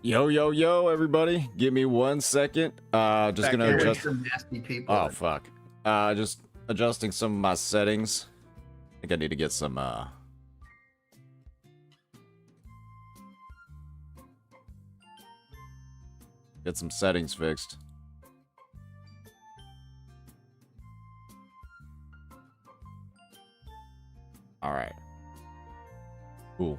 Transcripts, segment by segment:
Yo, yo, yo, everybody. Give me 1 second. Just gonna adjust. Some nasty people. Oh, fuck. Just adjusting some of my settings. I think I need to get some, get some settings fixed. Alright. Cool.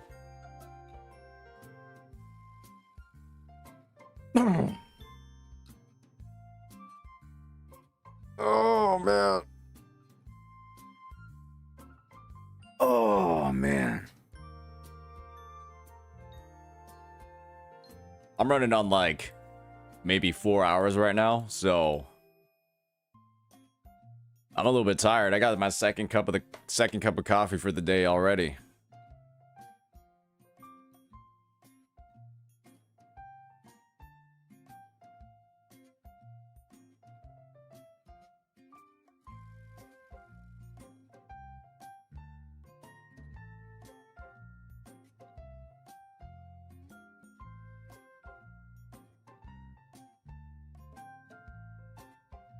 Oh, man. Oh, man. I'm running on, like, maybe 4 hours right now, so I'm a little bit tired. I got my second cup of coffee for the day already.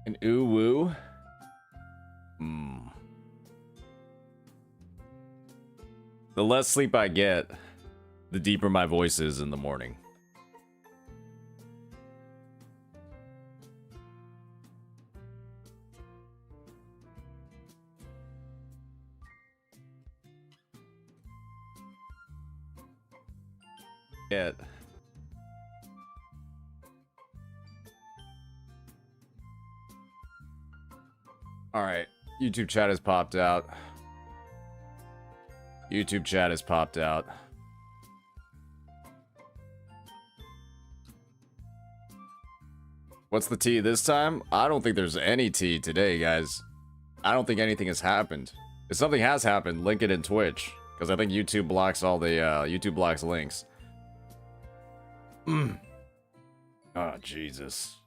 An ooh woo. The less sleep I get, the deeper my voice is in the morning. Yeah. All right, YouTube chat has popped out. YouTube chat has popped out. What's the tea this time? I don't think there's any tea today, guys. I don't think anything has happened. If something has happened, link it in Twitch, because I think YouTube blocks all the YouTube blocks links. Oh, Jesus.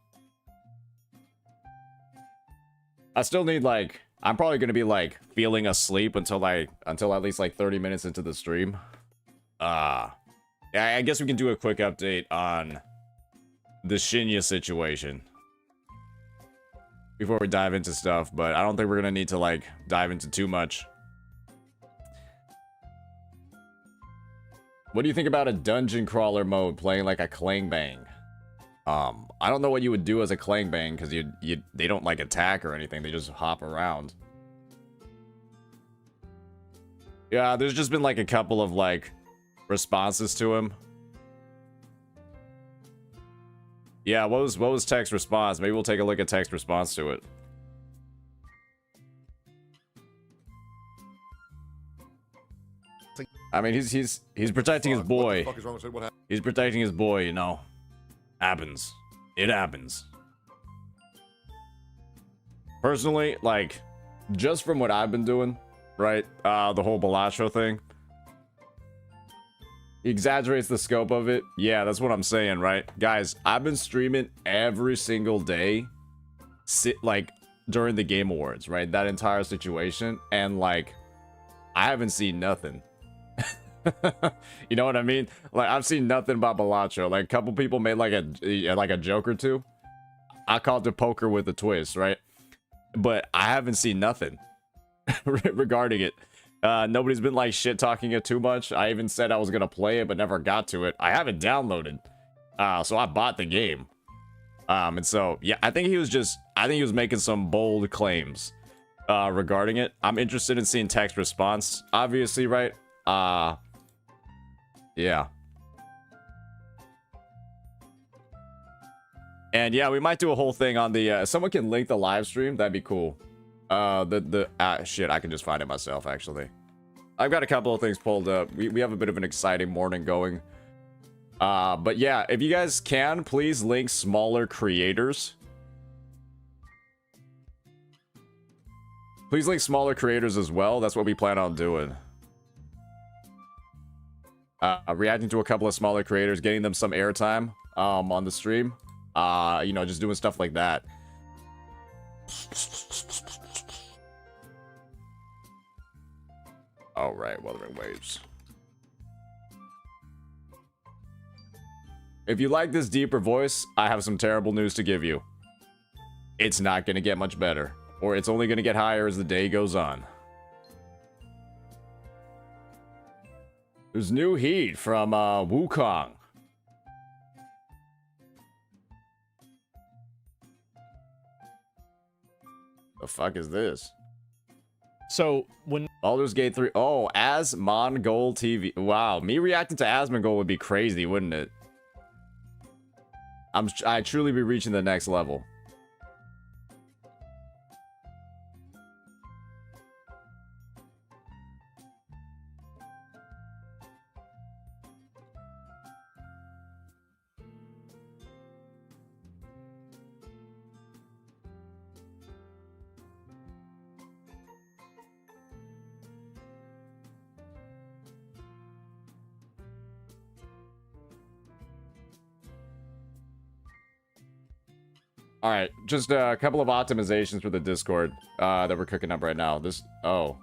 I still need, like, I'm probably gonna be like feeling asleep until at least like 30 minutes into the stream. Yeah, I guess we can do a quick update on the Shinya situation before we dive into stuff, but I don't think we're gonna need to like dive into too much. What do you think about a dungeon crawler mode playing like a clang bang? I don't know what you would do as a clang bang, because they don't like attack or anything, they just hop around. Yeah, there's just been like a couple of like responses to him. Yeah, what was text response? Maybe we'll take a look at text response to it. I mean, he's protecting his boy. What the fuck is wrong with it? What happened? He's protecting his boy, you know. Happens. It happens. Personally, like, just from what I've been doing, right? The whole Balacho thing. He exaggerates the scope of it. Yeah, that's what I'm saying, right? Guys, I've been streaming every single day, like, during the Game Awards, right? That entire situation. And, like, I haven't seen nothing. You know what I mean? Like, I've seen nothing about Balacho. Like, a couple people made like a joke or two. I called it poker with a twist, right? But I haven't seen nothing regarding it. Nobody's been like shit talking it too much. I even said I was gonna play it but never got to it. I have it downloaded, so I bought the game. And so yeah, I think he was making some bold claims regarding it. I'm interested in seeing text response, obviously, right? Yeah. And yeah, we might do a whole thing on the someone can link the live stream, that'd be cool. Shit, I can just find it myself, actually. I've got a couple of things pulled up. We have a bit of an exciting morning going. But yeah, if you guys can, please link smaller creators. Please link smaller creators as well. That's what we plan on doing. Reacting to a couple of smaller creators, getting them some airtime on the stream. You know, just doing stuff like that. All right, Wuthering Waves. If you like this deeper voice, I have some terrible news to give you. It's not going to get much better, or it's only going to get higher as the day goes on. There's new heat from Wukong. The fuck is this? So when Baldur's Gate 3. Oh, as Mongol TV. Wow, me reacting to Asmongold would be crazy, wouldn't it? I'd truly be reaching the next level. All right, just a couple of optimizations for the Discord that we're cooking up right now. Oh. All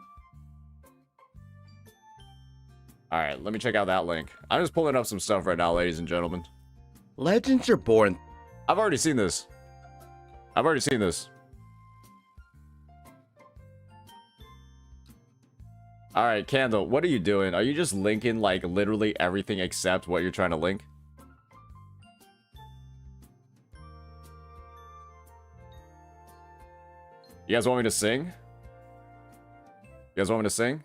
right, let me check out that link. I'm just pulling up some stuff right now, ladies and gentlemen. Legends are born. I've already seen this. All right, Candle, what are you doing? Are you just linking, like, literally everything except what you're trying to link? You guys want me to sing? You guys want me to sing?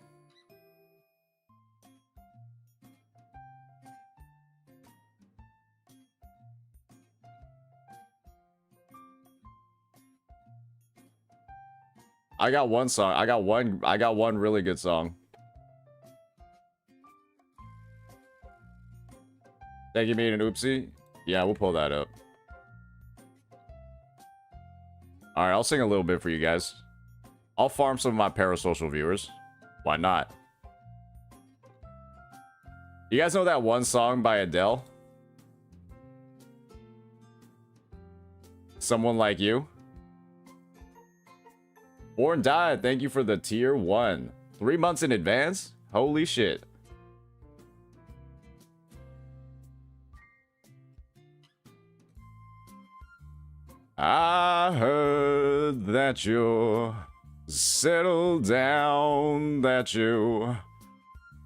I got one song. I got one really good song. Thank you, mean an oopsie. Yeah, we'll pull that up. All right, I'll sing a little bit for you guys. I'll farm some of my parasocial viewers. Why not? You guys know that one song by Adele? Someone Like You? Born Died, thank you for the tier 1. 3 months in advance? Holy shit. I heard that you settled down, that you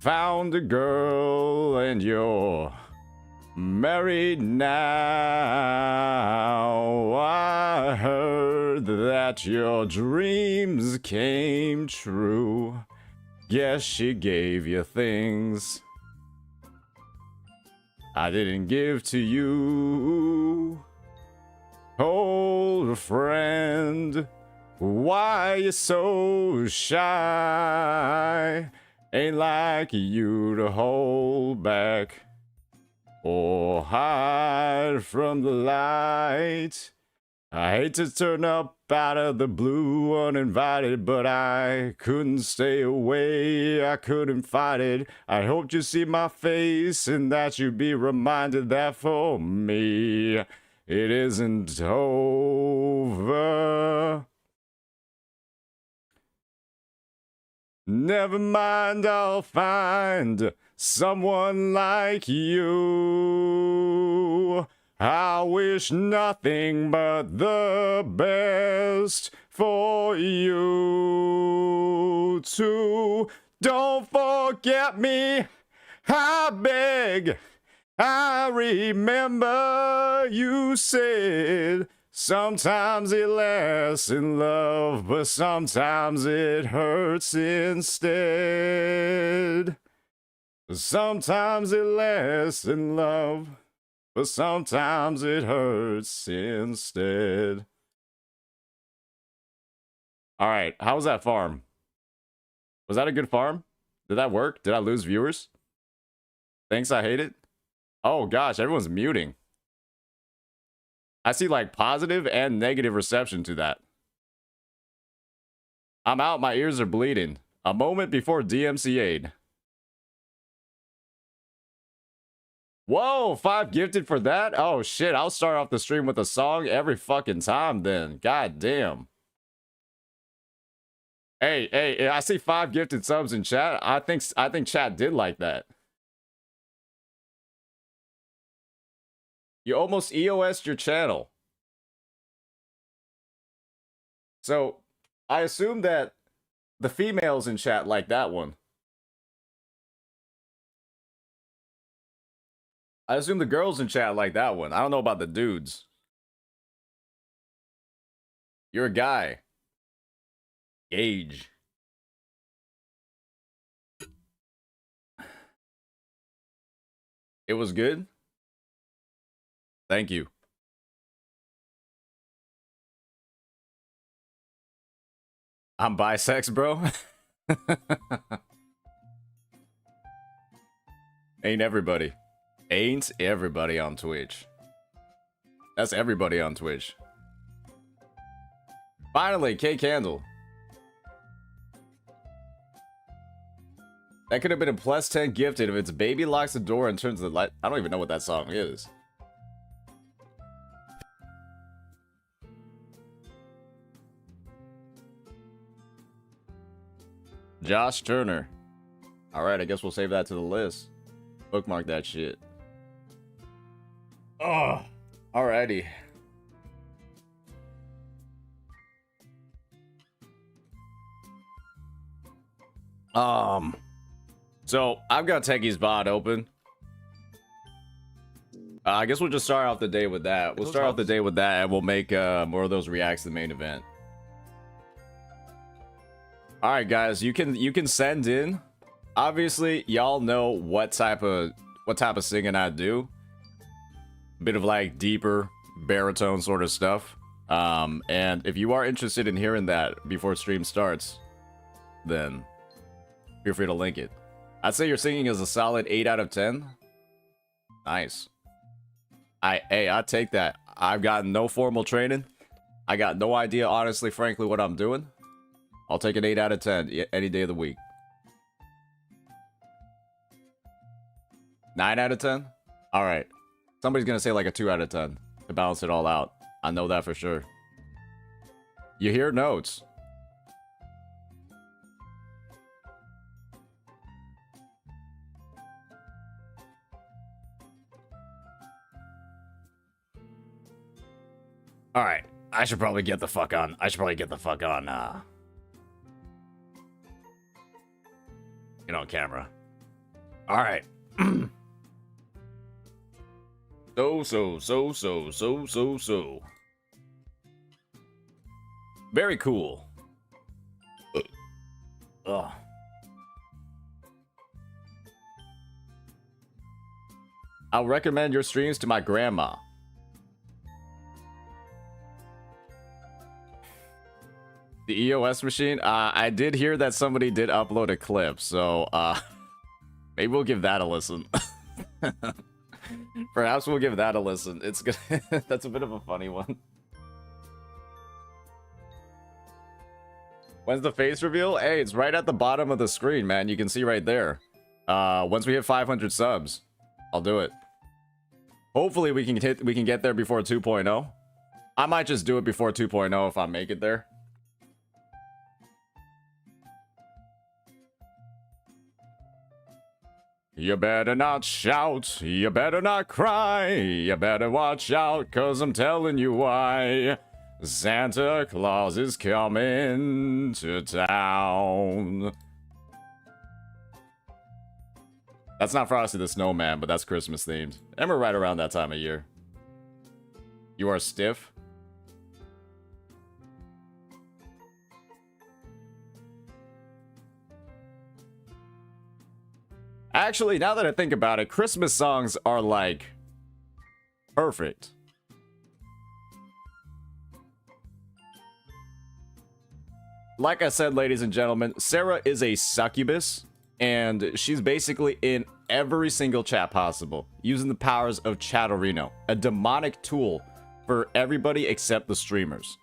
found a girl and you're married now. I heard that your dreams came true. Guess she gave you things I didn't give to you. Old friend, why you so shy? Ain't like you to hold back or hide from the light. I hate to turn up out of the blue uninvited, but I couldn't stay away, I couldn't fight it. I hoped you'd see my face and that you'd be reminded that for me it isn't over. Never mind, I'll find someone like you. I wish nothing but the best for you too. Don't forget me, I beg. I remember you said sometimes it lasts in love, but sometimes it hurts instead. Sometimes it lasts in love, but sometimes it hurts instead. All right, how was that farm? Was that a good farm? Did that work? Did I lose viewers? Thanks, I hate it. Oh gosh, everyone's muting. I see like positive and negative reception to that. I'm out, my ears are bleeding. A moment before DMCA'd. Whoa, 5 gifted for that? Oh shit, I'll start off the stream with a song every fucking time then. God damn. Hey, I see 5 gifted subs in chat. I think chat did like that. You almost EOS'd your channel. So, I assume that the females in chat like that one. I assume the girls in chat like that one. I don't know about the dudes. You're a guy. Gage. It was good? Thank you. I'm bisex, bro. Ain't everybody. Ain't everybody on Twitch. That's everybody on Twitch. Finally, K Candle. That could have been a plus 10 gifted if its baby locks the door and turns the light. I don't even know what that song is. Josh Turner. Alright, I guess we'll save that to the list. Bookmark that shit. Oh, alrighty. So I've got Techie's bot open. I guess we'll just start off the day with that. We'll start off the day with that, and we'll make more of those reacts to the main event. All right, guys, you can send in. Obviously, y'all know what type of singing I do. A bit of like deeper baritone sort of stuff. And if you are interested in hearing that before stream starts, then feel free to link it. I'd say your singing is a solid 8 out of 10. Nice. I take that. I've got no formal training. I got no idea, honestly, frankly, what I'm doing. I'll take an 8 out of 10 any day of the week. 9 out of 10? All right. Somebody's going to say like a 2 out of 10 to balance it all out. I know that for sure. You hear notes. All right. I should probably get the fuck on. Get on camera. All right. So. Very cool. Ugh. I'll recommend your streams to my grandma. The EOS machine? I did hear that somebody did upload a clip, so maybe we'll give that a listen. Perhaps we'll give that a listen. It's good. That's a bit of a funny one. When's the face reveal? Hey, it's right at the bottom of the screen, man. You can see right there. Once we hit 500 subs, I'll do it. Hopefully we can get there before 2.0. I might just do it before 2.0 if I make it there. You better not shout, you better not cry, you better watch out, 'cause I'm telling you why. Santa Claus is coming to town. That's not Frosty the Snowman, but that's Christmas themed. And we're right around that time of year. You are stiff? Actually, now that I think about it, Christmas songs are like perfect. Like I said, ladies and gentlemen, Sarah is a succubus, and she's basically in every single chat possible, using the powers of Chatterino, a demonic tool for everybody except the streamers.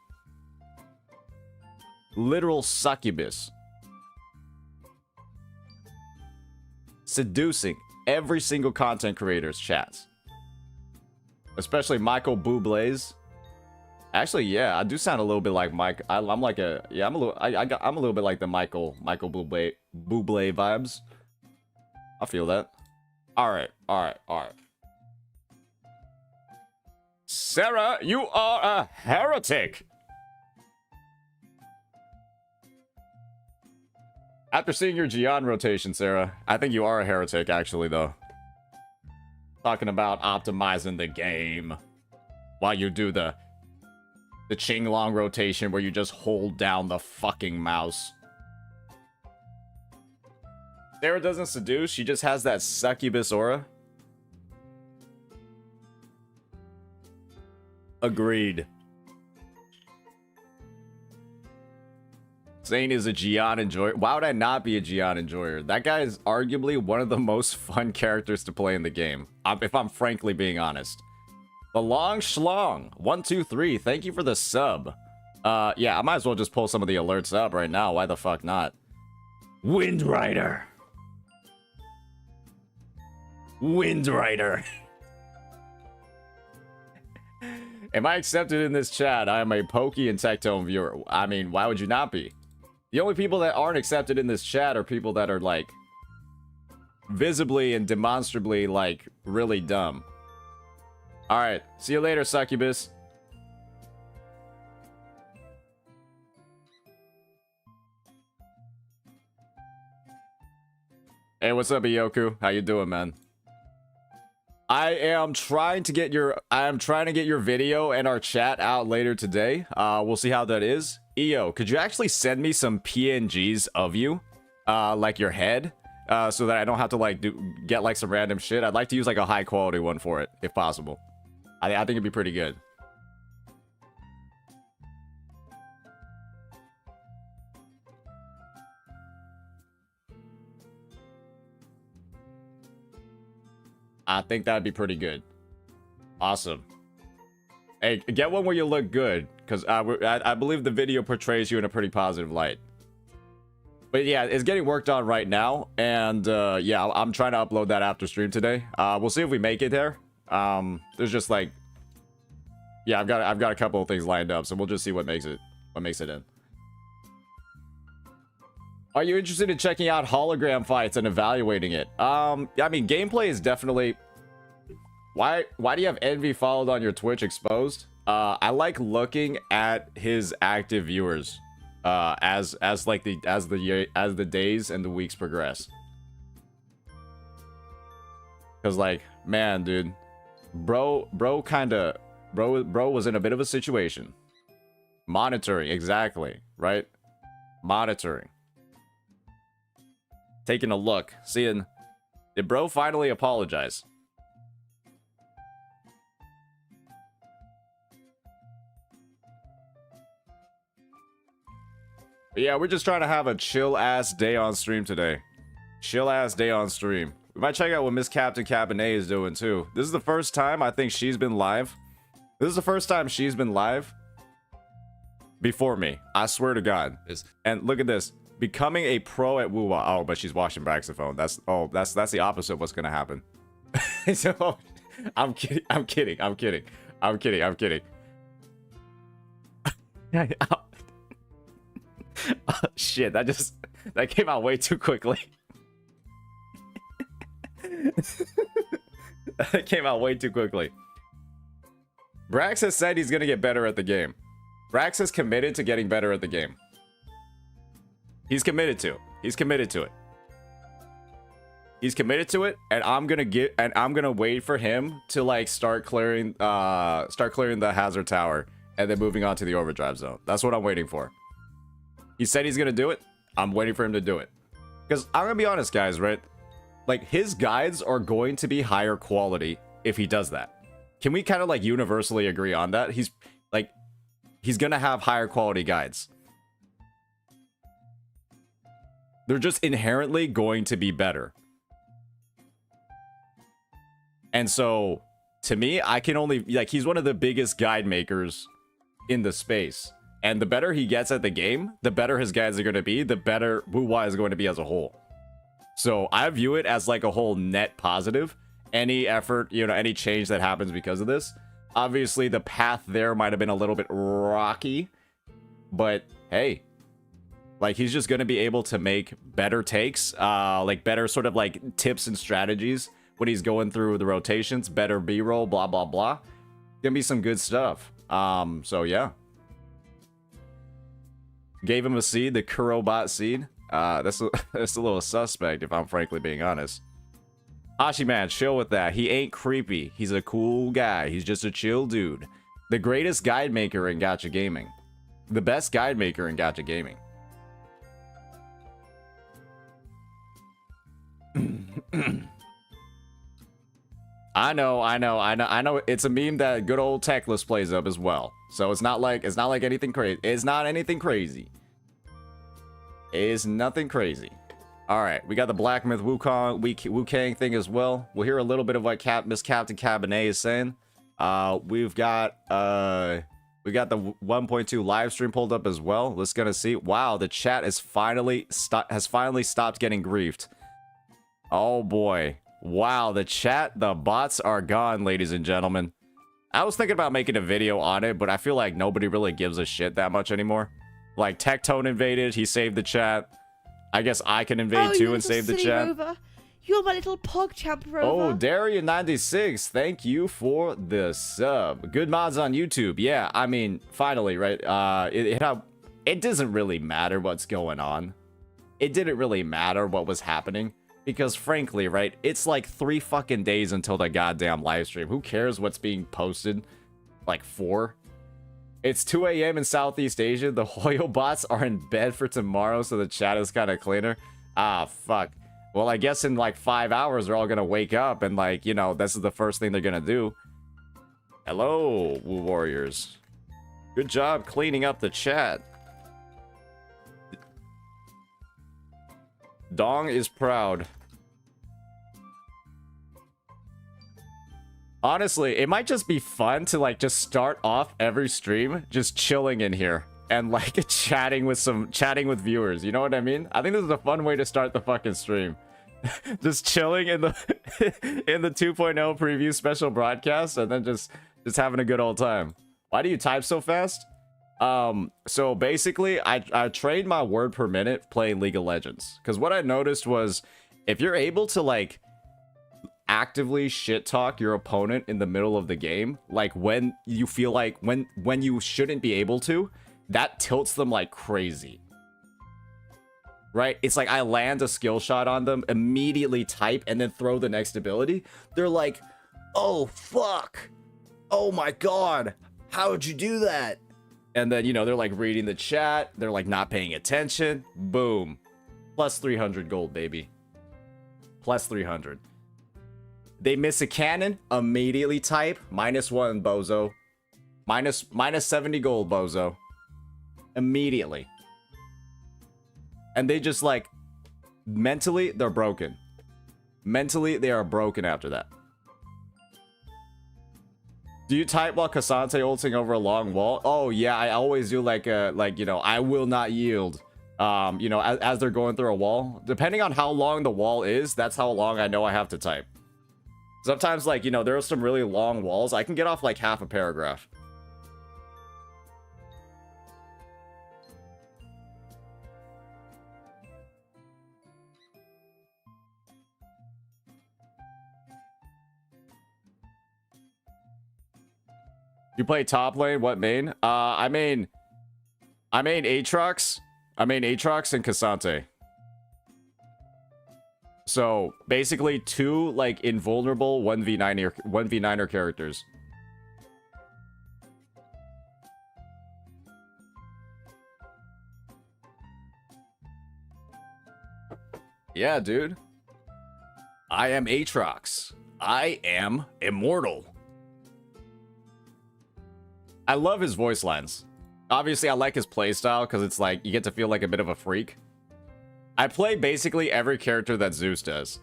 Literal succubus. Seducing every single content creator's chats. Especially Michael Bublé's. Actually, yeah, I do sound a little bit like Mike. I'm like a, yeah, I'm a little bit like the Michael Bublé vibes. I feel that. All right. Sarah, you are a heretic. After seeing your Gian rotation, Sarah, I think you are a heretic, actually, though. Talking about optimizing the game while you do the Qinglong rotation where you just hold down the fucking mouse. Sarah doesn't seduce, she just has that succubus aura. Agreed. Zane is a Gian enjoyer. Why would I not be a Gian enjoyer? That guy is arguably one of the most fun characters to play in the game, if I'm frankly being honest. The Long Schlong 123, thank you for the sub. Yeah, I might as well just pull some of the alerts up right now. Why the fuck not? Wind Rider. Wind Rider. Am I accepted in this chat? I am a Pokey and Tectone viewer. I mean, why would you not be? The only people that aren't accepted in this chat are people that are, like, visibly and demonstrably, like, really dumb. Alright, see you later, succubus. Hey, what's up, Iyoku? How you doing, man? I am trying to get your video and our chat out later today. We'll see how that is. EO, could you actually send me some PNGs of you? Like your head? So that I don't have to like get like some random shit. I'd like to use like a high quality one for it, if possible. I think it'd be pretty good. I think that'd be pretty good. Awesome. Hey, get one where you look good, because I believe the video portrays you in a pretty positive light. But yeah, it's getting worked on right now, and yeah, I'm trying to upload that after stream today. We'll see if we make it there. There's just like, yeah, I've got a couple of things lined up, so we'll just see what makes it in. Are you interested in checking out hologram fights and evaluating it? I mean, gameplay is definitely... Why do you have Envy followed on your Twitch exposed? I like looking at his active viewers as the days and the weeks progress. Cause like, man, dude, bro was in a bit of a situation. Monitoring, exactly, right? Monitoring. Taking a look, seeing, did bro finally apologize? But yeah, we're just trying to have a chill-ass day on stream today. Chill-ass day on stream. We might check out what Miss Captain Cabernet is doing, too. This is the first time I think she's been live. This is the first time she's been live before me. I swear to God. And look at this. Becoming a pro at Woo-Wah. Oh, but she's watching Brax's phone. That's the opposite of what's gonna happen. So, I'm kidding. Oh, shit, that came out way too quickly. That came out way too quickly. Brax has said he's gonna get better at the game. Brax is committed to getting better at the game. He's committed to it. He's committed to it, and I'm gonna wait for him to like start clearing the hazard tower and then moving on to the overdrive zone. That's what I'm waiting for. He said he's gonna do it. I'm waiting for him to do it. Because I'm gonna be honest, guys, right? Like, his guides are going to be higher quality if he does that. Can we kind of like universally agree on that? He's gonna have higher quality guides. They're just inherently going to be better. And so, to me, I can only, like, he's one of the biggest guide makers in the space. And the better he gets at the game, the better his guides are going to be, the better Woo-Wah is going to be as a whole. So I view it as like a whole net positive. Any effort, you know, any change that happens because of this. Obviously, the path there might have been a little bit rocky. But, hey. Like, he's just going to be able to make better takes. Like, better sort of, like, tips and strategies when he's going through the rotations. Better B-roll, blah, blah, blah. Gonna be some good stuff. So yeah. Gave him a seed, the Kurobot seed. That's that's a little suspect if I'm frankly being honest. Hashi man, chill with that. He ain't creepy. He's a cool guy. He's just a chill dude. The greatest guide maker in Gacha gaming. The best guide maker in Gacha gaming. I know. It's a meme that good old Techless plays up as well. So it's not like anything crazy. It's not anything crazy. It's nothing crazy. All right, we got the Black Myth Wu-Kang thing as well. We'll hear a little bit of what Miss Captain Cabernet is saying. We've got the 1.2 live stream pulled up as well. Let's gonna see. Wow, the chat is finally stopped getting griefed. Oh boy. Wow, the chat, the bots are gone, ladies and gentlemen. I was thinking about making a video on it, but I feel like nobody really gives a shit that much anymore. Like, Tectone invaded, he saved the chat. I guess I can invade too and save the chat. Rover. You're my little pog champ, Rover. Oh, Darian96, thank you for the sub. Good mods on YouTube. Yeah, I mean, finally, right? It doesn't really matter what's going on. It didn't really matter what was happening. Because frankly, right, it's like 3 fucking days until the goddamn live stream. Who cares what's being posted? Like 4? It's 2 a.m. in Southeast Asia. The Hoyo bots are in bed for tomorrow, so the chat is kind of cleaner. Ah, fuck. Well, I guess in like 5 hours, they're all gonna wake up and like, you know, this is the first thing they're gonna do. Hello, Woo Warriors. Good job cleaning up the chat. Dong is proud. Honestly, it might just be fun to like just start off every stream just chilling in here and like chatting with viewers. You know what I mean? I think this is a fun way to start the fucking stream. Just chilling in the in the 2.0 preview special broadcast and then just having a good old time. Why do you type so fast? So basically I trained my word per minute playing League of Legends, because what I noticed was if you're able to like actively shit talk your opponent in the middle of the game, like when you feel like when you shouldn't be able to, that tilts them like crazy, right? It's like I land a skill shot on them, immediately type, and then throw the next ability. They're like, oh fuck, oh my god, how'd you do that? And then, you know, they're like reading the chat, they're like not paying attention. Boom, plus 300 gold, baby. Plus 300. They miss a cannon, immediately type -1 bozo. Minus 70 gold, bozo. Immediately. And they just like mentally they're broken. Mentally they are broken after that. Do you type while Cassante ulting over a long wall? Oh yeah, I always do like you know, I will not yield. You know, as they're going through a wall. Depending on how long the wall is, that's how long I know I have to type. Sometimes, like, you know, there are some really long walls. I can get off like half a paragraph. You play top lane? What main? I main Aatrox. I main Aatrox and Cassante. So basically 2 like invulnerable 1v9er characters. Yeah, dude. I am Aatrox. I am immortal. I love his voice lines. Obviously, I like his playstyle because it's like you get to feel like a bit of a freak. I play basically every character that Zeus does.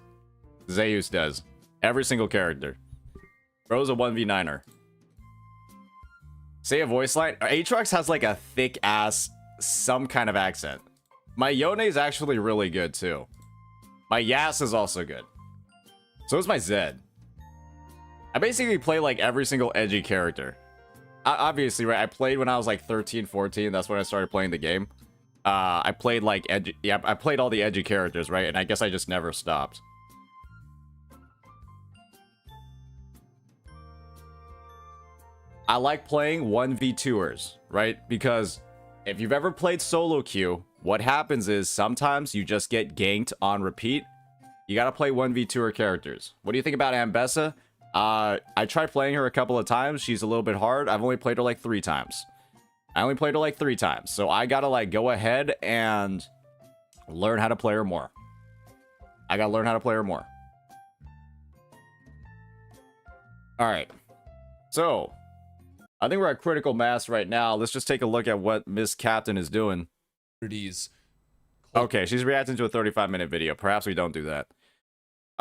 Every single character. Bro's a 1v9er. Say a voice line. Aatrox has like a thick ass, some kind of accent. My Yone is actually really good too. My Yas is also good. So is my Zed. I basically play like every single edgy character. Obviously, right? I played when I was like 13, 14. That's when I started playing the game. I played like edgy. Yeah, I played all the edgy characters, right? And I guess I just never stopped. I like playing 1v2ers, right? Because if you've ever played solo queue, what happens is sometimes you just get ganked on repeat. You gotta play 1v2er characters. What do you think about Ambessa? I tried playing her a couple of times. She's a little bit hard. I've only played her like 3 times. So I gotta like go ahead and learn how to play her more. Alright. So, I think we're at critical mass right now. Let's just take a look at what Miss Captain is doing. Okay, she's reacting to a 35-minute video. Perhaps we don't do that.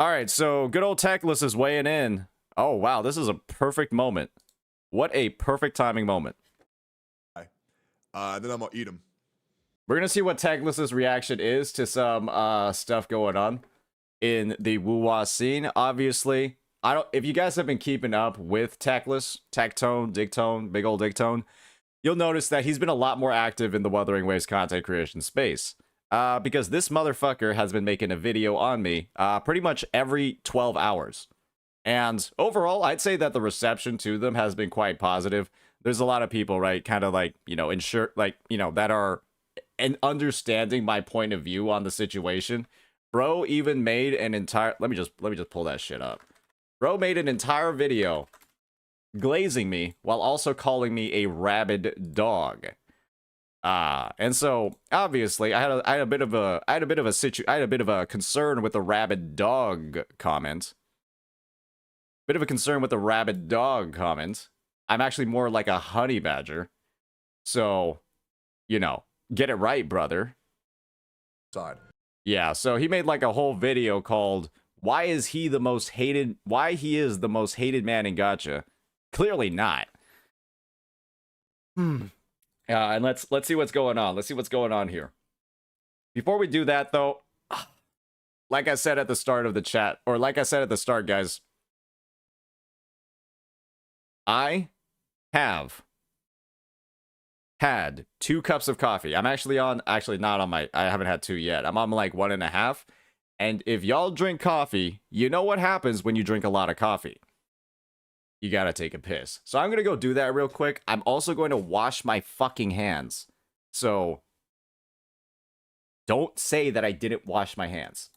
Alright, so good old Techless is weighing in. Oh, wow, this is a perfect moment. What a perfect timing moment. Then I'm gonna eat him. We're gonna see what Techless's reaction is to some stuff going on in the woo-wah scene. Obviously, if you guys have been keeping up with Techless, Tectone, Dictone, big old Dictone, you'll notice that he's been a lot more active in the Wuthering Waves content creation space. Because this motherfucker has been making a video on me pretty much every 12 hours. And overall, I'd say that the reception to them has been quite positive. There's a lot of people, right, kind of like, you know, that are understanding my point of view on the situation. Bro even made an entire, let me just pull that shit up. Bro made an entire video glazing me while also calling me a rabid dog. And so obviously I had a bit of a concern with the rabid dog comment. I'm actually more like a honey badger. So, you know, get it right, brother. Side. Yeah, so he made like a whole video called why he is the most hated man in Gacha. Clearly not. And let's see what's going on. Let's see what's going on here. Before we do that though, like I said at the start of the chat, or like I said at the start, guys, I have had 2 cups of coffee. I'm actually not on I haven't had 2 yet. I'm on like 1.5. And if y'all drink coffee, you know what happens when you drink a lot of coffee. You gotta take a piss. So I'm gonna go do that real quick. I'm also going to wash my fucking hands. So don't say that I didn't wash my hands.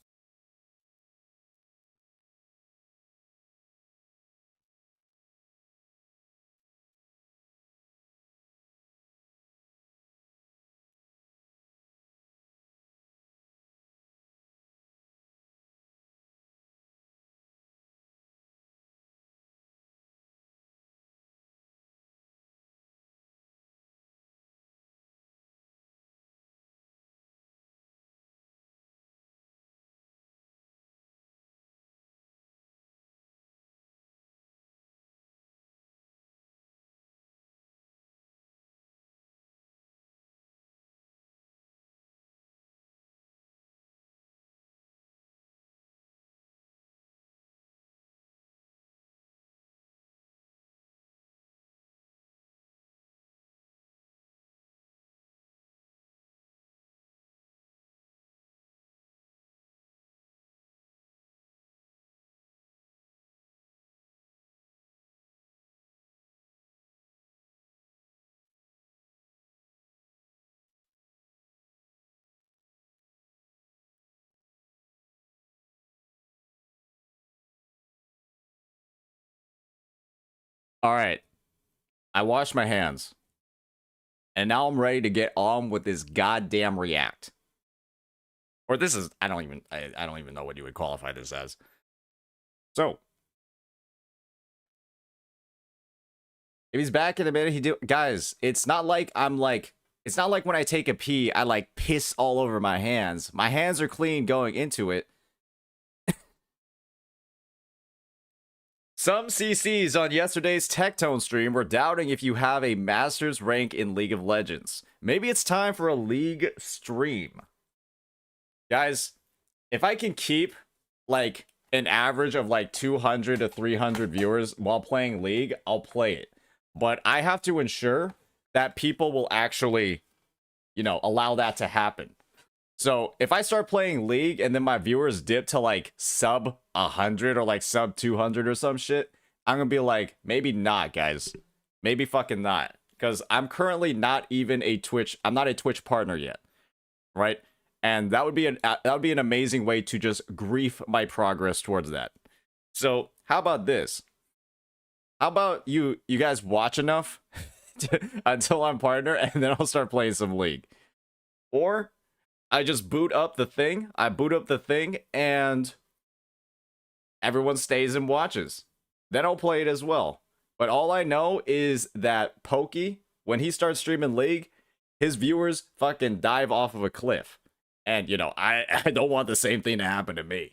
All right. I washed my hands. And now I'm ready to get on with this goddamn react. Or this is, I don't even know what you would qualify this as. So, if he's back in a minute, guys, it's not like when I take a pee, I like piss all over my hands. My hands are clean going into it. Some CCs on yesterday's Tectone stream were doubting if you have a master's rank in League of Legends. Maybe it's time for a League stream. Guys, if I can keep like an average of like 200 to 300 viewers while playing League, I'll play it. But I have to ensure that people will actually, you know, allow that to happen. So if I start playing League and then my viewers dip to like sub 100 or like sub 200 or some shit, I'm gonna be like, maybe not, guys. Maybe fucking not. Because I'm currently not even a Twitch. I'm not a Twitch partner yet. Right? And that would be an amazing way to just grief my progress towards that. So how about this? How about you guys watch enough until I'm partner, and then I'll start playing some League. Or I just boot up the thing. I boot up the thing, and everyone stays and watches. Then I'll play it as well. But all I know is that Pokey, when he starts streaming League, his viewers fucking dive off of a cliff. And, you know, I don't want the same thing to happen to me.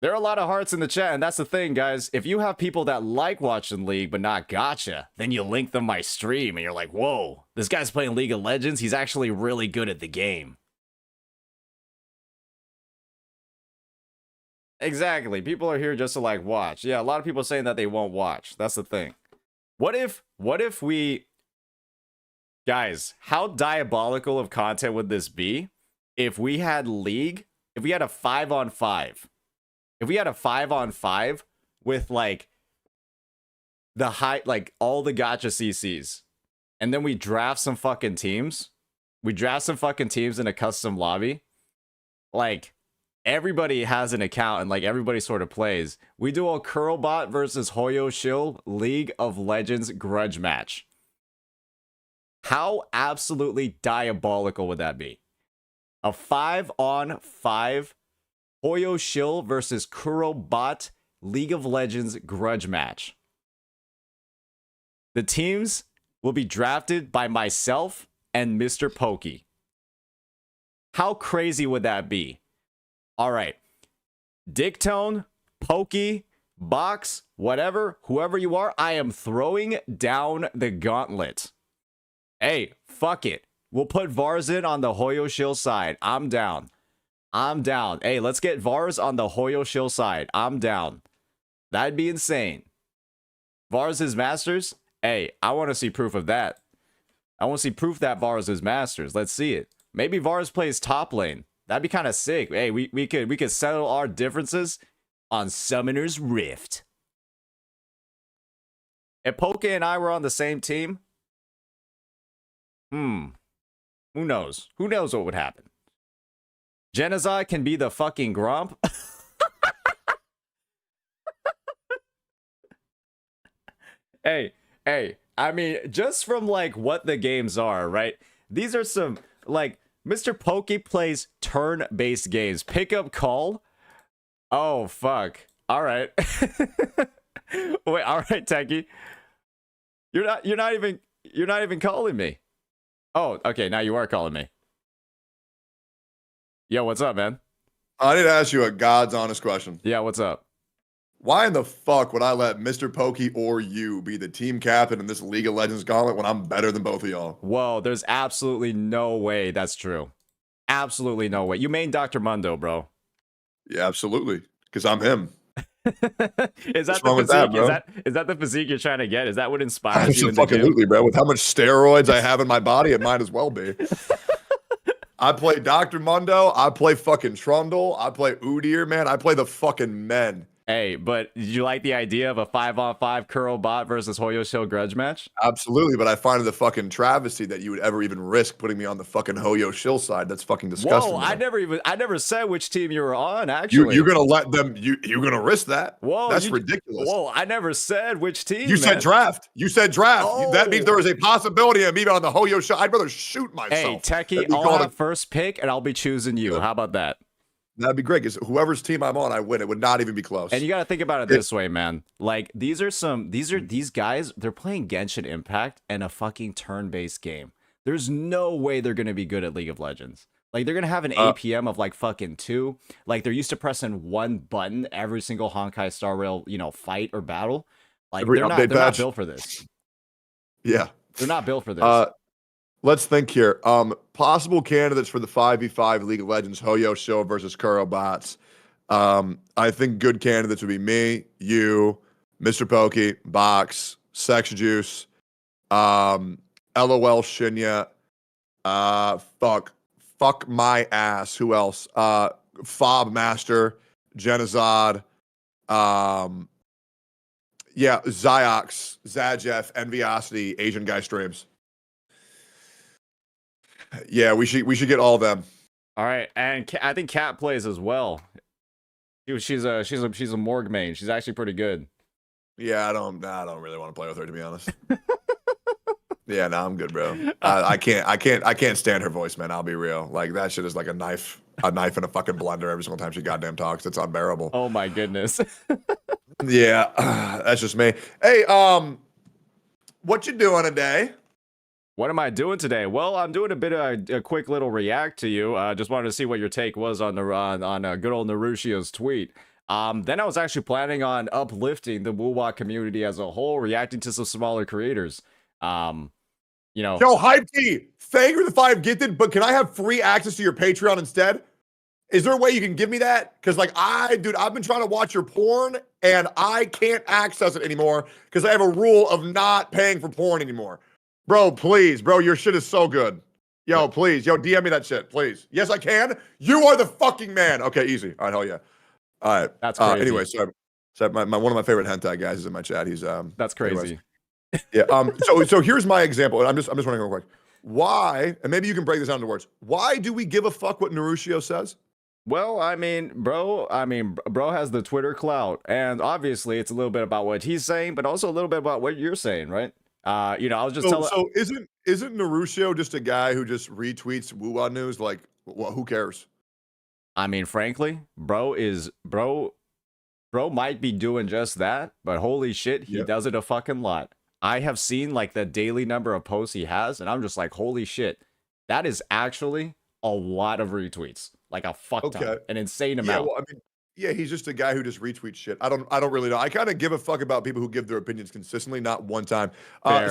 There are a lot of hearts in the chat, and that's the thing, guys. If you have people that like watching League but not Gacha, then you link them my stream, and you're like, whoa, this guy's playing League of Legends. He's actually really good at the game. Exactly. People are here just to, like, watch. Yeah, a lot of people saying that they won't watch. That's the thing. What if we... Guys, how diabolical of content would this be if we had League, if we had a 5-on-5? If we had a 5-on-5 with, like, the high, like, all the gacha CCs, and then we draft some fucking teams, in a custom lobby, like, everybody has an account and, like, everybody sort of plays. We do a Curlbot versus Hoyo Shill League of Legends grudge match. How absolutely diabolical would that be? A 5-on-5 Hoyo Shill versus Kurobot League of Legends grudge match. The teams will be drafted by myself and Mr. Pokey. How crazy would that be? All right. Tectone, Pokey, Box, whatever, whoever you are, I am throwing down the gauntlet. Hey, fuck it. We'll put Vars in on the Hoyo Shill side. I'm down. Hey, let's get Vars on the Hoyo Shill side. I'm down. That'd be insane. Vars is Masters? Hey, I want to see proof of that. I want to see proof that Vars is Masters. Let's see it. Maybe Vars plays top lane. That'd be kind of sick. Hey, we could settle our differences on Summoner's Rift. If Poke and I were on the same team, who knows? Who knows what would happen? Genazai can be the fucking Gromp. Hey, I mean, just from, like, what the games are, right? These are some, like, Mr. Pokey plays turn-based games. Pick up call? Oh, fuck. All right. Wait, all right, Techie. You're not even calling me. Oh, okay, now you are calling me. Yo, what's up, man? I need to ask you a God's honest question. Yeah, what's up? Why in the fuck would I let Mr. Pokey or you be the team captain in this League of Legends gauntlet when I'm better than both of y'all? Whoa, there's absolutely no way that's true. Absolutely no way. You main Dr. Mundo, bro. Yeah, absolutely. Because I'm him. Is that What's wrong with that, bro? Is that the physique you're trying to get? Is that what inspires you in the gym? Absolutely, bro. With how much steroids I have in my body, it might as well be. I play Dr. Mundo. I play fucking Trundle. I play Udyr, man. I play the fucking men. Hey, but did you like the idea of a 5-on-5 Curl Bot versus Hoyo Shill grudge match? Absolutely, but I find it a fucking travesty that you would ever even risk putting me on the fucking Hoyo Shill side. That's fucking disgusting. Whoa, I never said which team you were on, actually. You're gonna let them, you're gonna risk that? Whoa, that's ridiculous. Whoa, I never said which team. You said draft. You said draft. Oh. That means there is a possibility of me on the Hoyo Shill. I'd rather shoot myself. Hey, Techie, I'll have first pick and I'll be choosing you. How about that? That'd be great, because whoever's team I'm on, I win. It would not even be close. And you got to think about it this way, man. Like, these guys, they're playing Genshin Impact and a fucking turn-based game. There's no way they're going to be good at League of Legends. Like, they're going to have an APM of, like, fucking 2. Like, they're used to pressing one button every single Honkai Star Rail, fight or battle. Like, they're not built for this. Yeah. They're not built for this. Let's think here. Possible candidates for the 5v5 League of Legends, Hoyo Shill versus Kurobots. I think good candidates would be me, you, Mr. Pokey, Box, Sex Juice, LOL Shinya, fuck my ass. Who else? Fob Master, Genazad, Yeah, Ziox, Zajef, Enviosity, Asian guy streams. Yeah, we should get all of them. All right, and I think Kat plays as well. She's a morgue main. She's actually pretty good. Yeah, I don't really want to play with her, to be honest. Yeah, no, I'm good, bro. I can't stand her voice, man. I'll be real. Like that shit is like a knife in a fucking blender every single time she goddamn talks. It's unbearable. Oh my goodness. Yeah, that's just me. Hey, what you doing today? What am I doing today? Well, I'm doing a bit of a quick little react to you. Just wanted to see what your take was on the on good old Narushio's tweet. Then I was actually planning on uplifting the Wuwa community as a whole, reacting to some smaller creators. You know, Yo, Hype T, thank you for the 5 gifted, but can I have free access to your Patreon instead? Is there a way you can give me that? Because like I've been trying to watch your porn and I can't access it anymore because I have a rule of not paying for porn anymore. Bro, please, bro, your shit is so good. Yo, please, yo, DM me that shit, please. Yes, I can. You are the fucking man. Okay, easy. All right, hell yeah. All right. That's crazy. Anyway, so my one of my favorite hentai guys is in my chat. He's that's crazy. Anyways. Yeah. So here's my example, and I'm just running real quick. Why? And maybe you can break this down into words. Why do we give a fuck what Narushio says? Well, bro has the Twitter clout, and obviously it's a little bit about what he's saying, but also a little bit about what you're saying, right? I was just telling. So isn't Narushio just a guy who just retweets Wuwa news? Like, who cares? I mean, frankly, bro might be doing just that, but holy shit, he does it a fucking lot. I have seen like the daily number of posts he has, and I'm just like, holy shit, that is actually a lot of retweets, like a fuck ton, an insane amount. Yeah, well, I mean, yeah, he's just a guy who just retweets shit. I don't really know. I kind of give a fuck about people who give their opinions consistently, not one time.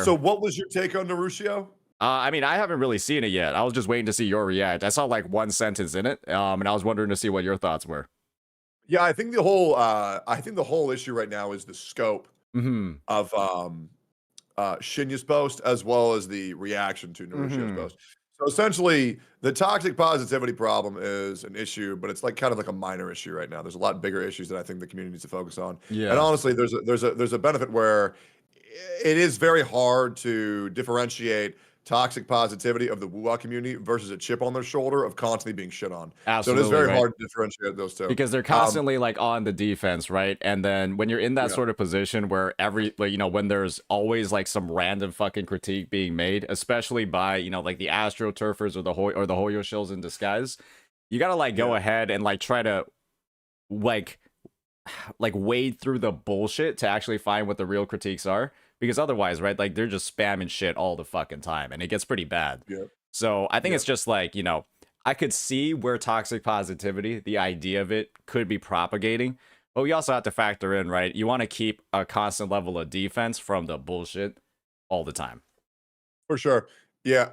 So what was your take on Narushio? I mean, I haven't really seen it yet. I was just waiting to see your react. I saw like one sentence in it, and I was wondering to see what your thoughts were. Yeah, I think the whole issue right now is the scope of Shinya's post as well as the reaction to Narushio's post. So essentially, the toxic positivity problem is an issue, but it's like kind of like a minor issue right now. There's a lot bigger issues that I think the community needs to focus on. Yeah. And honestly, there's a benefit where it is very hard to differentiate toxic positivity of the Wuwa community versus a chip on their shoulder of constantly being shit on. Absolutely, so it is very hard to differentiate those two. Because they're constantly like on the defense, right? And then when you're in that sort of position where when there's always like some random fucking critique being made, especially by, like the AstroTurfers or the Hoyo shills in disguise, you gotta like go ahead and like try to like wade through the bullshit to actually find what the real critiques are. Because otherwise, right, like they're just spamming shit all the fucking time and it gets pretty bad. Yeah. So I think it's just like, I could see where toxic positivity, the idea of it, could be propagating. But we also have to factor in, right? You want to keep a constant level of defense from the bullshit all the time. For sure. Yeah.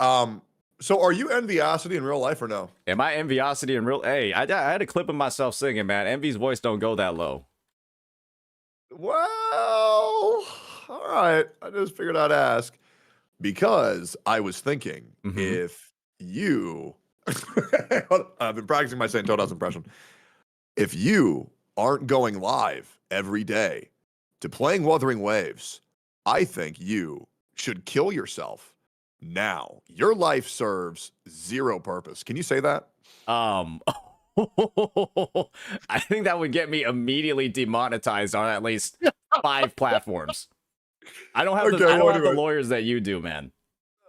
So are you Enviosity in real life or no? Am I Enviosity in real? Hey, I had a clip of myself singing, man. Envy's voice don't go that low. Well, all right. I just figured I'd ask because I was thinking if you, I've been practicing my St. Toad's impression. If you aren't going live every day to playing Wuthering Waves, I think you should kill yourself now. Your life serves zero purpose. Can you say that? I think that would get me immediately demonetized on at least 5 platforms. I don't have the lawyers that you do, man.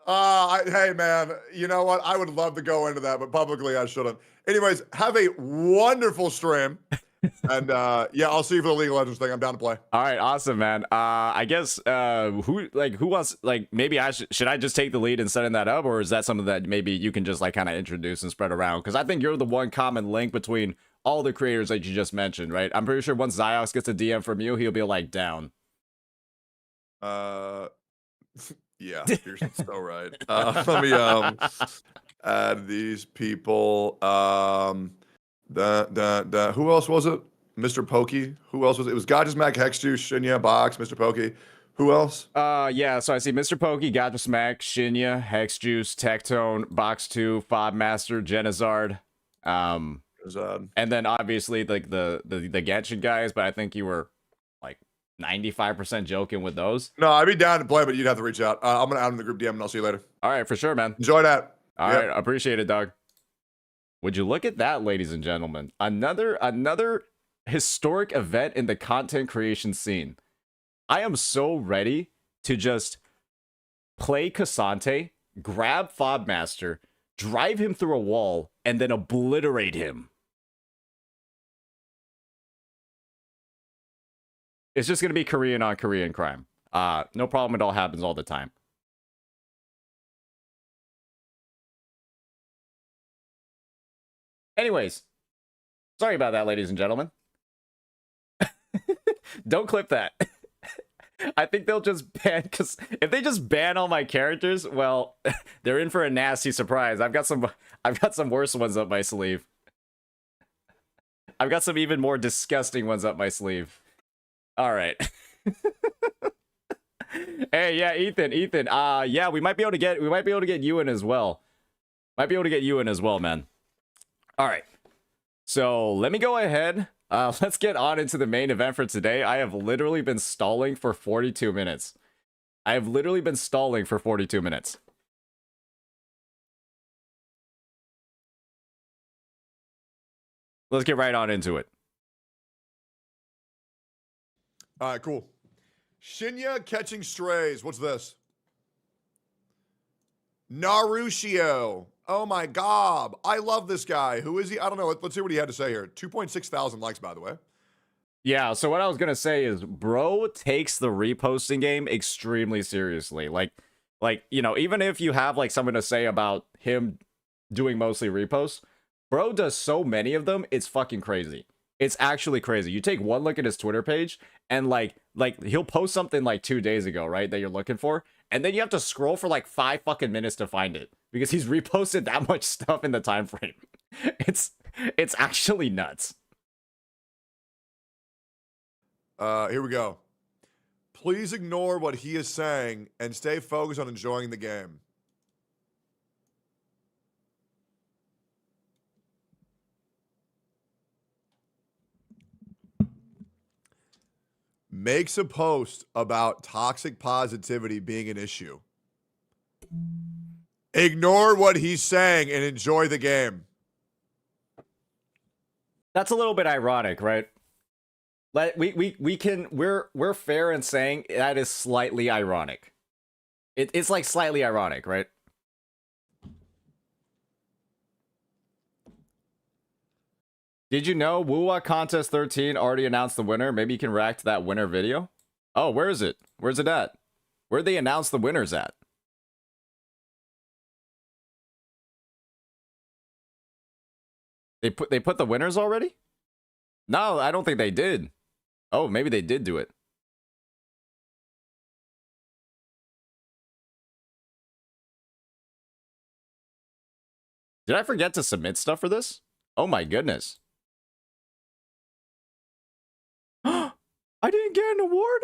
Hey, man, you know what? I would love to go into that, but publicly I shouldn't. Anyways, have a wonderful stream. And yeah, I'll see you for the League of Legends thing. I'm down to play. All right, awesome, man. I guess who wants, like, maybe should I just take the lead in setting that up, or is that something that maybe you can just like kind of introduce and spread around? Because I think you're the one common link between all the creators that you just mentioned, right? I'm pretty sure once Ziox gets a DM from you, he'll be like down. Yeah, you're so right. Let me add these people. Who else was it? Mr. Pokey. Who else was it? It was Gacha's Mac, Hexjuice, Shinya, Box, Mr. Pokey. Who else? Yeah, so I see Mr. Pokey, Gacha's Mac, Shinya, Hexjuice, Tectone, Box 2, Fob Master, Genizard. And then obviously like the Genshin guys, but I think you were like 95% joking with those. No, I'd be down to play, but you'd have to reach out. I'm gonna add him in the group DM, and I'll see you later. All right, for sure, man. Enjoy that. All right, appreciate it, dog. Would you look at that, ladies and gentlemen? Another historic event in the content creation scene. I am so ready to just play Cassante, grab Fobmaster, drive him through a wall, and then obliterate him. It's just going to be Korean on Korean crime. No problem. It all happens all the time. Anyways, sorry about that, ladies and gentlemen. Don't clip that. I think they'll just ban, because if they just ban all my characters, well, they're in for a nasty surprise. I've got some worse ones up my sleeve. I've got some even more disgusting ones up my sleeve. All right. Hey, yeah, Ethan. Yeah, we might be able to get you in as well. Might be able to get you in as well, man. All right. So let me go ahead. Let's get on into the main event for today. I have literally been stalling for 42 minutes. Let's get right on into it. All right, cool. Shinya catching strays. What's this? Narushio. Oh my god. I love this guy. Who is he? I don't know. Let's see what he had to say here. 2.6 thousand likes, by the way. Yeah, so what I was gonna say is, bro takes the reposting game extremely seriously. Like, you know, even if you have like something to say about him doing mostly reposts, bro does so many of them, it's fucking crazy. It's actually crazy. You take one look at his Twitter page, and like he'll post something like 2 days ago, right, that you're looking for, and then you have to scroll for like 5 fucking minutes to find it because he's reposted that much stuff in the time frame. It's actually nuts. Here we go. Please ignore what he is saying and stay focused on enjoying the game. Makes a post about toxic positivity being an issue. Ignore what he's saying and enjoy the game. That's a little bit ironic, right? We're fair in saying that is slightly ironic. It's like slightly ironic, right? Did you know Wuwa Contest 13 already announced the winner? Maybe you can react to that winner video. Oh, where is it? Where's it at? Where'd they announce the winners at? They put the winners already? No, I don't think they did. Oh, maybe they did do it. Did I forget to submit stuff for this? Oh my goodness. I didn't get an award?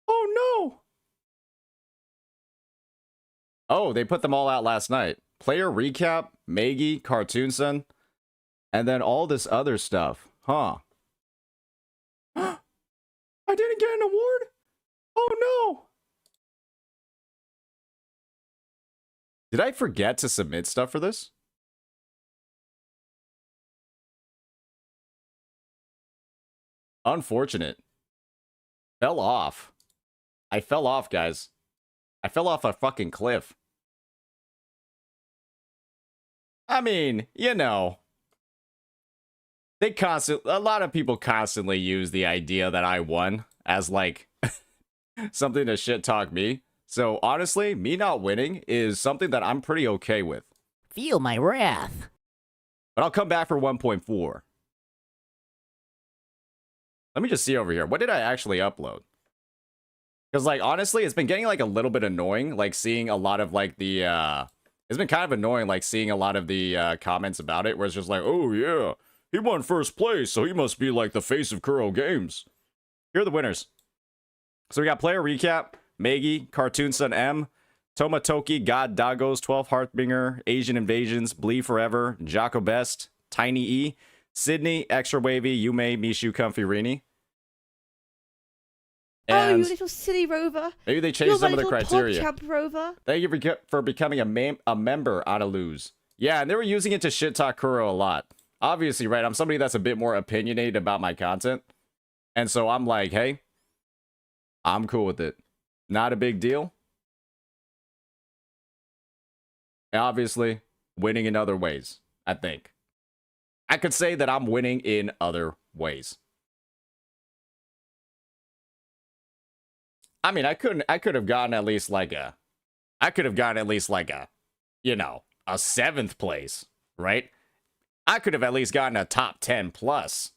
Oh no. Oh, they put them all out last night. Player recap, Maggie, Cartoon Sun, and then all this other stuff. Huh. I didn't get an award? Oh no. Did I forget to submit stuff for this? Unfortunate. Fell off. I fell off, guys. I fell off a fucking cliff. I mean, you know. A lot of people constantly use the idea that I won as like something to shit talk me. So honestly, me not winning is something that I'm pretty okay with. Feel my wrath. But I'll come back for 1.4. Let me just see over here. What did I actually upload? Because, like, honestly, it's been getting, like, a little bit annoying, like, seeing a lot of, like, the, It's been kind of annoying, like, seeing a lot of the, comments about it, where it's just like, oh, yeah, he won first place, so he must be, like, the face of Kuro Games. Here are the winners. So we got Player Recap, Maggie, Cartoon Sun M, Tomatoki, God Dagos, 12 Heartbringer, Asian Invasions, Blee Forever, Jocko Best, Tiny E, Sydney, Extra Wavy, Yume, Mishu, Comfy Rini. Oh, you And little silly rover. maybe they You're changed my some of the little criteria. PogChamp rover. Thank you for becoming a member on a lose. Yeah, and they were using it to shit talk Kuro a lot. Obviously, right? I'm somebody that's a bit more opinionated about my content. And so I'm like, hey, I'm cool with it. Not a big deal. And obviously, winning in other ways, I think. I could say that I'm winning in other ways. I mean, I could have gotten at least like a, you know, a 7th place, right? I could have at least gotten a top 10 plus.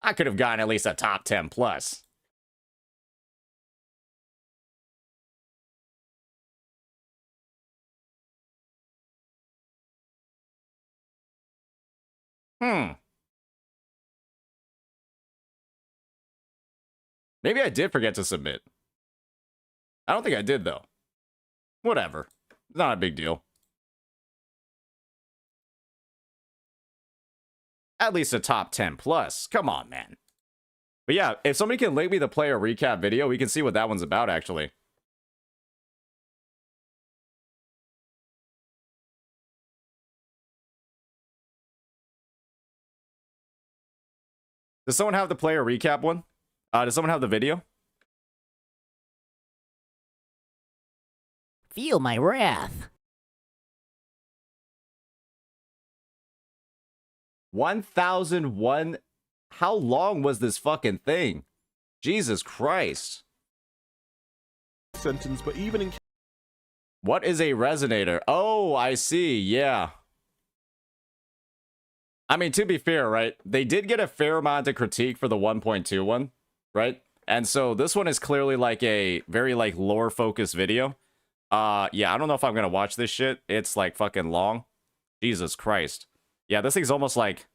I could have gotten at least a top 10 plus. Maybe I did forget to submit. I don't think I did, though. Whatever. Not a big deal. At least a top 10 plus. Come on, man. But yeah, if somebody can link me the player recap video, we can see what that one's about, actually. Does someone have the player recap one? Does someone have the video? Feel my wrath. 1001. How long was this fucking thing? Jesus Christ. Sentence, but even in What is a resonator? Oh, I see. Yeah. I mean, to be fair, right? They did get a fair amount of critique for the 1.2 one, right? And so this one is clearly like a very like lore focused video. Yeah, I don't know if I'm gonna watch this shit. It's like fucking long. Jesus Christ. Yeah, this thing's almost like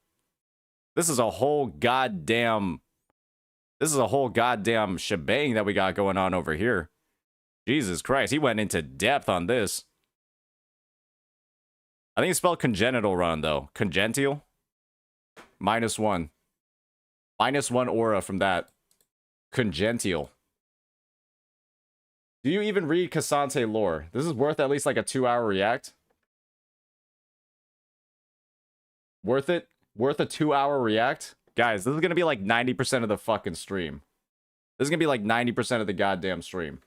this is a whole goddamn shebang that we got going on over here. Jesus Christ, he went into depth on this. I think it's spelled congenital run though. Congenital? -1. -1 aura from that. Congenital. Do you even read Cassante lore? This is worth at least like a 2-hour react. Worth it? Worth a 2-hour react? Guys, this is gonna be like 90% of the fucking stream. This is gonna be like 90% of the goddamn stream.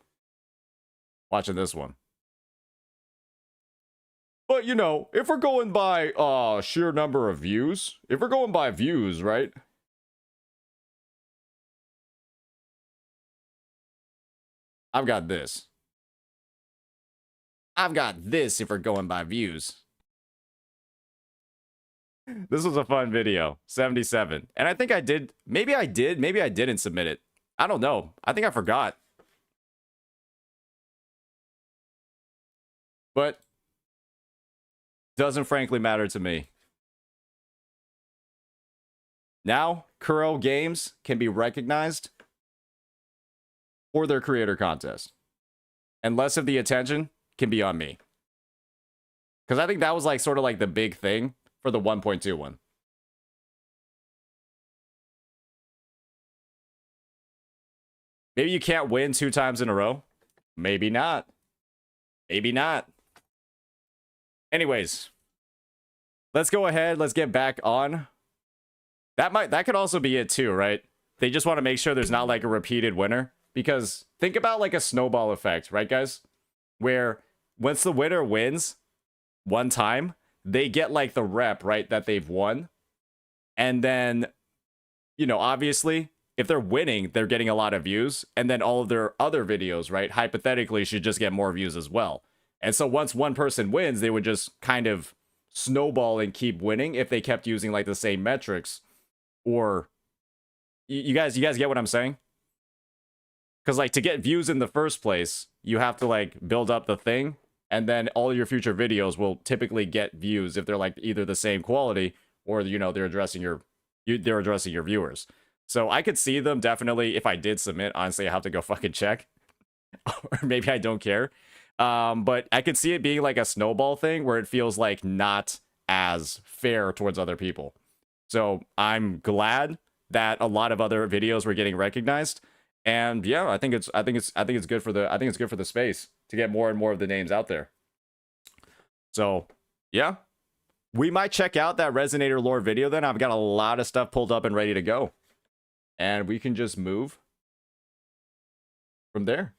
Watching this one. But, you know, if we're going by sheer number of views, if we're going by views, right? I've got this. I've got this if we're going by views. This was a fun video. 77. And I think I did. Maybe I did. Maybe I didn't submit it. I don't know. I think I forgot. But doesn't frankly matter to me. Now, Kuro games can be recognized for their creator contest. And less of the attention can be on me. Because I think that was like sort of like the big thing for the 1.2 one. Maybe you can't win 2 times in a row. Maybe not. Maybe not. Anyways, let's go ahead. Let's get back on. That could also be it too, right? They just want to make sure there's not like a repeated winner. Because think about like a snowball effect, right, guys? Where once the winner wins one time, they get like the rep, right, that they've won. And then, you know, obviously, if they're winning, they're getting a lot of views. And then all of their other videos, right, hypothetically should just get more views as well. And so once one person wins, they would just kind of snowball and keep winning if they kept using like the same metrics. Or you guys get what I'm saying? Because like to get views in the first place, you have to like build up the thing, and then all your future videos will typically get views if they're like either the same quality or, you know, they're addressing your viewers. So I could see them definitely. If I did submit, honestly, I have to go fucking check, or maybe I don't care. But I could see it being like a snowball thing where it feels like not as fair towards other people. So I'm glad that a lot of other videos were getting recognized. And yeah, I think it's good for the space to get more and more of the names out there. So yeah, we might check out that Resonator lore video then. I've got a lot of stuff pulled up and ready to go. And we can just move from there.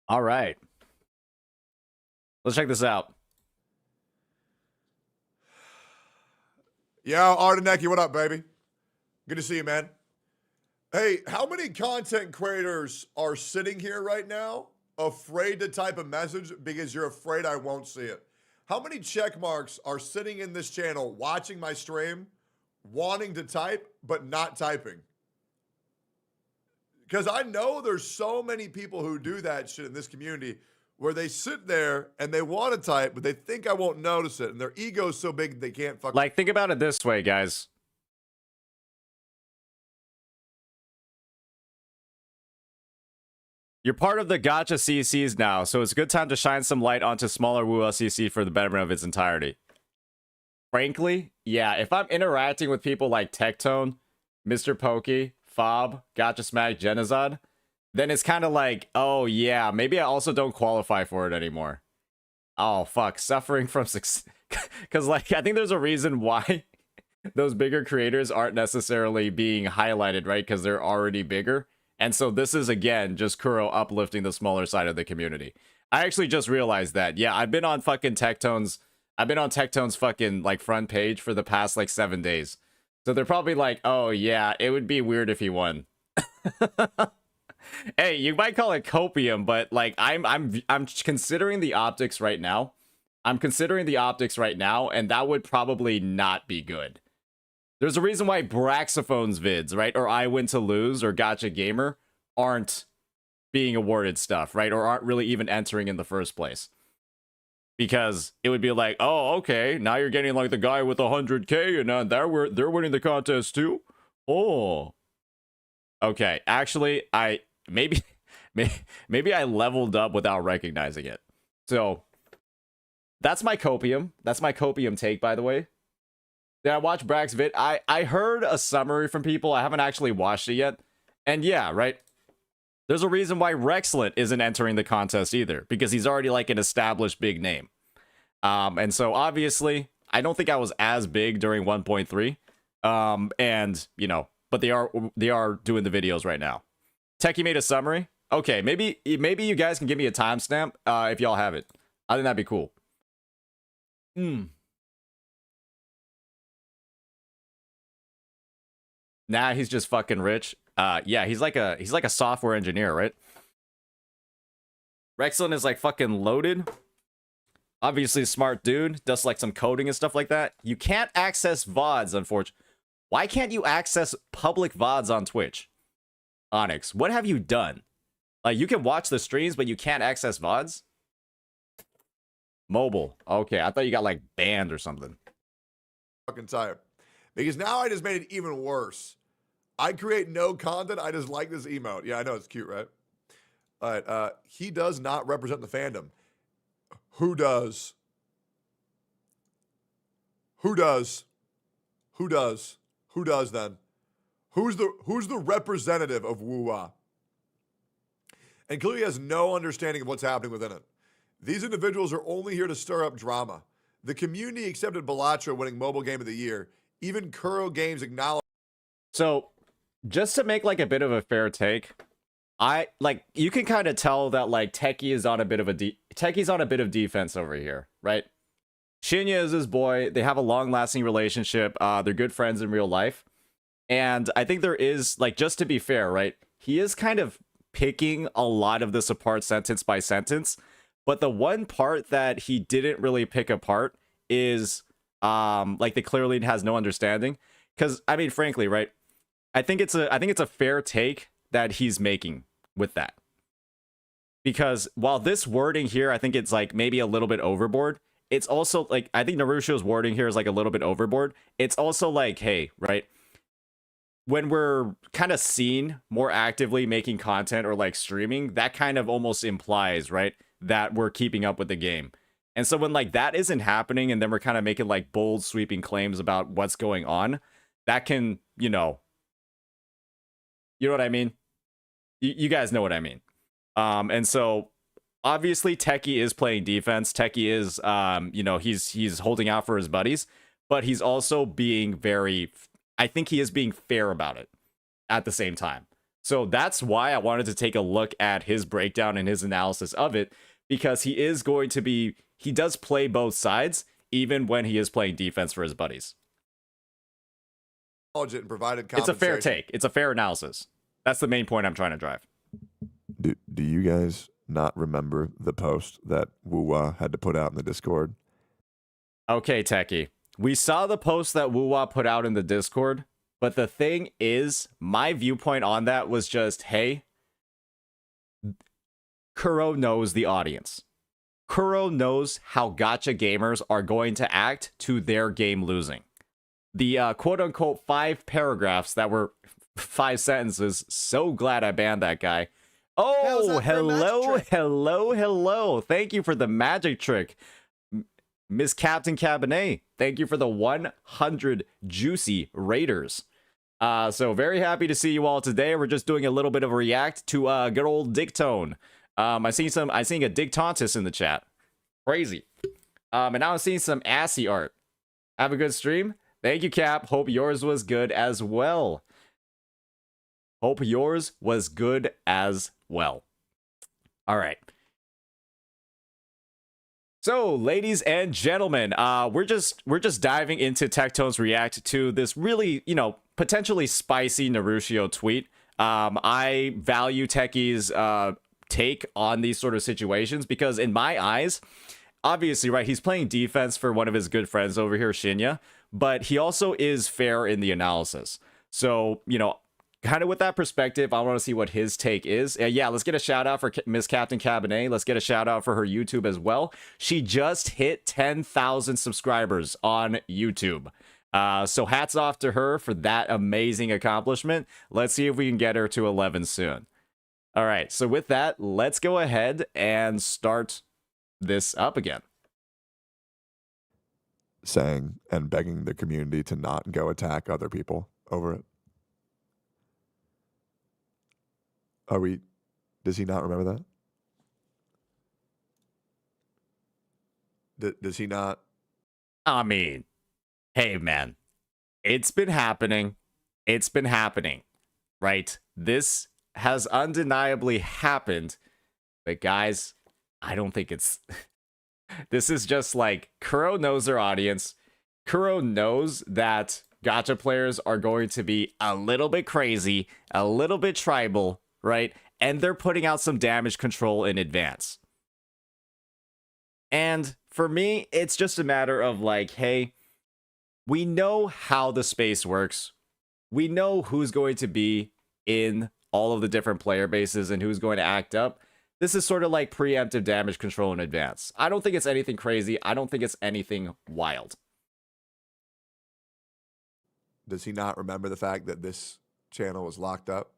All right. Let's check this out. Yo, Ardeneki, what up, baby? Good to see you, man. Hey, how many content creators are sitting here right now afraid to type a message because you're afraid I won't see it? How many check marks are sitting in this channel watching my stream, wanting to type, but not typing? Because I know there's so many people who do that shit in this community where they sit there and they want to type, but they think I won't notice it. And their ego's so big they can't fucking... Like, think about it this way, guys. You're part of the Gacha CCs now, so it's a good time to shine some light onto smaller Wu CC for the betterment of its entirety. Frankly, yeah, if I'm interacting with people like Tectone, Mr. Pokey, Fob, Gacha Smack, Genozad, then it's kind of like, oh yeah, maybe I also don't qualify for it anymore. Oh fuck, suffering from success. Because like, I think there's a reason why those bigger creators aren't necessarily being highlighted, right? Because they're already bigger. And so this is, again, just Kuro uplifting the smaller side of the community. I actually just realized that. Yeah, I've been on fucking Tectone's fucking, like, front page for the past, like, 7 days. So they're probably like, oh, yeah, it would be weird if he won. Hey, you might call it copium, but, like, I'm considering the optics right now. I'm considering the optics right now, and that would probably not be good. There's a reason why Braxophone's vids, right, or I Win to Lose, or Gacha Gamer aren't being awarded stuff, right, or aren't really even entering in the first place. Because it would be like, oh, okay, now you're getting like the guy with 100K, and they're winning the contest too? Oh. Okay, actually, maybe I leveled up without recognizing it. So, that's my copium. That's my copium take, by the way. Did I watch Brax vid? I heard a summary from people. I haven't actually watched it yet. And yeah, right? There's a reason why Rexlet isn't entering the contest either. Because he's already like an established big name. And so obviously, I don't think I was as big during 1.3. And, you know, but they are doing the videos right now. Techie made a summary. Okay, maybe you guys can give me a timestamp if y'all have it. I think that'd be cool. Nah, he's just fucking rich. Yeah, he's like a software engineer, right? Rexlin is like fucking loaded. Obviously a smart dude, does like some coding and stuff like that. You can't access VODs, unfortunately. Why can't you access public VODs on Twitch? Onyx, what have you done? Like, you can watch the streams, but you can't access VODs? Mobile. Okay, I thought you got like banned or something. Fucking tired. Because now I just made it even worse. I create no content. I just like this emote. Yeah, I know. It's cute, right? All right. He does not represent the fandom. Who does? Who does? Who does? Who does then? Who's the representative of Woo-Wah? And clearly has no understanding of what's happening within it. These individuals are only here to stir up drama. The community accepted Balatro winning Mobile Game of the Year. Even Kuro Games acknowledged. So, just to make like a bit of a fair take, you can kind of tell that like Techie is on a bit of Techie's on a bit of defense over here, right? Shinya is his boy. They have a long-lasting relationship. They're good friends in real life. And I think there is, like, just to be fair, right? He is kind of picking a lot of this apart sentence by sentence. But the one part that he didn't really pick apart is, like, the clearly has no understanding. Because, I mean, frankly, right? I think it's a fair take that he's making with that. Because while this wording here, I think it's, like, maybe a little bit overboard. It's also, like, I think Narusho's wording here is, like, a little bit overboard. It's also, like, hey, right? when we're kind of seen more actively making content or like streaming, that kind of almost implies, right, that we're keeping up with the game. And so when like that isn't happening and then we're kind of making like bold sweeping claims about what's going on, that can, you know what I mean? You guys know what I mean. And so obviously Techie is playing defense. Techie is, he's holding out for his buddies, but he's also being I think he is being fair about it at the same time. So that's why I wanted to take a look at his breakdown and his analysis of it, because he does play both sides, even when he is playing defense for his buddies. And provided it's a fair take. It's a fair analysis. That's the main point I'm trying to drive. Do you guys not remember the post that Woo-Wah had to put out in the Discord? Okay, Techie. We saw the post that Woo-Wah put out in the Discord, but the thing is, my viewpoint on that was just, hey, Kuro knows the audience. Kuro knows how gacha gamers are going to act to their game losing. The quote-unquote 5 paragraphs that were 5 sentences, so glad I banned that guy. Oh, hello. Thank you for the magic trick, Miss Captain Cabernet. Thank you for the 100 juicy raiders. So very happy to see you all today. We're just doing a little bit of a react to good old Tectone. I'm seeing a Dictontis in the chat. Crazy. And now I'm seeing some assy art. Have a good stream. Thank you, Cap. Hope yours was good as well. All right. So, ladies and gentlemen, we're just diving into Tectone's react to this really, potentially spicy Narushio tweet. I value Techie's take on these sort of situations because in my eyes, obviously, right, he's playing defense for one of his good friends over here, Shinya, but he also is fair in the analysis. So, kind of with that perspective, I want to see what his take is. Yeah, let's get a shout out for Miss Captain Cabernet. Let's get a shout out for her YouTube as well. She just hit 10,000 subscribers on YouTube. So hats off to her for that amazing accomplishment. Let's see if we can get her to 11 soon. All right, so with that, let's go ahead and start this up again. Saying and begging the community to not go attack other people over it. Does he not remember that? Does he not? I mean, hey, man, it's been happening. Right? This has undeniably happened. But guys, I don't think it's... This is just like, Kuro knows their audience. Kuro knows that gacha players are going to be a little bit crazy, a little bit tribal, right? And they're putting out some damage control in advance. And for me, it's just a matter of like, hey, we know how the space works. We know who's going to be in all of the different player bases and who's going to act up. This is sort of like preemptive damage control in advance. I don't think it's anything crazy. I don't think it's anything wild. Does he not remember the fact that this channel was locked up?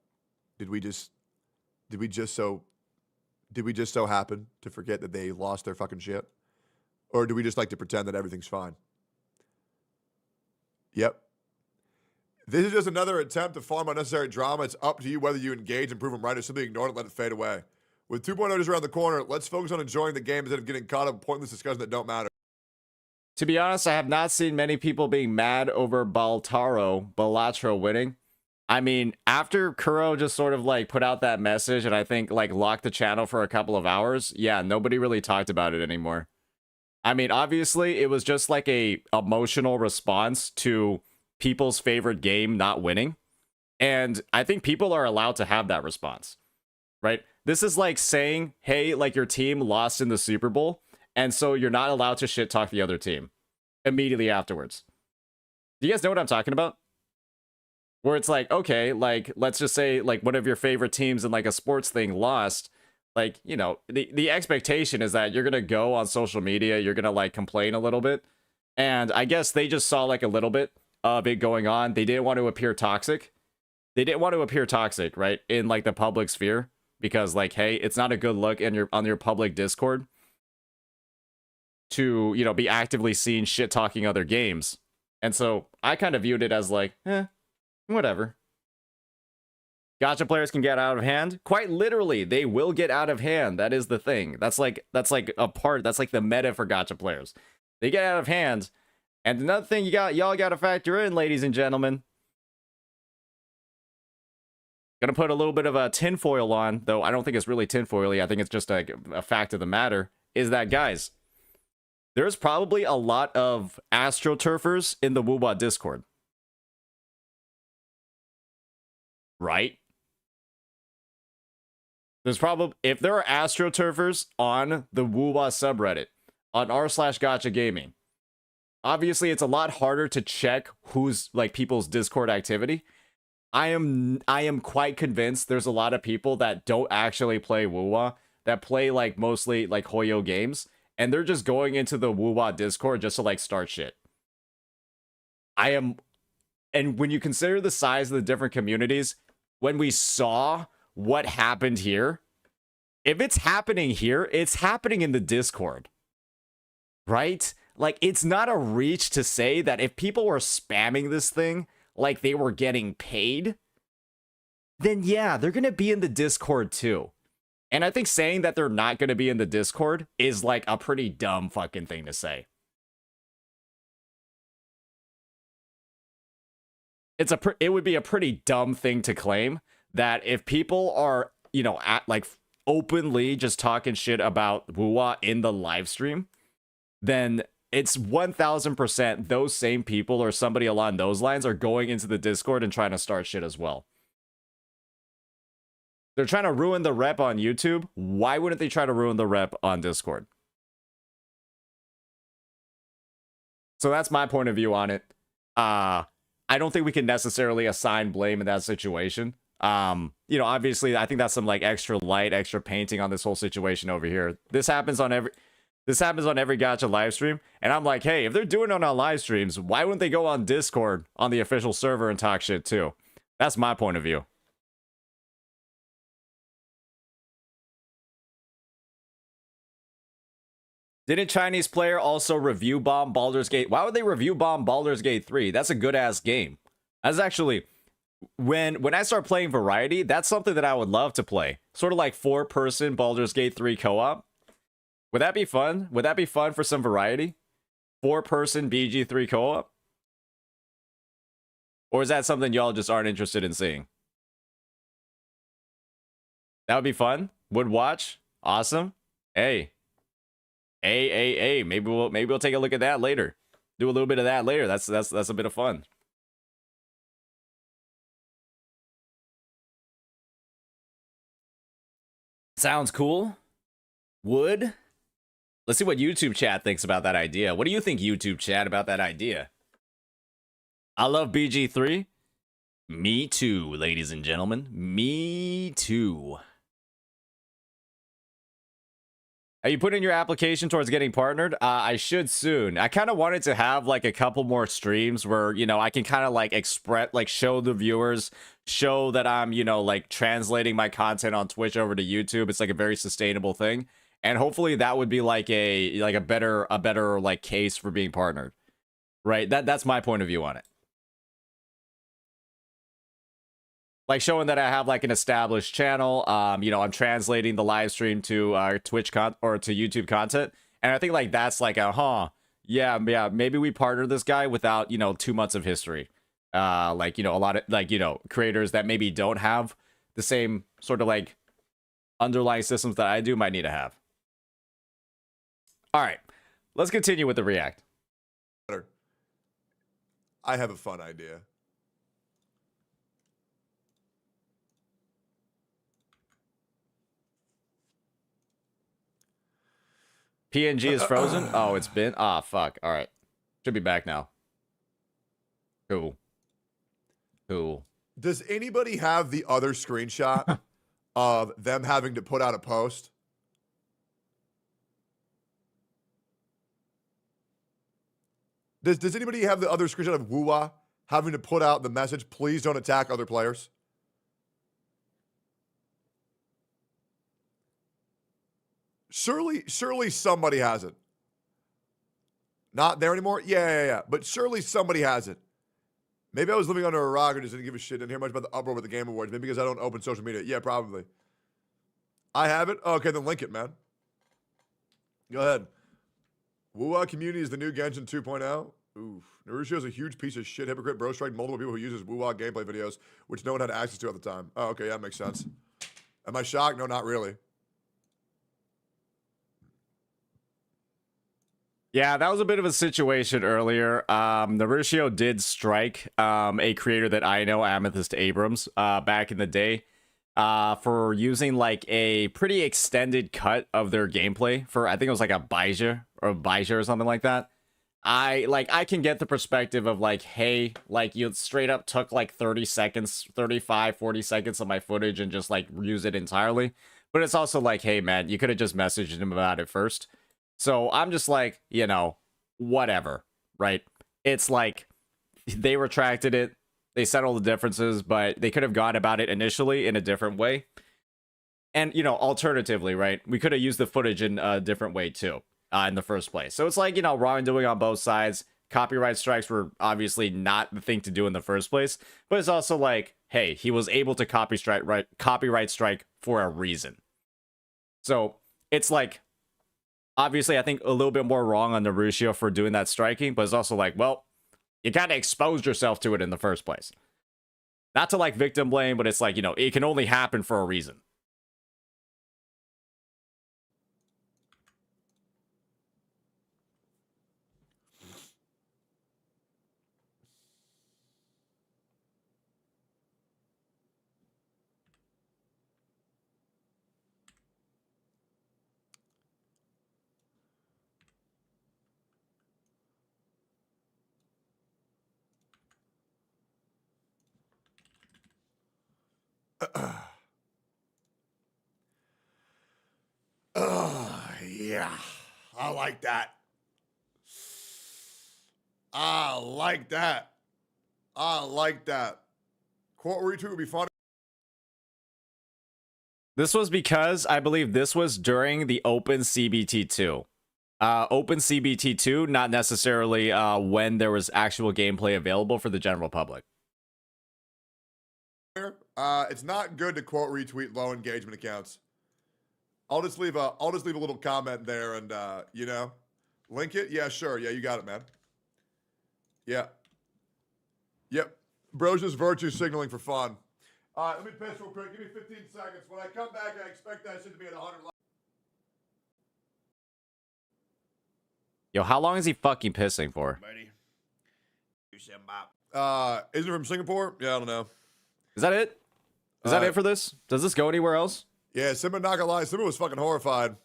Did we just so happen to forget that they lost their fucking shit? Or do we just like to pretend that everything's fine? Yep. This is just another attempt to farm unnecessary drama. It's up to you whether you engage and prove them right or simply ignore it and let it fade away. With 2.0 just around the corner, let's focus on enjoying the game instead of getting caught up in pointless discussions that don't matter. To be honest, I have not seen many people being mad over Balatro winning. I mean, after Kuro just sort of like put out that message and I think like locked the channel for a couple of hours, yeah, nobody really talked about it anymore. I mean, obviously it was just like a emotional response to people's favorite game not winning. And I think people are allowed to have that response, right? This is like saying, hey, like your team lost in the Super Bowl, and so you're not allowed to shit talk the other team immediately afterwards. Do you guys know what I'm talking about? Where it's like, okay, like, let's just say, like, one of your favorite teams in, like, a sports thing lost. Like, you know, the expectation is that you're going to go on social media, you're going to, like, complain a little bit. And I guess they just saw, like, a little bit of it going on. They didn't want to appear toxic. they didn't want to appear toxic, right, in like the public sphere, because like, hey, it's not a good look in on your public Discord to, you know, be actively seen shit talking other games. And so I kind of viewed it as like, whatever. Gacha players can get out of hand. Quite literally, they will get out of hand. That is the thing. That's like a part. That's like the meta for gacha players. They get out of hand. And another thing y'all got to factor in, ladies and gentlemen. Gonna put a little bit of a tinfoil on, though I don't think it's really tinfoily. I think it's just a fact of the matter. Is that, guys, there's probably a lot of astroturfers in the Woowa Discord. Right? There's probably, if there are astroturfers on the Woowa subreddit, on r/gacha gaming, obviously it's a lot harder to check who's like people's Discord activity. I am quite convinced there's a lot of people that don't actually play Woowa, that play like mostly like Hoyo games, and they're just going into the Woowa Discord just to like start shit. And when you consider the size of the different communities, when we saw what happened here, if it's happening here, it's happening in the Discord, right? Like, it's not a reach to say that if people were spamming this thing like they were getting paid, then yeah, they're gonna be in the Discord too. And I think saying that they're not gonna be in the Discord is like a pretty dumb fucking thing to say. It would be a pretty dumb thing to claim that if people are, you know, at like openly just talking shit about Woowa in the live stream, then it's 1000% those same people or somebody along those lines are going into the Discord and trying to start shit as well. They're trying to ruin the rep on YouTube. Why wouldn't they try to ruin the rep on Discord? So that's my point of view on it. I don't think we can necessarily assign blame in that situation. You know, obviously, I think that's some like extra light, extra painting on this whole situation over here. This happens on every gacha live stream, and I'm like, hey, if they're doing it on live streams, why wouldn't they go on Discord on the official server and talk shit too? That's my point of view. Didn't Chinese player also review bomb Baldur's Gate? Why would they review bomb Baldur's Gate 3? That's a good ass game. That's actually, when I start playing variety, that's something that I would love to play. Sort of like 4-person Baldur's Gate 3 co-op. Would that be fun? Would that be fun for some variety? 4-person BG3 co-op? Or is that something y'all just aren't interested in seeing? That would be fun. Would watch. Awesome. Hey. Maybe we'll take a look at that later. Do a little bit of that later. That's a bit of fun. Sounds cool. Would. Let's see what YouTube chat thinks about that idea. What do you think, YouTube chat, about that idea? I love BG3. Me too, ladies and gentlemen. Me too. Are you putting your application towards getting partnered? I should soon. I kind of wanted to have like a couple more streams where, you know, I can kind of like show the viewers, show that I'm, you know, like translating my content on Twitch over to YouTube. It's like a very sustainable thing. And hopefully that would be like a better like case for being partnered. Right? That's my point of view on it. Like showing that I have like an established channel, you know, I'm translating the live stream to Twitch or to YouTube content, and I think like that's like yeah, maybe we partner this guy without, you know, 2 months of history, like, you know, a lot of like, you know, creators that maybe don't have the same sort of like underlying systems that I do might need to have. All right, let's continue with the react. I have a fun idea. PNG is frozen. Oh, it's been. Ah, fuck. All right, should be back now. Cool. Does anybody have the other screenshot of them having to put out a post? Does anybody have the other screenshot of Woowa having to put out the message, please don't attack other players? Surely somebody has it. Not there anymore? Yeah. But surely somebody has it. Maybe I was living under a rock and just didn't give a shit. Didn't hear much about the uproar with the Game Awards. Maybe because I don't open social media. Yeah, probably. I have it? Okay, then link it, man. Go ahead. Wuwa community is the new Genshin 2.0. Oof. Naruto is a huge piece of shit. Hypocrite bro strike multiple people who uses Wuwa gameplay videos, which no one had access to at the time. Oh, okay, yeah, that makes sense. Am I shocked? No, not really. Yeah, that was a bit of a situation earlier. Naruto did strike a creator that I know, Amethyst Abrams, back in the day, for using like a pretty extended cut of their gameplay for, I think it was like a Baija or something like that. I can get the perspective of like, hey, like you straight up took like 30 seconds, 35, 40 seconds of my footage and just like use it entirely. But it's also like, hey man, you could have just messaged him about it first. So I'm just like, you know, whatever, right? It's like they retracted it. They settled the differences, but they could have gone about it initially in a different way. And, you know, alternatively, right? We could have used the footage in a different way too, in the first place. So it's like, you know, wrongdoing on both sides. Copyright strikes were obviously not the thing to do in the first place. But it's also like, hey, he was able to copyright strike for a reason. So it's like, obviously, I think a little bit more wrong on Naruto for doing that striking, but it's also like, well, you kind of exposed yourself to it in the first place. Not to like victim blame, but it's like, you know, it can only happen for a reason. Yeah. I like that. I like that. I like that. Quote retweet would be funny. This was because I believe this was during the Open CBT2. Open CBT2, not necessarily when there was actual gameplay available for the general public. It's not good to quote retweet low engagement accounts. I'll just leave a little comment there and you know, link it. Yeah, sure. Yeah, you got it, man. Yeah. Yep. Bro's just virtue signaling for fun. All right, let me piss real quick. Give me 15 seconds. When I come back, I expect that shit to be at 100. Yo, how long is he fucking pissing for? Is it from Singapore? Yeah, I don't know. Is that it? Is that it for this? Does this go anywhere else? Yeah, Simba, not gonna lie, Simba was fucking horrified.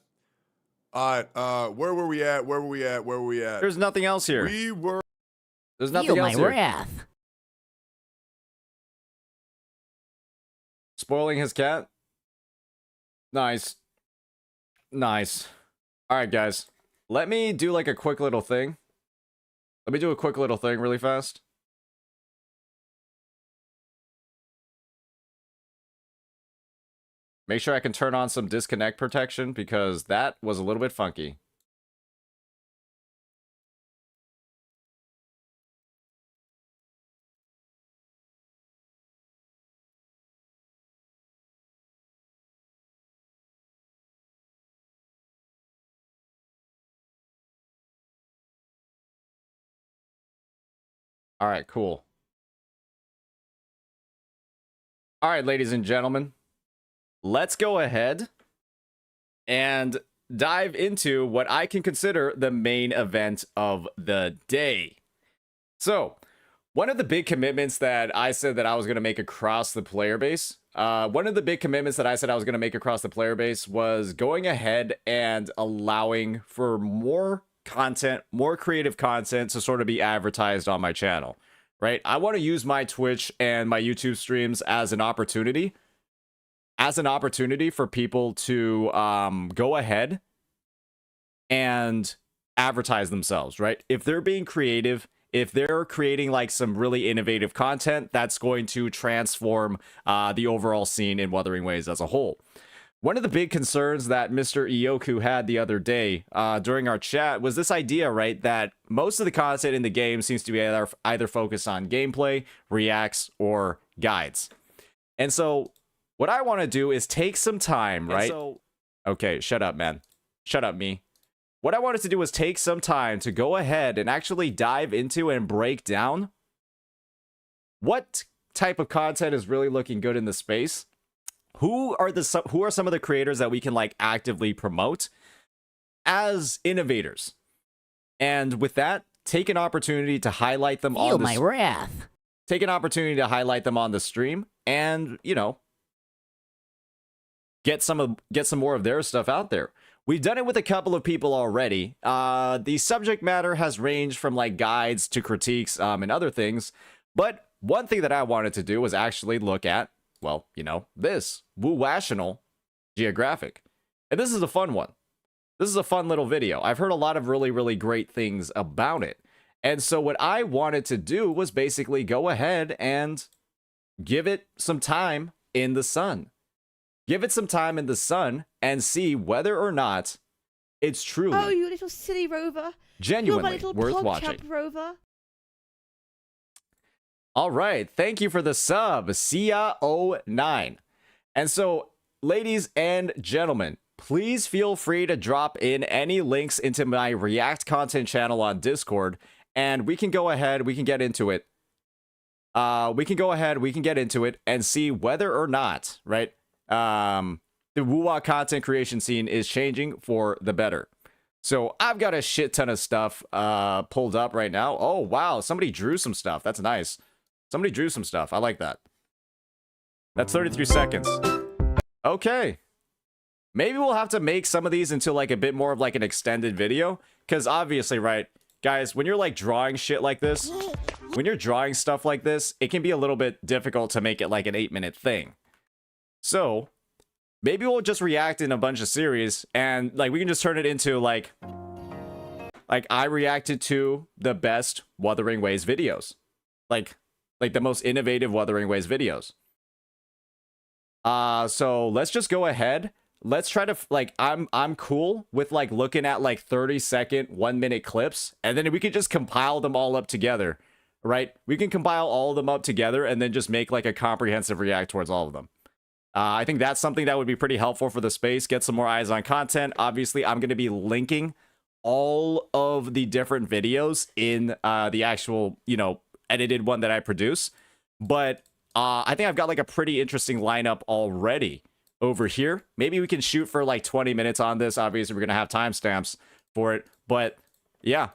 All right, where were we at? There's nothing else here. There's nothing Feel else my here. wrath. Spoiling his cat? Nice. Nice. Alright, guys. Let me do like a quick little thing. Let me do a quick little thing really fast. Make sure I can turn on some disconnect protection because that was a little bit funky. All right, cool. All right, ladies and gentlemen, let's go ahead and dive into what I can consider the main event of the day. So, one of the big commitments that I said that I was going to make across the player base, was going ahead and allowing for more content, more creative content to sort of be advertised on my channel, right? I want to use my Twitch and my YouTube streams as an opportunity for people to go ahead and advertise themselves, right? If they're being creative, if they're creating like some really innovative content, that's going to transform the overall scene in Wuthering Waves as a whole. one of the big concerns that Mr. Ioku had the other day during our chat was this idea, right, that most of the content in the game seems to be either focused on gameplay, reacts, or guides. And so what I want to do is take some time, right? Okay, shut up, man. Shut up, me. What I wanted to do was take some time to go ahead and actually dive into and break down what type of content is really looking good in the space. Who are some of the creators that we can like actively promote as innovators? And with that, take an opportunity to highlight them Feel my wrath. Take an opportunity to highlight them on the stream and, you know, get some more of their stuff out there. We've done it with a couple of people already. The subject matter has ranged from like guides to critiques and other things. But one thing that I wanted to do was actually look at, well, you know, this Woo-Wational Geographic. And this is a fun one. This is a fun little video. I've heard a lot of really, really great things about it. And so what I wanted to do was basically go ahead and give it some time in the sun. Give it some time in the sun and see whether or not it's truly Oh, you little silly rover. genuinely You're my little worth pog watching. champ rover. All right, thank you for the sub, Sia09. And so, ladies and gentlemen, please feel free to drop in any links into my React content channel on Discord, and we can go ahead, we can get into it. We can get into it and see whether or not, right, the Woo-Wah content creation scene is changing for the better. So I've got a shit ton of stuff pulled up right now. Oh, wow, somebody drew some stuff. That's nice. Somebody drew some stuff. I like that. That's 33 seconds. Okay. Maybe we'll have to make some of these into like a bit more of like an extended video. Because obviously, right, guys, when you're like drawing shit like this, when you're drawing stuff like this, it can be a little bit difficult to make it like an 8-minute thing. So maybe we'll just react in a bunch of series and like we can just turn it into like I reacted to the best Wuthering Waves videos. Like the most innovative Wuthering Waves videos. So let's just go ahead. Let's try to like I'm cool with like looking at like 30-second, 1-minute clips, and then we could just compile them all up together, right? We can compile all of them up together and then just make like a comprehensive react towards all of them. I think that's something that would be pretty helpful for the space. Get some more eyes on content. Obviously, I'm going to be linking all of the different videos in the actual, you know, edited one that I produce. But I think I've got like a pretty interesting lineup already over here. Maybe we can shoot for like 20 minutes on this. Obviously, we're going to have timestamps for it. But yeah.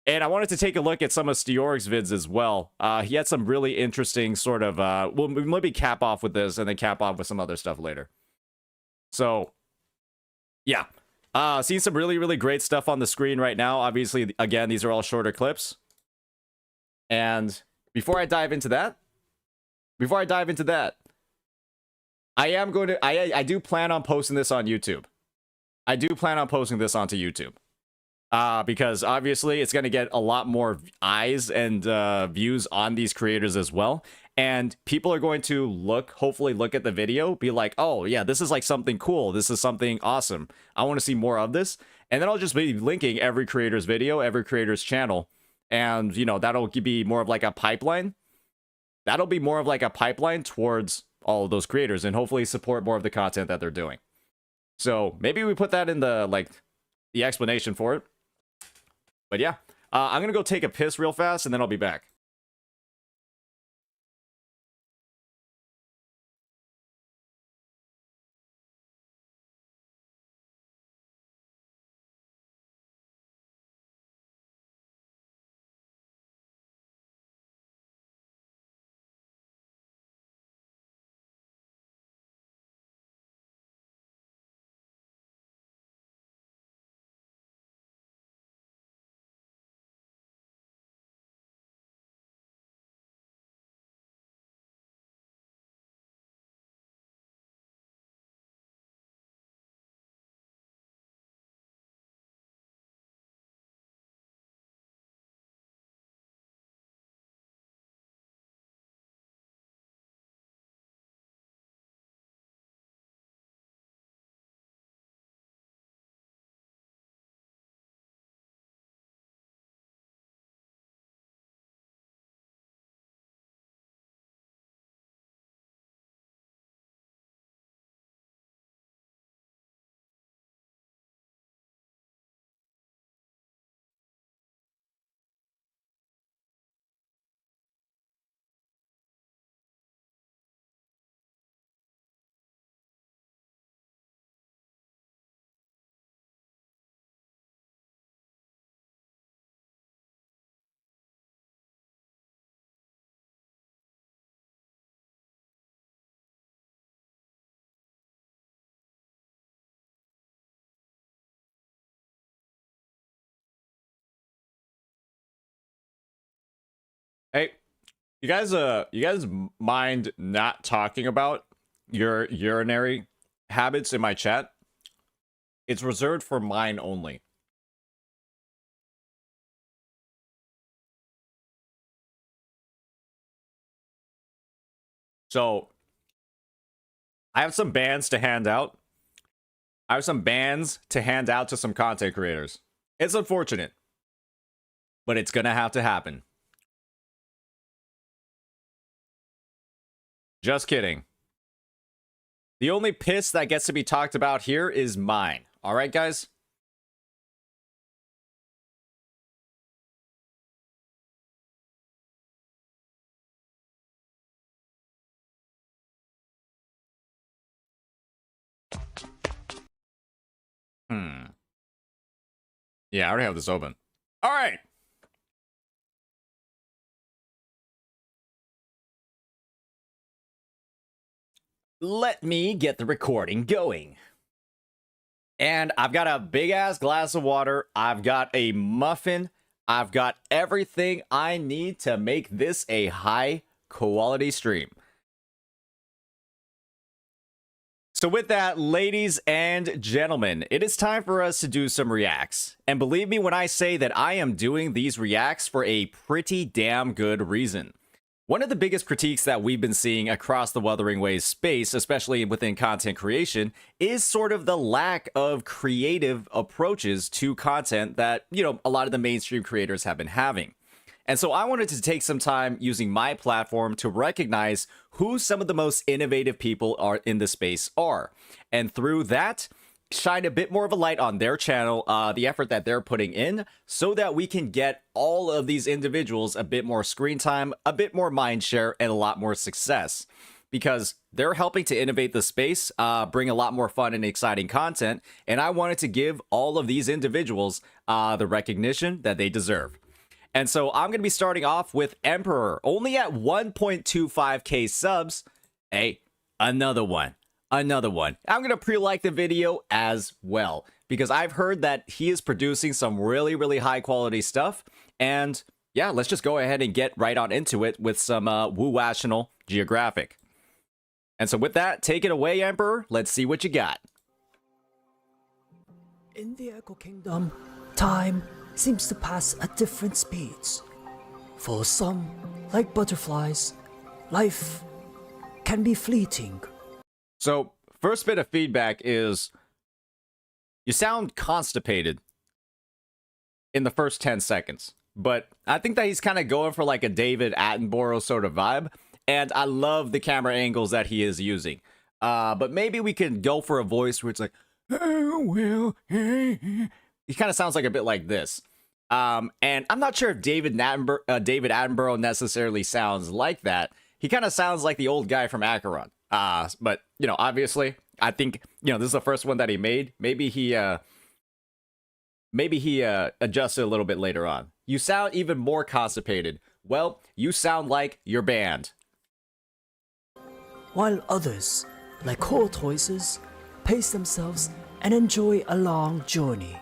And I wanted to take a look at some of Steoric's vids as well. He had some really interesting sort of... we'll maybe cap off with this and then cap off with some other stuff later. So, yeah. Seeing some really, really great stuff on the screen right now. Obviously, again, these are all shorter clips. And before I dive into that... I am going to... I do plan on posting this on YouTube. I do plan on posting this onto YouTube. Because obviously it's going to get a lot more eyes and views on these creators as well. And people are going to hopefully look at the video, be like, oh yeah, this is like something cool. This is something awesome. I want to see more of this. And then I'll just be linking every creator's video, every creator's channel. And, you know, that'll be more of like a pipeline. That'll be more of like a pipeline towards all of those creators and hopefully support more of the content that they're doing. So maybe we put that in the explanation for it. But yeah, I'm going to go take a piss real fast and then I'll be back. You guys mind not talking about your urinary habits in my chat? It's reserved for mine only. So, I have some bans to hand out. I have some bans to hand out to some content creators. It's unfortunate, but it's gonna have to happen. Just kidding. The only piss that gets to be talked about here is mine. All right, guys? Yeah, I already have this open. All right. Let me get the recording going. And I've got a big ass glass of water. I've got a muffin. I've got everything I need to make this a high quality stream. So with that, ladies and gentlemen, it is time for us to do some reacts. And believe me when I say that I am doing these reacts for a pretty damn good reason. One of the biggest critiques that we've been seeing across the Wuthering Waves space, especially within content creation, is sort of the lack of creative approaches to content that, you know, a lot of the mainstream creators have been having. And so I wanted to take some time using my platform to recognize who some of the most innovative people are in the space are. And through that, shine a bit more of a light on their channel, the effort that they're putting in, so that we can get all of these individuals a bit more screen time, a bit more mind share, and a lot more success. Because they're helping to innovate the space, bring a lot more fun and exciting content, and I wanted to give all of these individuals the recognition that they deserve. And so I'm going to be starting off with Emperor, only at 1.25k subs. Hey, another one. I'm going to pre-like the video as well, because I've heard that he is producing some really high quality stuff. And yeah, let's just go ahead and get right on into it with some Wu-National Geographic. And so with that, take it away, Emperor. Let's see what you got. In the Echo Kingdom, time seems to pass at different speeds. For some, like butterflies, life can be fleeting. So, first bit of feedback is you sound constipated in the first 10 seconds. But I think that he's kind of going for like a David Attenborough sort of vibe. And I love the camera angles that he is using. But maybe we can go for a voice where it's like, oh, well, he kind of sounds like a bit like this. And I'm not sure if David Attenborough necessarily sounds like that. He kind of sounds like the old guy from Acheron. But, you know, obviously, I think, you know, this is the first one that he made. Maybe he adjusted a little bit later on. You sound even more constipated. Well, you sound like your band. While others, like tortoises, pace themselves and enjoy a long journey.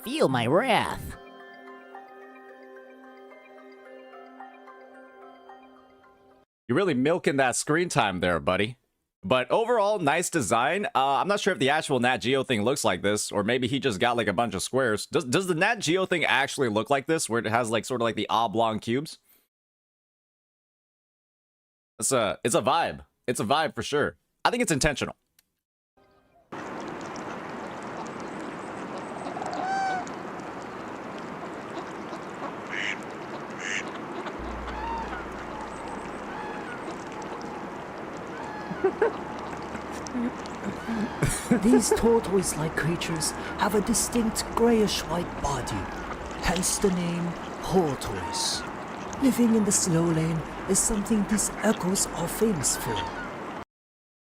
Feel my wrath. You're really milking that screen time there, buddy. But overall, nice design. I'm not sure if the actual Nat Geo thing looks like this, or maybe he just got like a bunch of squares. Does the Nat Geo thing actually look like this, where it has like sort of like the oblong cubes? It's a vibe. It's a vibe for sure. I think it's intentional. These tortoise-like creatures have a distinct grayish-white body, hence the name tortoise. Living in the slow lane is something these echoes are famous for.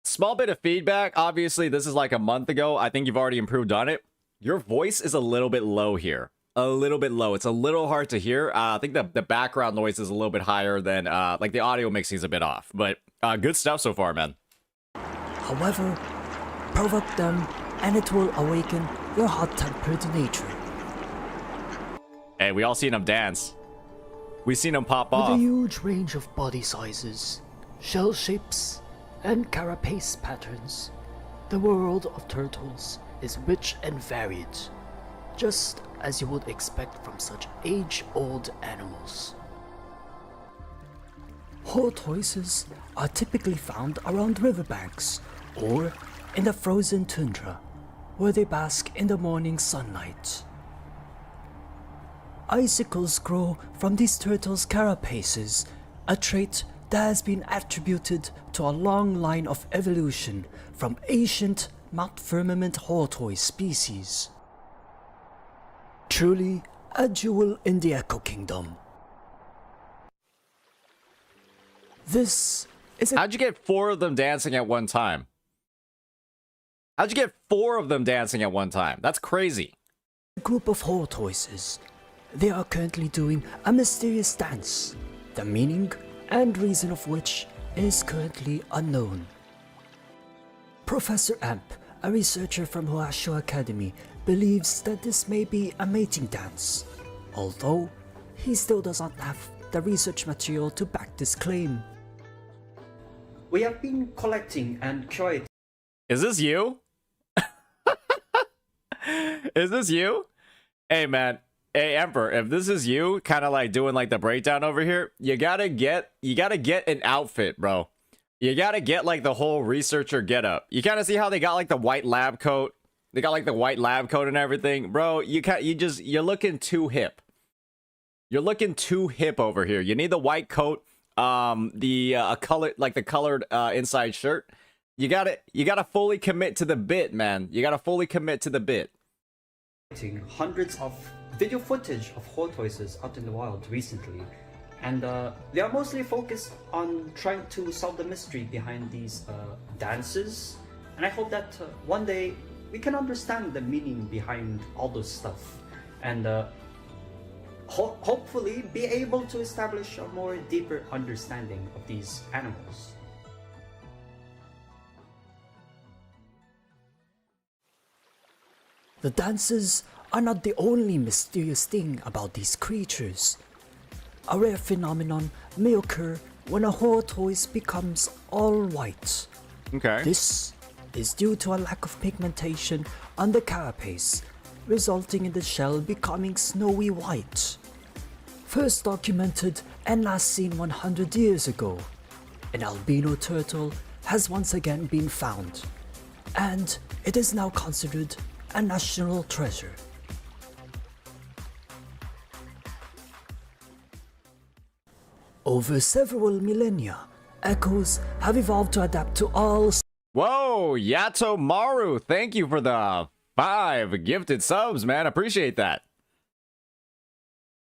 Small bit of feedback. Obviously, this is like a month ago. I think you've already improved on it. Your voice is a little bit low here. A little bit low. It's a little hard to hear. I think the background noise is a little bit higher than, like the audio mixing is a bit off. But good stuff so far, man. However, provoke them and it will awaken your hot-tempered nature. Hey, Hey, we all seen him dance. We seen him pop With a off. huge range of body sizes, shell shapes, and carapace patterns, the world of turtles is rich and varied, just as you would expect from such age-old animals. Tortoises are typically found around riverbanks or in the frozen tundra, where they bask in the morning sunlight. Icicles grow from these turtles' carapaces, a trait that has been attributed to a long line of evolution from ancient Mount Firmament tortoise species. Truly a jewel in the Echo Kingdom. This is a How'd you get 4 of them dancing at one time? How'd you get 4 of them dancing at one time? That's crazy. group of tortoises. They are currently doing a mysterious dance, the meaning and reason of which is currently unknown. Professor Amp, a researcher from Hoasho Academy, believes that this may be a mating dance, although he still does not have the research material to back this claim. We have been collecting and curating. Is this you? Is this you? Hey, man. Hey, Emperor, if this is you, kind of like doing like the breakdown over here, you gotta get an outfit, bro. You gotta get like the whole researcher getup. You kind of see how they got like the white lab coat. They got like the white lab coat and everything, bro. You're looking too hip. You're looking too hip over here. You need the white coat, the colored inside shirt. You gotta fully commit to the bit, man. You gotta fully commit to the bit. Hundreds of video footage of tortoises out in the wild recently, and they are mostly focused on trying to solve the mystery behind these dances. And I hope that one day we can understand the meaning behind all those stuff, and hopefully be able to establish a more deeper understanding of these animals. The dances are not the only mysterious thing about these creatures. A rare phenomenon may occur when a tortoise becomes all white. Okay. This is due to a lack of pigmentation on the carapace, resulting in the shell becoming snowy white. First documented and last seen 100 years ago, an albino turtle has once again been found, and it is now considered a national treasure. Over several millennia, echoes have evolved to adapt to all. Whoa, Yato Maru, thank you for the 5 gifted subs, man. Appreciate that.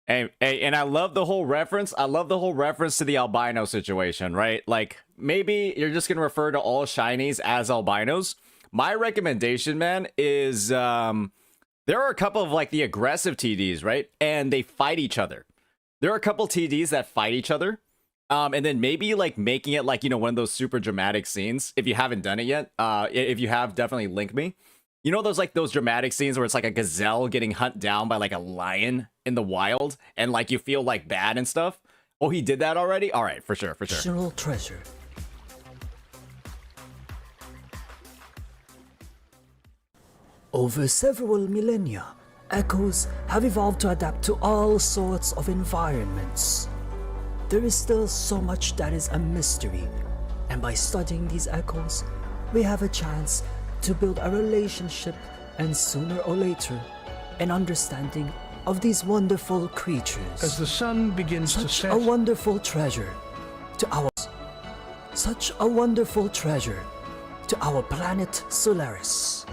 Hey, and I love the whole reference. I love the whole reference to the albino situation, right? Like, maybe you're just gonna refer to all shinies as albinos. My recommendation, man, is there are a couple of like the aggressive TDs, right? And they fight each other. There are a couple TDs that fight each other. And then maybe like making it like, you know, one of those super dramatic scenes. If you haven't done it yet, if you have, definitely link me. You know those like those dramatic scenes where it's like a gazelle getting hunted down by like a lion in the wild, and like you feel like bad and stuff? Oh, he did that already? All right, for sure, for sure. National treasure. Over several millennia, echoes have evolved to adapt to all sorts of environments. There is still so much that is a mystery, and by studying these echoes, we have a chance to build a relationship and sooner or later, an understanding of these wonderful creatures. As the sun begins to set, A wonderful treasure to our such a wonderful treasure to our planet Solaris.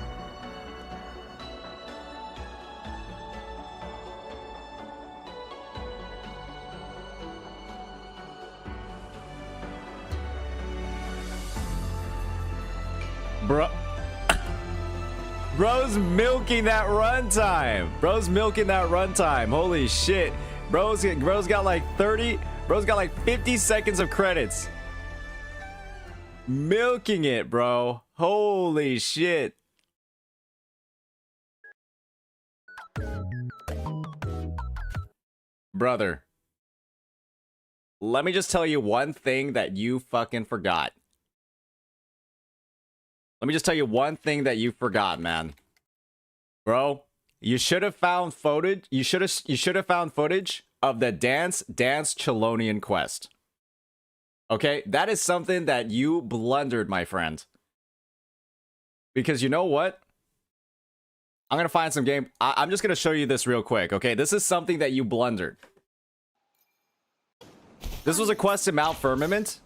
Bro's milking that runtime. Bro's milking that runtime. Holy shit. Bro's got like 50 seconds of credits. Milking it, bro. Holy shit. Brother, let me just tell you one thing that you fucking forgot. Let me just tell you one thing that you forgot, man. Bro, you should have found footage. You should have found footage of the Dance Chelonian quest. Okay? That is something that you blundered, my friend. Because you know what? I'm going to find some game. I'm just going to show you this real quick, okay? This is something that you blundered. This was a quest in Mount Firmament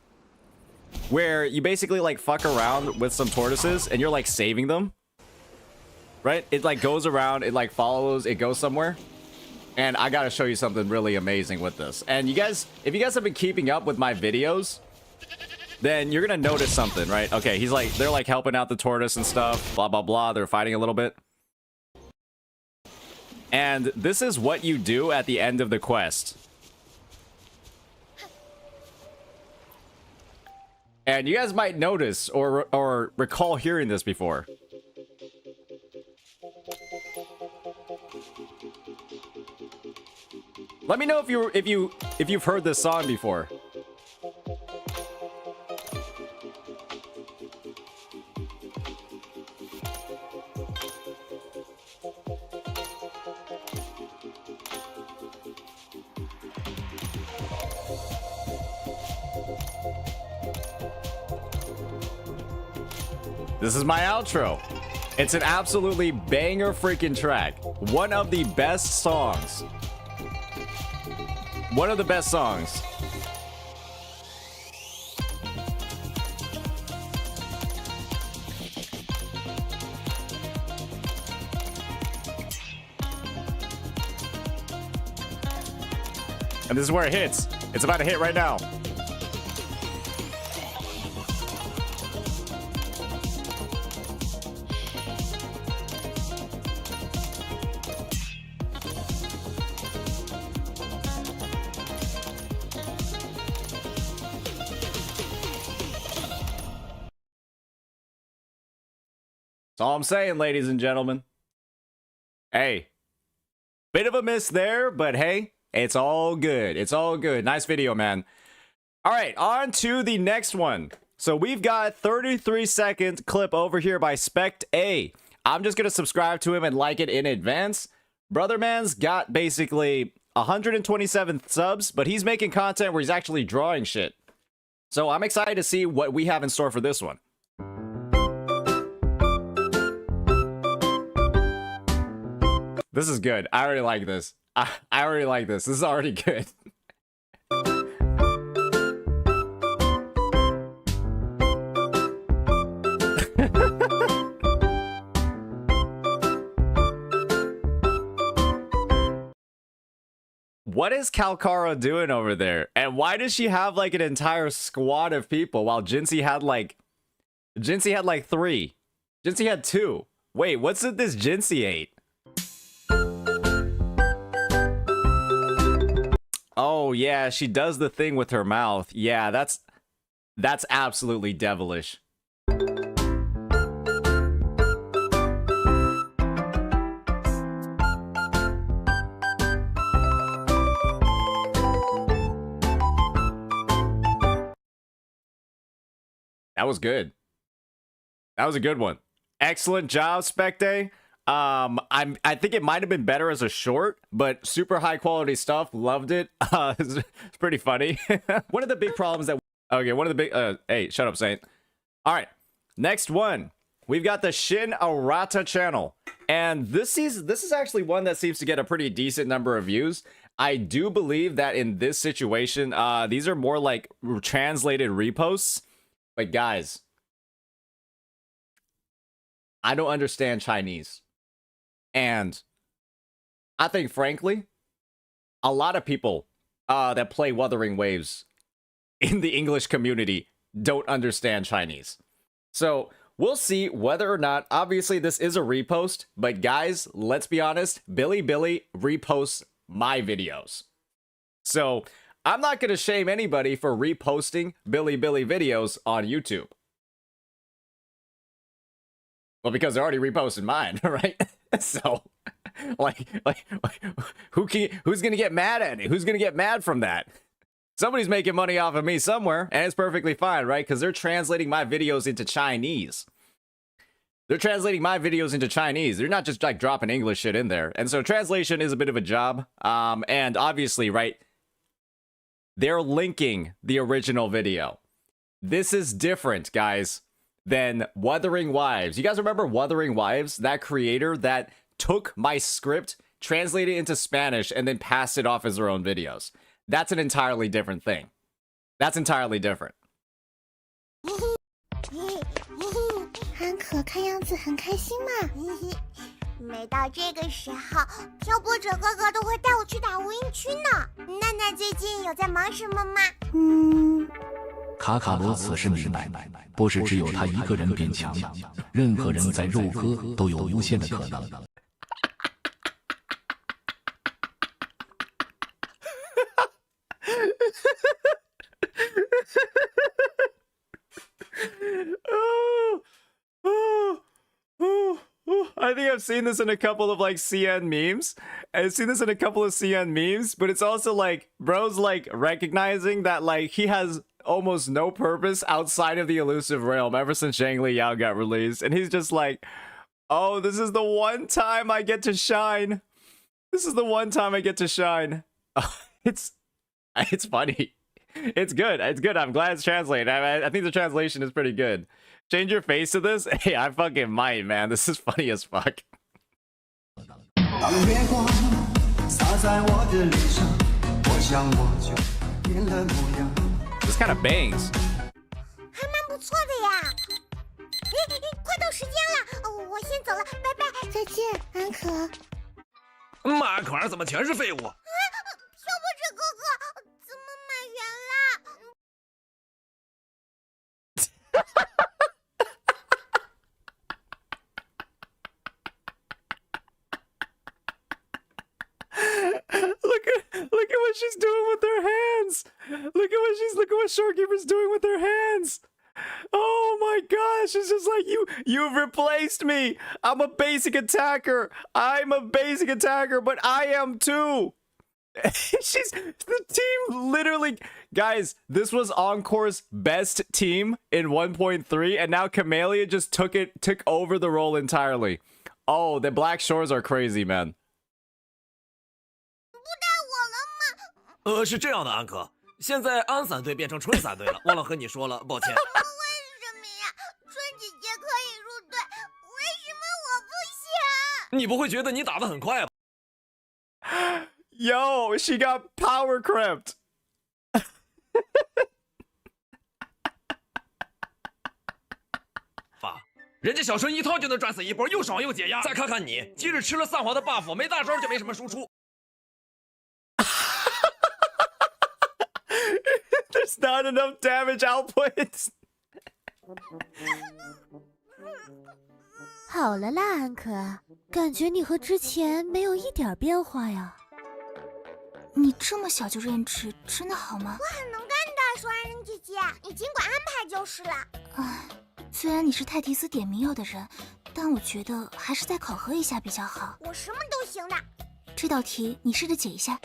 where you basically like fuck around with some tortoises and you're like saving them. Right? It like goes around, it like follows, it goes somewhere. And I got to show you something really amazing with this. And you guys, if you guys have been keeping up with my videos, then you're going to notice something, right? Okay, he's like, they're like helping out the tortoise and stuff, blah, blah, blah. They're fighting a little bit. And this is what you do at the end of the quest. And you guys might notice or recall hearing this before. Let me know if you've heard this song before. This is my outro. It's an absolutely banger freaking track. One of the best songs. One of the best songs. And this is where it hits. It's about to hit right now. That's all I'm saying, ladies and gentlemen. Hey, bit of a miss there, but hey, it's all good. It's all good. Nice video, man. All right, on to the next one. So we've got 33-second clip over here by Spect A. I'm just going to subscribe to him and like it in advance. Brother man's got basically 127 subs, but he's making content where he's actually drawing shit. So I'm excited to see what we have in store for this one. This is good. I already like this. I already like this. This is already good. What is Calcara doing over there? And why does she have like an entire squad of people while Jinsey had like 3? Jinsey had 2. Wait, what's with this Jinsey 8? Oh yeah, she does the thing with her mouth. Yeah, that's absolutely devilish. That was good. That was a good one. Excellent job, Specte. I think it might have been better as a short, but super high quality stuff. Loved it. It's pretty funny. One of the big problems that hey, shut up, Saint. All right, next one. We've got the Shin Arata channel, and this is actually one that seems to get a pretty decent number of views. I do believe that in this situation, these are more like translated reposts. But guys, I don't understand Chinese. And I think, frankly, a lot of people that play Wuthering Waves in the English community don't understand Chinese. So we'll see whether or not, obviously this is a repost, but guys, let's be honest, Billy reposts my videos. So I'm not going to shame anybody for reposting Billy videos on YouTube. Well, because they're already reposting mine, right? So like, who's gonna get mad at it? Who's gonna get mad from that? Somebody's making money off of me somewhere, and it's perfectly fine, right? Because they're translating my videos into Chinese. They're translating my videos into Chinese. They're not just like dropping English shit in there. And so translation is a bit of a job. And obviously, right, they're linking the original video. This is different, guys, than Wuthering Wives. You guys remember Wuthering Wives? That creator that took my script, translated it into Spanish, and then passed it off as their own videos. That's an entirely different thing. That's entirely different. 安可看样子很开心嘛。每到这个时候，漂泊者哥哥都会带我去打无影区呢。娜娜最近有在忙什么吗？卡卡罗此时明白，不是只有他一个人变强，任何人在肉鸽都有无限的可能。I think I've seen this in a couple of like CN memes. I've seen this in a couple of CN memes, but it's also like bro's like recognizing that like he has almost no purpose outside of the elusive realm ever since Zhangli Yao got released, and he's just like, oh, this is the one time I get to shine. This is the one time I get to shine. It's funny. It's good. It's good. I'm glad it's translated. I think the translation is pretty good. Change your face to this? Hey, I fucking might, man. This is funny as fuck. This kind of bangs. 还蛮不错的呀。快到时间了，我先走了，拜拜，再见，安可。马口上怎么全是废物？漂泊者哥哥，怎么满员了？ Look at what she's doing with her hands. Look at what Shorekeeper's doing with her hands. Oh my gosh, it's just like you've replaced me. I'm a basic attacker. I'm a basic attacker, but I am too. She's the team literally, guys, this was Encore's best team in 1.3, and now Camellia just took over the role entirely. Oh, the Black Shores are crazy, man. 是这样的，安可，现在安伞队变成春伞队了，忘了和你说了，抱歉。为什么呀？春姐姐可以入队，为什么我不行？你不会觉得你打得很快吧？ Yo, she got power crept. 人家小春一套就能赚死一波，又爽又解压。再看看你，即使吃了散华的 buff， 没大招就没什么输出。 There's not enough damage output. 好了啦，安可，感觉你和之前没有一点变化呀。你这么小就认知，真的好吗？我很能干的，双安人姐姐，你尽管安排就是了。唉，虽然你是泰迪斯点名要的人，但我觉得还是再考核一下比较好。我什么都行的。这道题你试着解一下。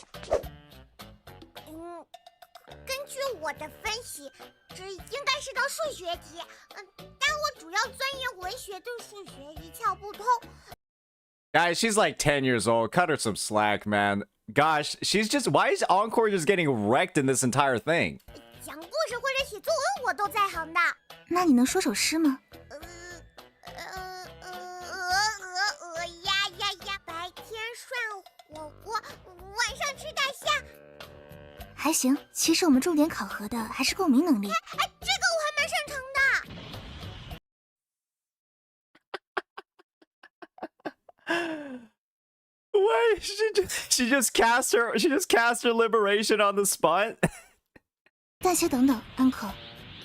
根据我的分析，这应该是道数学题。但我主要钻研文学，对数学一窍不通。 Guys, she's like 10 years old. Cut her some slack, man. Gosh, why is Encore just getting wrecked in this entire thing? 讲故事或者写作文我都在行的。那你能说首诗吗？呀，白天涮火锅，晚上吃大虾。 还行，其实我们重点考核的还是共鸣能力。这个我还蛮擅长的。Wait, she just cast her liberation on the spot. 但先等等，安可，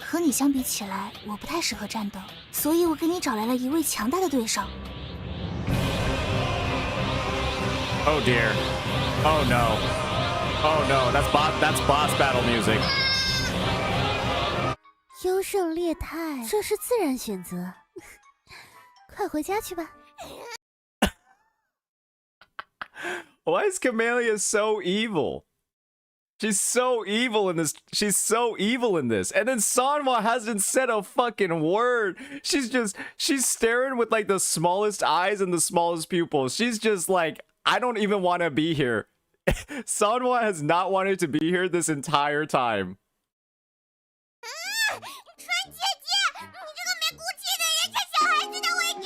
和你相比起来，我不太适合战斗，所以我给你找来了一位强大的对手。Oh dear. Oh no. Oh no, that's boss battle music. 优胜劣汰，这是自然选择。快回家去吧。Why is Camellia so evil? She's so evil in this. She's so evil in this. And then Sanwa hasn't said a fucking word. She's staring with like the smallest eyes and the smallest pupils. She's just like, I don't even want to be here. Sanwa has not wanted to be here this entire time. 川姐姐，你这个没骨气的人，占小孩子的位置，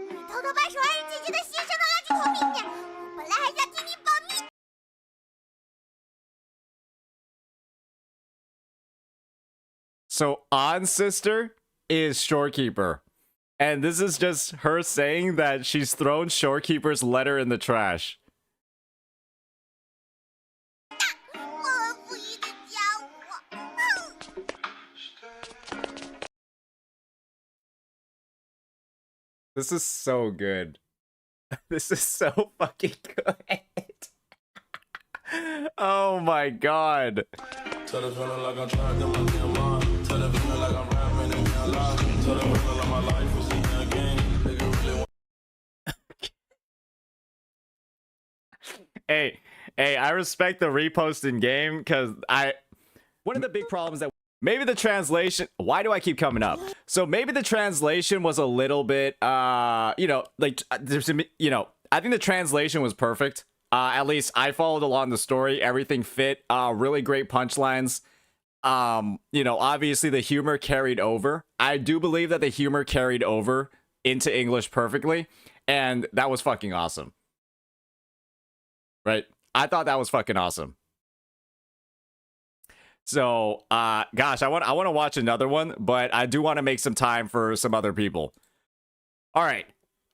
你偷偷把手爱人姐姐的鞋扔到垃圾桶里面，我本来还想替你保密。 So An's sister is Shorekeeper. And this is just her saying that she's thrown Shorekeeper's letter in the trash. This is so good. This is so fucking good. Oh my god. Hey, I respect the repost in game because one of the big problems that maybe the translation, why do I keep coming up? So maybe the translation was a little bit, you know, like there's, you know, I think the translation was perfect. At least I followed along the story. Everything fit. Really great punchlines. You know, obviously the humor carried over. I do believe that the humor carried over into English perfectly, and that was fucking awesome. Right? I thought that was fucking awesome. So, gosh, I want to watch another one, but I do want to make some time for some other people. All right.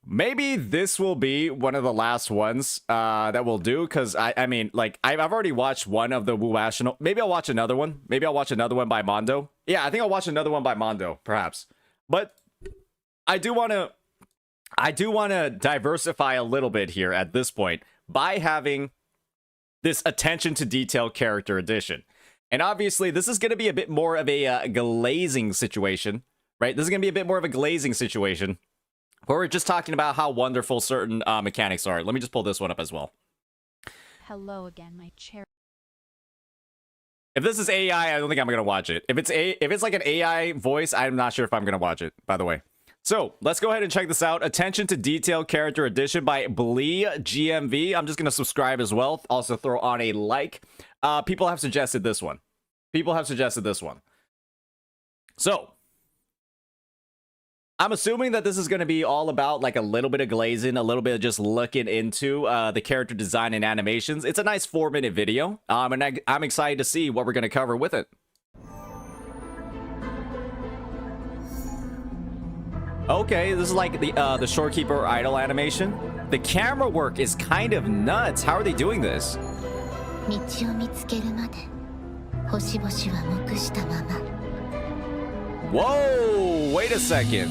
Maybe this will be one of the last ones that we'll do, because I mean, like, I've already watched one of the Wu National. Maybe I'll watch another one. Maybe I'll watch another one by Mondo. Yeah, I think I'll watch another one by Mondo, perhaps. But I do want to diversify a little bit here at this point by having this attention to detail character edition. And obviously, this is going to be a bit more of a glazing situation, right? This is going to be a bit more of a glazing situation, where we're just talking about how wonderful certain mechanics are. Let me just pull this one up as well. Hello again, my chair. If this is AI, I don't think I'm going to watch it. If it's like an AI voice, I'm not sure if I'm going to watch it, by the way. So, let's go ahead and check this out. Attention to Detail Character Edition by Blee GMV. I'm just going to subscribe as well. Also throw on a like. People have suggested this one. So, I'm assuming that this is going to be all about like a little bit of glazing, a little bit of just looking into the character design and animations. It's a nice 4-minute video, and I'm excited to see what we're going to cover with it. Okay, this is like the Shorekeeper idol animation. The camera work is kind of nuts. How are they doing this? Whoa, wait a second.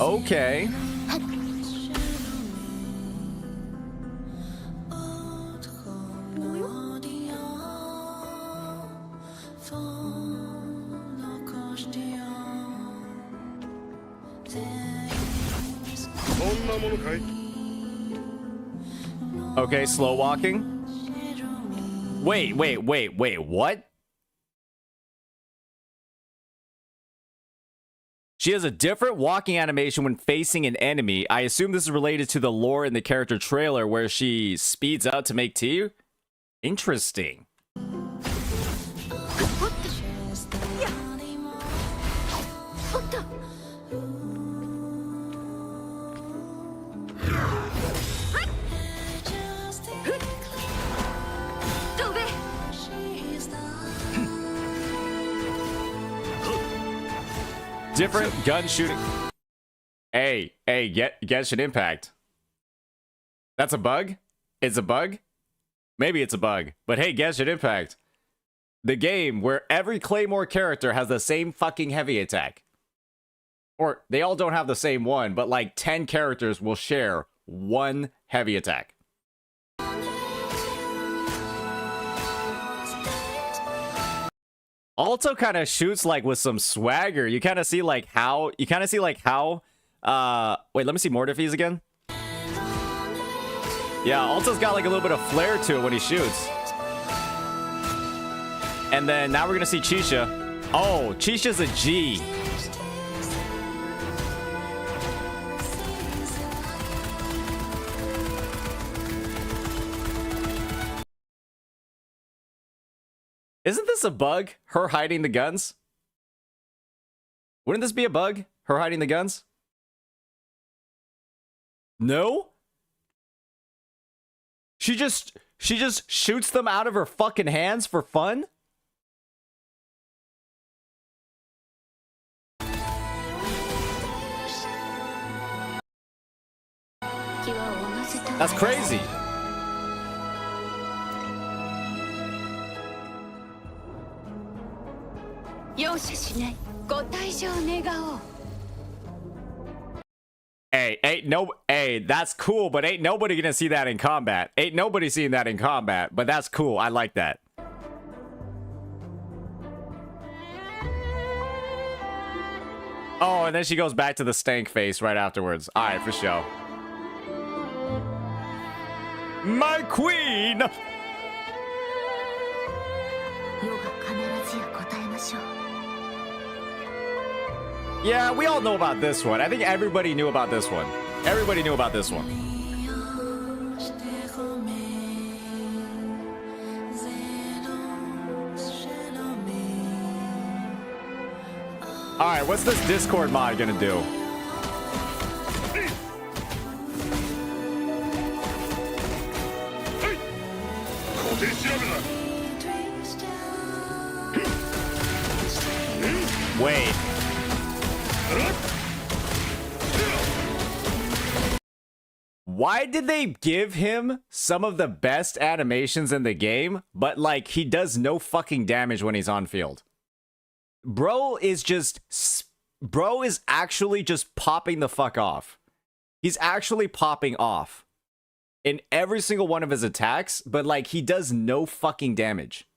Okay. Okay, slow walking. Wait, what? She has a different walking animation when facing an enemy. I assume this is related to the lore in the character trailer where she speeds up to make tea. Interesting. Different gun shooting. Hey, Genshin Impact. That's a bug? It's a bug? Maybe it's a bug. But hey, Genshin Impact. The game where every Claymore character has the same fucking heavy attack. Or they all don't have the same one, but like 10 characters will share one heavy attack. Also kind of shoots like with some swagger. You kind of see like how Wait, let me see more defeats again. Yeah, Alta's got like a little bit of flair to it when he shoots. And then now we're gonna see Chisha. Oh, Chisha's a G. Isn't this a bug? Her hiding the guns? Wouldn't this be a bug? Her hiding the guns? No? She just shoots them out of her fucking hands for fun? That's crazy. Hey, that's cool, but ain't nobody gonna see that in combat. Ain't nobody seeing that in combat, but that's cool. I like that. Oh, and then she goes back to the stank face right afterwards. All right, for sure. My queen! Yeah, we all know about this one. I think everybody knew about this one. Everybody knew about this one. Alright, what's this Discord mod gonna do? Wait. Why did they give him some of the best animations in the game, but like he does no fucking damage when he's on field? Bro is actually just popping the fuck off. He's actually popping off in every single one of his attacks, but like he does no fucking damage.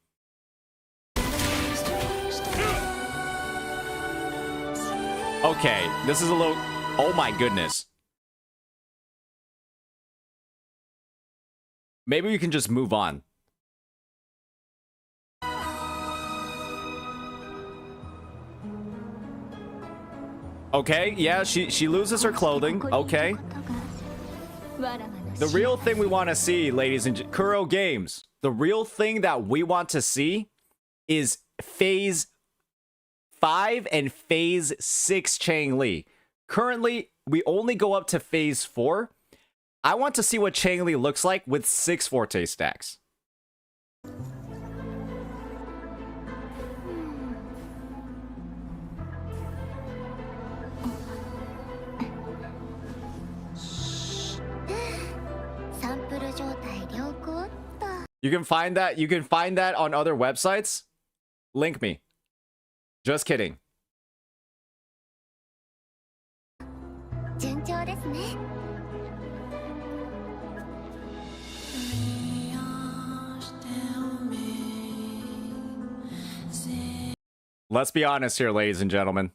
Okay, this is a little... Oh my goodness. Maybe we can just move on. Okay, yeah, she loses her clothing. Okay. The real thing we want to see, ladies and Kuro Games, the real thing that we want to see is Phase 5 and Phase 6 Chang Li. Currently, we only go up to Phase 4. I want to see what Chang Li looks like with 6 Forte stacks. You can find that on other websites. Link me. Just kidding. Let's be honest here, ladies and gentlemen.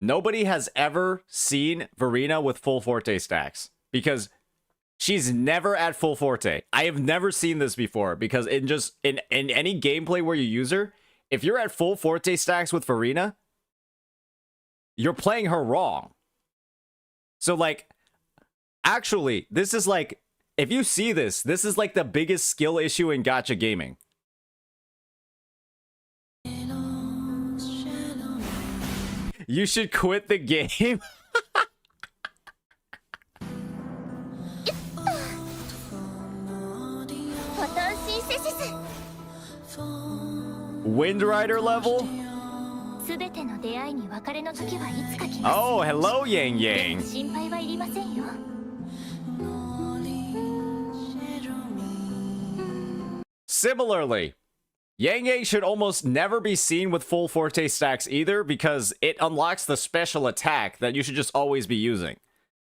Nobody has ever seen Verena with full Forte stacks because she's never at full Forte. I have never seen this before because in any gameplay where you use her, if you're at full Forte stacks with Verena, you're playing her wrong. So like, actually, this is like, if you see this is like the biggest skill issue in gacha gaming. You should quit the game. Wind Rider level? Oh, hello, Yang Yang. Similarly, Yang Yang should almost never be seen with full Forte stacks either because it unlocks the special attack that you should just always be using.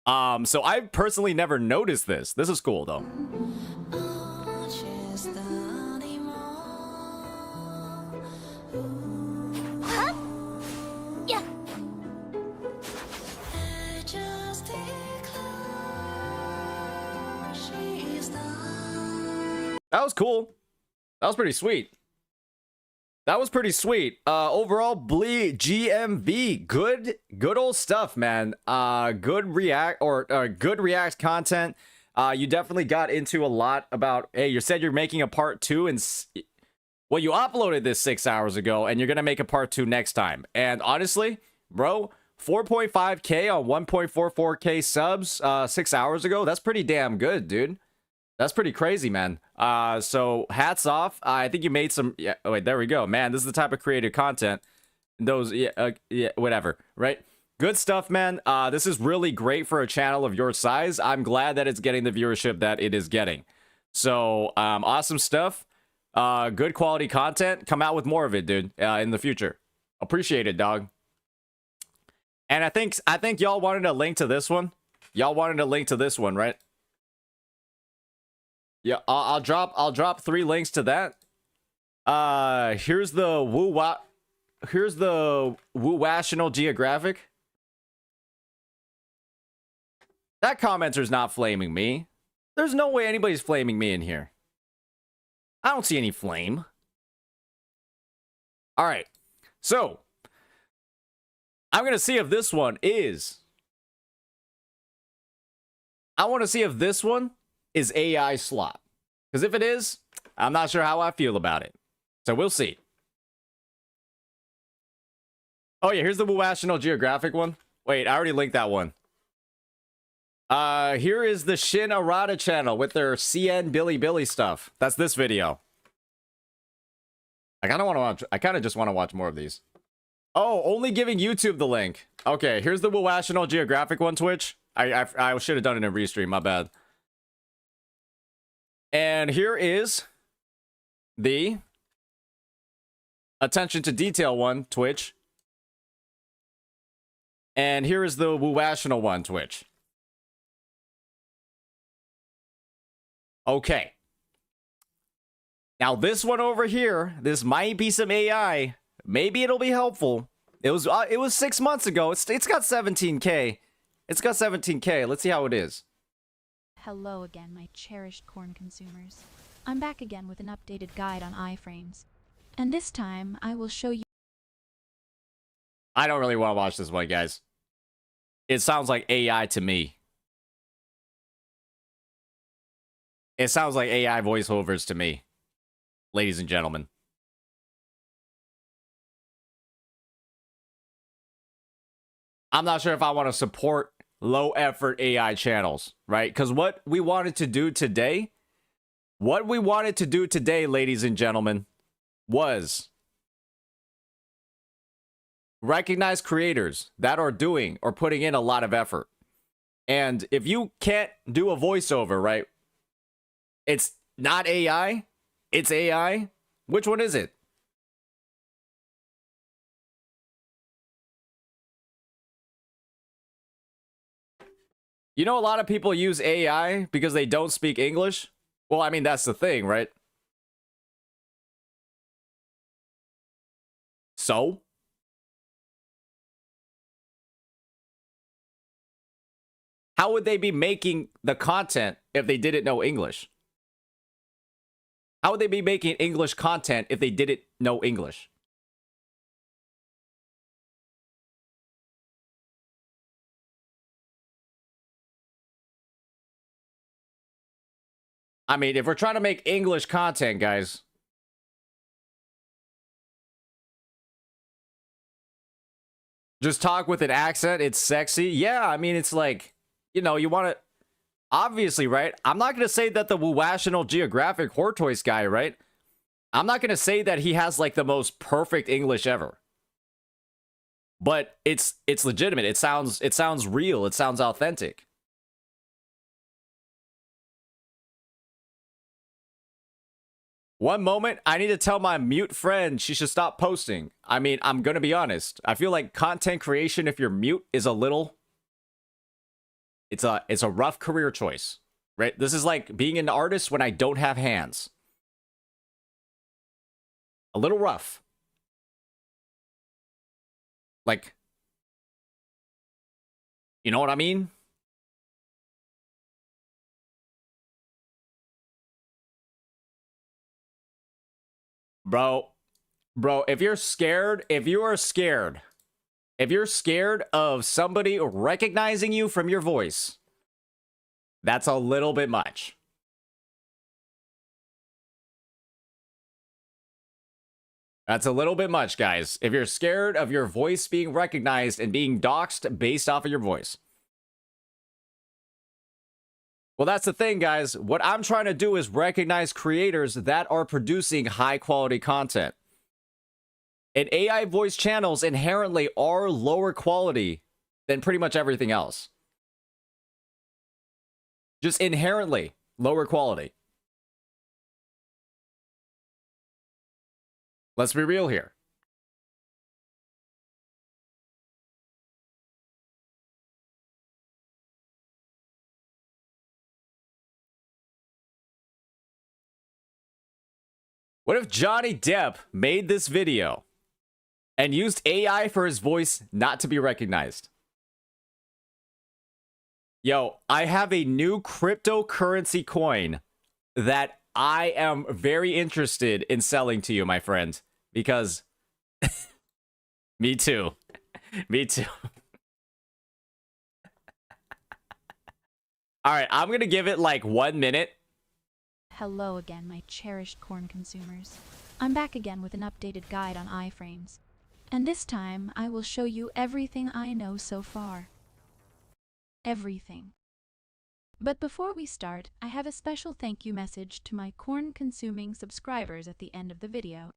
So I've personally never noticed this. This is cool though. That was cool. That was pretty sweet. That was pretty sweet. Overall, GMV, good old stuff, man. Good React content. You definitely got into a lot about. Hey, you said you're making a part 2, and well, you uploaded this 6 hours ago, and you're gonna make a part 2 next time. And honestly, bro, 4.5K on 1.44K subs 6 hours ago. That's pretty damn good, dude. That's pretty crazy, man. So hats off. I think you made some. Yeah. Oh, wait, there we go, man. This is the type of creative content. Those, yeah, whatever, right? Good stuff, man. This is really great for a channel of your size. I'm glad that it's getting the viewership that it is getting. So, awesome stuff. Good quality content. Come out with more of it, dude. In the future. Appreciate it, dog. And I think y'all wanted a link to this one. Y'all wanted a link to this one, right? Yeah, I'll drop 3 links to that. Here's the National Geographic. That commenter's not flaming me. There's no way anybody's flaming me in here. I don't see any flame. All right, so I'm gonna see if this one is. I want to see if this one is AI slop. Because if it is, I'm not sure how I feel about it. So we'll see. Oh yeah, here's the National Geographic one. Wait, I already linked that one. Here is the Shin Arata channel with their CN Billy stuff. That's this video. I kind of just want to watch more of these. Oh, only giving YouTube the link. Okay, here's the National Geographic one, Twitch. I should have done it in restream, my bad. And here is the attention to detail one, Twitch. And here is the National one, Twitch. Okay. Now this one over here, this might be some AI. Maybe it'll be helpful. It was 6 months ago. It's got 17K. It's got 17K. Let's see how it is. Hello again, my cherished corn consumers. I'm back again with an updated guide on iframes. And this time, I will show you... I don't really want to watch this one, guys. It sounds like AI to me. It sounds like AI voiceovers to me, ladies and gentlemen. I'm not sure if I want to support low effort AI channels, right? Because what we wanted to do today, ladies and gentlemen, was recognize creators that are doing or putting in a lot of effort. And if you can't do a voiceover, right? It's not AI, it's AI. Which one is it? You know, a lot of people use AI because they don't speak English. Well, I mean, that's the thing, right? So? How would they be making the content if they didn't know English? How would they be making English content if they didn't know English? I mean, if we're trying to make English content, guys, just talk with an accent, it's sexy. Yeah, I mean, it's like, you know, you want to, obviously, right? I'm not going to say that the National Geographic Hortoise guy, right? I'm not going to say that he has like the most perfect English ever. But it's legitimate. It sounds real. It sounds authentic. One moment, I need to tell my mute friend she should stop posting. I mean, I'm going to be honest. I feel like content creation, if you're mute, is a little... It's a rough career choice, right? This is like being an artist when I don't have hands. A little rough. Like, you know what I mean? Bro, if you're scared, if you are scared, if you're scared of somebody recognizing you from your voice, that's a little bit much. That's a little bit much, guys. If you're scared of your voice being recognized and being doxxed based off of your voice. Well, that's the thing, guys. What I'm trying to do is recognize creators that are producing high-quality content. And AI voice channels inherently are lower quality than pretty much everything else. Just inherently lower quality. Let's be real here. What if Johnny Depp made this video and used AI for his voice not to be recognized? Yo, I have a new cryptocurrency coin that I am very interested in selling to you, my friend, because me too. Me too. All right, I'm going to give it like 1 minute. Hello again, my cherished corn consumers. I'm back again with an updated guide on iframes. And this time, I will show you everything I know so far. Everything. But before we start, I have a special thank you message to my corn-consuming subscribers at the end of the video.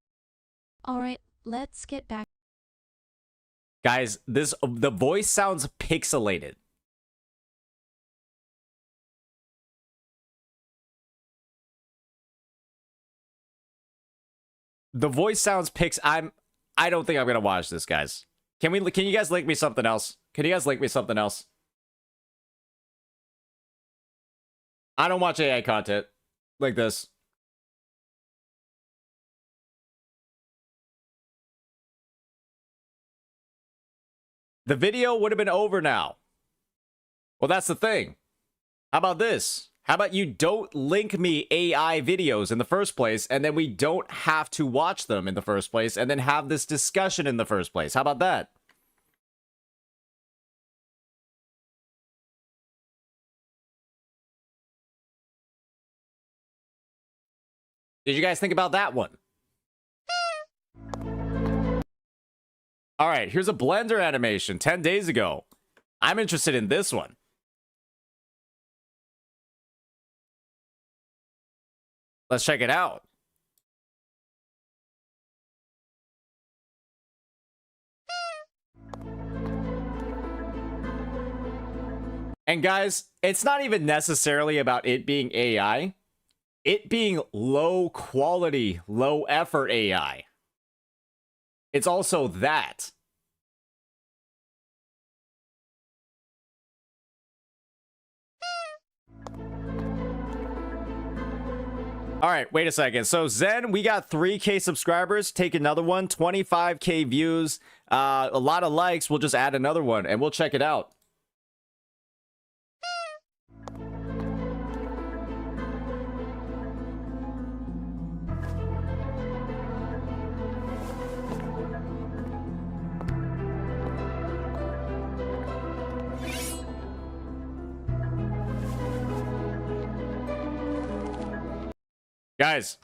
Alright, let's get back. Guys, the voice sounds pixelated. The voice sounds I don't think I'm gonna watch this, guys. Can you guys link me something else? Can you guys link me something else? I don't watch AI content like this. The video would have been over now. Well, that's the thing. How about this? How about you don't link me AI videos in the first place, and then we don't have to watch them in the first place, and then have this discussion in the first place? How about that? Did you guys think about that one? All right, here's a Blender animation 10 days ago. I'm interested in this one. Let's check it out. And guys, it's not even necessarily about it being AI. It being low quality, low effort AI. It's also that. All right, wait a second. So Zen, we got 3K subscribers. Take another one. 25K views. A lot of likes. We'll just add another one and we'll check it out. Guys,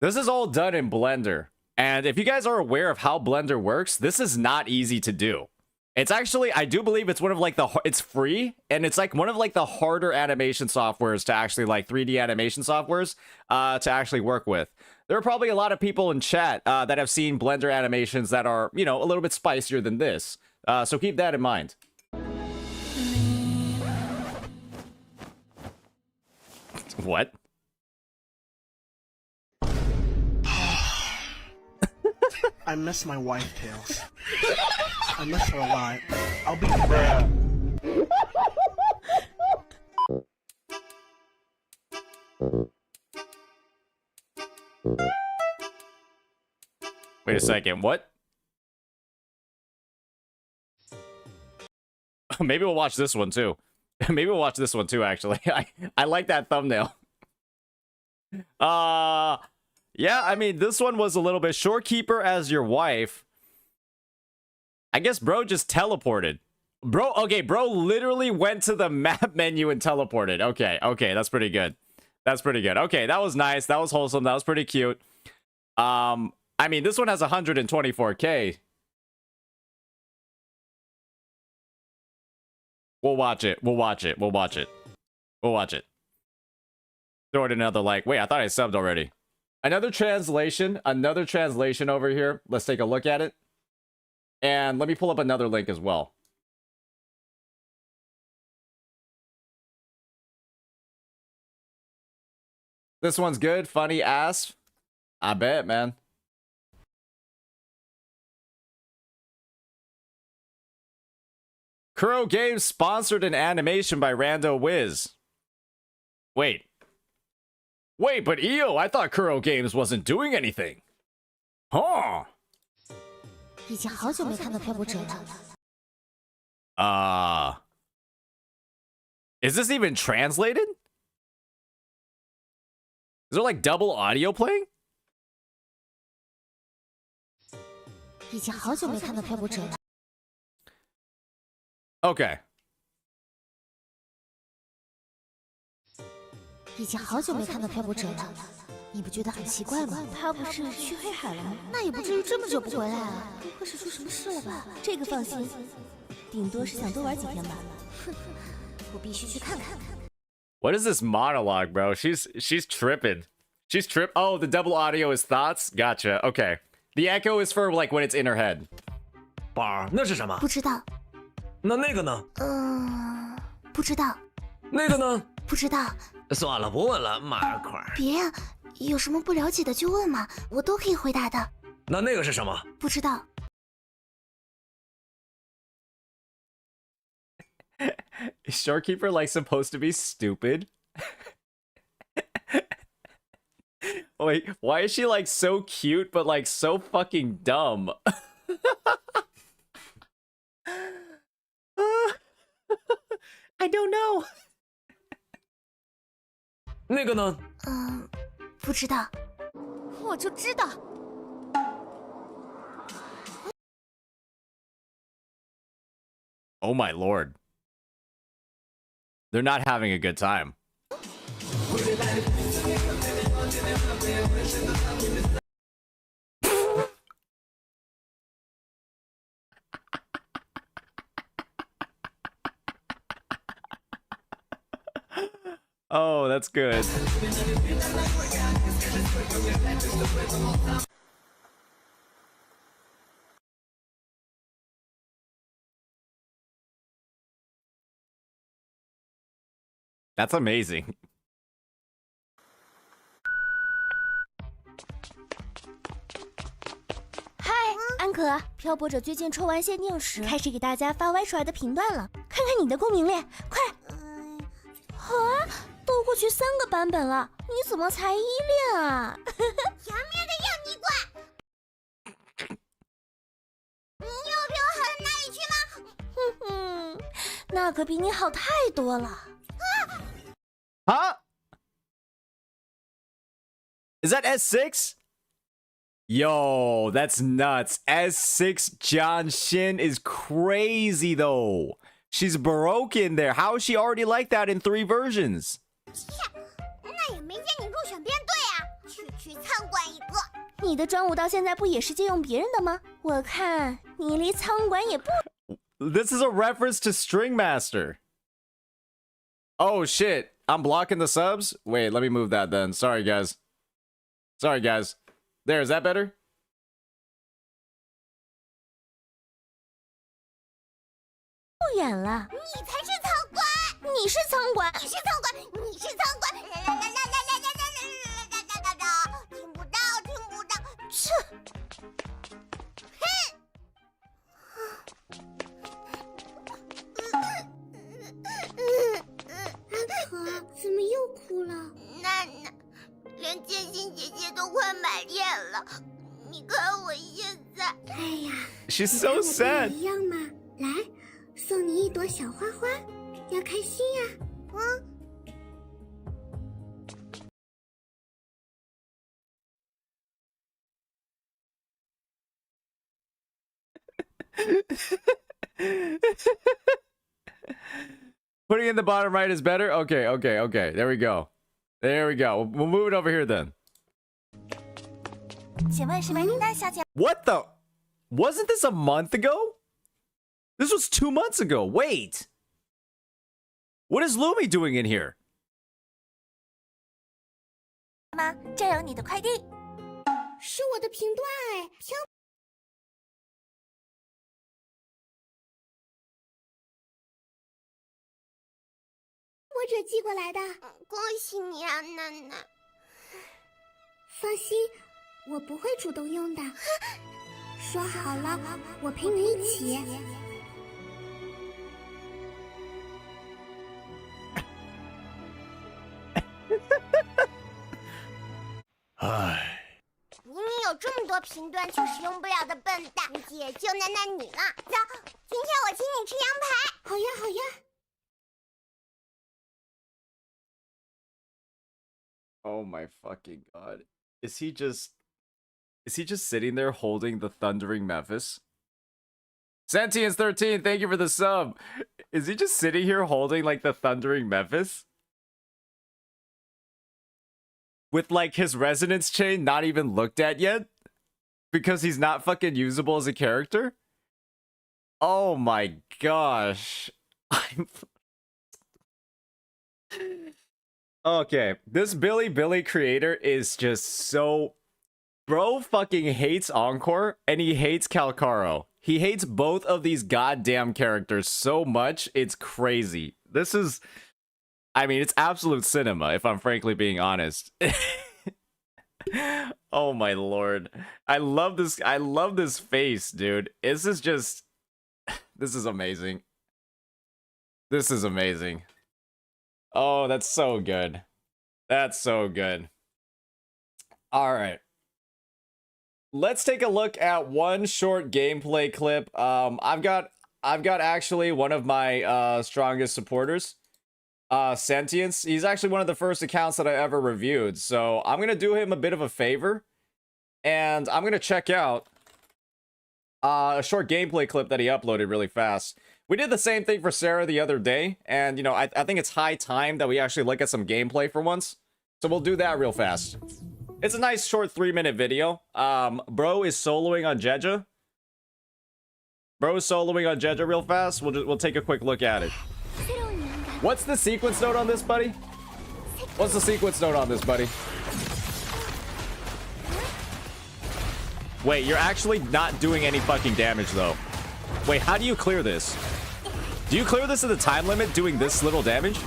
this is all done in Blender. And if you guys are aware of how Blender works, this is not easy to do. It's actually, I do believe it's one of like it's free, and it's like one of like the harder animation softwares to actually like 3D animation softwares to actually work with. There are probably a lot of people in chat that have seen Blender animations that are, you know, a little bit spicier than this. So keep that in mind. What? I miss my wife, Tails. I miss her a lot. I'll be back. Wait a second, what? Maybe we'll watch this one too. Maybe we'll watch this one too, actually. I like that thumbnail. Yeah, I mean, this one was a little bit shorekeeper as your wife. I guess bro just teleported. Bro literally went to the map menu and teleported. Okay, that's pretty good. That's pretty good. Okay, that was nice. That was wholesome. That was pretty cute. I mean, this one has 124k. We'll watch it. We'll watch it. We'll watch it. We'll watch it. Throw it another like. Wait, I thought I subbed already. Another translation over here. Let's take a look at it. And let me pull up another link as well. This one's good. Funny ass. I bet, man. Kuro Games sponsored an animation by Rando Wiz. Wait, but EO, I thought Kuro Games wasn't doing anything. Huh? 已经好久没看到漂泊者了。Is this even translated? Is there like double audio playing? 已经好久没看到漂泊者了。 Okay. 已经好久没看到漂泊者了，你不觉得很奇怪吗？他不是去黑海了吗？那也不至于这么久不回来啊！不会是出什么事了吧？这个放心，顶多是想多玩几天吧。哼，我必须去看看。What is this monologue, bro? She's tripping. She's trip. Oh, the double audio is thoughts. Gotcha. Okay. The echo is for like when it's in her head. 宝儿，那是什么？不知道。那个呢？不知道。那个呢？不知道。算了，不问了，马块儿。别呀，有什么不了解的就问嘛，我都可以回答的。那个是什么？不知道。Is Shorekeeper like supposed to be stupid? Wait, why is she like so cute but like so fucking dumb? I don't know. 那个呢？不知道。我就知道。Oh my lord. They're not having a good time. Oh, that's good. That's amazing. 嗨，安可，漂泊者最近抽完限定时，开始给大家发歪出来的频段了，看看你的共鸣列，快！啊，都过去3个版本了，你怎么才1练啊？前面的让你管！你有比我好到哪里去吗？哼哼，那可比你好太多了。Huh? Is that S6? Yo, that's nuts. S6 John Shin is crazy though. She's broken there. How is she already like that in 3 versions? 那也没见你入选编队啊！去参观一个。你的专武到现在不也是借用别人的吗？我看你离仓管也不。This is a reference to String Master. Oh shit. I'm blocking the subs? Wait, let me move that then. Sorry, guys. Sorry, guys. There, is that better? 不远了。你才是仓管！你是仓管！你是仓管！你是仓管！听不到，听不到！切！怎么又哭了？娜娜，连剑心姐姐都快满脸了，你看我现在……哎呀 She's so sad. 一样嘛，来，送你一朵小花花，要开心呀！ Putting in the bottom right is better? Okay, okay, okay. There we go. There we go. We'll move it over here then. What the? Wasn't this a month ago? This was 2 months ago. Wait. What is Lumi doing in here? 妈，这有你的快递。是我的评断哎，漂。我这寄过来的。恭喜你啊，奶奶。放心，我不会主动用的。说好了，我陪你一起。唉。 明明有这么多评断却使用不了的笨蛋，估计也就难你了。走，今天我请你吃羊排。好呀，好呀。 Oh my fucking god. Is he just sitting there holding the thundering Memphis? Sentience 13, thank you for the sub. Is he just sitting here holding like the thundering Memphis? With like his resonance chain not even looked at yet? Because he's not fucking usable as a character? Oh my gosh. Okay, this Billy creator is just so... Bro fucking hates Encore, and he hates Calcaro. He hates both of these goddamn characters so much, it's crazy. This is... I mean, it's absolute cinema, if I'm frankly being honest. Oh my lord. I love this face, dude. This is just... This is amazing. This is amazing. Oh, that's so good. That's so good. All right. Let's take a look at one short gameplay clip. I've got actually one of my strongest supporters, Sentience. He's actually one of the first accounts that I ever reviewed. So I'm gonna do him a bit of a favor, and I'm gonna check out a short gameplay clip that he uploaded really fast. We did the same thing for Sarah the other day, and, you know, I think it's high time that we actually look at some gameplay for once. So we'll do that real fast. It's a nice short 3-minute video. Bro is soloing on Jeja. Bro is soloing on Jeja real fast. We'll take a quick look at it. What's the sequence note on this, buddy? What's the sequence note on this, buddy? Wait, you're actually not doing any fucking damage, though. Wait, how do you clear this? Do you clear this in the time limit doing this little damage?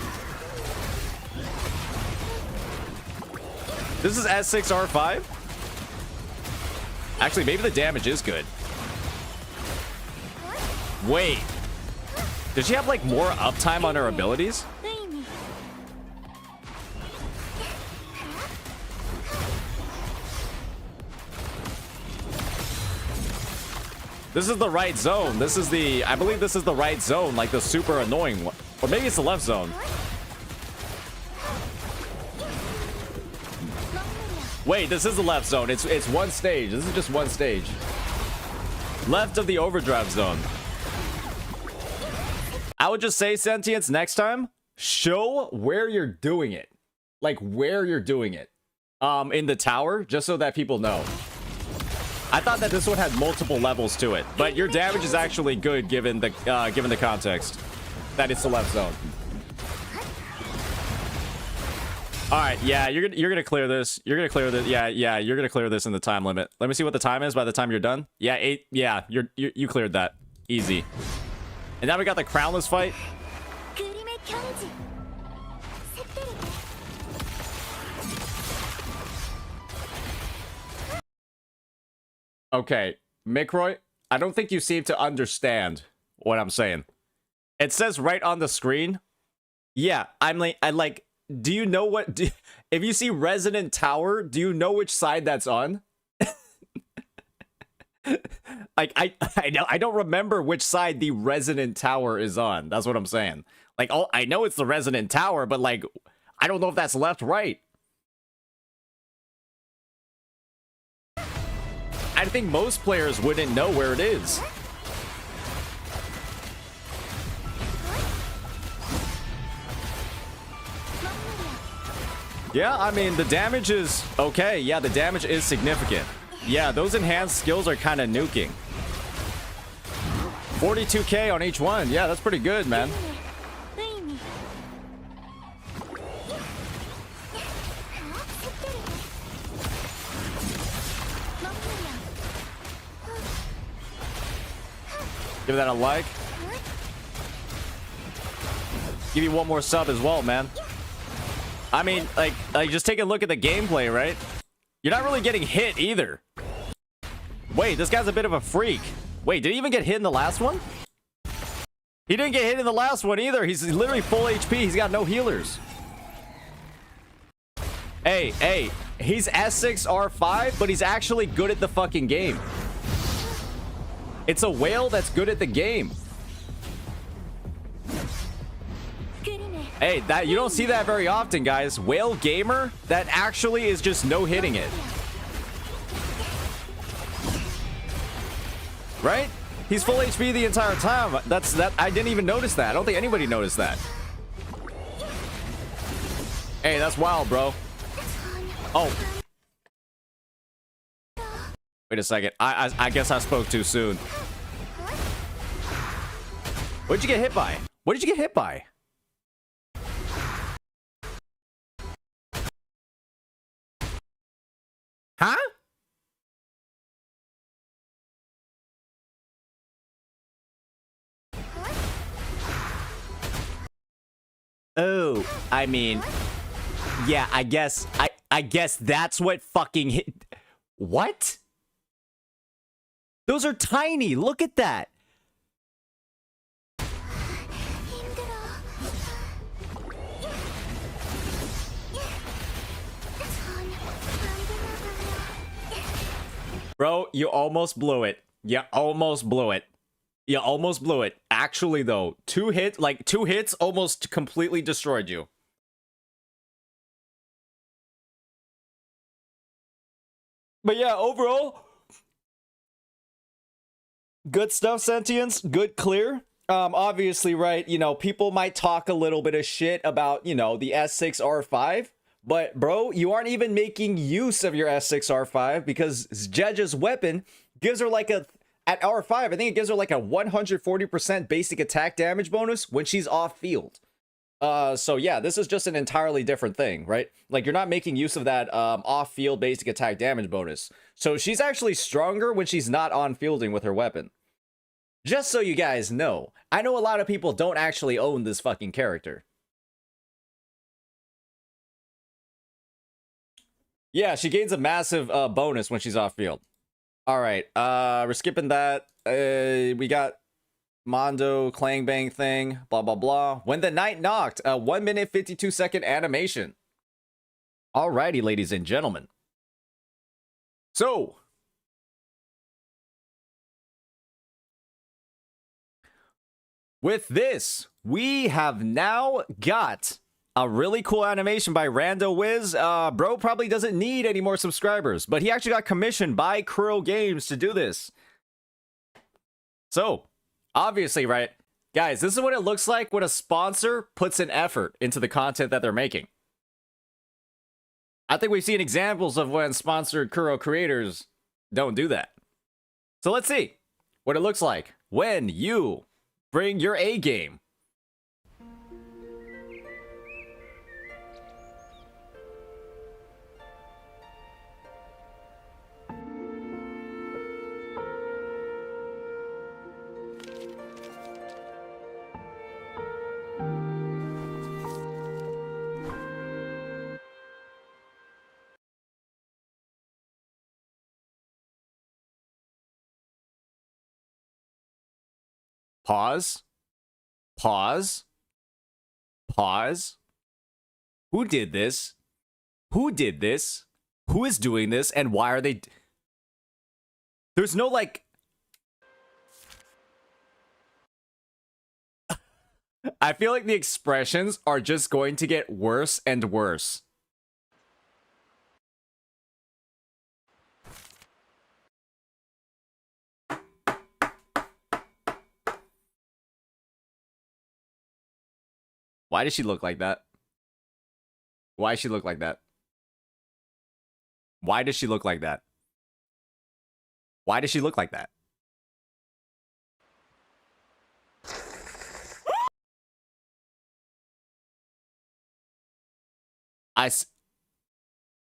This is S6R5? Actually, maybe the damage is good. Wait. Does she have, like, more uptime on her abilities? This is the right zone. This is the... I believe this is the right zone, like the super annoying one. Or maybe it's the left zone. Wait, this is the left zone. It's one stage. This is just one stage. Left of the overdrive zone. I would just say, Sentience, next time, show where you're doing it. Like, where you're doing it. In the tower, just so that people know. I thought that this one had multiple levels to it, but your damage is actually good given the context that it's the left zone. All right, yeah, you're gonna clear this. You're gonna clear this. Yeah, you're gonna clear this in the time limit. Let me see what the time is by the time you're done. Yeah, 8. Yeah, you cleared that easy. And now we got the crownless fight. Okay, Mikroy, I don't think you seem to understand what I'm saying. It says right on the screen. Yeah, do you know what... if you see Resonant Tower, do you know which side that's on? Like, I don't remember which side the Resonant Tower is on. That's what I'm saying. Like, oh, I know it's the Resonant Tower, but, like, I don't know if that's left, right. I think most players wouldn't know where it is. Yeah, I mean, the damage is okay. Yeah, the damage is significant. Yeah, those enhanced skills are kind of nuking. 42k on each one. Yeah, that's pretty good, man. Give that a like. Give you one more sub as well, man. I mean, like just take a look at the gameplay, right? You're not really getting hit either. Wait, this guy's a bit of a freak. Wait, did he even get hit in the last one? He didn't get hit in the last one either. He's literally full HP. He's got no healers. Hey, he's S6R5, but he's actually good at the fucking game. It's a whale that's good at the game. Hey, that you don't see that very often, guys. Whale gamer that actually is just no hitting it. Right? He's full HP the entire time. That I didn't even notice that. I don't think anybody noticed that. Hey, that's wild, bro. Oh. Wait a second. I guess I spoke too soon. What did you get hit by? What did you get hit by? Huh? Oh, I mean, yeah, I guess that's what fucking hit. What? Those are tiny. Look at that. Bro, you almost blew it. You almost blew it. You almost blew it. Actually, though, two hits almost completely destroyed you. But yeah, overall, good stuff, Sentience. Good clear. Obviously, right, you know, people might talk a little bit of shit about, you know, the S6R5. But, bro, you aren't even making use of your S6R5 because Zedge's weapon gives her like a... At R5, I think it gives her like a 140% basic attack damage bonus when she's off field. So yeah, this is just an entirely different thing, right? Like, you're not making use of that off-field basic attack damage bonus. So she's actually stronger when she's not on fielding with her weapon. Just so you guys know. I know a lot of people don't actually own this fucking character. Yeah, she gains a massive bonus when she's off field. All right, we're skipping that. We got Mondo Clang Bang thing, blah, blah, blah. When the Night Knocked, a 1 minute 52-second animation. Alrighty, ladies and gentlemen. So, with this, we have now got a really cool animation by Rando Wiz. Bro probably doesn't need any more subscribers, but he actually got commissioned by Kuro Games to do this. So, obviously, right? Guys, this is what it looks like when a sponsor puts an effort into the content that they're making. I think we've seen examples of when sponsored Kuro creators don't do that. So let's see what it looks like when you bring your A game. Pause. Pause. Pause. Who did this? Who did this? Who is doing this? And why are they... There's no, like... I feel like the expressions are just going to get worse and worse. Why does she look like that? Why does she look like that? Why does she look like that? Why does she look like that?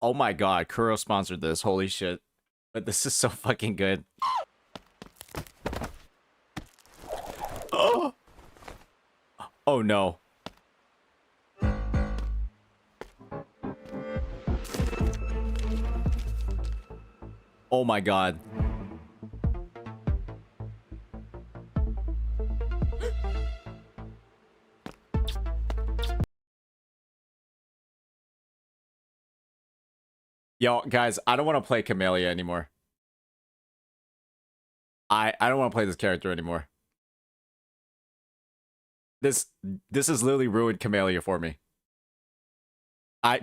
Oh my god, Kuro sponsored this. Holy shit. But this is so fucking good. Oh! Oh no. Oh my god. Yo, guys, I don't want to play Camellia anymore. I don't want to play this character anymore. This has literally ruined Camellia for me.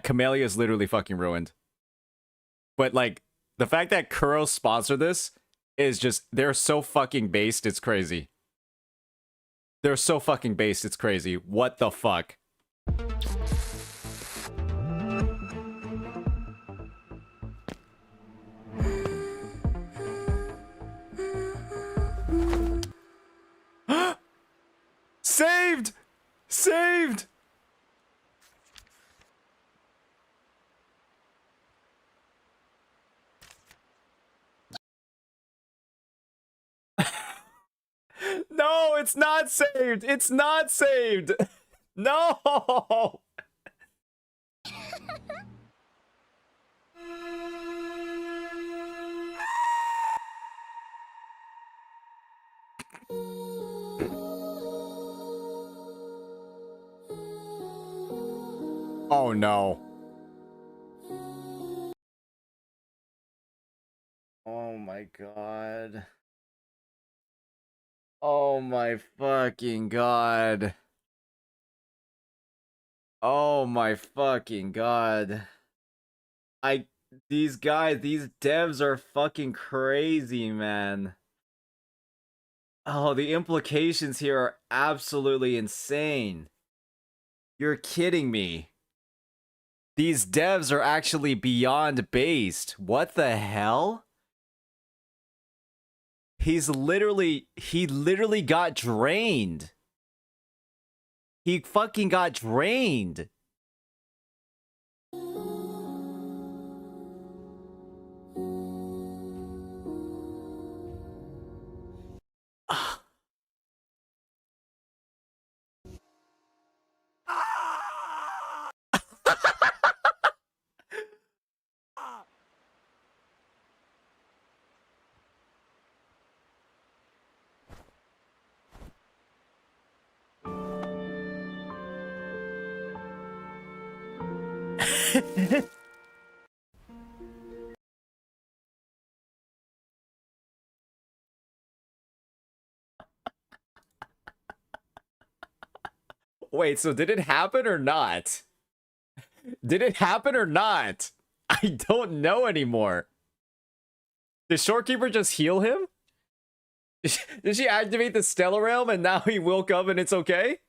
Camellia is literally fucking ruined. But like, the fact that Kuro sponsored this is just, they're so fucking based, it's crazy. They're so fucking based, it's crazy. What the fuck? Saved! Saved! No, it's not saved. It's not saved. No. Oh no. Oh my god. Oh my fucking god. Oh my fucking god. These guys, these devs are fucking crazy, man. Oh, the implications here are absolutely insane. You're kidding me. These devs are actually beyond based. What the hell? He literally got drained. He fucking got drained. Wait, so did it happen or not? Did it happen or not? I don't know anymore. Did Shorekeeper just heal him? Did she activate the Stellar Realm and now he woke up and it's okay?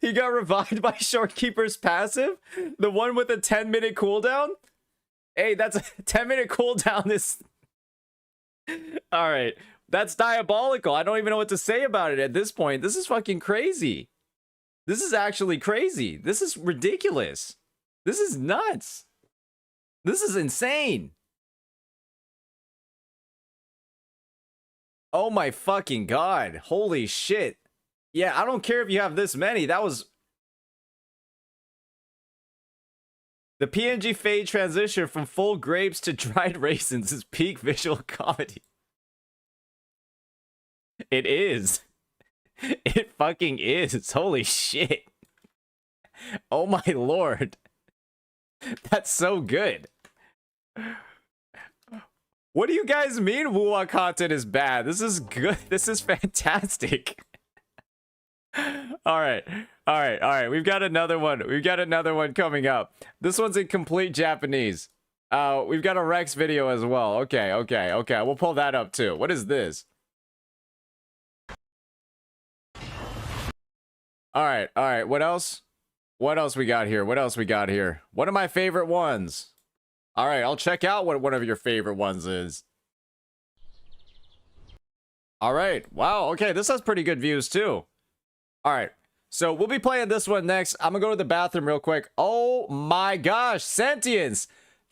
He got revived by Shorekeeper's passive? The one with a 10-minute cooldown? Hey, that's a 10-minute cooldown is... Alright, that's diabolical. I don't even know what to say about it at this point. This is fucking crazy. This is actually crazy. This is ridiculous. This is nuts. This is insane. Oh my fucking god. Holy shit. Yeah, I don't care if you have this many. That was... The PNG fade transition from full grapes to dried raisins is peak visual comedy. It is. It fucking is. Holy shit. Oh my lord. That's so good. What do you guys mean Wuwa content is bad? This is good. This is fantastic. Alright. We've got another one. We've got another one coming up. This one's in complete Japanese. We've got a Rex video as well. Okay. We'll pull that up too. What is this? Alright. What else? What else we got here? What else we got here? One of my favorite ones. All right, I'll check out what one of your favorite ones is. All right. Wow. Okay, this has pretty good views too. All right. So we'll be playing this one next. I'm going to go to the bathroom real quick. Oh my gosh. Sentience.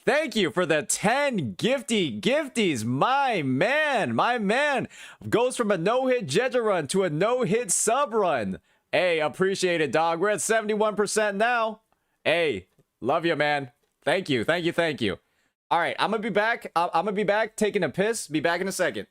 Thank you for the 10 gifties. My man. Goes from a no-hit Jedja run to a no-hit sub run. Hey, appreciate it, dog. We're at 71% now. Hey, love you, man. Thank you. All right, I'm going to be back. I'm going to be back taking a piss. Be back in a second.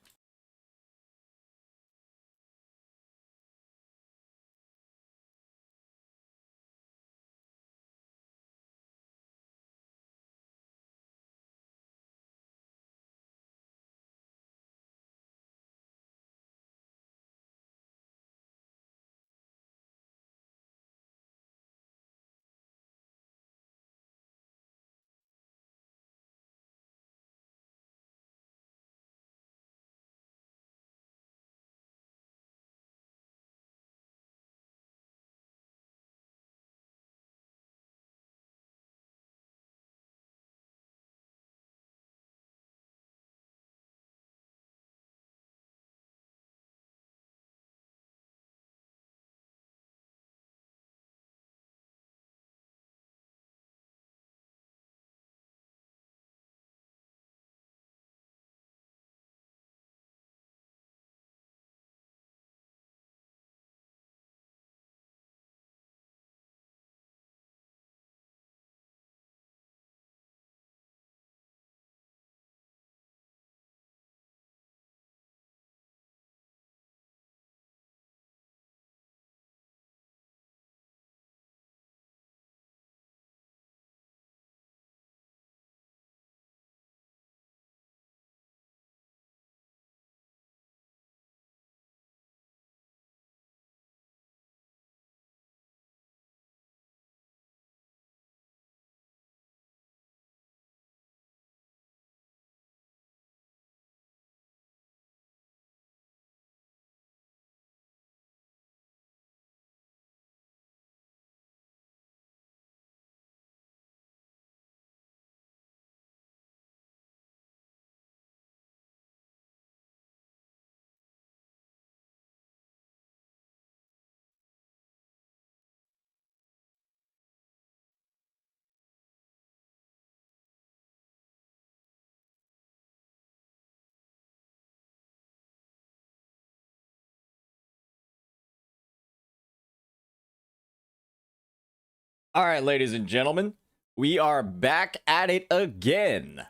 All right, ladies and gentlemen, we are back at it again.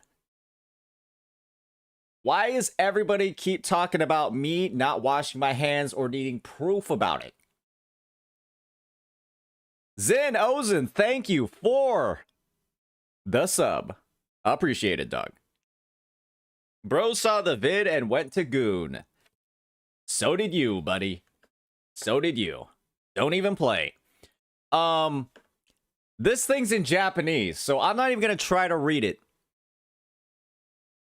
Why does everybody keep talking about me not washing my hands or needing proof about it? Zen Ozen, thank you for the sub. Appreciate it, dog. Bro saw the vid and went to Goon. So did you, buddy. So did you. Don't even play. This thing's in Japanese, so I'm not even going to try to read it.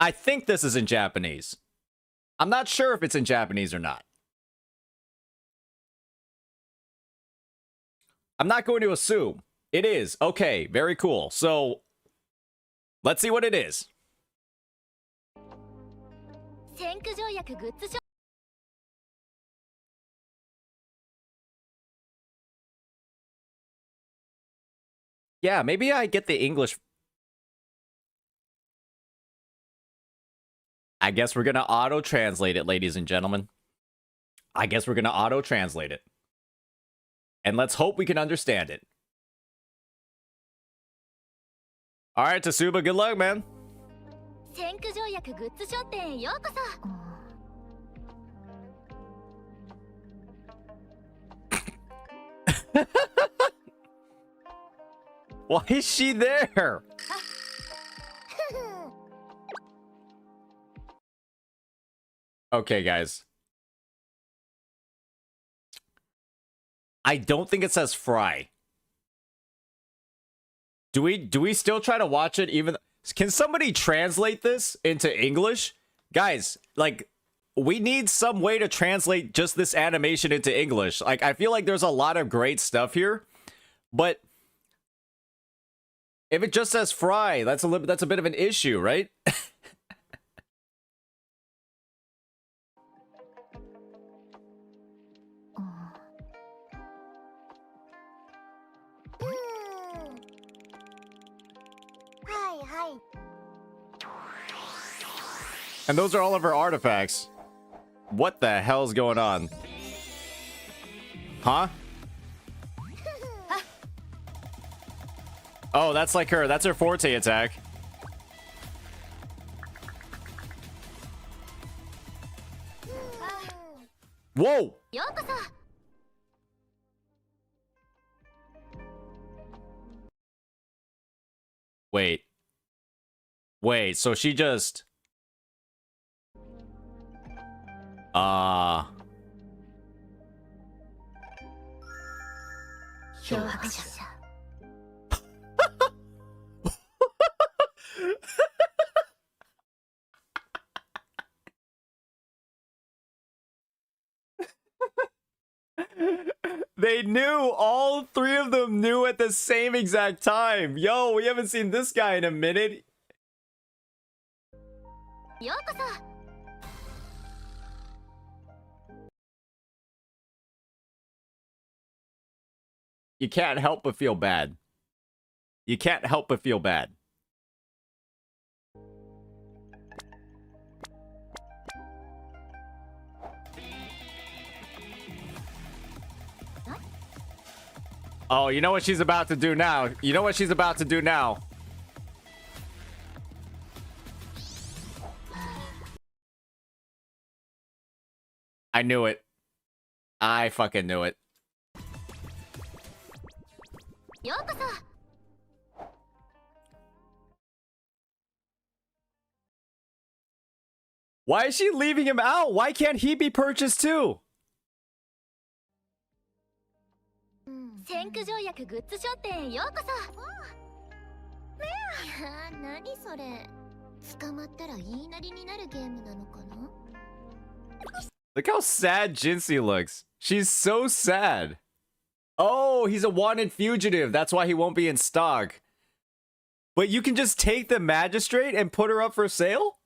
I think this is in Japanese. I'm not sure if it's in Japanese or not. I'm not going to assume. It is. Okay, very cool. So, let's see what it is. Yeah, maybe I get the English. I guess we're going to auto-translate it, ladies and gentlemen. I guess we're going to auto-translate it. And let's hope we can understand it. All right, Tsuba, good luck, man. Why is she there? Okay, guys. I don't think it says fry. Do we still try to watch it even? Can somebody translate this into English? Guys, like, we need some way to translate just this animation into English. Like, I feel like there's a lot of great stuff here, but If it just says fry, that's a bit of an issue, right? And those are all of her artifacts. What the hell's going on? Huh? Oh, that's like her. That's her forte attack. Whoa! Wait. Wait, so she just... They knew! All three of them knew at the same exact time! Yo, we haven't seen this guy in a minute! You can't help but feel bad. You can't help but feel bad. Oh, you know what she's about to do now. You know what she's about to do now. I knew it. I fucking knew it. Why is she leaving him out? Why can't he be purchased too? 先駆条約グッズ商店へようこそ。ねえ。いやー、何それ。捕まったら言いなりになるゲームなのかな? Look how sad Jinsei looks. She's so sad. Oh, he's a wanted fugitive. That's why he won't be in stock. But you can just take the magistrate and put her up for sale?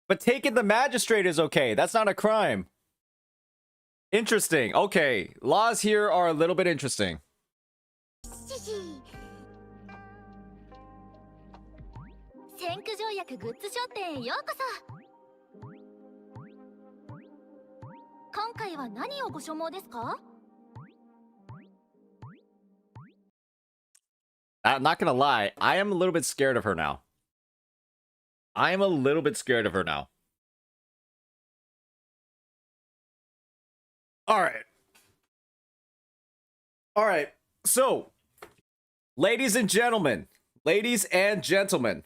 But taking the magistrate is okay. That's not a crime. Interesting. Okay. Laws here are a little bit interesting. 先駆条約グッズ商店へようこそ。今回は何をご所望ですか? I'm not gonna lie. I am a little bit scared of her now. I am a little bit scared of her now. Alright. Alright. So, ladies and gentlemen. Ladies and gentlemen.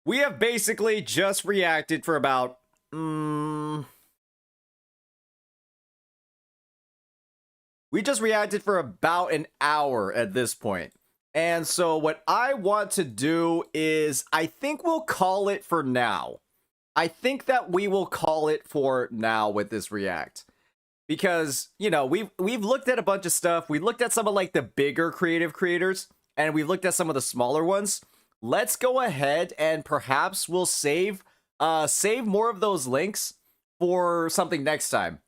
We have basically just reacted for about... We just reacted for about an hour at this point. And so what I want to do is, I think we'll call it for now. I think that we will call it for now with this react. Because, you know, we've looked at a bunch of stuff. We looked at some of like the bigger creative creators, and we've looked at some of the smaller ones. Let's go ahead and perhaps we'll save more of those links for something next time.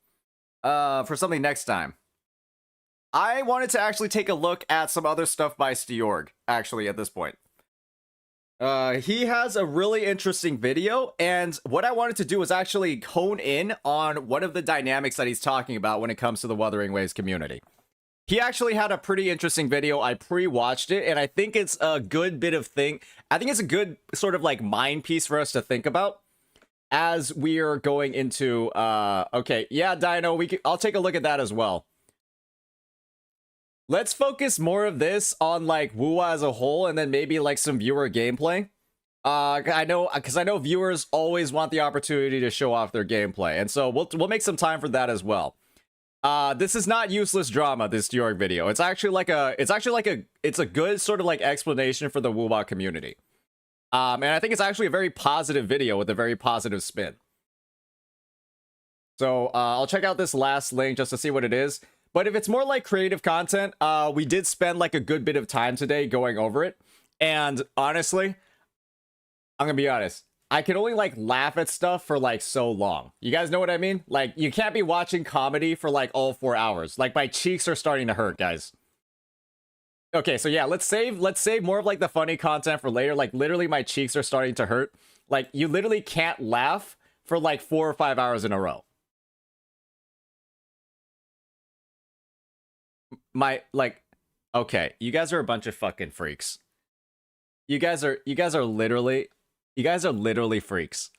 I wanted to actually take a look at some other stuff by Stjorg, actually, at this point. He has a really interesting video, and what I wanted to do was actually hone in on one of the dynamics that he's talking about when it comes to the Wuthering Waves community. He actually had a pretty interesting video. I pre-watched it, and I think it's a good bit of thing. I think it's a good sort of like mind piece for us to think about as we are going into, okay, yeah, Dino, I'll take a look at that as well. Let's focus more of this on like Wuwa as a whole, and then maybe like some viewer gameplay. I know viewers always want the opportunity to show off their gameplay, and so we'll make some time for that as well. This is not useless drama, this Stjorg video. It's a good sort of like explanation for the Wuwa community. And I think it's actually a very positive video with a very positive spin. So I'll check out this last link just to see what it is. But if it's more like creative content, we did spend like a good bit of time today going over it. And honestly, I'm gonna be honest, I can only like laugh at stuff for like so long. You guys know what I mean? Like, you can't be watching comedy for like all 4 hours. Like, my cheeks are starting to hurt, guys. Okay, so yeah, let's save more of like the funny content for later. Like, literally my cheeks are starting to hurt. Like, you literally can't laugh for like 4 or 5 hours in a row. Okay, you guys are a bunch of fucking freaks. You guys are literally freaks.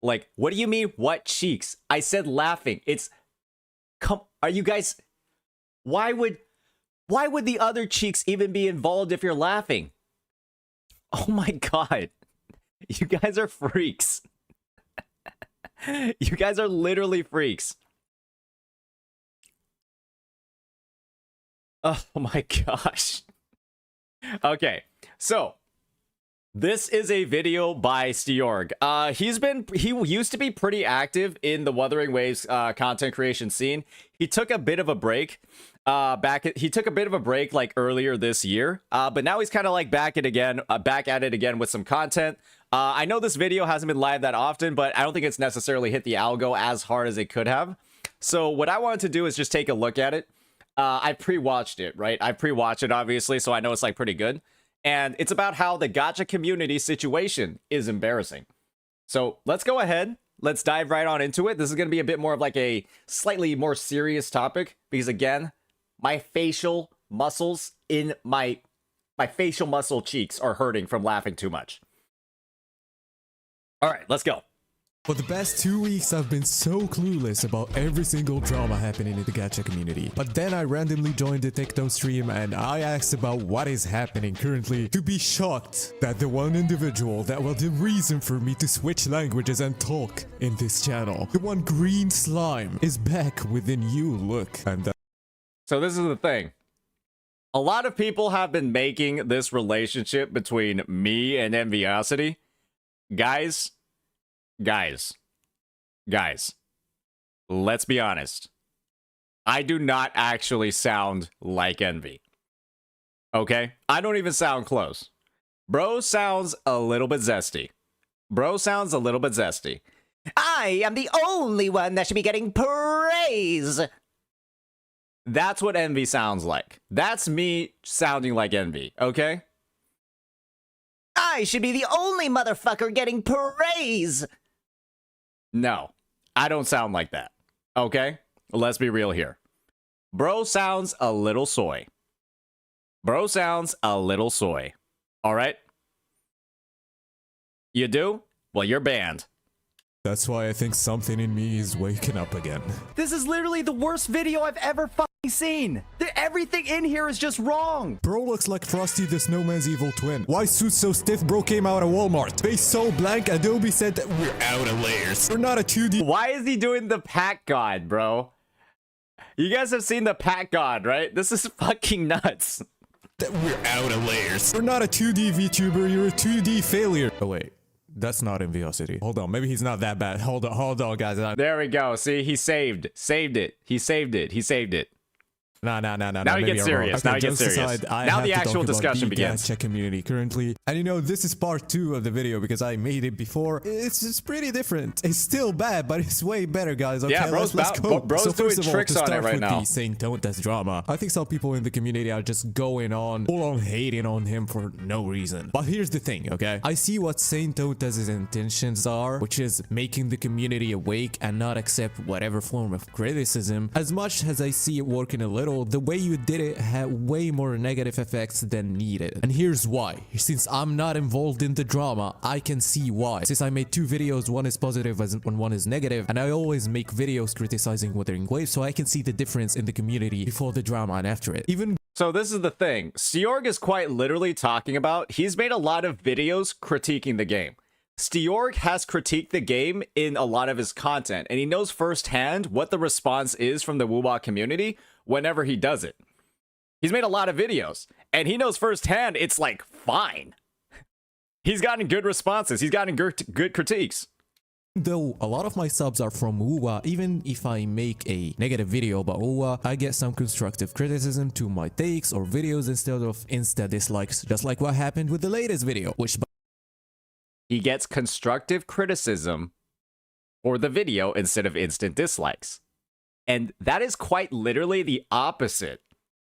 Like, what do you mean, what cheeks? I said laughing. Are you guys, why would the other cheeks even be involved if you're laughing? Oh my god. You guys are freaks. You guys are literally freaks. Oh my gosh. Okay, so this is a video by Steorg. He used to be pretty active in the Wuthering Waves content creation scene. He took a bit of a break. He took a bit of a break like earlier this year, but now he's kind of like back at it again with some content. I know this video hasn't been live that often, but I don't think it's necessarily hit the algo as hard as it could have. So what I wanted to do is just take a look at it. I pre-watched it, right? I pre-watched it, obviously, so I know it's like pretty good. And it's about how the gacha community situation is embarrassing. So let's go ahead. Let's dive right on into it. This is going to be a bit more of like a slightly more serious topic because, again, my facial muscles in my facial muscle cheeks are hurting from laughing too much. All right, let's go. For the past 2 weeks, I've been so clueless about every single drama happening in the gacha community. But then I randomly joined the Tectone stream and I asked about what is happening currently to be shocked that the one individual that was the reason for me to switch languages and talk in this channel, the one green slime, is back with a new look. And so this is the thing. A lot of people have been making this relationship between me and Enviosity. Guys, let's be honest. I do not actually sound like Envy. Okay? I don't even sound close. Bro sounds a little bit zesty. I am the only one that should be getting praise. That's what Envy sounds like. That's me sounding like Envy, okay? I should be the only motherfucker getting praise. No, I don't sound like that. Okay? Let's be real here. Bro sounds a little soy. All right? You do? Well, you're banned. that's why I think something in me is waking up again. This is literally the worst video I've ever fucking seen. Everything in here is just wrong. Bro looks like Frosty the Snowman's evil twin. Why suit so stiff? Bro came out of Walmart. Face so blank, Adobe said that we're out of layers. We're not a 2D. Why is he doing the pack god, bro? You guys have seen the pack god, right? This is fucking nuts. That we're out of layers. We're not a 2D VTuber, you're a 2D failure. Oh wait. That's not Enviosity. Hold on, maybe he's not that bad. Hold on, guys. There we go. See, he saved it. He saved it. Nah. Now he gets serious. Now he gets serious. Now the actual discussion begins. Gacha community currently, and you know this is part 2 of the video because I made it before. It's pretty different. It's still bad, but it's way better, guys. Okay, yeah, let's go. Bro's so doing tricks on it right now. The Saint Totes drama. I think some people in the community are just going on full on hating on him for no reason. But here's the thing, okay? I see what Saint Totes' intentions are, which is making the community awake and not accept whatever form of criticism. As much as I see it working a little, the way you did it had way more negative effects than needed. And here's why. Since I'm not involved in the drama, I can see why. Since I made 2 videos, one is positive and one is negative, and I always make videos criticizing Wuthering Waves, so I can see the difference in the community before the drama and after it. So this is the thing. Steorg is quite literally talking about, he's made a lot of videos critiquing the game. Steorg has critiqued the game in a lot of his content, and he knows firsthand what the response is from the Wuwa community whenever he does it. He's made a lot of videos, and he knows firsthand it's like fine. He's gotten good responses. He's gotten good critiques. Though a lot of my subs are from Uwa, even if I make a negative video about Uwa, I get some constructive criticism to my takes or videos instead of insta dislikes, just like what happened with the latest video, which He gets constructive criticism for the video instead of instant dislikes. And that is quite literally the opposite.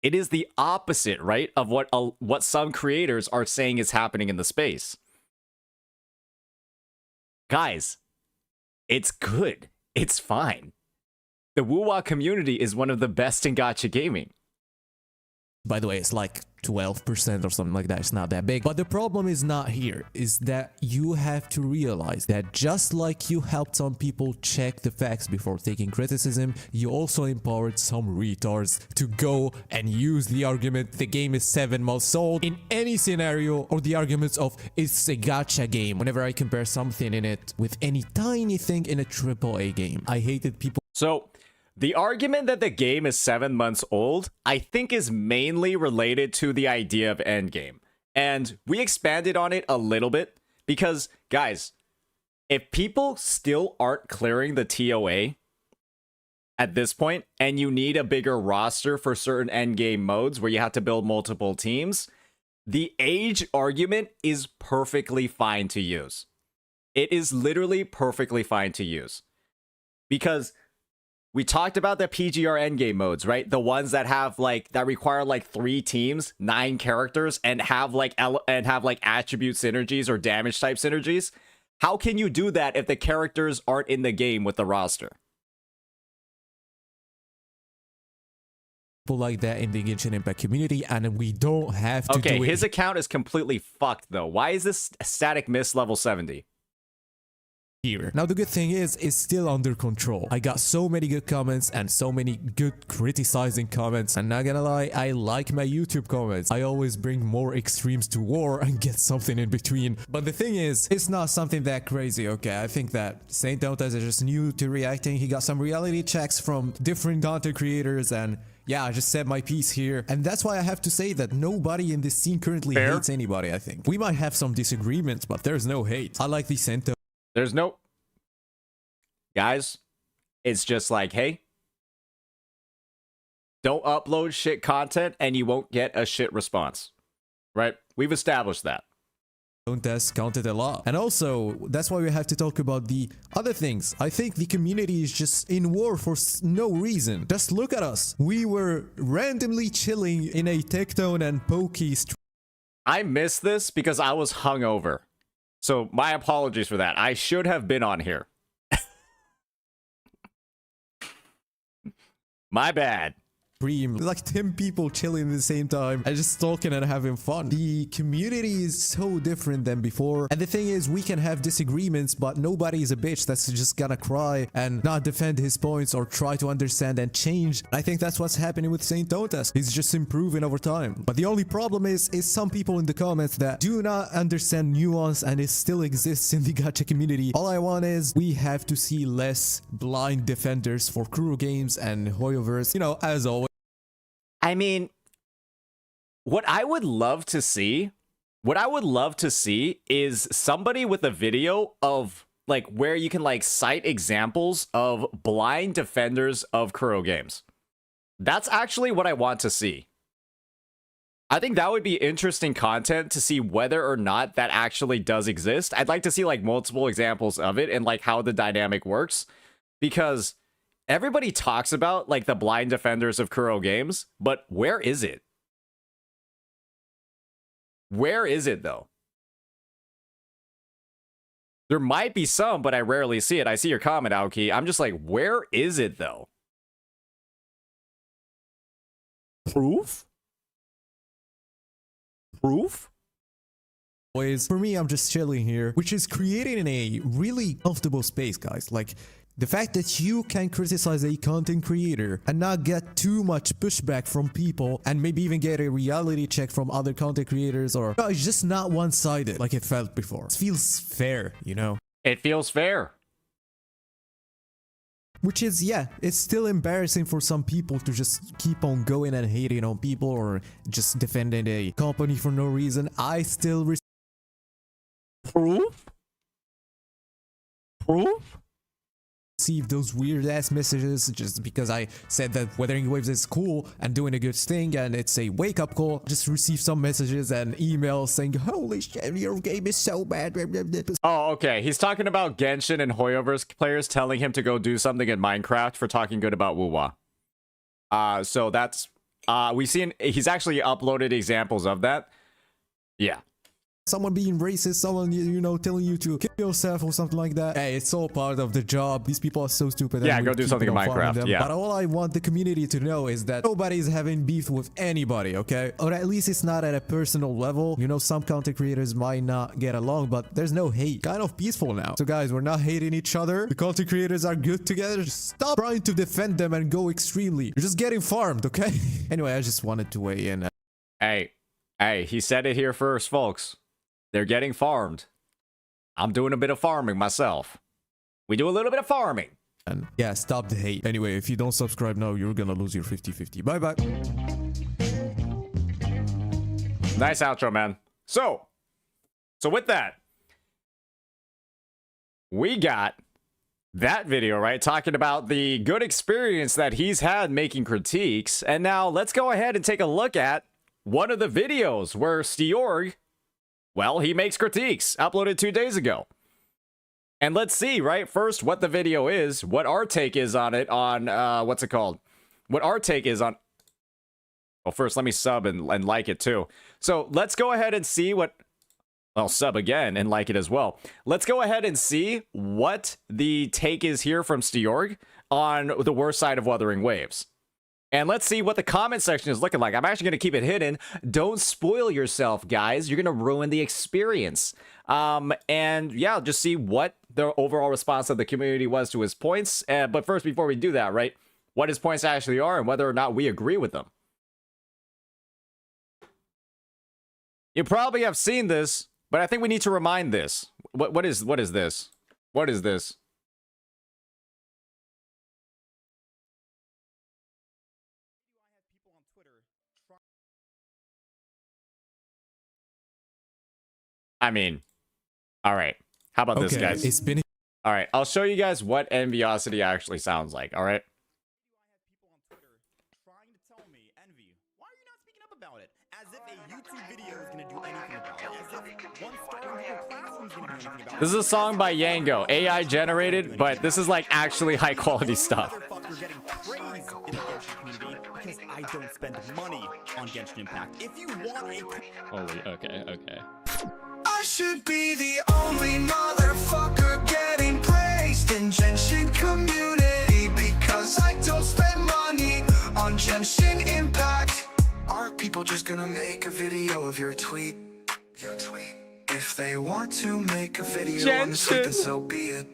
It is the opposite, right, of what some creators are saying is happening in the space. Guys, it's good. It's fine. The Wuwa community is one of the best in gacha gaming. by the way, it's like 12% or something like that. It's not that big. But the problem is not here, is that you have to realize that just like you helped some people check the facts before taking criticism, you also empowered some retards to go and use the argument the game is 7 months old in any scenario, or the arguments of it's a gacha game whenever I compare something in it with any tiny thing in a AAA game. I hated people. So the argument that the game is 7 months old, I think, is mainly related to the idea of endgame. And we expanded on it a little bit because, guys, if people still aren't clearing the TOA at this point, and you need a bigger roster for certain endgame modes where you have to build multiple teams, the age argument is perfectly fine to use. It is literally perfectly fine to use. Because we talked about the PGR endgame modes, right? The ones that have that require 3 teams, 9 characters, and have attribute synergies or damage type synergies. How can you do that if the characters aren't in the game with the roster? People like that in the Genshin Impact community, and we don't have to do it. Okay, his account is completely fucked though. Why is this static miss level 70? Here. Now the good thing is, it's still under control. I got so many good comments and so many good criticizing comments, and not gonna lie, I like my YouTube comments. I always bring more extremes to war and get something in between. But the thing is, it's not something that crazy, okay? I think that Saint Dotas is just new to reacting. He got some reality checks from different content creators, and yeah, I just said my piece here. And that's why I have to say that nobody in this scene currently hates anybody, I think. We might have some disagreements, but there's no hate. I like the Saint. There's no... Guys, it's just like, hey, don't upload shit content and you won't get a shit response, right? We've established that. Test counted a lot. And also, that's why we have to talk about the other things. I think the community is just in war for no reason. Just look at us. We were randomly chilling in a Tectone and Pokey stream. I missed this because I was hungover. So my apologies for that. I should have been on here. My bad. Like 10 people chilling at the same time and just talking and having fun. The community is so different than before, and the thing is, we can have disagreements, but nobody is a bitch that's just gonna cry and not defend his points or try to understand and change. I think that's what's happening with Saint Dotas. He's just improving over time. But the only problem is some people in the comments that do not understand nuance, and it still exists in the gacha community. All I want is we have to see less blind defenders for Kuro games and Hoyoverse, you know, as always. I mean, what I would love to see is somebody with a video of where you can cite examples of blind defenders of Kuro games. That's actually what I want to see. I think that would be interesting content to see whether or not that actually does exist. I'd like to see multiple examples of it and how the dynamic works, because everybody talks about the blind defenders of Kuro games, but where is it? Where is it though? There might be some, but I rarely see it. I see your comment, Aoki. I'm just like, where is it though? Proof? Proof? For me, I'm just chilling here, which is creating a really comfortable space, guys. The fact that you can criticize a content creator and not get too much pushback from people, and maybe even get a reality check from other content creators, or no, it's just not one-sided like it felt before. It feels fair, you know? It feels fair. Which is, yeah, it's still embarrassing for some people to just keep on going and hating on people or just defending a company for no reason. I still... Proof? proof? Receive those weird ass messages just because I said that Wuthering Waves is cool and doing a good thing and it's a wake up call. Just receive some messages and emails saying, holy shit, your game is so bad. Oh, okay. He's talking about Genshin and Hoyoverse players telling him to go do something in Minecraft for talking good about Wuwa. So that's he's actually uploaded examples of that. Yeah. Someone being racist, someone, you know, telling you to kill yourself or something like that. Hey, it's all part of the job. These people are so stupid. Yeah, go do something in Minecraft. Yeah. But all I want the community to know is that nobody's having beef with anybody, okay? Or at least it's not at a personal level. You know, some content creators might not get along, but there's no hate. Kind of peaceful now. So guys, we're not hating each other. The content creators are good together. Just stop trying to defend them and go extremely. You're just getting farmed, okay? Anyway, I just wanted to weigh in. Hey, he said it here first, folks. They're getting farmed. I'm doing a bit of farming myself. We do a little bit of farming. And yeah, stop the hate. Anyway, if you don't subscribe now, you're gonna lose your 50-50. Bye-bye. Nice outro, man. So with that, we got that video, right? Talking about the good experience that he's had making critiques. And now let's go ahead and take a look at one of the videos where Steorg, well, he makes critiques, uploaded 2 days ago. And let's see, right, first what the video is, what our take is on it, on, what's it called? What our take is on... Well, first, let me sub and like it, too. So, let's go ahead and see what... Well, sub again and like it as well. Let's go ahead and see what the take is here from Steorg on the worst side of Wuthering Waves. And let's see what the comment section is looking like. I'm actually going to keep it hidden. Don't spoil yourself, guys. You're going to ruin the experience. And yeah, just see what the overall response of the community was to his points. But first, before we do that, right, what his points actually are and whether or not we agree with them. You probably have seen this, but I think we need to remind this. What is this? What is this? I mean, all right. How about this, guys? It's been... All right, I'll show you guys what enviosity actually sounds like, all right? This is a song by Yango, AI generated, but this is like actually high quality stuff. Because I don't spend money on Genshin Impact. If you want a... Holy, okay. I should be the only motherfucker getting praised in Genshin community because I don't spend money on Genshin Impact. Are people just gonna make a video of your tweet? If they want to make a video on this, then so be it.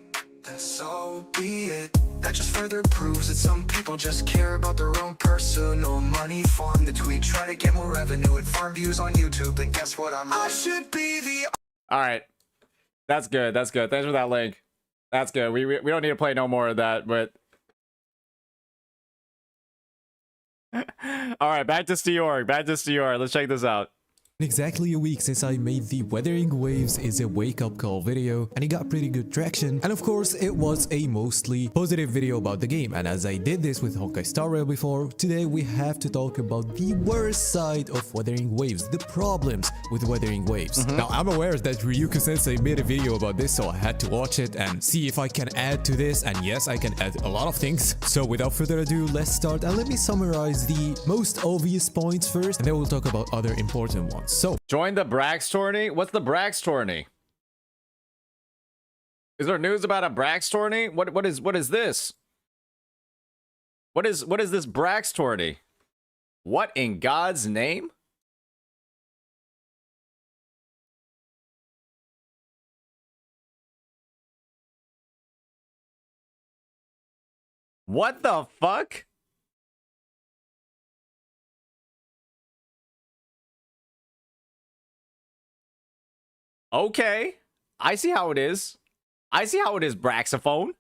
Then so be it. That just further proves that some people just care about their own personal money. Farm the tweet, try to get more revenue and farm views on YouTube. And guess what? I should be the... All right, that's good. Thanks for that link. That's good. We don't need to play no more of that, but all right, back to Steorg. Let's check this out. Exactly a week since I made the Wuthering Waves is a wake-up call video, and it got pretty good traction, and of course it was a mostly positive video about the game. And as I did this with Honkai Star Rail before, today we have to talk about the worst side of Wuthering Waves, the problems with Wuthering Waves. Now I'm aware that Ryuko Sensei made a video about this, so I had to watch it and see if I can add to this, and yes, I can add a lot of things. So without further ado, let's start, and let me summarize the most obvious points first, and then we'll talk about other important ones. So, join the Brax Tourney? What's the Brax Tourney? Is there news about a Brax Tourney? What is this? What is this Brax Tourney? What in God's name? What the fuck? Okay, I see how it is. Braxophone.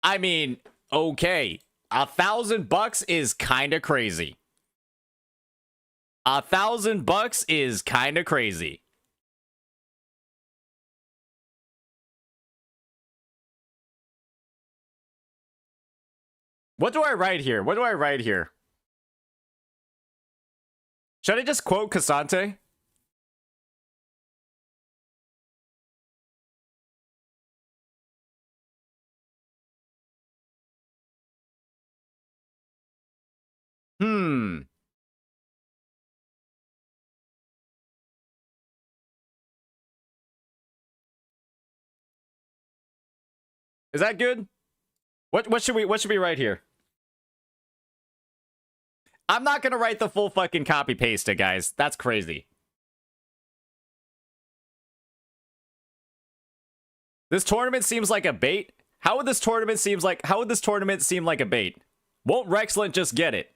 I mean, okay, $1,000 is kind of crazy. $1,000 is kind of crazy. What do I write here? What do I write here? Should I just quote Cassante? Hmm. Is that good? What should we write here? I'm not gonna write the full fucking copy paste it, guys. That's crazy. This tournament seems like a bait. How would this tournament seem like a bait? Won't Rexland just get it?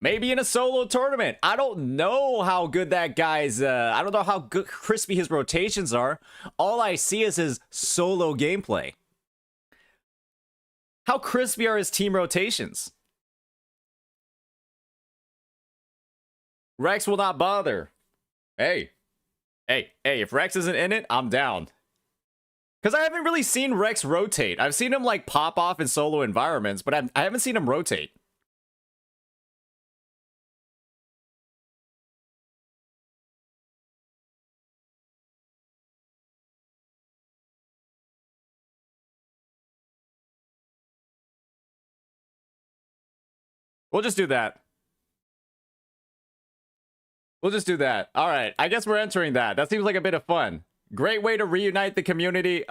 Maybe in a solo tournament. I don't know how good that guy's I don't know how good crispy his rotations are. All I see is his solo gameplay. How crispy are his team rotations? Rex will not bother. Hey, if Rex isn't in it, I'm down. Because I haven't really seen Rex rotate. I've seen him like pop off in solo environments, but I haven't seen him rotate. We'll just do that. We'll just do that. All right, I guess we're entering that. That seems like a bit of fun. Great way to reunite the community.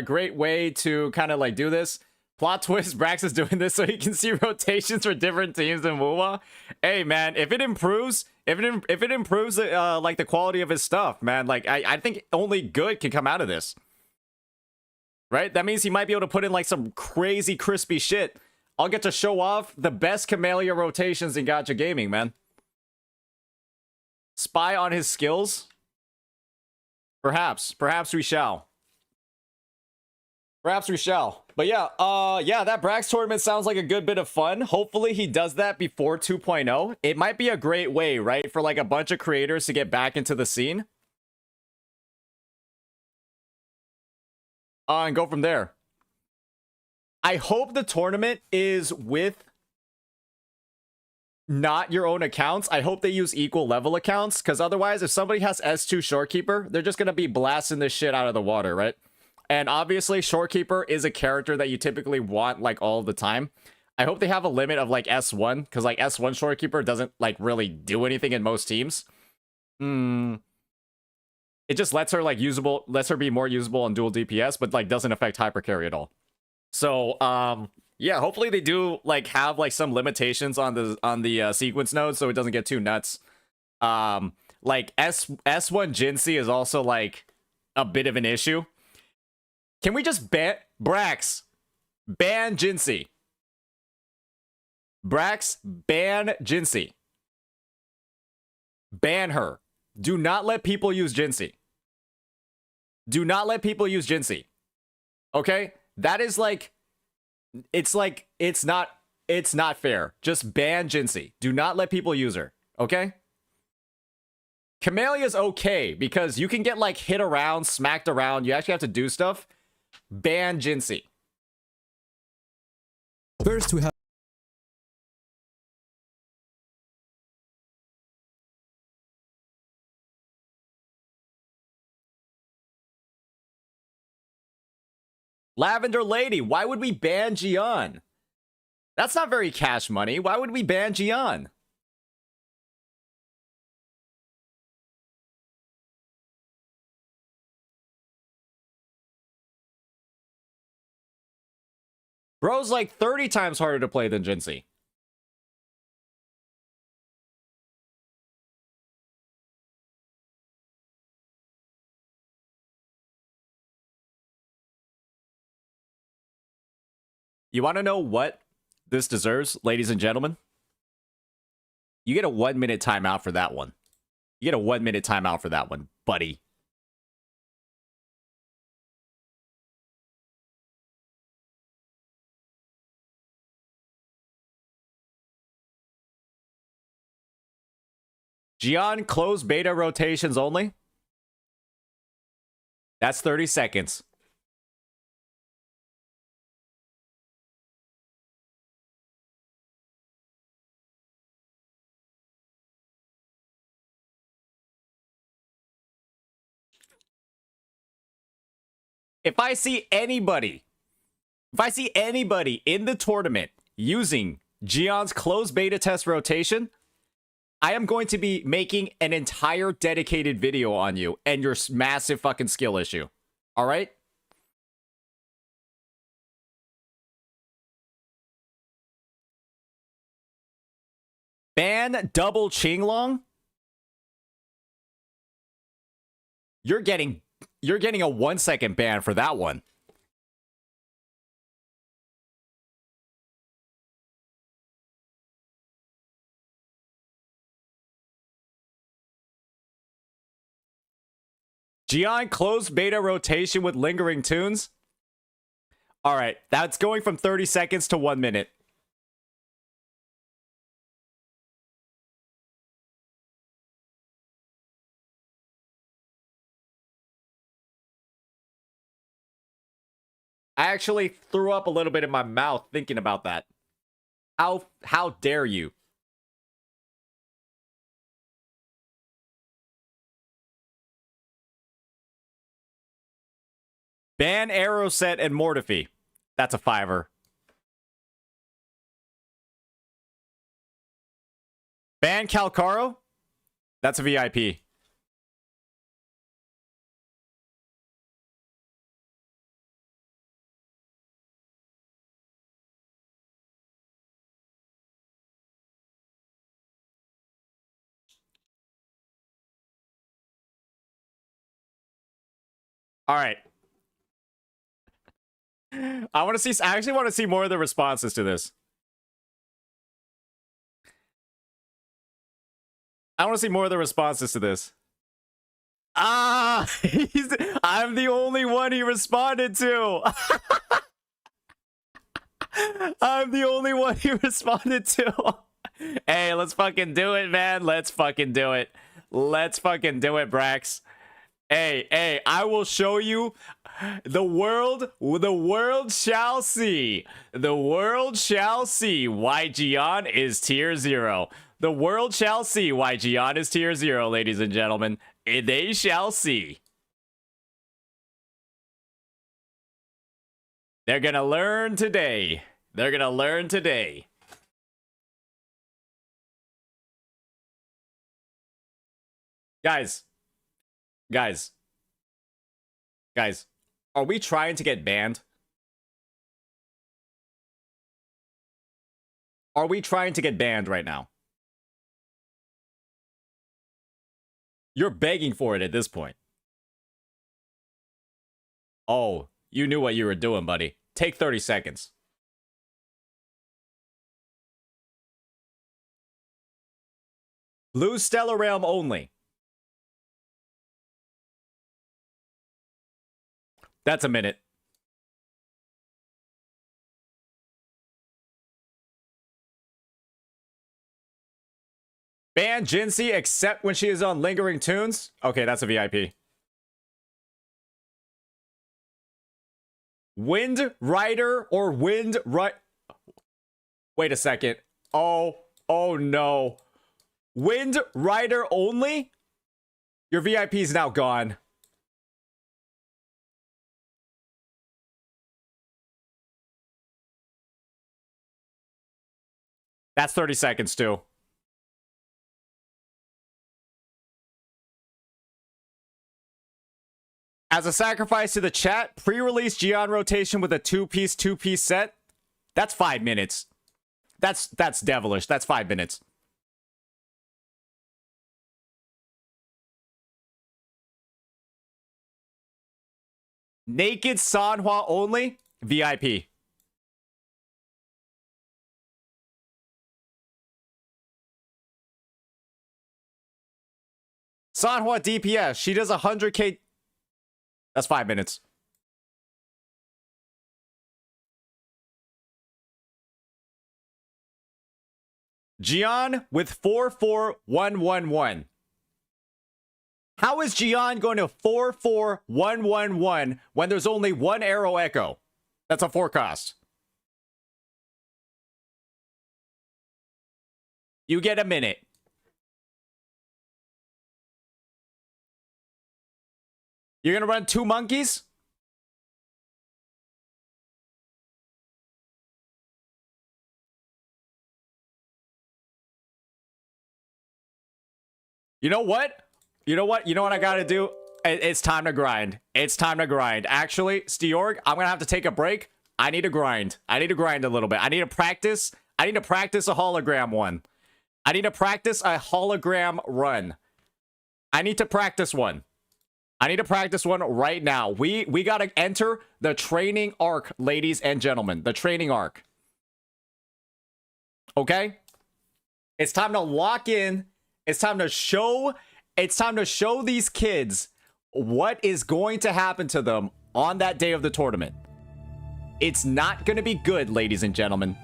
Great way to kind of like do this. Plot twist, Brax is doing this so he can see rotations for different teams in WoWa. Hey man, if it improves, like the quality of his stuff, man, like I think only good can come out of this. Right? That means he might be able to put in like some crazy crispy shit. I'll get to show off the best Camellia rotations in Gacha gaming, man. Spy on his skills? Perhaps we shall. Perhaps we shall. But yeah, that Brax tournament sounds like a good bit of fun. Hopefully he does that before 2.0. It might be a great way, right, for like a bunch of creators to get back into the scene. And go from there. I hope the tournament is with not your own accounts. I hope they use equal level accounts, because otherwise, if somebody has S2 Shorekeeper, they're just going to be blasting this shit out of the water, right? And obviously, Shorekeeper is a character that you typically want, like, all the time. I hope they have a limit of, like, S1, because, like, S1 Shorekeeper doesn't, like, really do anything in most teams. It just lets her, like, lets her be more usable on dual DPS, but, like, doesn't affect hypercarry at all. So, yeah, hopefully they do, like, have, like, some limitations on the sequence node so it doesn't get too nuts. Like, S1 Jinsei is also, like, a bit of an issue. Can we just ban... Brax, ban Jinsei. Brax, ban Jinsei. Ban her. Do not let people use Jinsei. Do not let people use Jinsei. Okay? That is, like... It's not fair. Just ban Jinsei. Do not let people use her. Okay? Camellia's okay, because you can get, like, hit around, smacked around. You actually have to do stuff. Ban Jinsei. First, we have Lavender Lady. Why would we ban Gian? That's not very cash money. Why would we ban Gian? Bro's like 30 times harder to play than Jinsei. You want to know what this deserves, ladies and gentlemen? You get a 1-minute timeout for that one. You get a 1-minute timeout for that one, buddy. Gian, closed beta rotations only. That's 30 seconds. if I see anybody in the tournament using Gion's closed beta test rotation, I am going to be making an entire dedicated video on you and your massive fucking skill issue. All right? Ban double Qinglong? You're getting a 1 second ban for that one. Gion closed beta rotation with lingering tunes. All right, that's going from 30 seconds to 1 minute. I actually threw up a little bit in my mouth thinking about that. How dare you? Ban Arrowset and Mortify. That's a $5. Ban Calcaro. That's a VIP. All right. I actually want to see more of the responses to this. I want to see more of the responses to this. Ah, I'm the only one he responded to. I'm the only one he responded to. Hey, let's fucking do it, man. Let's fucking do it. Let's fucking do it, Brax. Hey, I will show you. The world shall see. The world shall see why Gian is tier 0. The world shall see why Gian is tier 0, ladies and gentlemen. They shall see. They're gonna learn today. They're gonna learn today. Guys, are we trying to get banned? Are we trying to get banned right now? You're begging for it at this point. Oh, you knew what you were doing, buddy. Take 30 seconds. Blue Stellar Realm only. That's a minute. Ban Jinsey except when she is on lingering tunes. Okay, that's a VIP. Wind Rider or Wind Right. Wait a second. Oh no. Wind Rider only? Your VIP is now gone. That's 30 seconds too. As a sacrifice to the chat, pre-release Gian rotation with a two-piece set. That's 5 minutes. That's devilish. That's 5 minutes. Naked Sanhua only, VIP. Sanhua DPS. She does 100k. That's 5 minutes. Gian with 44111. How is Gian going to 44111 when there's only one arrow echo? That's a forecast. You get a minute. You're gonna run 2 monkeys? You know what? You know what? You know what I gotta do? It's time to grind. It's time to grind. Actually, Steorg, I'm gonna have to take a break. I need to grind. I need to grind a little bit. I need to practice. I need to practice a hologram one. I need to practice a hologram run. I need to practice one. I need to practice one right now. We gotta enter the training arc, ladies and gentlemen. The training arc. Okay? It's time to lock in. It's time to show these kids what is going to happen to them on that day of the tournament. It's not going to be good, ladies and gentlemen.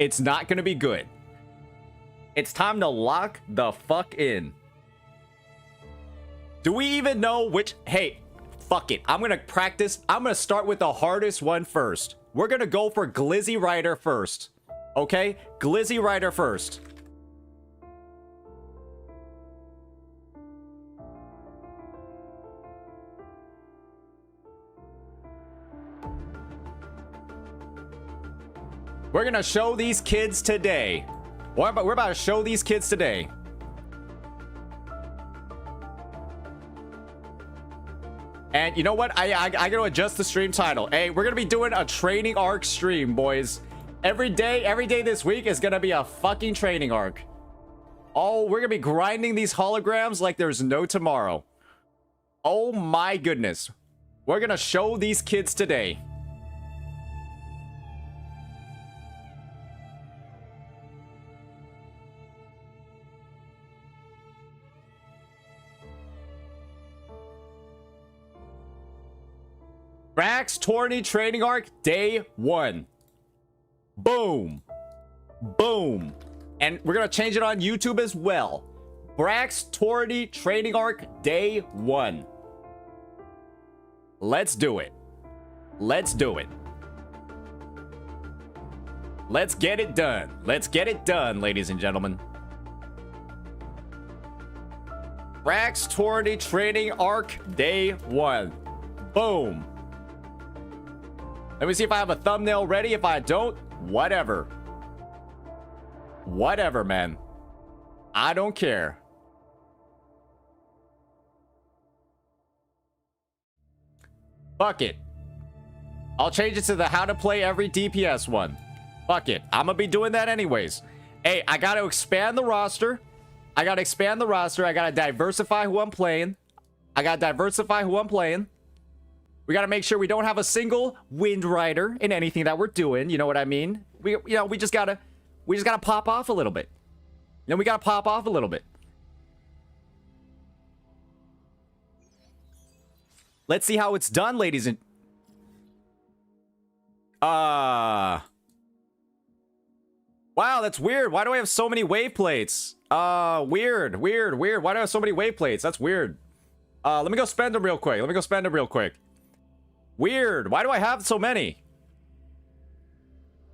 It's not going to be good. It's time to lock the fuck in. Do we even know which... Hey, fuck it. I'm going to practice. I'm going to start with the hardest one first. We're going to go for Glizzy Rider first. Okay? Glizzy Rider first. We're going to show these kids today. We're about to show these kids today. And you know what? I got to adjust the stream title. Hey, we're going to be doing a training arc stream, boys. Every day this week is going to be a fucking training arc. Oh, we're going to be grinding these holograms like there's no tomorrow. Oh my goodness. We're going to show these kids today. Brax Tourney training arc day 1. Boom. Boom. And we're going to change it on YouTube as well. Brax Tourney training arc day 1. Let's do it. Let's do it. Let's get it done. Let's get it done, ladies and gentlemen. Brax Tourney training arc day 1. Boom. Let me see if I have a thumbnail ready. If I don't, whatever. Whatever, man. I don't care. Fuck it. I'll change it to the how to play every DPS one. Fuck it. I'm gonna be doing that anyways. Hey, I gotta expand the roster. I gotta diversify who I'm playing. We got to make sure we don't have a single Wind Rider in anything that we're doing. You know what I mean? We just got to pop off a little bit. We got to pop off a little bit. Let's see how it's done, ladies and... Wow, that's weird. Why do I have so many wave plates? Weird. Why do I have so many wave plates? That's weird. Let me go spend them real quick. Weird. Why do I have so many?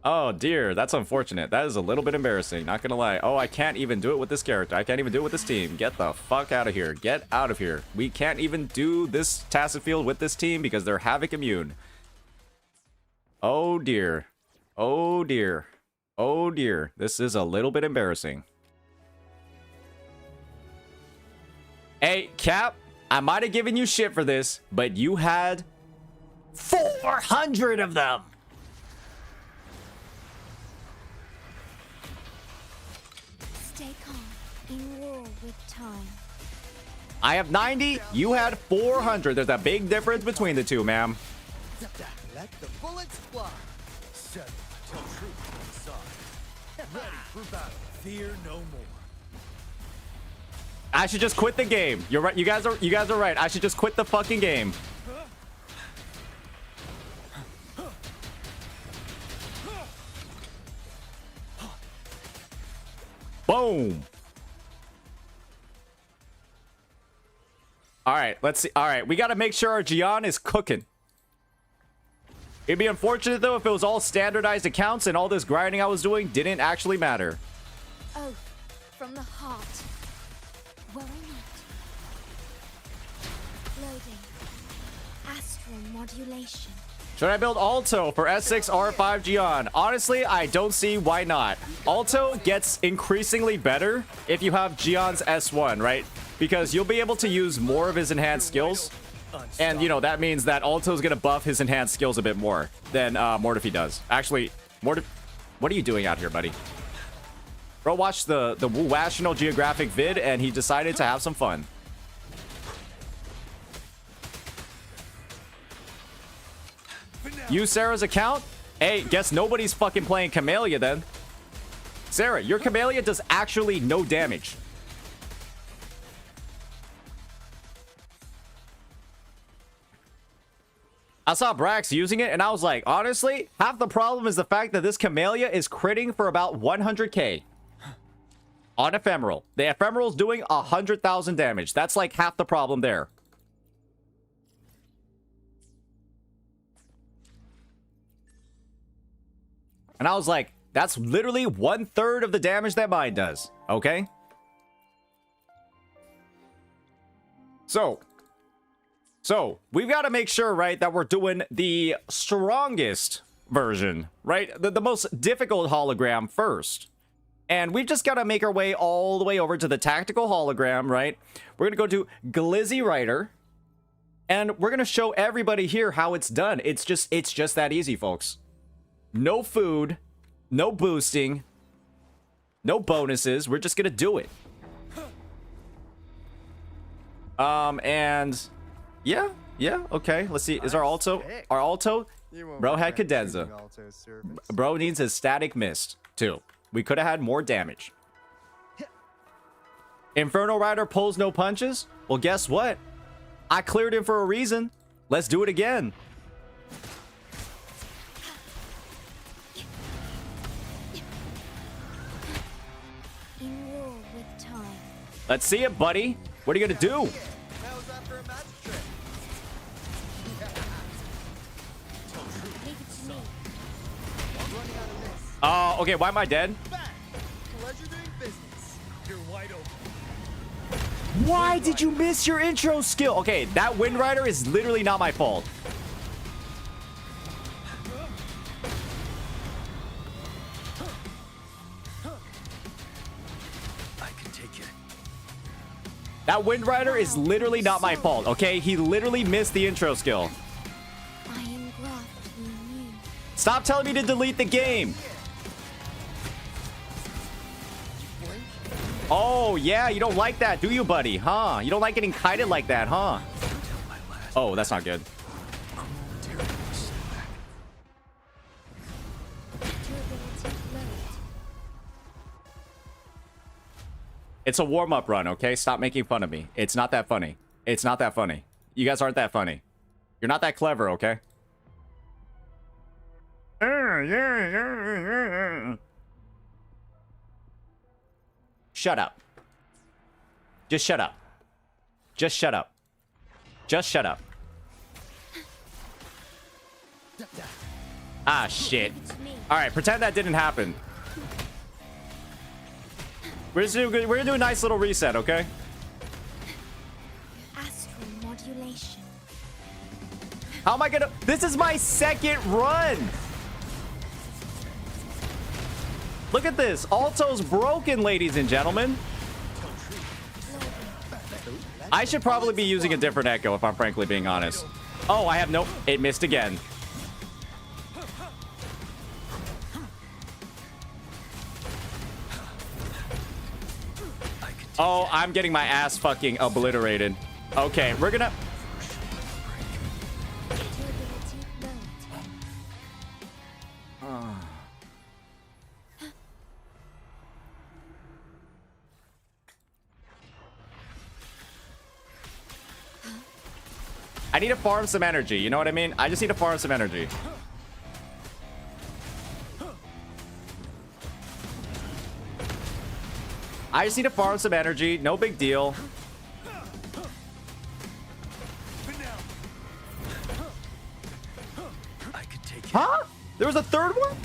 Oh, dear. That's unfortunate. That is a little bit embarrassing. Not gonna lie. Oh, I can't even do it with this character. I can't even do it with this team. Get the fuck out of here. Get out of here. We can't even do this Tacit Field with this team because they're Havoc immune. Oh, dear. Oh, dear. Oh, dear. This is a little bit embarrassing. Hey, Cap. I might have given you shit for this, but you had... 400 of them. Stay calm. In war with time. I have 90. You had 400. There's a big difference between the two, ma'am. Let the bullets fly. Tell truth on the side. Ready for battle. Fear no more. I should just quit the game. You're right. You guys are right. I should just quit the fucking game. Boom. All right, let's see. All right, we got to make sure our Gian is cooking. It'd be unfortunate, though, if it was all standardized accounts and all this grinding I was doing didn't actually matter. Oh, from the heart. Worry not. Loading. Astral modulation. Should I build Alto for S6 R5 Gion? Honestly, I don't see why not. Alto gets increasingly better if you have Gion's S1, right? Because you'll be able to use more of his enhanced skills. And, you know, that means that Alto's going to buff his enhanced skills a bit more than Mortifi does. Actually, what are you doing out here, buddy? Bro watched the National Geographic vid, and he decided to have some fun. Use Sarah's account? Hey, guess nobody's fucking playing Camellia then. Sarah, your Camellia does actually no damage. I saw Brax using it, and I was like, honestly, half the problem is the fact that this Camellia is critting for about 100k. On Ephemeral. The Ephemeral's doing 100,000 damage. That's like half the problem there. And I was like, that's literally 1/3 of the damage that mine does. Okay? So we've got to make sure, right, that we're doing the strongest version, right? The most difficult hologram first. And we've just got to make our way all the way over to the tactical hologram, right? We're going to go to Glizzy Rider. And we're going to show everybody here how it's done. It's just that easy, folks. No food, no boosting, no bonuses. We're just going to do it. And yeah, okay. Let's see. Is our Alto? Bro had cadenza. Bro needs his static mist, too. We could have had more damage. Inferno Rider pulls no punches? Well, guess what? I cleared him for a reason. Let's do it again. Let's see it, buddy. What are you gonna do? Okay, why am I dead? Why did you miss your intro skill? Okay, that Wind Rider is literally not my fault. That Wind Rider is literally not my fault, okay? He literally missed the intro skill. Stop telling me to delete the game. Oh, yeah, you don't like that, do you, buddy? Huh? You don't like getting kited like that, huh? Oh, that's not good. It's a warm-up run, okay? Stop making fun of me. It's not that funny. It's not that funny. You guys aren't that funny. You're not that clever, okay? Shut up. Just shut up. Just shut up. Just shut up. Ah, shit. Alright, pretend that didn't happen. We're gonna do a nice little reset, okay? Astral modulation. How am I gonna... This is my second run! Look at this. Alto's broken, ladies and gentlemen. I should probably be using a different echo if I'm frankly being honest. Oh, I have no... It missed again. Oh, I'm getting my ass fucking obliterated. Okay, we're gonna... I need to farm some energy, you know what I mean? I just need to farm some energy. I just need to farm some energy, no big deal. Huh? There was a third one?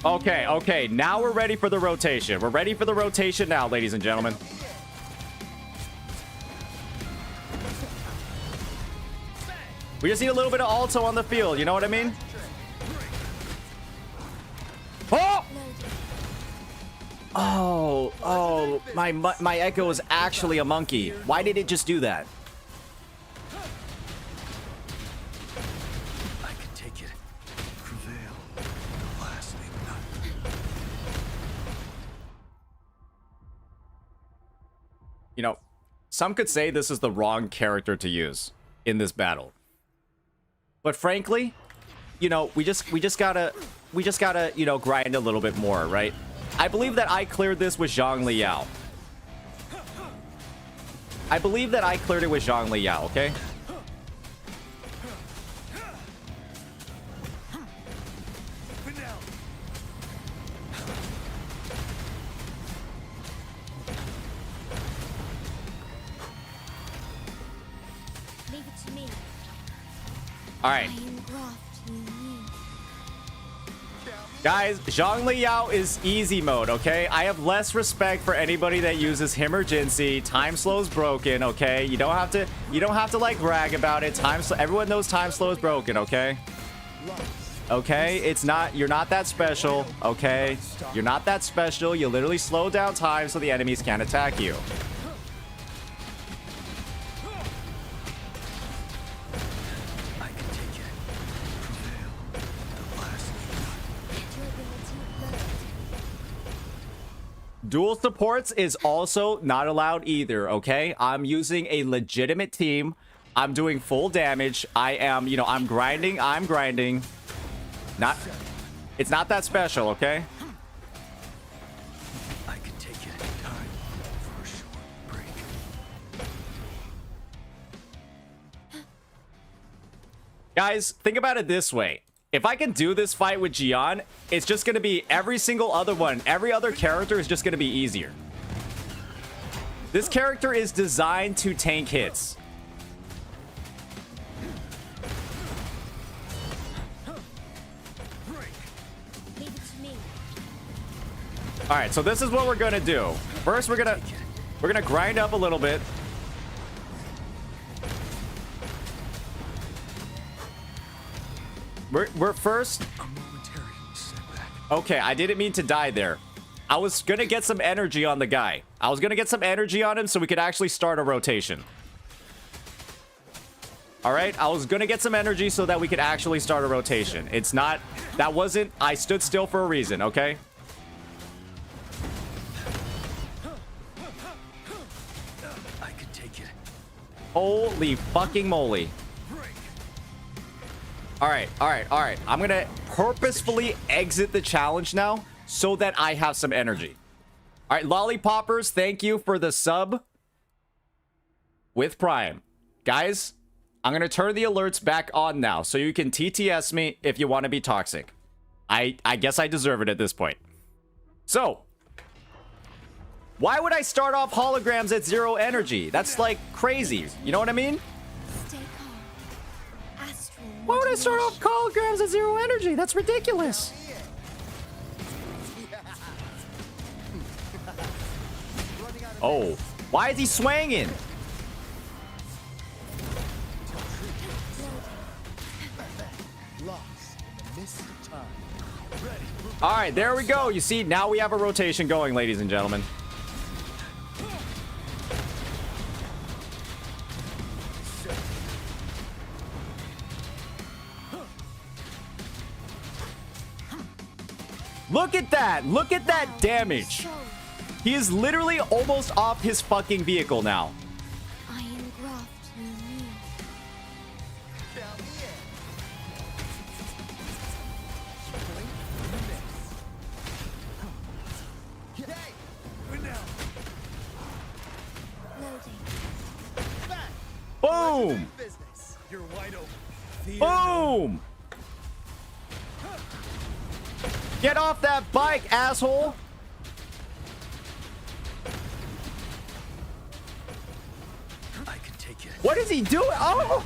Okay, now we're ready for the rotation. We're ready for the rotation now, ladies and gentlemen. We just need a little bit of alto on the field, you know what I mean? Oh, my Echo is actually a monkey. Why did it just do that? I can take it. Prevail. The last thing not. You know, some could say this is the wrong character to use in this battle. But frankly, you know, we just gotta, you know, grind a little bit more, right? I believe that I cleared this with Zhang Liao. I believe that I cleared it with Zhang Liao, okay? Leave it to me. All right. Guys, Zhang Liao is easy mode, okay? I have less respect for anybody that uses him or Jinxie. Time slow's broken, okay? You don't have to like brag about it. Everyone knows time slow is broken, okay? Okay, you're not that special, okay? You're not that special. You literally slow down time so the enemies can't attack you. Dual supports is also not allowed either, okay? I'm using a legitimate team. I'm doing full damage. I am, you know, I'm grinding. It's not that special, okay? I can take it. Time for a short break. Guys, think about it this way. If I can do this fight with Jian, it's just going to be every single other one. Every other character is just going to be easier. This character is designed to tank hits. All right, so this is what we're going to do. First, we're going to grind up a little bit. We're first. Okay, I didn't mean to die there. I was gonna get some energy on the guy. I was gonna get some energy on him so we could actually start a rotation. All right, I was gonna get some energy so that we could actually start a rotation. It's not, that wasn't, I stood still for a reason, okay? I can take it. Holy fucking moly. All right. I'm going to purposefully exit the challenge now so that I have some energy. All right, Lollipoppers, thank you for the sub with Prime. Guys, I'm going to turn the alerts back on now so you can TTS me if you want to be toxic. I guess I deserve it at this point. So, why would I start off holograms at 0 energy? That's like crazy. You know what I mean? Why would I start off holograms at 0 energy? That's ridiculous. Oh, why is he swinging? All right, there we go. You see, now we have a rotation going, ladies and gentlemen. Look at that. Look at that damage. He is literally almost off his fucking vehicle now. Boom! Boom! Get off that bike, asshole! I can take it. What is he doing? Oh!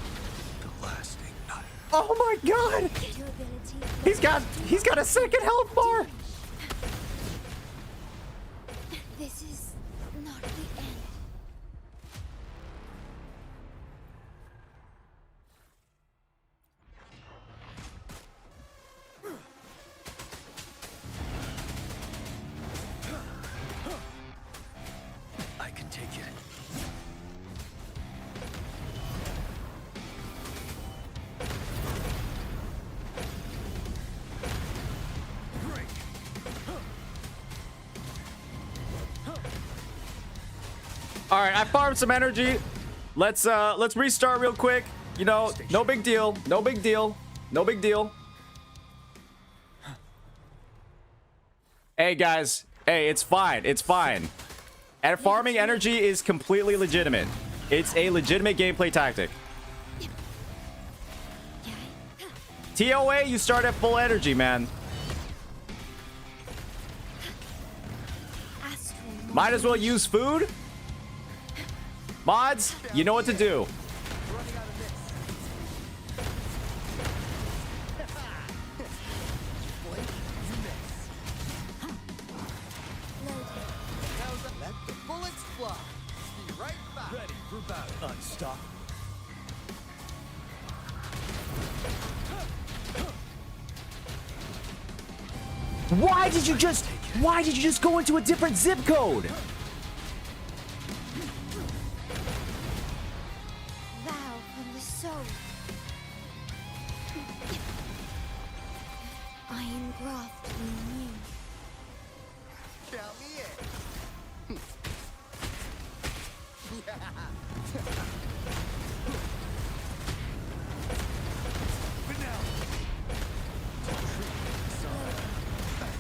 The last thing not. Oh my god! He's got a second health bar! Not the end. I can take it. All right, I farmed some energy. Let's restart real quick. You know, no big deal. No big deal. No big deal. Hey guys, hey, it's fine. It's fine. And farming energy is completely legitimate. It's a legitimate gameplay tactic. TOA, you start at full energy, man. Might as well use food. Mods, you know what to do. Let the bullets fly. Be right back. Ready for battle. Unstoppable. Why did you just go into a different zip code? Vow from the soul. I engraft in you. Count me in.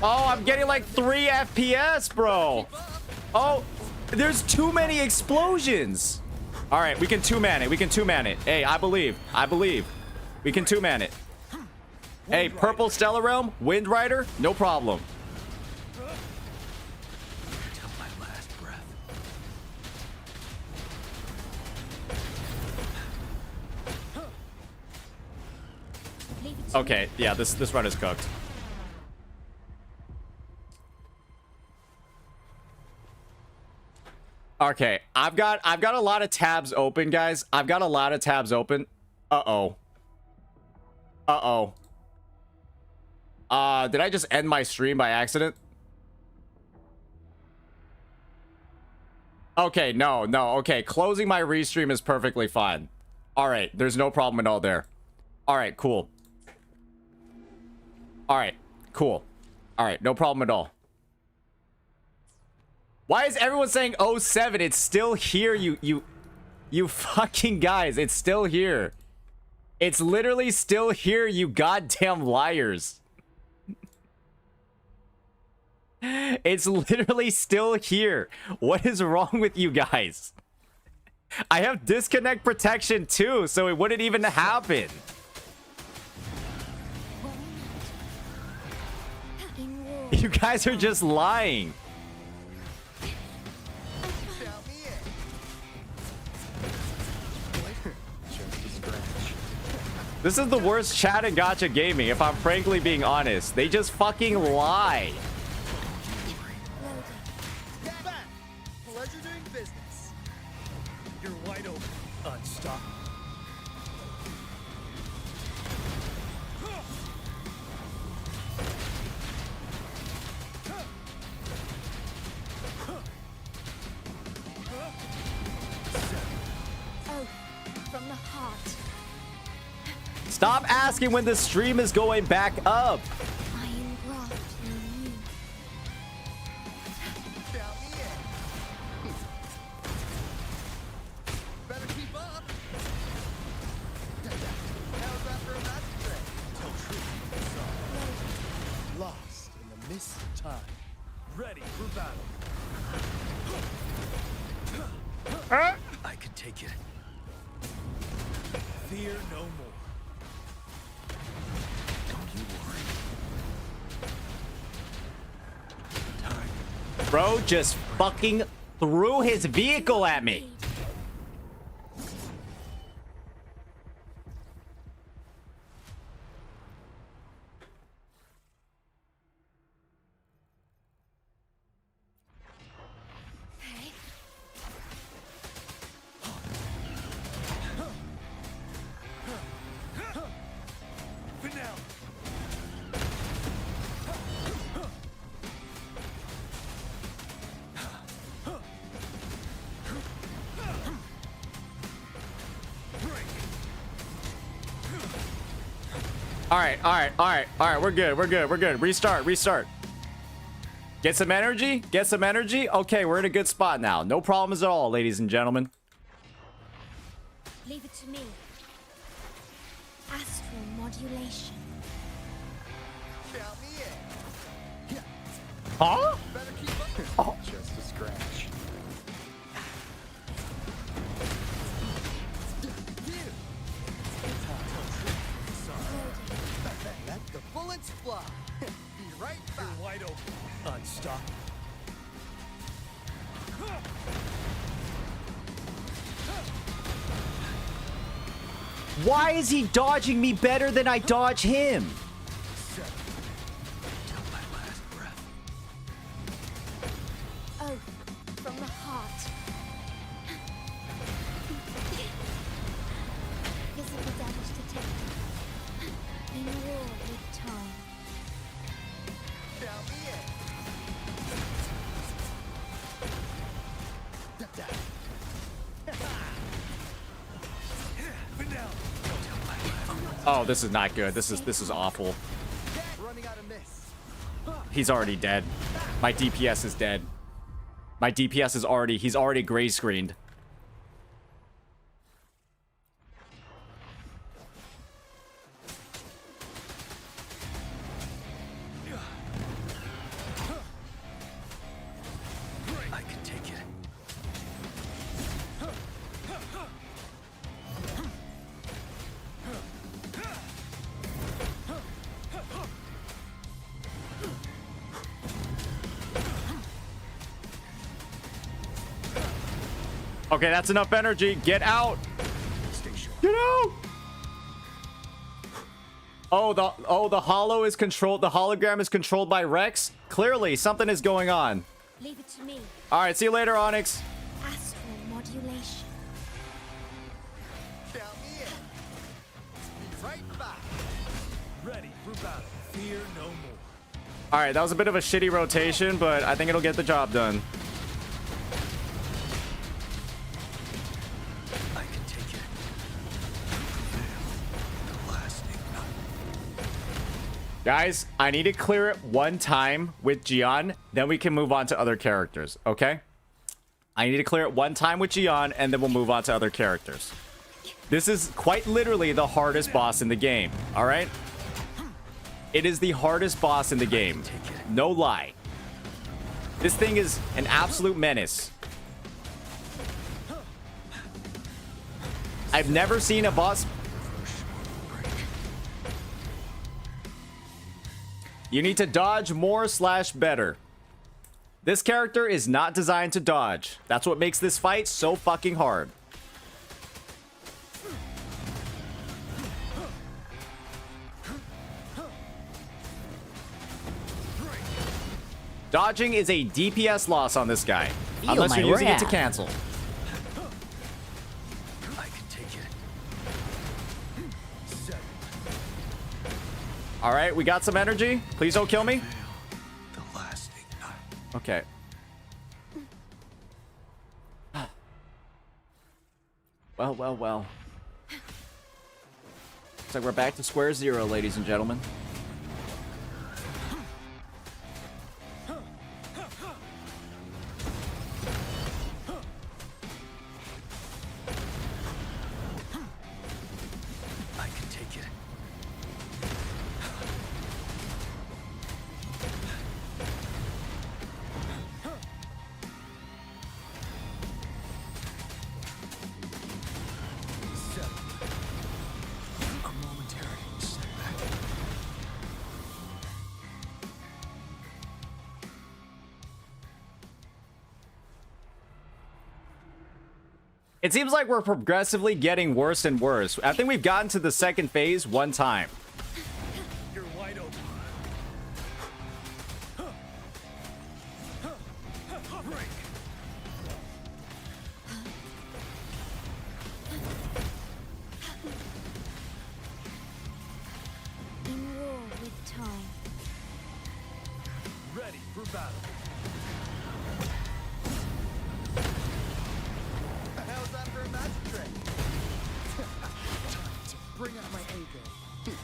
Oh, I'm getting like 3 FPS, bro. Oh, there's too many explosions. All right, we can two-man it. We can two-man it. Hey, I believe. I believe. We can two-man it. Hey, Purple Stellar Realm, Wind Rider, no problem. Till my last breath. Okay, yeah, this run is cooked. Okay, I've got a lot of tabs open, guys. I've got a lot of tabs open. Uh-oh. Uh-oh. Did I just end my stream by accident? Okay, no. Okay, closing my restream is perfectly fine. All right, there's no problem at all there. All right, cool. All right, cool. All right, no problem at all. Why is everyone saying 07? It's still here, you fucking guys. It's still here. It's literally still here, you goddamn liars. It's literally still here. What is wrong with you guys? I have disconnect protection too, so it wouldn't even happen. You guys are just lying. This is the worst chat in Gacha gaming, if I'm frankly being honest. They just fucking lie. Pleasure doing business. You're wide open. Unstoppable. Oh, from the heart. Stop asking when the stream is going back up. I engraft in you. Count me in. Better keep up. How's that for a match trick? Tell truth. Lost in the mist of time. Ready for battle. I can take it. Fear no more. Bro just fucking threw his vehicle at me. All right. We're good. Restart. Get some energy. Okay, we're in a good spot now. No problems at all, ladies and gentlemen. Leave it to me. Astral modulation. Huh? Oh. Just a scratch. Let the bullets fly. Be right back. You're wide open. Unstoppable. Why is he dodging me better than I dodge him? Oh, from the heart. Physical damage detected. In war with time. Oh, this is not good. This is awful. He's already dead. My DPS is dead. My DPS is already... He's already gray screened. I can take it. Okay, that's enough energy. Get out. Get out. Oh, the holo is controlled. The hologram is controlled by Rex. Clearly, something is going on. Leave it to me. All right, see you later, Onyx. Astral modulation. Count me in. Be right back. Ready for battle. Fear no more. All right, that was a bit of a shitty rotation, but I think it'll get the job done. I can take it. The last ignite. Guys, I need to clear it one time with Gian, then we can move on to other characters, okay? I need to clear it one time with Gian, and then we'll move on to other characters. This is quite literally the hardest boss in the game, all right? It is the hardest boss in the game. No lie. This thing is an absolute menace. I've never seen a boss... You need to dodge more / better. This character is not designed to dodge. That's what makes this fight so fucking hard. Dodging is a DPS loss on this guy. Feel Unless you're my using it to wrath. cancel. I can take it. Alright, we got some energy. Please don't kill me. The last ignite. Okay. Well. Looks like we're back to square zero, ladies and gentlemen. I can take it. A momentary setback. It seems like we're progressively getting worse and worse. I think we've gotten to the second phase one time. You're wide open. Break. In war with time. Ready for battle. How's that for a magic trick? Time to bring out my A game.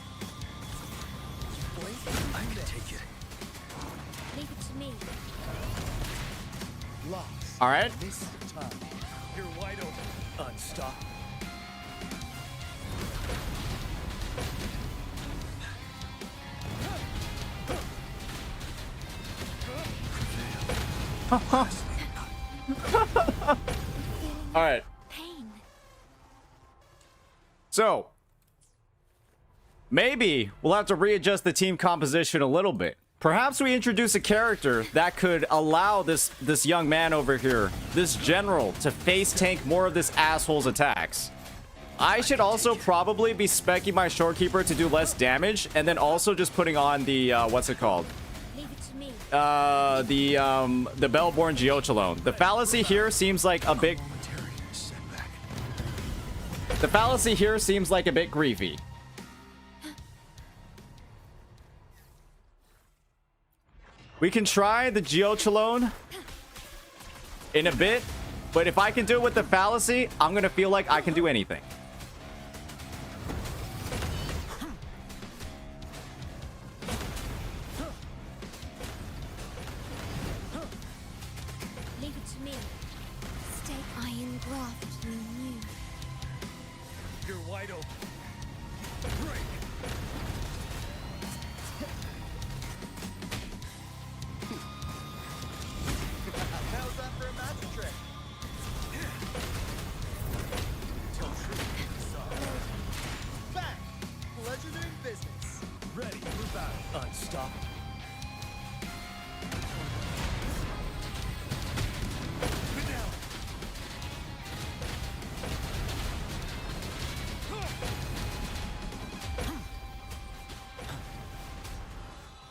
All right. This is the time. You're wide open. Unstoppable. All right. So maybe we'll have to readjust the team composition a little bit. Perhaps we introduce a character that could allow this young man over here, this general, to face tank more of this asshole's attacks. I should also probably be speccing my shorekeeper to do less damage, and then also just putting on the what's it called? The Bellborn Geochalone. The fallacy here seems like a bit. The fallacy here seems like a bit griefy. We can try the Geochalone in a bit, but if I can do it with the fallacy, I'm gonna feel like I can do anything. Leave it to me. Stay iron graft you knew. You're wide open. Break. How's that for a magic trick? Tell truth. Back. Pleasure doing business. Ready for battle. Unstoppable.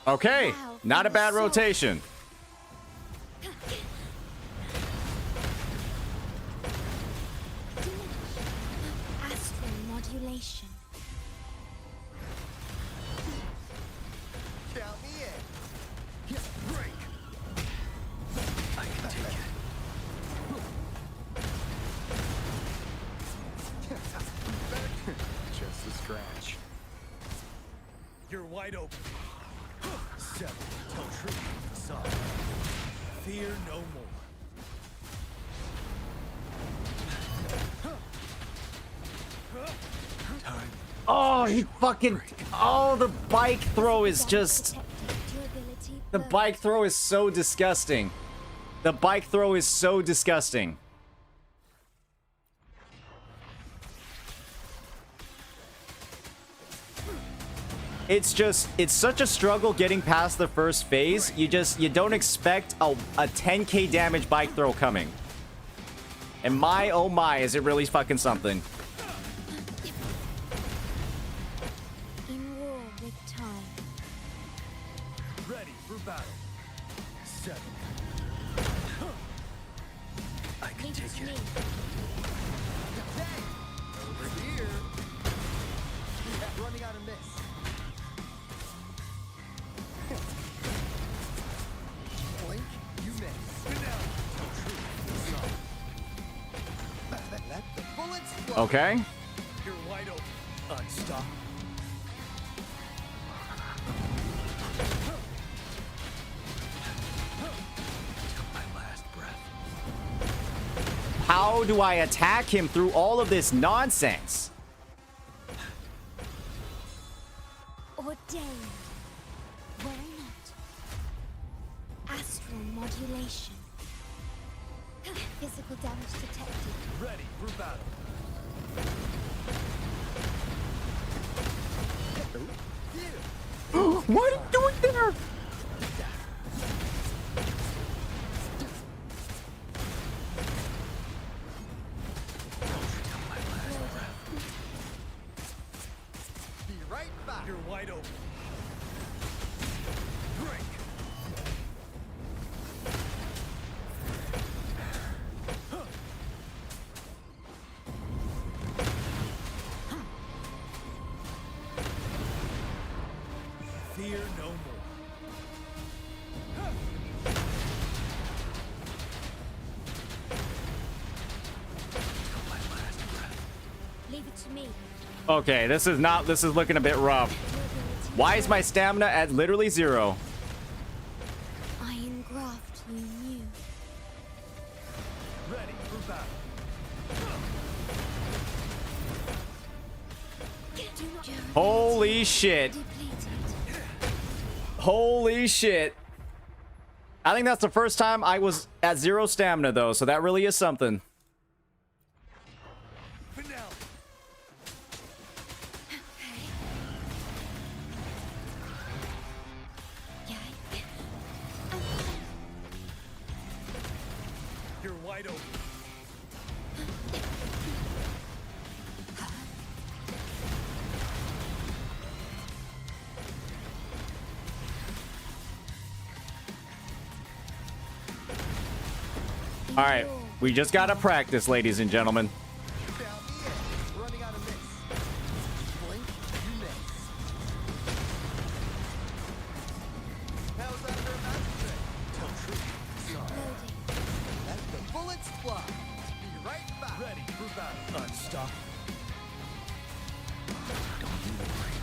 Okay, not a bad rotation. Astral modulation. Count me in. Yes, break. I can take it. Just a scratch. You're wide open. Seven. Tell truth. Facade. Fear no more. Time. Oh, he fucking... Oh, the bike throw is just... The bike throw is so disgusting. The bike throw is so disgusting. It's just, it's such a struggle getting past the first phase. You don't expect a 10k damage bike throw coming. And my, oh my, is it really fucking something. In war with time. Ready for battle. Seven. I can take it. Over here. Running out of miss. Blink, you miss. Spin out. Let the bullets fly. Okay. You're wide open. Unstoppable. Till my last breath. How do I attack him through all of this nonsense? Ordained. Where not. Astral modulation. Physical damage detected. Ready for battle. What are you doing there? Be right back. You're wide open. Break. Fear no more. Leave it to me. Okay, this is looking a bit rough. Why is my stamina at literally 0? Iron graft you knew. Holy shit. Holy shit. I think that's the first time I was at 0 stamina, though, so that really is something. You're wide open. All right, we just gotta practice, ladies and gentlemen. Running out of mix. Blink, you miss. How's that for a match today? Tell truth. Sorry. Let the bullets fly. Be right back. Ready for battle. Unstoppable. Don't you worry.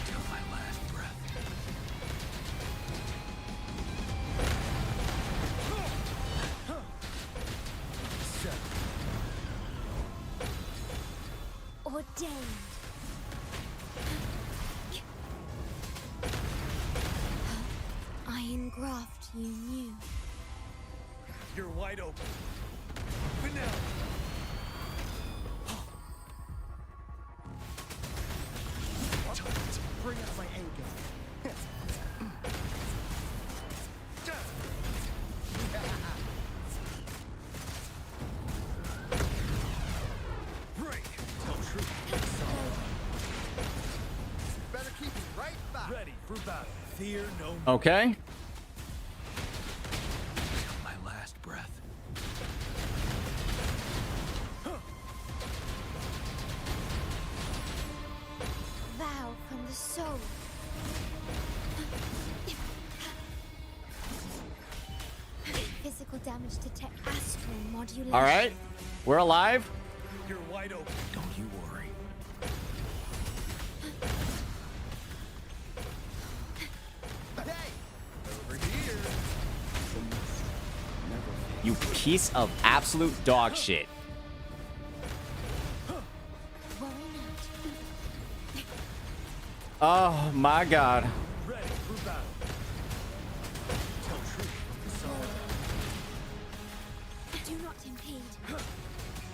Till my last breath. Ordained. Iron graft you knew. You're wide open. Vanilla. Bring out my anger. Break. Tell truth. Better keep it right back. Ready for battle. Fear no more. Okay. Till my last breath. Vow from the soul. Physical damage detect astral modulation. All right, we're alive. You're wide open. Don't you worry. Hey, over here. You piece of absolute dog shit. Oh my god. Ready for battle. Tell truth. Do not impede.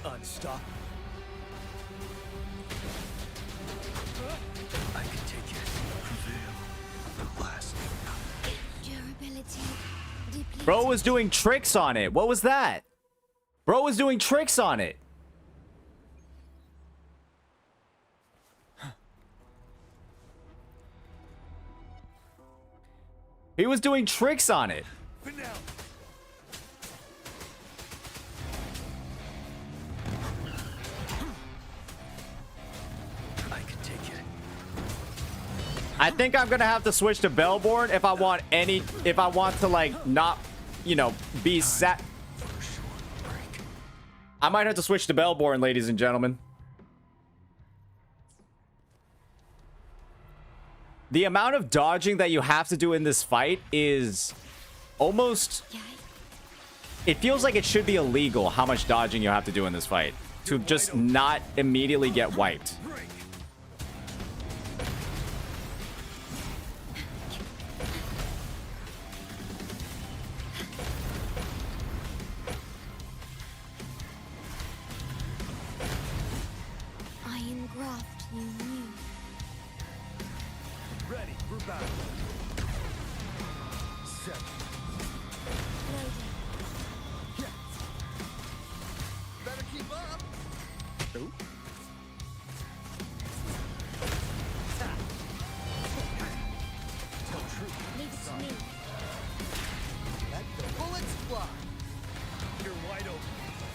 Unstoppable. I can take it. Prevail. The last. Durability. Depleted. Bro was doing tricks on it. What was that? Bro was doing tricks on it. He was doing tricks on it. Vanilla. I can take it. I think I'm gonna have to switch to Bellborn if I want to like not, you know, be sat. I might have to switch to Bellborn, ladies and gentlemen. The amount of dodging that you have to do in this fight is almost... It feels like it should be illegal how much dodging you have to do in this fight to just not immediately get wiped. Iron graft you knew. Ready for battle. Set. Yeah. Better keep up. Nope. Tell truth. Leave it to me. Let the bullets fly. You're wide open.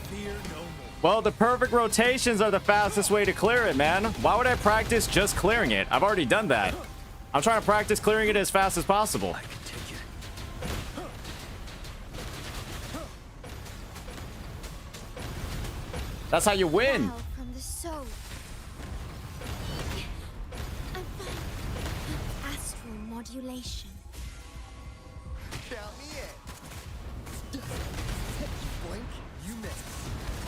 Fear no more. Well, the perfect rotations are the fastest way to clear it, man. Why would I practice just clearing it? I've already done that. I'm trying to practice clearing it as fast as possible. I can take it. That's how you win. Vow from the soul. I'm fine. Astral modulation. Count me in. Blink, you miss.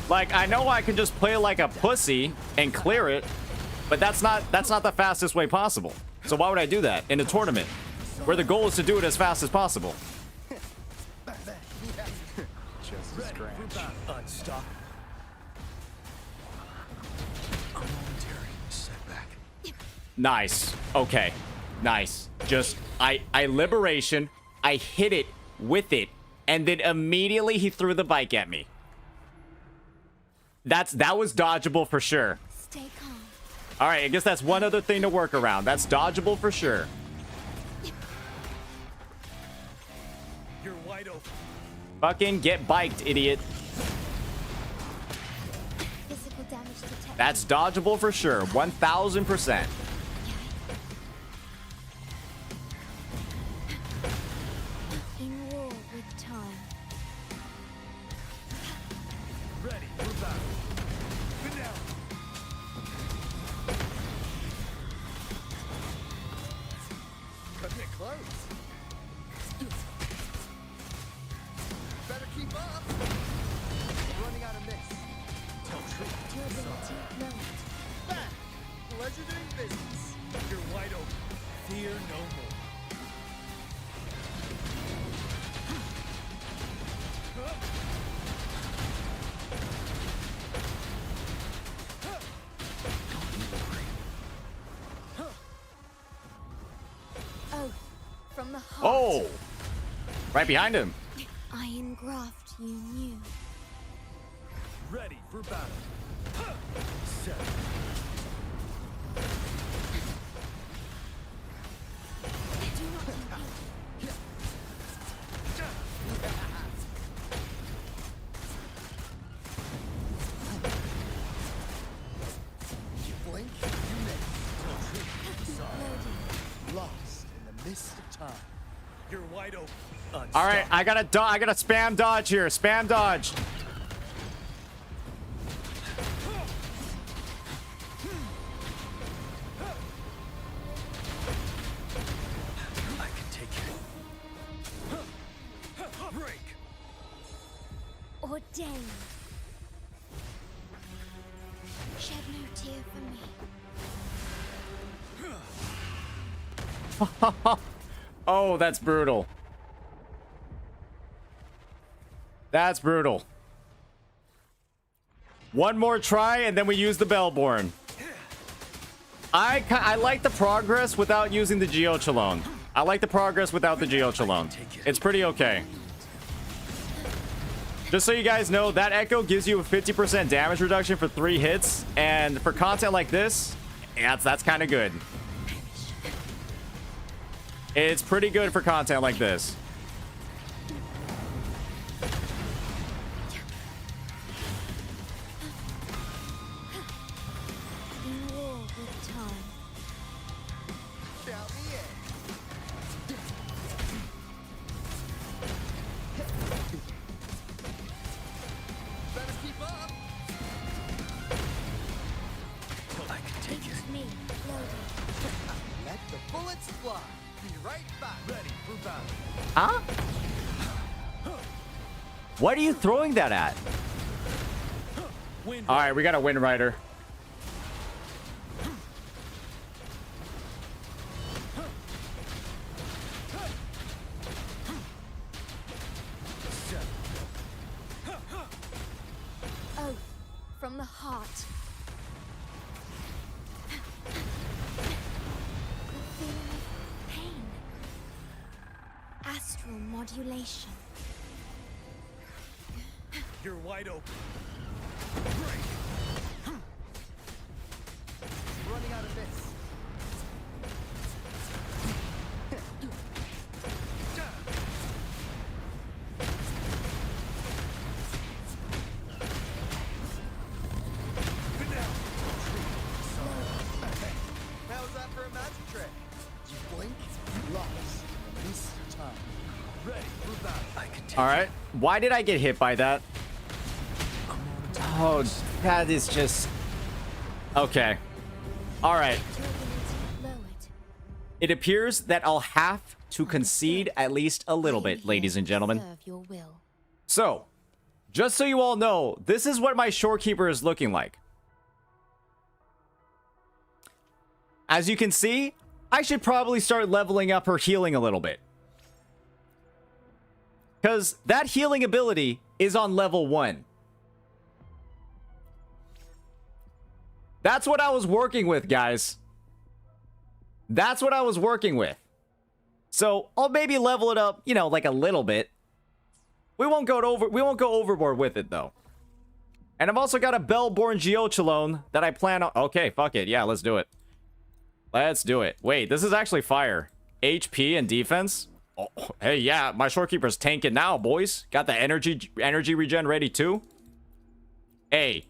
Like, I know I can just play like a pussy and clear it. But that's not the fastest way possible. So why would I do that in a tournament where the goal is to do it as fast as possible? Just a scratch. Unstoppable. Nice. Okay. Nice. Just I liberation. I hit it with it, and then immediately he threw the bike at me. That was dodgeable for sure. Stay calm. All right, I guess that's one other thing to work around. That's dodgeable for sure. You're wide open. Fucking get biked, idiot. Physical damage detected. That's dodgeable for sure. 1000%. In war with time. Ready for battle. Now. Cutting it close. Better keep up. Running out of mix. Tell truth. Durability lowered. Back. Pleasure doing business. You're wide open. Fear no more. Oath from the heart. Oh! Right behind him. Iron graft you knew. Ready for battle. Set. Do not compete. You blink, you miss. Sorry. Lost in the mist of time. You're wide open. All right, I gotta spam dodge here. Spam dodge. I can take it. Break. Ordained. Shed no tear for me. Oh, that's brutal. That's brutal. One more try, and then we use the Bellborn. I like the progress without using the Geochalone. I like the progress without the Geochalone. It's pretty okay. Just so you guys know, that Echo gives you a 50% damage reduction for 3 hits, and for content like this, yeah, that's kind of good. It's pretty good for content like this. In war with time. Count me in. Better keep up. I can take it. Me loaded. Let the bullets fly. Be right back. Ready for battle. Huh? What are you throwing that at? All right, we got a Wind Rider. Oath from the heart. The feeling of pain. Astral modulation. You're wide open. Break. Running out of this. How's that for a magic trick? You blink, you lost. This time. Ready for battle. I can take All right. Why did I get hit by that? Oh, that is just... Okay. All right. It appears that I'll have to concede at least a little bit, ladies and gentlemen. Serve your will. So, just so you all know, this is what my shorekeeper is looking like. As you can see, I should probably start leveling up her healing a little bit. Because that healing ability is on level 1. That's what I was working with, guys. That's what I was working with. So I'll maybe level it up, you know, like a little bit. We won't go overboard with it though. And I've also got a Bellborn Geochalone that I plan on. Okay, fuck it. Yeah, let's do it. Let's do it. Wait, this is actually fire. HP and defense. Oh, hey, yeah, my shorekeeper's tanking now, boys. Got the energy regen ready too. Hey,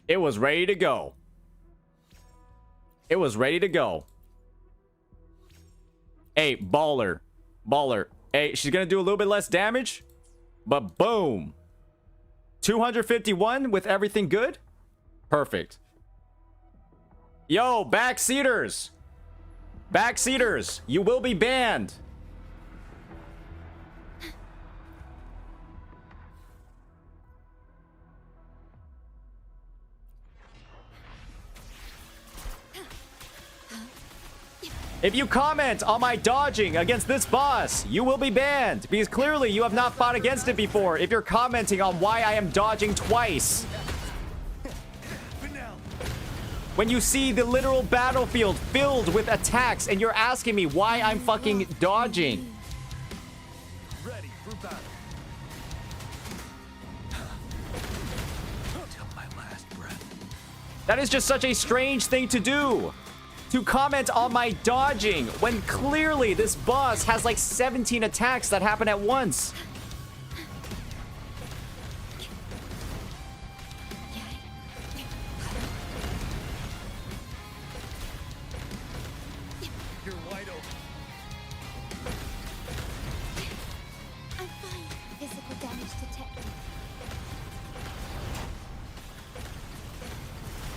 it was ready to go. It was ready to go. Hey, baller. Baller. Hey, she's gonna do a little bit less damage. But boom. 251 with everything good? Perfect. Yo, backseaters. Backseaters, you will be banned. If you comment on my dodging against this boss, you will be banned. Because clearly you have not fought against it before if you're commenting on why I am dodging twice. When you see the literal battlefield filled with attacks and you're asking me why I'm fucking dodging. Ready for battle. Till my last breath. That is just such a strange thing to do. To comment on my dodging when clearly this boss has like 17 attacks that happen at once. You're wide open. I'm fine. Physical damage detected.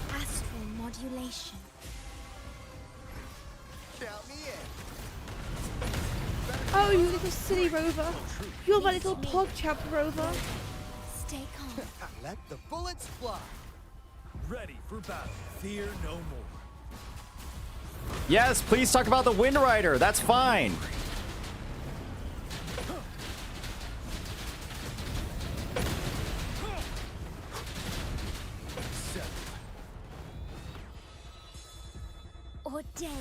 Astral modulation. Oh, you little silly rover. You're my little pogchamp rover. Stay calm. Let the bullets fly. Ready for battle. Fear no more. Yes, please talk about the Wind Rider. That's fine. Ordained.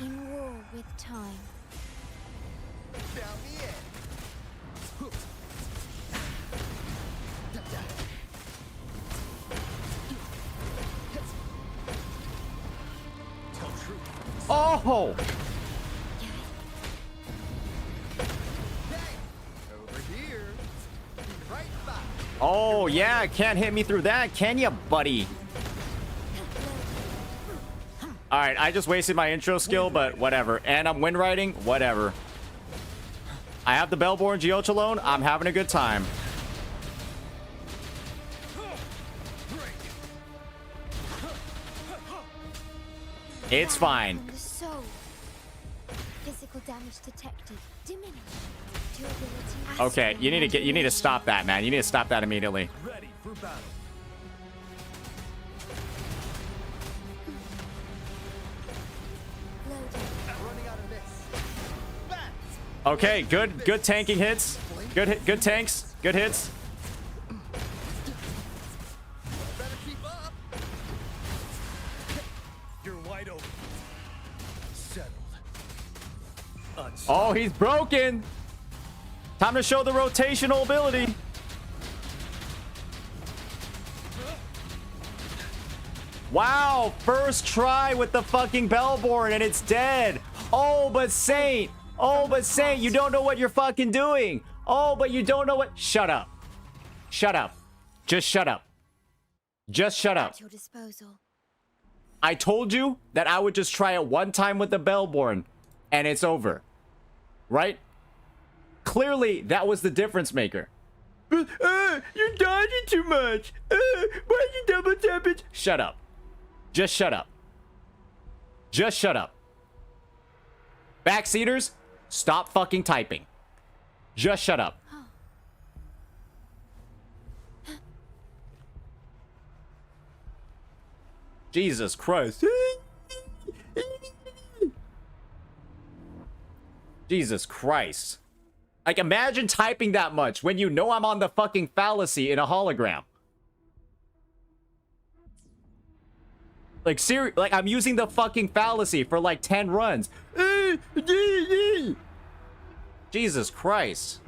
In war with time. Down the end. Oh! Over here. Right back. Oh, yeah, can't hit me through that, can you, buddy? Alright, I just wasted my intro skill, but whatever. And I'm wind riding, whatever. I have the Bellborn Geochalone, I'm having a good time. It's fine. The soul. Physical damage detected. Diminished. Durability. Okay, you need to stop that, man. You need to stop that immediately. Ready for battle. Okay, good tanking hits. Good tanks. Good hits. Better keep up. You're wide open. Settled. Oh, he's broken. Time to show the rotational ability. Wow, first try with the fucking Bellborn and it's dead. Oh, but Saint. Oh, but Saint, you don't know what you're fucking doing. Oh, but you don't know what... Shut up. Shut up. Just shut up. Just shut up. At your disposal. I told you that I would just try it one time with the Bellborn, and it's over. Right? Clearly, that was the difference maker. You're dodging too much. Why you double tap it? Shut up. Just shut up. Just shut up. Backseaters, stop fucking typing. Just shut up. Jesus Christ. Jesus Christ. Like, imagine typing that much when you know I'm on the fucking fallacy in a hologram. Like, like, I'm using the fucking fallacy for like 10 runs. Jesus Christ.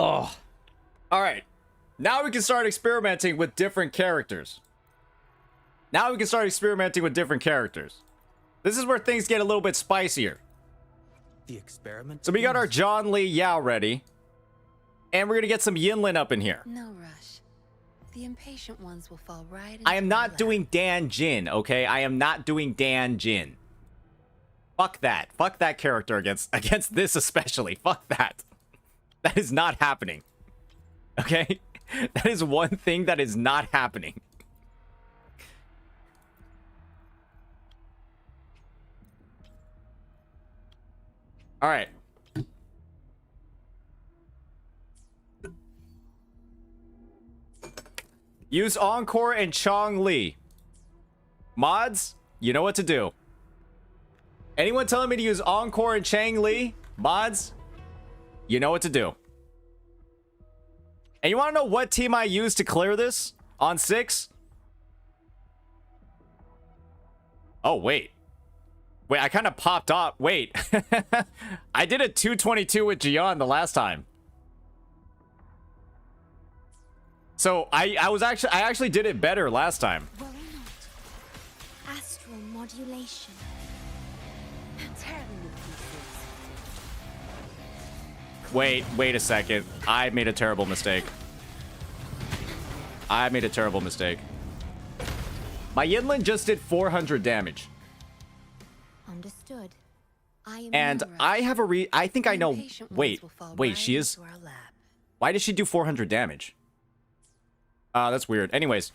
Oh. All right. Now we can start experimenting with different characters. Now we can start experimenting with different characters. This is where things get a little bit spicier. The experiment. So we got our John Lee Yao ready. And we're going to get some Yinlin up in here. No rush. The impatient ones will fall right into I am not doing Dan Jin, okay? I am not doing Dan Jin. Fuck that. Fuck that character against this especially. Fuck that. That is not happening. Okay? That is one thing that is not happening. All right. Use Encore and Chong Li. Mods, you know what to do. Anyone telling me to use Encore and Chang Li? Mods, you know what to do. And you want to know what team I used to clear this on 6? Oh, wait. Wait, I kind of popped off. Wait. I did a 222 with Jian the last time. So I actually did it better last time. Worry not. Astral modulation. Wait a second. I made a terrible mistake. My Yinlin just did 400 damage. Understood. And I have I think I know. Wait, she is. Why did she do 400 damage? That's weird. Anyways,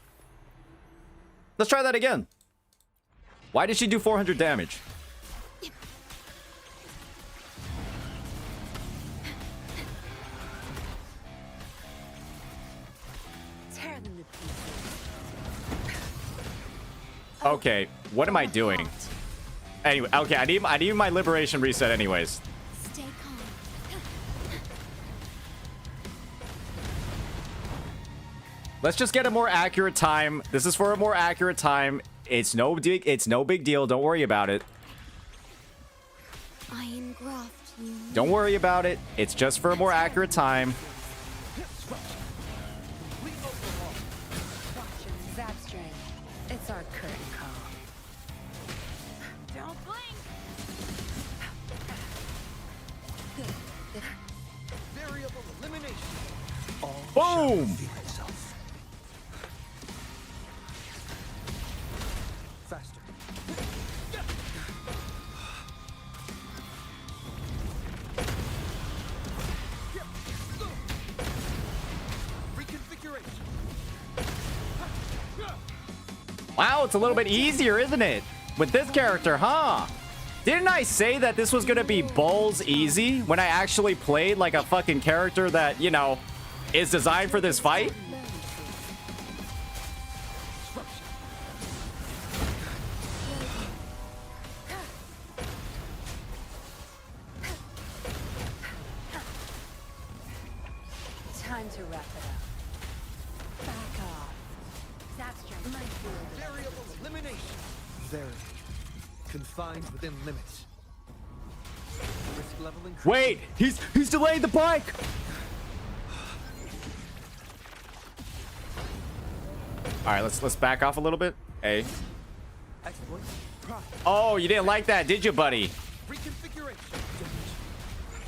let's try that again. Why did she do 400 damage? Okay, what am I doing? Anyway, okay, I need my liberation reset anyways. Stay calm. Let's just get a more accurate time. This is for a more accurate time. It's no big deal. Don't worry about it. I engraft you. Don't worry about it. It's just for a more accurate time. It's our curtain call. Don't blink. Variable elimination. Boom! Faster. Reconfiguration. Wow, it's a little bit easier, isn't it? With this character, huh? Didn't I say that this was gonna be balls easy when I actually played like a fucking character that, you know, is designed for this fight? Time to wrap it up. Back off. That's strength. My Variable elimination. Very confined within limits. Risk level increase. Wait, he's delayed the bike. All right, let's back off a little bit. Hey. Exploit. Prime. Oh, you didn't like that, did you, buddy? Reconfiguration.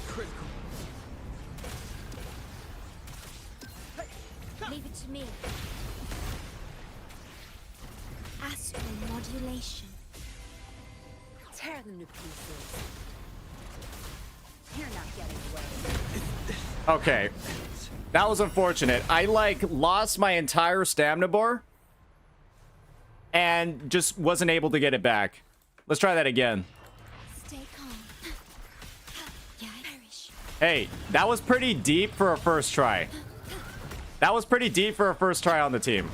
Critical. Leave it to me. Astral modulation. Tear them to pieces. You're not getting away. Okay. That was unfortunate. I like lost my entire stamina bar and just wasn't able to get it back. Let's try that again. Stay calm. Yeah, I perish. Hey, that was pretty deep for a first try. That was pretty deep for a first try on the team.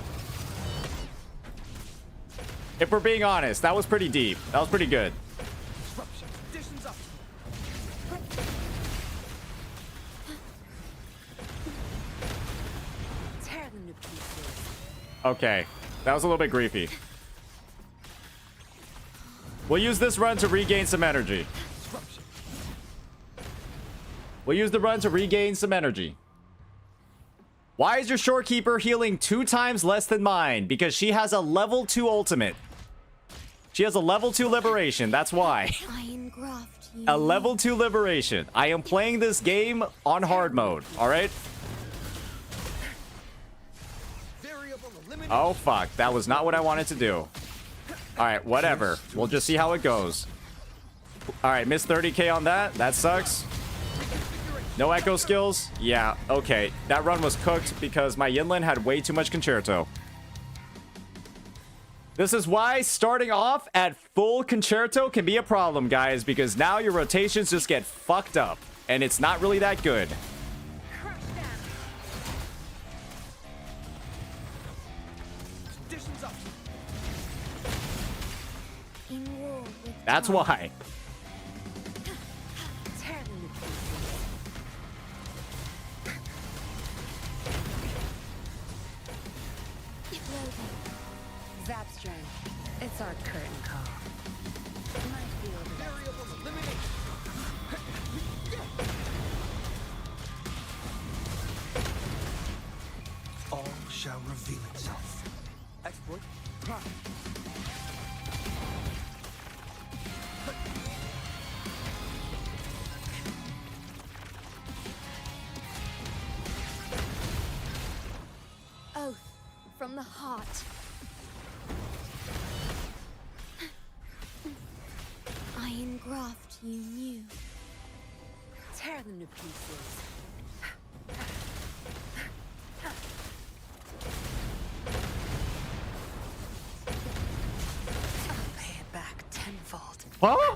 If we're being honest, that was pretty deep. That was pretty good. Tear them to pieces. Okay, that was a little bit griefy. We'll use this run to regain some energy. We'll use the run to regain some energy. Why is your shorekeeper healing 2 times less than mine? Because she has a level 2 ultimate. She has a level 2 liberation. That's why. Iron graft. A level 2 liberation. I am playing this game on hard mode. All right. Oh, fuck. That was not what I wanted to do. All right, whatever. We'll just see how it goes. All right, missed 30k on that. That sucks. No echo skills? Yeah, okay. That run was cooked because my Yinlin had way too much concerto. This is why starting off at full concerto can be a problem, guys, because now your rotations just get fucked up, and it's not really that good. That's why. Zap strength. It's our curtain call. My field of variable elimination. All shall reveal itself. Exploit. Prime. Oath from the heart. Iron graft you knew. Tear them to pieces. I'll pay it back tenfold. Huh?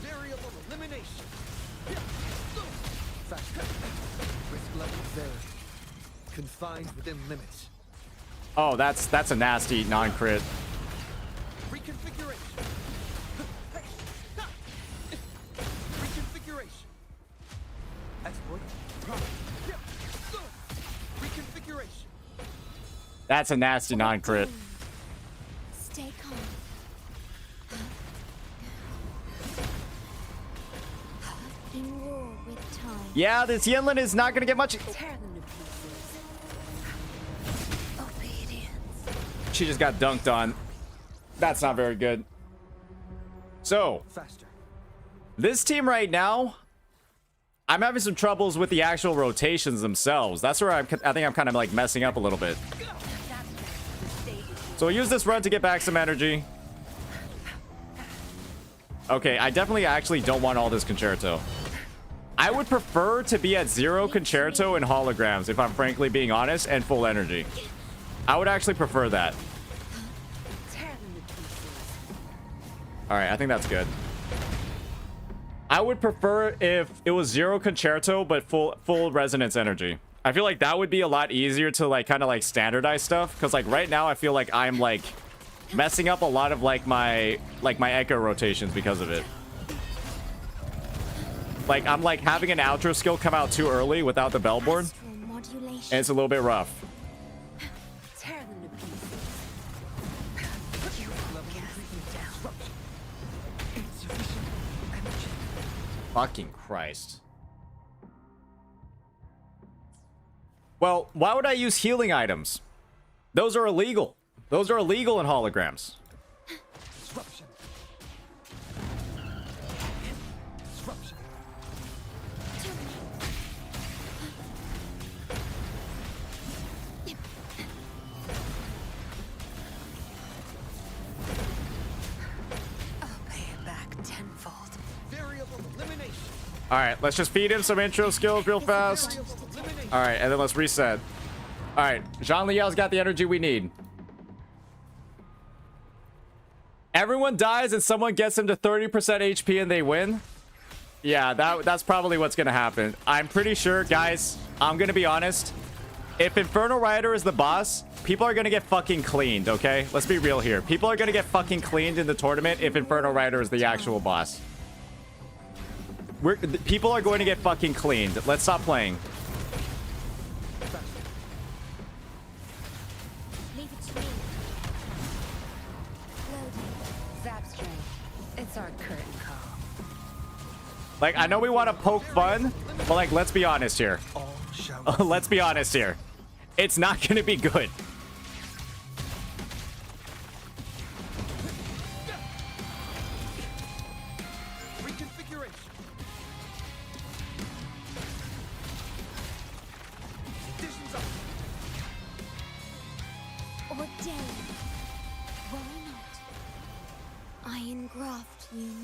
Variable elimination. Fast. Risk level 0. Confined within limits. Oh, that's a nasty non-crit. Reconfiguration. Reconfiguration. Exploit. Reconfiguration. That's a nasty non-crit. Stay calm. In war with time. Yeah, this Yinlin is not gonna get much. Tear them to pieces. Obedience. She just got dunked on. That's not very good. So, this team right now, I'm having some troubles with the actual rotations themselves. That's where I think I'm kind of like messing up a little bit. So we'll use this run to get back some energy. Okay, I definitely actually don't want all this concerto. I would prefer to be at 0 concerto and holograms, if I'm frankly being honest, and full energy. I would actually prefer that. Alright, I think that's good. I would prefer if it was 0 concerto, but full resonance energy. I feel like that would be a lot easier to like kind of like standardize stuff. Because like right now I feel like I'm like messing up a lot of like my echo rotations because of it. Like I'm like having an outro skill come out too early without the bellboard. And it's a little bit rough. Tear them to pieces. You will cast me down. Fucking Christ. Well, why would I use healing items? Those are illegal. Those are illegal in holograms. Disruption. Disruption. I'll pay it back tenfold. Variable elimination. All right, let's just feed him some intro skills real fast. Variable elimination. All right, and then let's reset. All right, Zhang Liao's got the energy we need. Everyone dies and someone gets them to 30% HP and they win. Yeah, that's probably what's gonna happen. I'm pretty sure, guys, I'm gonna be honest. If Infernal Rider is the boss, people are gonna get fucking cleaned, okay? Let's be real here. People are gonna get fucking cleaned in the tournament if Infernal Rider is the actual boss. People are going to get fucking cleaned. Let's stop playing. Leave it to me. Zap string. It's our curtain call. Like, I know we want to poke fun, but like, let's be honest here. Let's be honest here. It's not going to be good.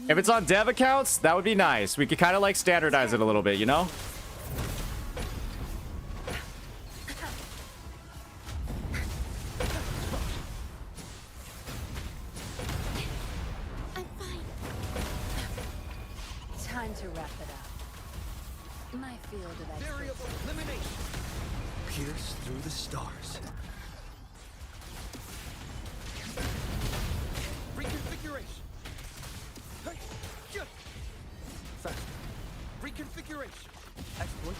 If it's on dev accounts, that would be nice. We could kind of like standardize it a little bit, you know? Time to wrap it up. My field of Variable elimination. Pierce through the stars. Reconfiguration. Faster. Reconfiguration. Exploit.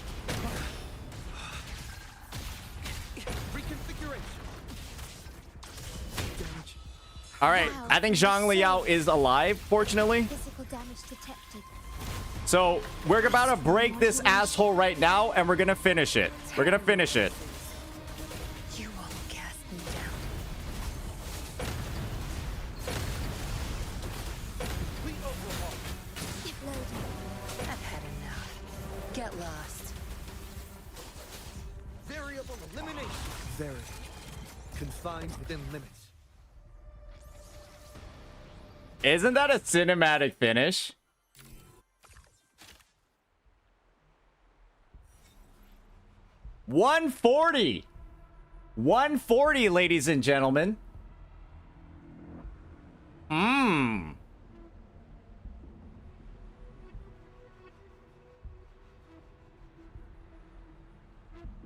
Reconfiguration. Damage. All right, I think Zhang Liao is alive, fortunately. Physical damage detected. So we're about to break this asshole right now, and we're gonna finish it. We're gonna finish it. You won't cast me down. I've had enough. Get lost. Variable elimination. Very. Confined within limits. Isn't that a cinematic finish? $140, 140, ladies and gentlemen.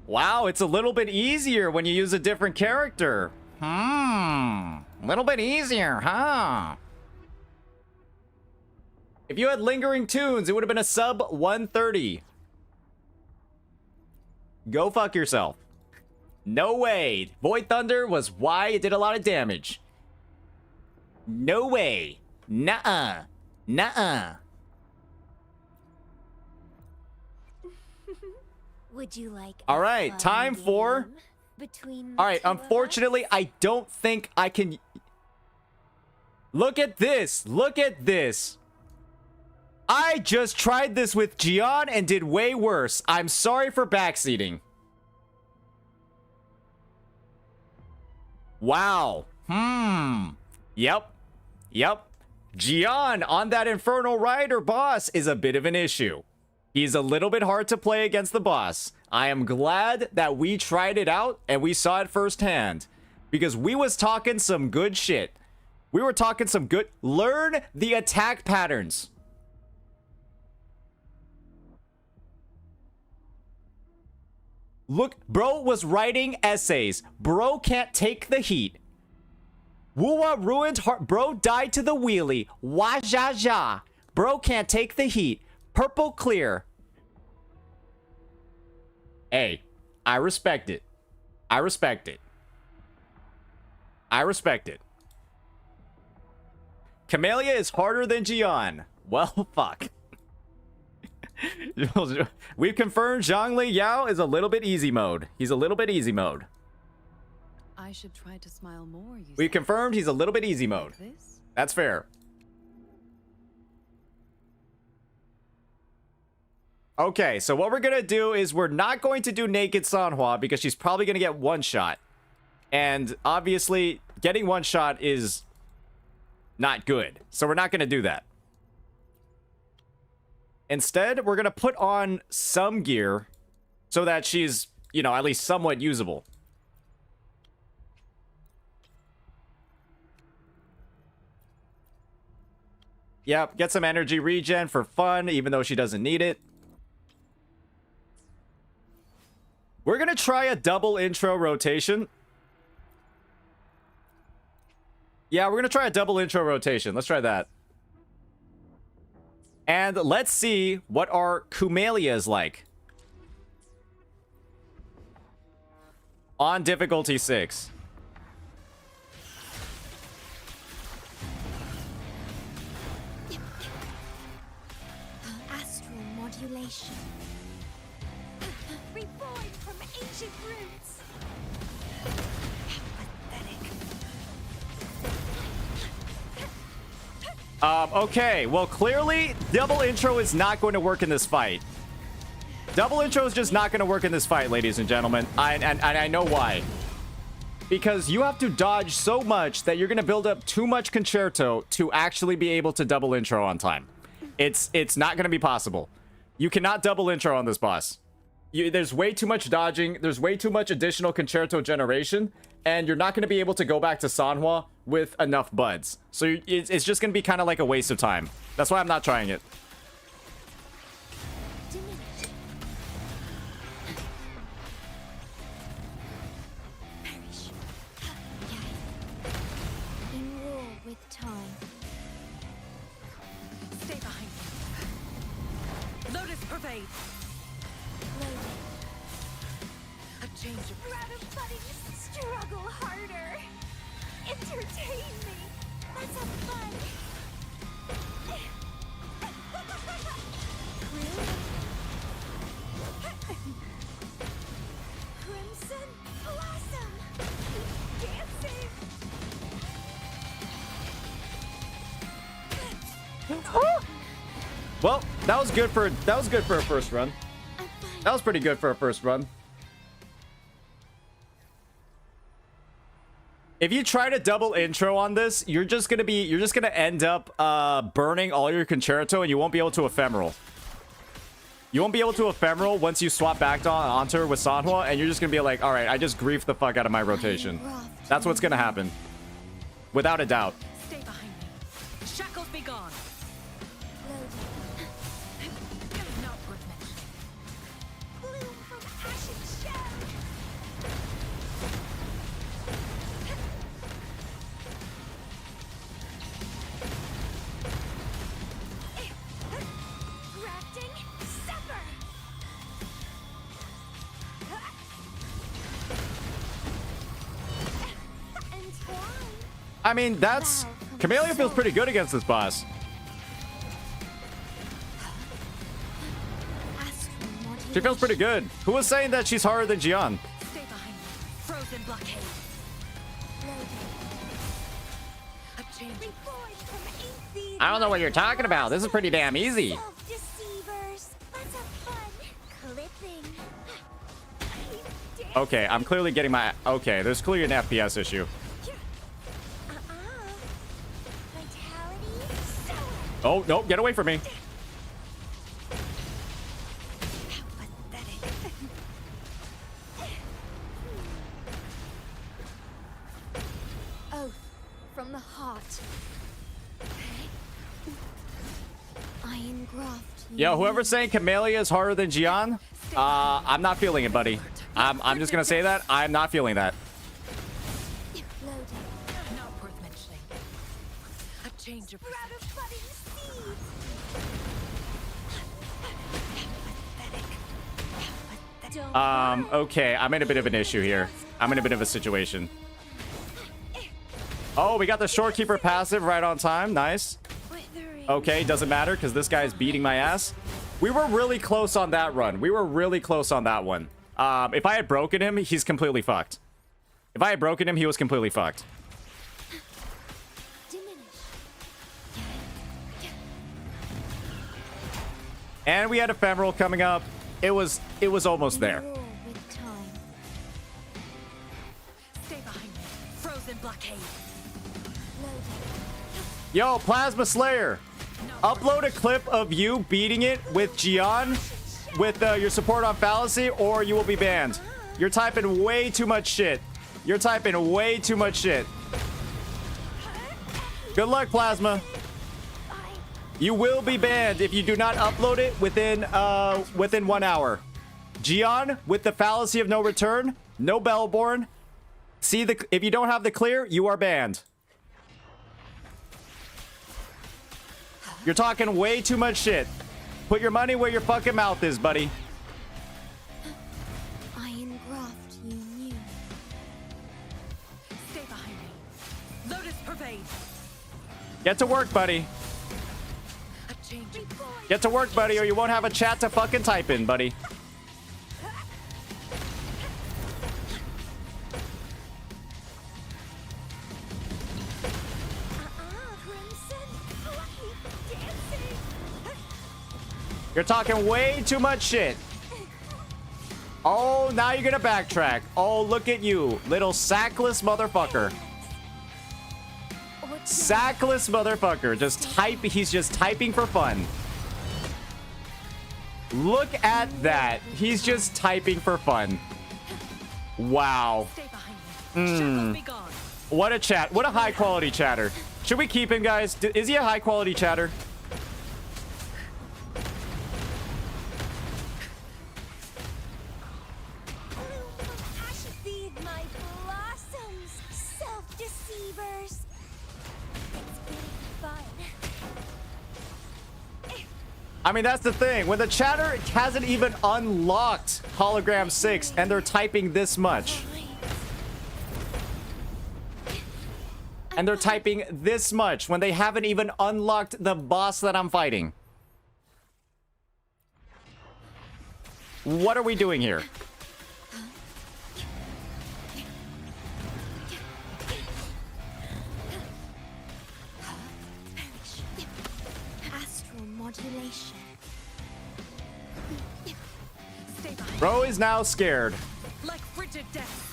Wow, it's a little bit easier when you use a different character. A little bit easier, huh? If you had lingering tunes, it would have been a sub 130. Go fuck yourself. No way. Void Thunder was why it did a lot of damage. No way. Nuh-uh. Nuh-uh. Would you like all right, time for... All right, unfortunately, I don't think I can... Look at this. Look at this. I just tried this with Gian and did way worse. I'm sorry for backseating. Wow. Yep. Gian on that Infernal Rider boss is a bit of an issue. He's a little bit hard to play against the boss. I am glad that we tried it out and we saw it firsthand. Because we was talking some good shit. We were talking some good... Learn the attack patterns. Look, bro was writing essays. Bro can't take the heat. Wuwa ruined heart. Bro died to the wheelie. Wajaja. Bro can't take the heat. Purple clear. Hey, I respect it. I respect it. I respect it. Camellia is harder than Gian. Well, fuck. We've confirmed Zhang Liao is a little bit easy mode. He's a little bit easy mode. I should try to smile more. We've confirmed he's a little bit easy mode. That's fair. Okay, so what we're gonna do is we're not going to do Naked Sanhua because she's probably gonna get one shot. And obviously, getting one shot is not good. So we're not gonna do that. Instead, we're going to put on some gear so that she's, you know, at least somewhat usable. Yep, get some energy regen for fun, even though she doesn't need it. We're gonna try a double intro rotation. Yeah, we're gonna try a double intro rotation. Let's try that. And let's see what our Kumelia is like. On difficulty 6. Astral modulation. Reborn from ancient roots. Okay, well, clearly, double intro is not going to work in this fight. Double intro is just not going to work in this fight, ladies and gentlemen. And I know why. Because you have to dodge so much that you're going to build up too much concerto to actually be able to double intro on time. It's not going to be possible. You cannot double intro on this boss. There's way too much dodging. There's way too much additional concerto generation. And you're not going to be able to go back to Sanhua with enough buds. So it's just going to be kind of like a waste of time. That's why I'm not trying it. In war with time. Stay behind me. Lotus pervade. A change of Rather buddies, struggle harder. Entertain me. Let's have fun. Crimson blossom. Dancing. Well, that was good for a first run. That was pretty good for a first run. If you try to double intro on this, you're just gonna end up burning all your concerto, and you won't be able to ephemeral. You won't be able to ephemeral once you swap back onto her with Sanhua, and you're just gonna be like, all right, I just griefed the fuck out of my rotation. That's what's gonna happen, without a doubt. Stay behind me. Shackles be gone. Not worth mentioning. Bloom from ashen shell. Grafting supper. Entwine. I mean, Camellia feels pretty good against this boss. She feels pretty good. Who was saying that she's harder than Jian? Stay behind me. Frozen blockade. A change. Reborn from ink I don't know what you're talking about. This is pretty damn easy. deceivers. Let's have fun. Clipping. Okay, I'm clearly getting my... Okay, there's clearly an FPS issue. Vitality. Soar. Oh, no, get away from me. Oath from the heart. Iron graft. Yo, whoever's saying Camellia is harder than Jian, I'm not feeling it, buddy. I'm just gonna say that. I'm not feeling that. Not worth mentioning. A change of Rather budding seeds. Okay, I'm in a bit of an issue here. I'm in a bit of a situation. Oh, we got the Shorekeeper passive right on time. Nice. Okay, doesn't matter because this guy's beating my ass. We were really close on that run. We were really close on that one. If I had broken him, he's completely fucked. If I had broken him, he was completely fucked. And we had Ephemeral coming up. It was almost there. Stay behind me. Frozen blockade. Yo, Plasma Slayer, upload a clip of you beating it with Jian with your support on fallacy, or you will be banned. You're typing way too much shit. You're typing way too much shit. Good luck, Plasma. You will be banned if you do not upload it within 1 hour. Gian, with the fallacy of no return, no Bellborn. If you don't have the clear, you are banned. You're talking way too much shit. Put your money where your fucking mouth is, buddy. Iron graft you knew. Stay behind me. Lotus pervade. Get to work, buddy. A change. Get to work, buddy, or you won't have a chat to fucking type in, buddy. You're talking way too much shit. Oh, now you're gonna backtrack. Oh, look at you, little sackless motherfucker. Sackless motherfucker. He's just typing for fun. Look at that. He's just typing for fun. Wow. What a chat. What a high quality chatter. Should we keep him, guys? Is he a high quality chatter? I mean, that's the thing. When the chatter hasn't even unlocked Hologram 6 and they're typing this much. And they're typing this much when they haven't even unlocked the boss that I'm fighting. What are we doing here? Astral modulation. Bro is now scared. Like frigid death.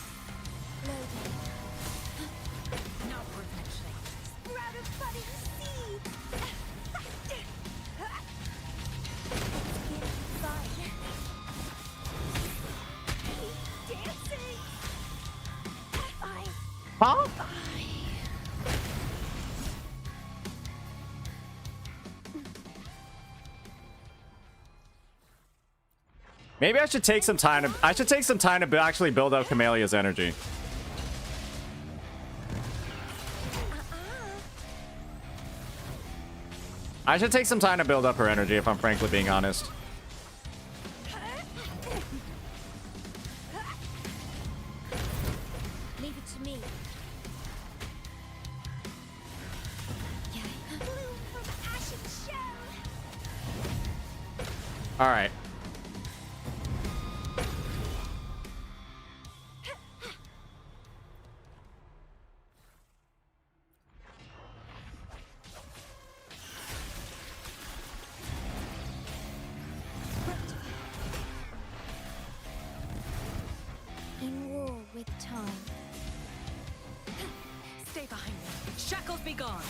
No protection. Sprout of budding seed. Keep dancing. Huh? Maybe I should take some time to actually build up Kamelia's energy. I should take some time to build up her energy, if I'm frankly being honest. Leave it to me. All right. In war with time. Stay behind me. Shackles be gone.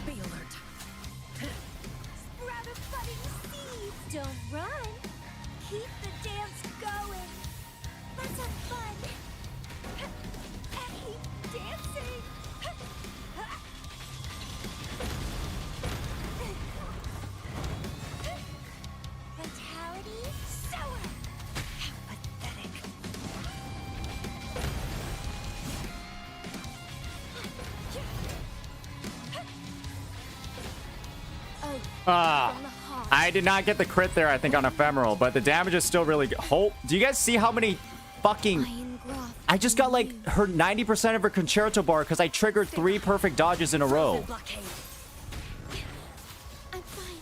Be alert. Sprout of budding seeds. Don't run. Keep the dance going. Let's have fun. Keep dancing. Vitality sour. How pathetic. I did not get the crit there, I think, on Ephemeral, but the damage is still really good. Do you guys see how many fucking... I just got, like, her 90% of her Concerto bar because I triggered 3 perfect dodges in a row. I'm fine.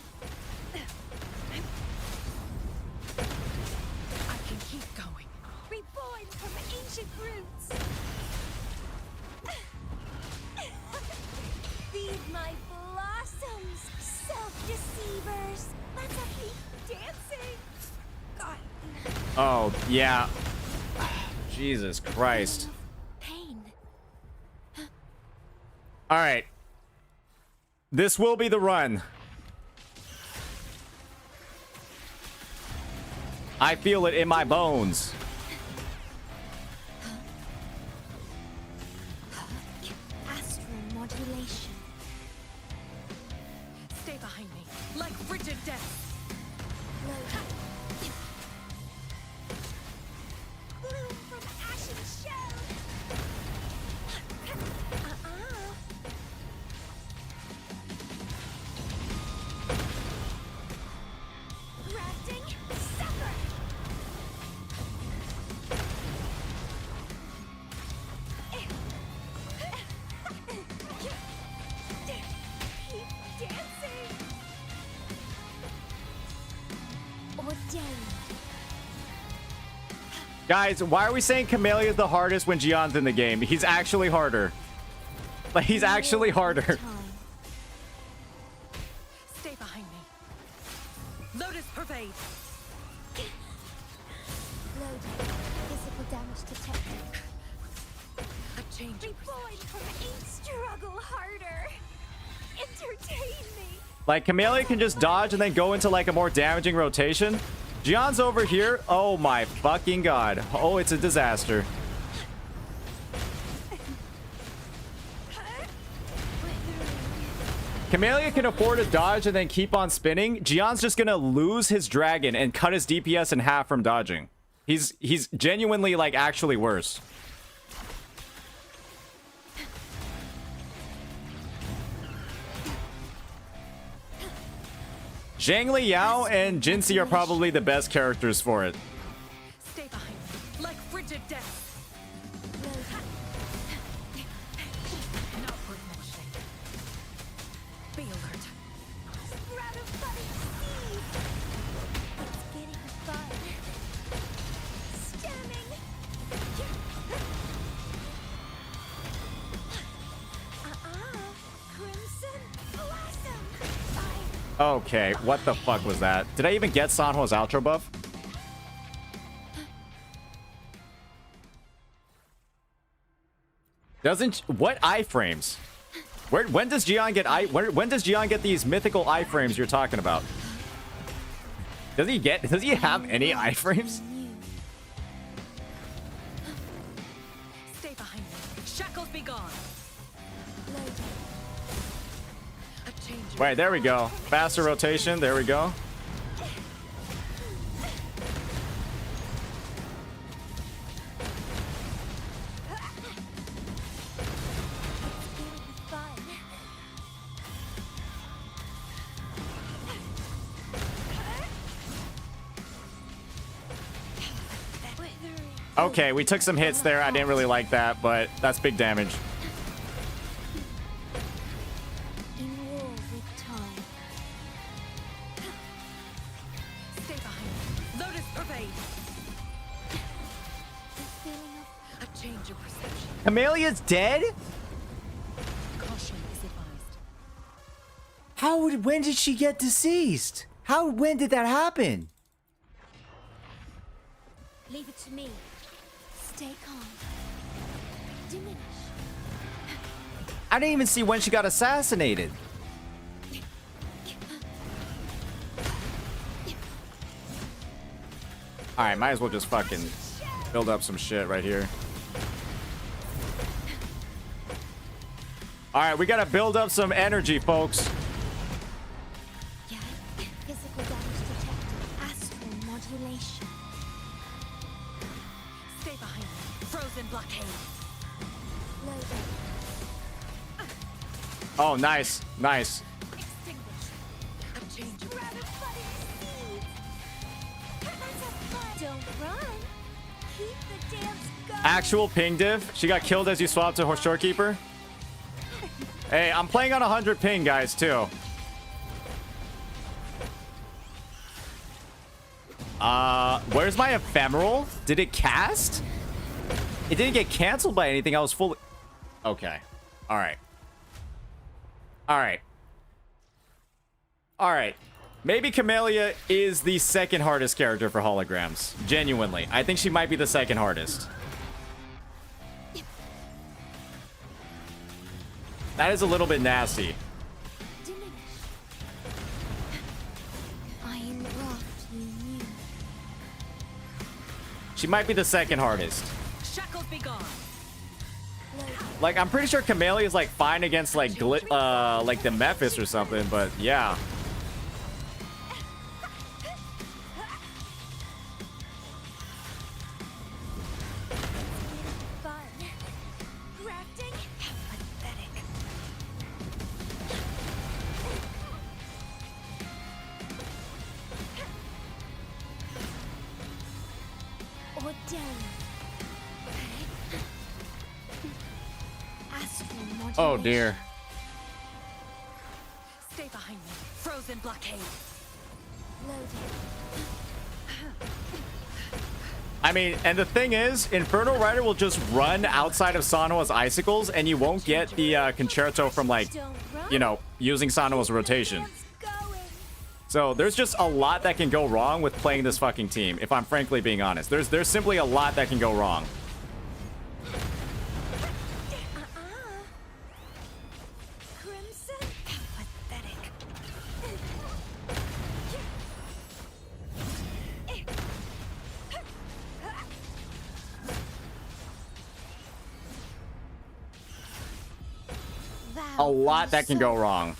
I can keep going. Reborn from ancient roots. Feed my blossoms, self-deceivers. Let's keep dancing. God. Oh, yeah. Jesus Christ. Pain. All right. This will be the run. I feel it in my bones. Astral modulation. Stay behind me, like frigid death. Bloom from ashen shell. Grafting, suffer. Keep dancing. Ordained. Guys, why are we saying Camellia is the hardest when Gion's in the game? He's actually harder. Like, he's actually harder. Stay behind me. Lotus pervade. Loading. Physical damage detected. A change. Reborn from a struggle harder. Entertain me. Like, Camellia can just dodge and then go into, like, a more damaging rotation. Gion's over here. Oh, my fucking god. Oh, it's a disaster. Camellia can afford to dodge and then keep on spinning. Gion's just gonna lose his dragon and cut his DPS in half from dodging. He's genuinely, like, actually worse. Zhang Liao and Jinxie are probably the best characters for it. Stay behind me, like frigid death. Not worth motion. Be alert. Sprout of budding seeds. It's getting fun. Stemming. Crimson blossom. Okay, what the fuck was that? Did I even get Sanho's outro buff? Doesn't... What iframes? When does Gion get when does Gion get these mythical iframes you're talking about? Does he have any iframes? Stay behind me. Shackles be gone. A change. Wait, there we go. Faster rotation. There we go. Okay, we took some hits there. I didn't really like that, but that's big damage. In war with time. Stay behind me. Lotus pervade. A change of perception. Camelia's dead? Caution is advised. When did she get deceased? When did that happen? Leave it to me. Stay calm. Diminish. I didn't even see when she got assassinated. Alright, might as well just fucking build up some shit right here. Alright, we gotta build up some energy, folks. Physical damage detected. Astral modulation. Stay behind me. Frozen blockade. Loading. Oh, nice. Nice. Extinguish. A change of Sprout of budding seeds. Don't run. Keep the dance going. Actual ping diff. She got killed as you swapped to Shorekeeper. Hey, I'm playing on 100 ping, guys, too. Where's my ephemeral? Did it cast? It didn't get canceled by anything. I was fully... Okay. Alright. Alright. Alright. Maybe Camellia is the second hardest character for holograms. Genuinely. I think she might be the second hardest. That is a little bit nasty. Iron raft you knew. She might be the second hardest. Shackles be gone. Like, I'm pretty sure Camellia is like fine against like like the Memphis or something, but yeah. Oh dear. Stay behind me. Frozen blockade. I mean, and the thing is, Inferno Rider will just run outside of Sanoa's icicles, and you won't get the concerto from, like, you know, using Sanoa's rotation. So there's just a lot that can go wrong with playing this fucking team, if I'm frankly being honest. There's simply a lot that can go wrong. A lot that can go wrong.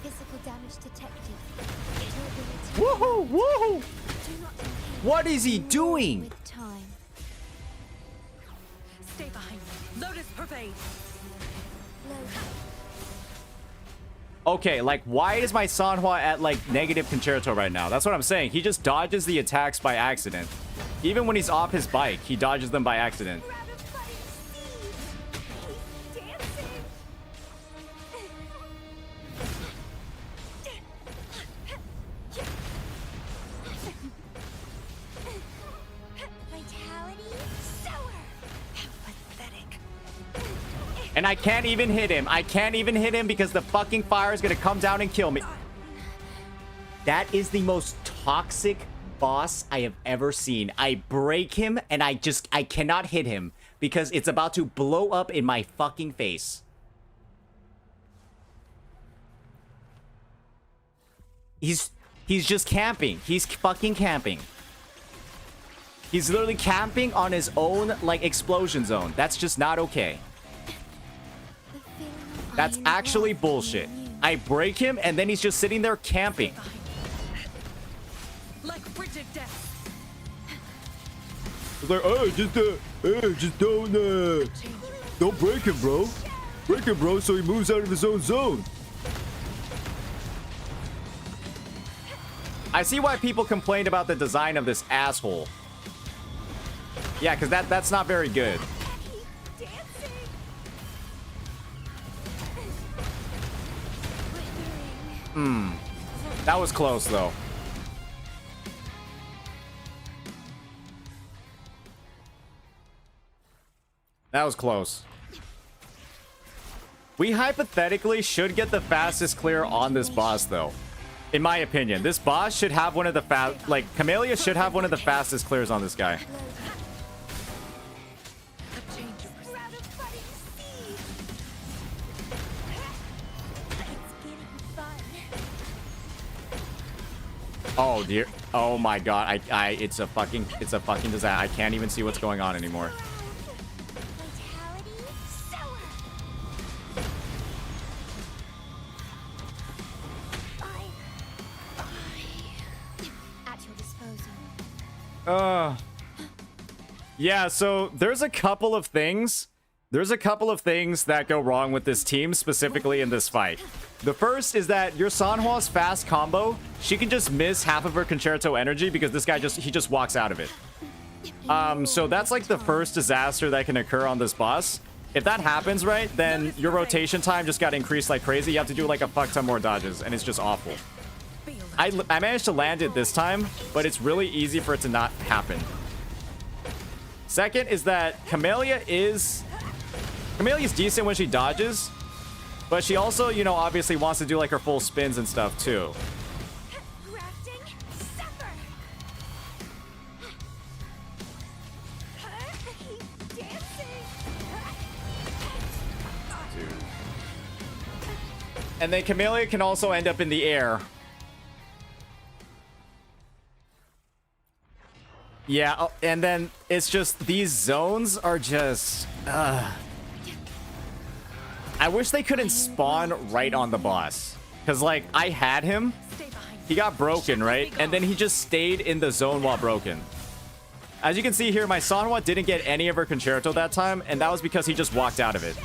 Physical damage detected. Woohoo! Woohoo! What is he doing? Stay behind me. Lotus pervade. Okay, like, why is my Sanhua at, like, negative concerto right now? That's what I'm saying. He just dodges the attacks by accident. Even when he's off his bike, he dodges them by accident. And I can't even hit him. I can't even hit him because the fucking fire is gonna come down and kill me. That is the most toxic boss I have ever seen. I break him and I cannot hit him because it's about to blow up in my fucking face. He's just camping. He's fucking camping. He's literally camping on his own, like, explosion zone. That's just not okay. That's actually bullshit. I break him and then he's just sitting there camping. Like frigid death. It's like, just don't break him, bro. Break him, bro, so he moves out of his own zone. I see why people complained about the design of this asshole. Yeah, because that's not very good. That was close, though. That was close. We hypothetically should get the fastest clear on this boss, though. In my opinion, this boss should have one of the Camellia should have one of the fastest clears on this guy. Oh dear. Oh my god. It's a fucking disaster. I can't even see what's going on anymore. Yeah, so there's a couple of things. There's a couple of things that go wrong with this team, specifically in this fight. The first is that your Sanhua's fast combo, she can just miss half of her concerto energy because this guy just walks out of it. So that's like the first disaster that can occur on this boss. If that happens, right, then your rotation time just got increased like crazy. You have to do like a fuck ton more dodges, and it's just awful. I managed to land it this time, but it's really easy for it to not happen. Second is that Camellia's decent when she dodges, but she also, you know, obviously wants to do like her full spins and stuff too. And then Camellia can also end up in the air. Yeah, oh, and then it's just these zones are just... I wish they couldn't spawn right on the boss. Because, like, I had him. He got broken, right? And then he just stayed in the zone while broken. As you can see here, my Sanhua didn't get any of her concerto that time, and that was because he just walked out of it.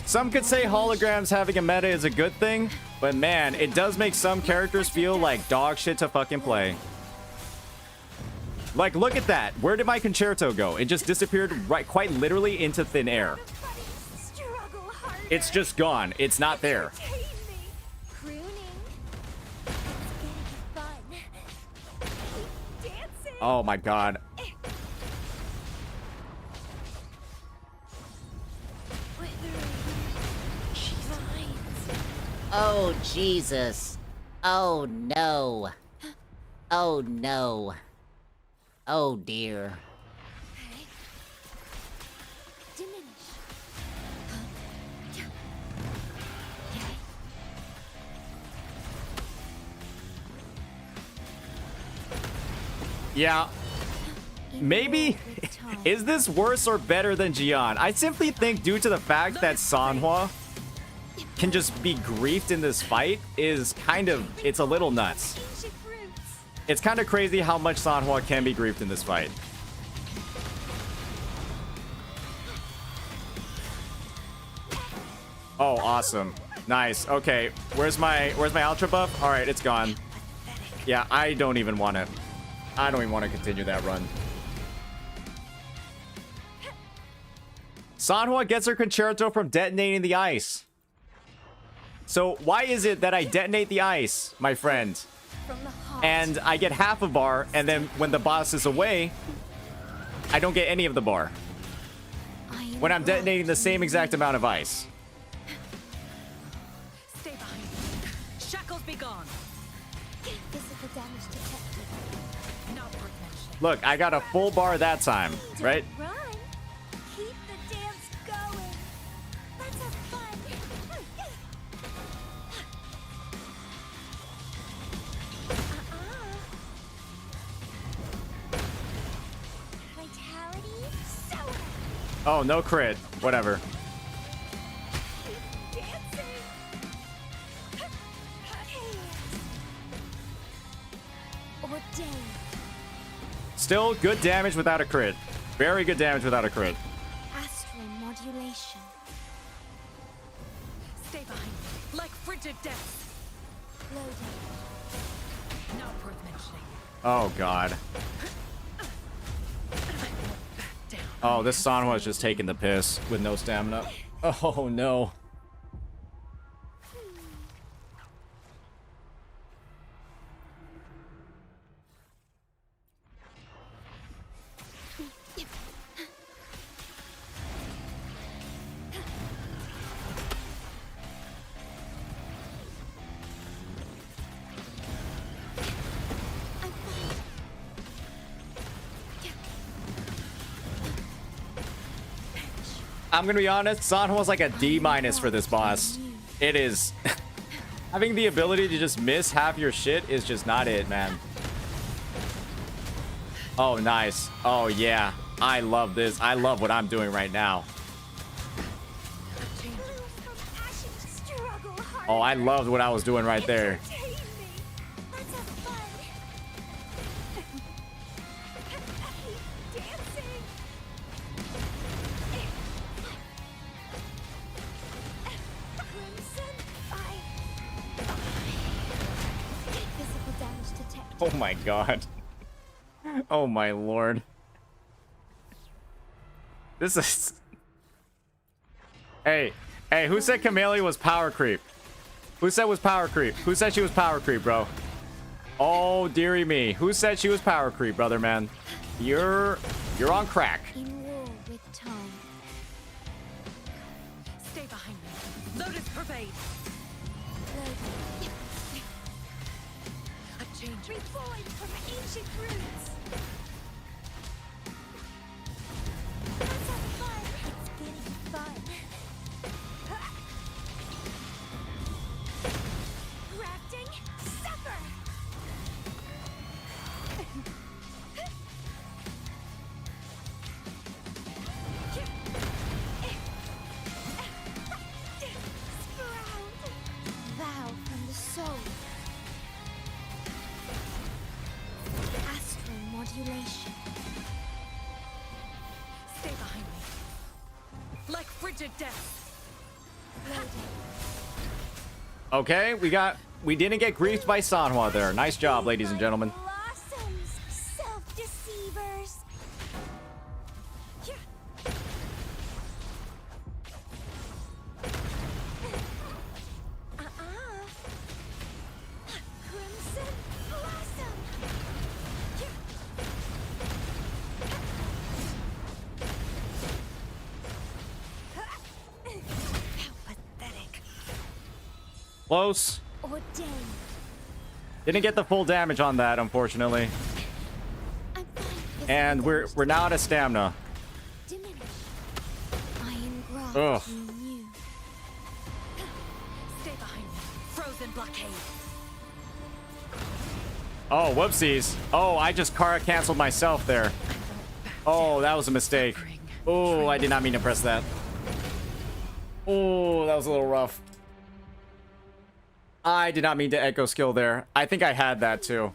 Some could say holograms having a meta is a good thing, but man, it does make some characters feel like dog shit to fucking play. Like, look at that. Where did my concerto go? It just disappeared right, quite literally into thin air. It's just gone. It's not there. Oh my god. Oh, Jesus. Oh, no. Oh, no. Oh, dear. Yeah. Maybe... Is this worse or better than Jian? I simply think due to the fact that Sanhua can just be griefed in this fight is kind of... It's a little nuts. It's kind of crazy how much Sanhua can be griefed in this fight. Oh, awesome. Nice. Okay. Where's my ultra buff? All right, it's gone. Yeah, I don't even want to continue that run. Sanhua gets her concerto from detonating the ice. So why is it that I detonate the ice, my friend, and I get half a bar, and then when the boss is away, I don't get any of the bar when I'm detonating the same exact amount of ice? Stay behind. Shackles be gone. Physical damage detected. Not worth mentioning. Look, I got a full bar that time, right? Run. Keep the dance going. Let's have fun. Vitality. So Oh, no crit. Whatever. Still good damage without a crit. Very good damage without a crit. astral modulation. Stay behind. Like frigid death. Loading. Not worth mentioning. Oh, God. Oh, this Sanhua is just taking the piss with no stamina. Oh, no. I'm gonna be honest, Sanhua's like a D- for this boss. It is... Having the ability to just miss half your shit is just not it, man. Oh, nice. Oh, yeah. I love this. I love what I'm doing right now. Oh, I loved what I was doing right there. Oh my god. Oh my lord. This is... Hey, who said Camellia was power creep? Who said was power creep? Who said she was power creep, bro? Oh, dearie me. Who said she was power creep, brother, man? You're on crack. In war with time. Stay behind me. Lotus pervade. A change. Reborn from ancient roots. Let's have fun. It's getting fun. Grafting, suffer. Vow from the soul. Astral modulation. Stay behind me. Like frigid death. Okay, we didn't get griefed by Sanhua there. Nice job, ladies and gentlemen. Blossoms, self-deceivers. Crimson blossom. How pathetic. Close. Ordained. Didn't get the full damage on that, unfortunately. And we're now out of stamina. Diminish. Iron grasp. Ugh. Renew. Stay behind me. Frozen blockade. Oh, whoopsies. Oh, I just canceled myself there. Oh, that was a mistake. Oh, I did not mean to press that. Oh, that was a little rough. I did not mean to echo skill there. I think I had that too.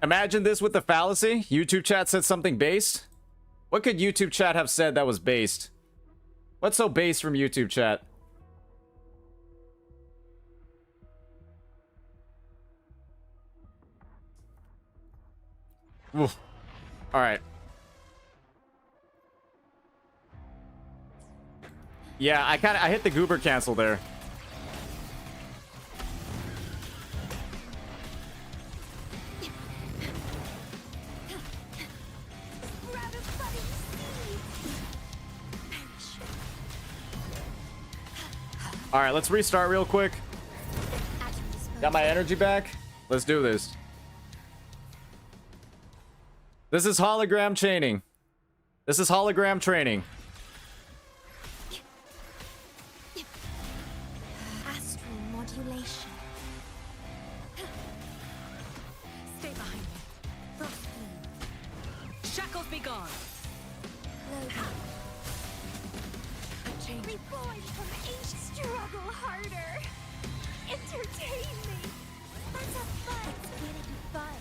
Imagine this with the fallacy. YouTube chat said something based. What could YouTube chat have said that was based? What's so based from YouTube chat? Oof. All right. Yeah, I hit the goober cancel there. All right, let's restart real quick. Got my energy back. Let's do this. This is hologram chaining. This is hologram training. Astral modulation. Stay behind me. Frost bloom. Shackles be gone. A change. Reborn from ancient. Struggle harder. Entertain me. Let's have fun. It's getting fun.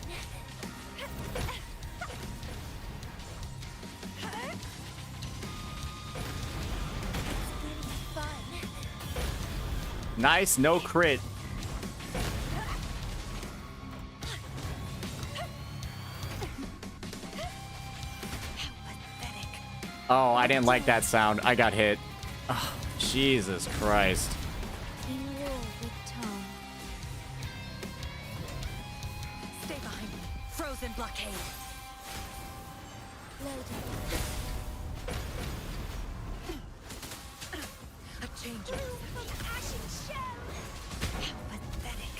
Nice, no crit. Oh, I didn't like that sound. I got hit. Oh, Jesus Christ. In war with time. Stay behind me. Frozen blockade. Loading. A change. From ashen shell. How pathetic.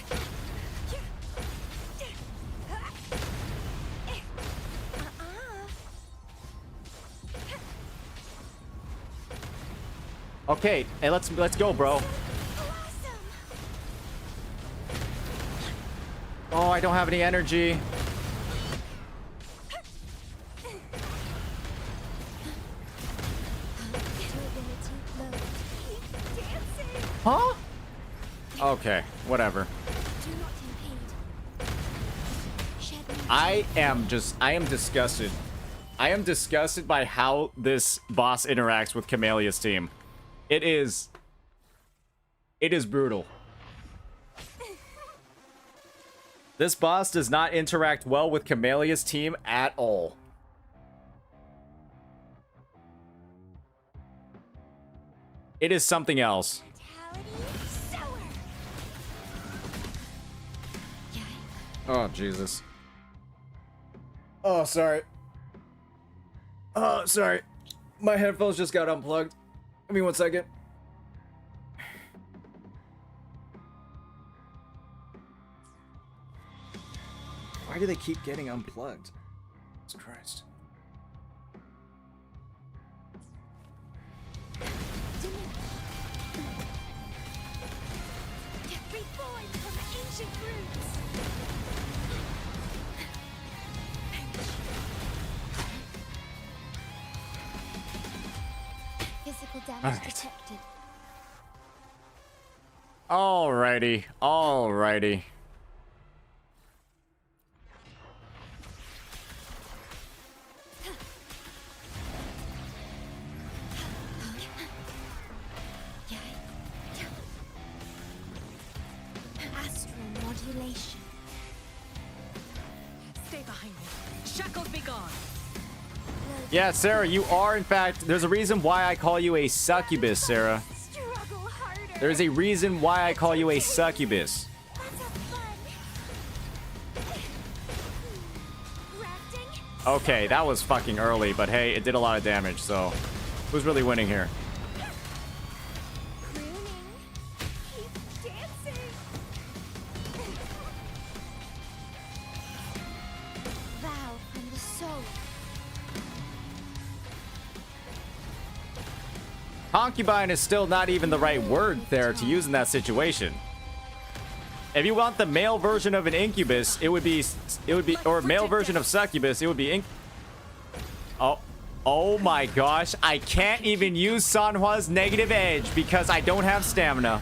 Okay, hey, let's go, bro. Oh, I don't have any energy. Huh? Okay, whatever. I am disgusted. I am disgusted by how this boss interacts with Kamelia's team. It is brutal. This boss does not interact well with Kamelia's team at all. It is something else. Vitality, Oh, Jesus. Oh, sorry. Oh, sorry. My headphones just got unplugged. Give me 1 second. Why do they keep getting unplugged? Jesus Christ. Reborn from ancient roots. Physical damage detected. Alrighty, alrighty. Astral modulation. Stay behind me. Shackles be gone. Yeah, Sarah, you are, in fact, there's a reason why I call you a succubus, Sarah. There's a reason why I call you a succubus. Okay, that was fucking early, but hey, it did a lot of damage, so who's really winning here? Vow from the soul. Concubine is still not even the right word there to use in that situation. If you want the male version of an incubus, it would be, or male version of succubus, it would be oh my gosh, I can't even use Sanhua's negative edge because I don't have stamina.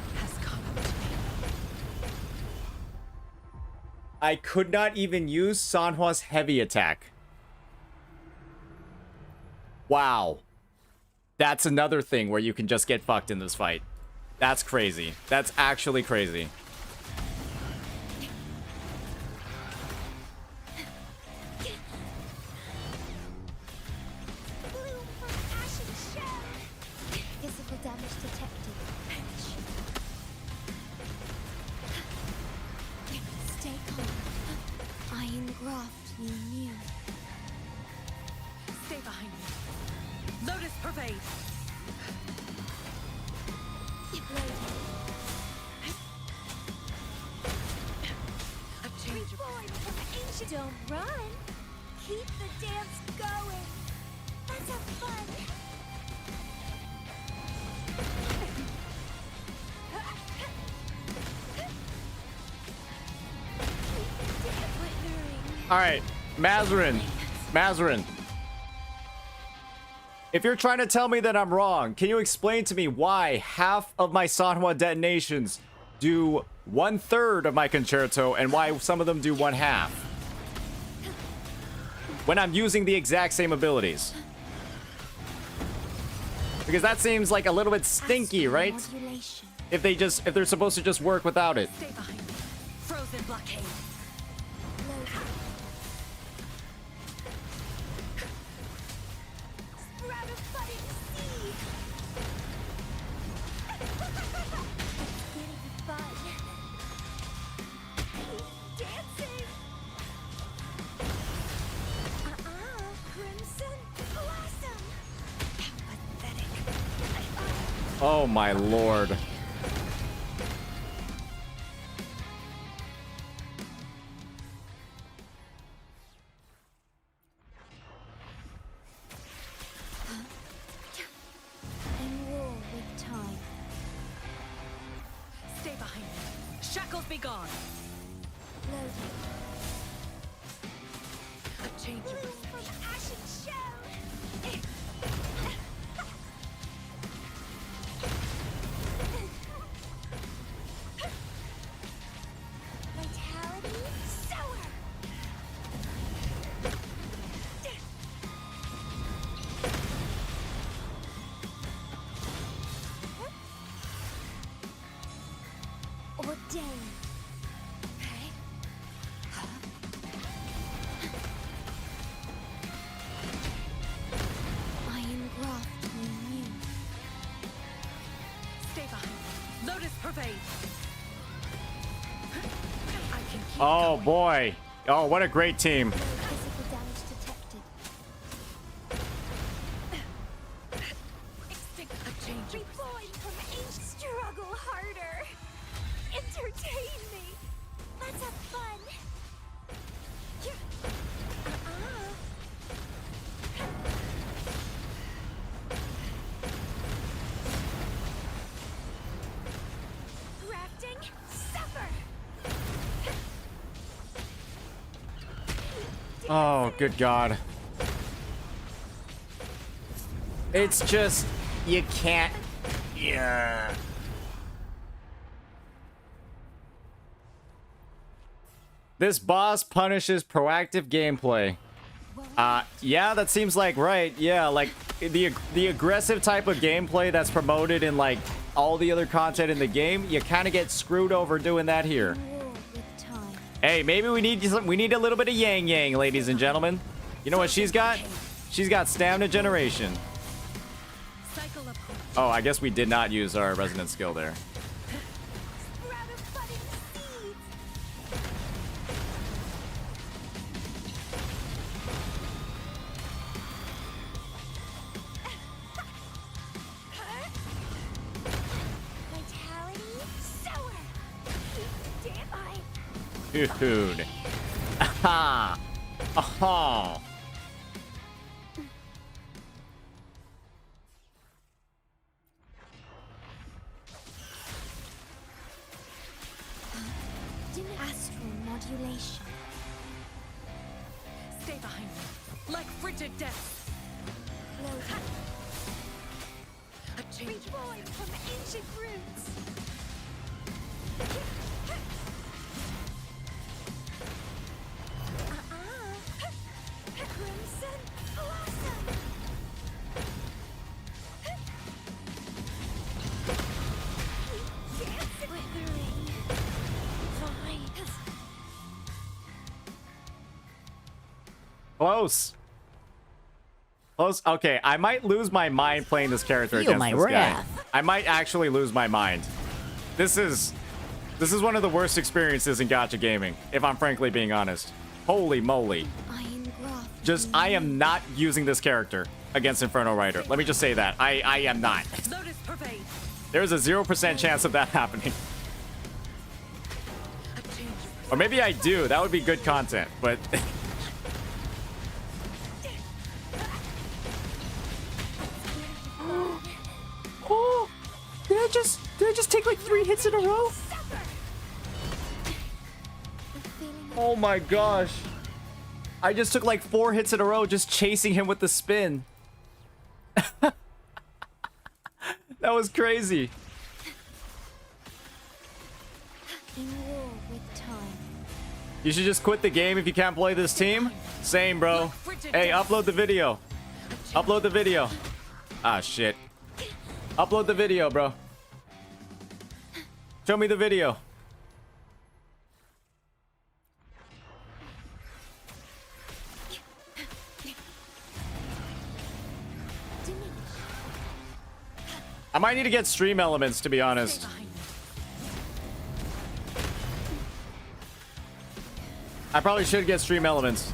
I could not even use Sanhua's heavy attack. Wow. That's another thing where you can just get fucked in this fight. That's crazy. That's actually crazy. Physical damage detected. Stay calm. Iron graft you knew. Stay behind me. Lotus pervade. Don't run. Keep the dance going. Let's have fun. All right, Mazarin. If you're trying to tell me that I'm wrong, can you explain to me why half of my Sanhua detonations do 1/3 of my concerto and why some of them do 1/2? When I'm using the exact same abilities. Because that seems like a little bit stinky, right? If they're supposed to just work without it. Stay behind me. Frozen blockade. Oh my lord. In war with time. Stay behind me. Shackles be gone. Loading. A change of perception. Ashen shell. Vitality sour. Ordain. Iron graft renew. Stay behind me. Lotus pervade. I can keep Oh boy. Oh, what a great team. Physical damage detected. Reborn from ancient struggle harder. Entertain me. Let's have fun. Crafting, suffer. Oh, good God. It's just, you can't. Yeah. This boss punishes proactive gameplay. Yeah, that seems like right. Yeah, like the aggressive type of gameplay that's promoted in like all the other content in the game, you kind of get screwed over doing that here. Hey, maybe we need a little bit of yang yang, ladies and gentlemen. You know what she's got? She's got stamina generation. Oh, I guess we did not use our resonant skill there. Dude. Aha. Aha. Astral modulation. Stay behind me, like frigid death. A change. Reborn from ancient roots. Crimson blossom. Dancing withering. Fine. Close. Close. Okay, I might lose my mind playing this character Feel against my this guy. wrath. I might actually lose my mind. This is one of the worst experiences in gacha gaming, if I'm frankly being honest. Holy moly. Just, I am not using this character against Inferno Rider. Let me just say that. I am not. There's a 0% chance of that happening. Or maybe I do. That would be good content, but... Oh, did I just take like 3 hits in a row? Oh my gosh. I just took like 4 hits in a row just chasing him with the spin. That was crazy. You should just quit the game if you can't play this team. Same, bro. Hey, upload the video. Upload the video. Ah, shit. Upload the video, bro. Show me the video. I might need to get stream elements, to be honest. I probably should get stream elements.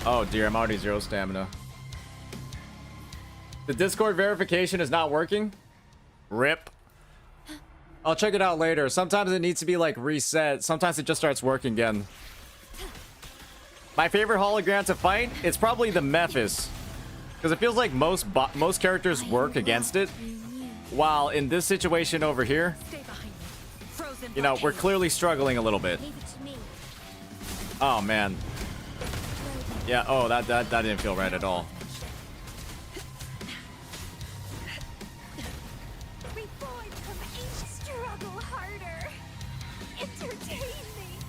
Oh dear, I'm already 0 stamina. The Discord verification is not working? RIP. I'll check it out later. Sometimes it needs to be like reset. Sometimes it just starts working again. My favorite hologram to fight? It's probably the Mephis. Because it feels like most characters work against it. While in this situation over here, you know, we're clearly struggling a little bit. Oh man. Yeah, oh, that didn't feel right at all. Reborn from ancient struggle harder. Entertain me.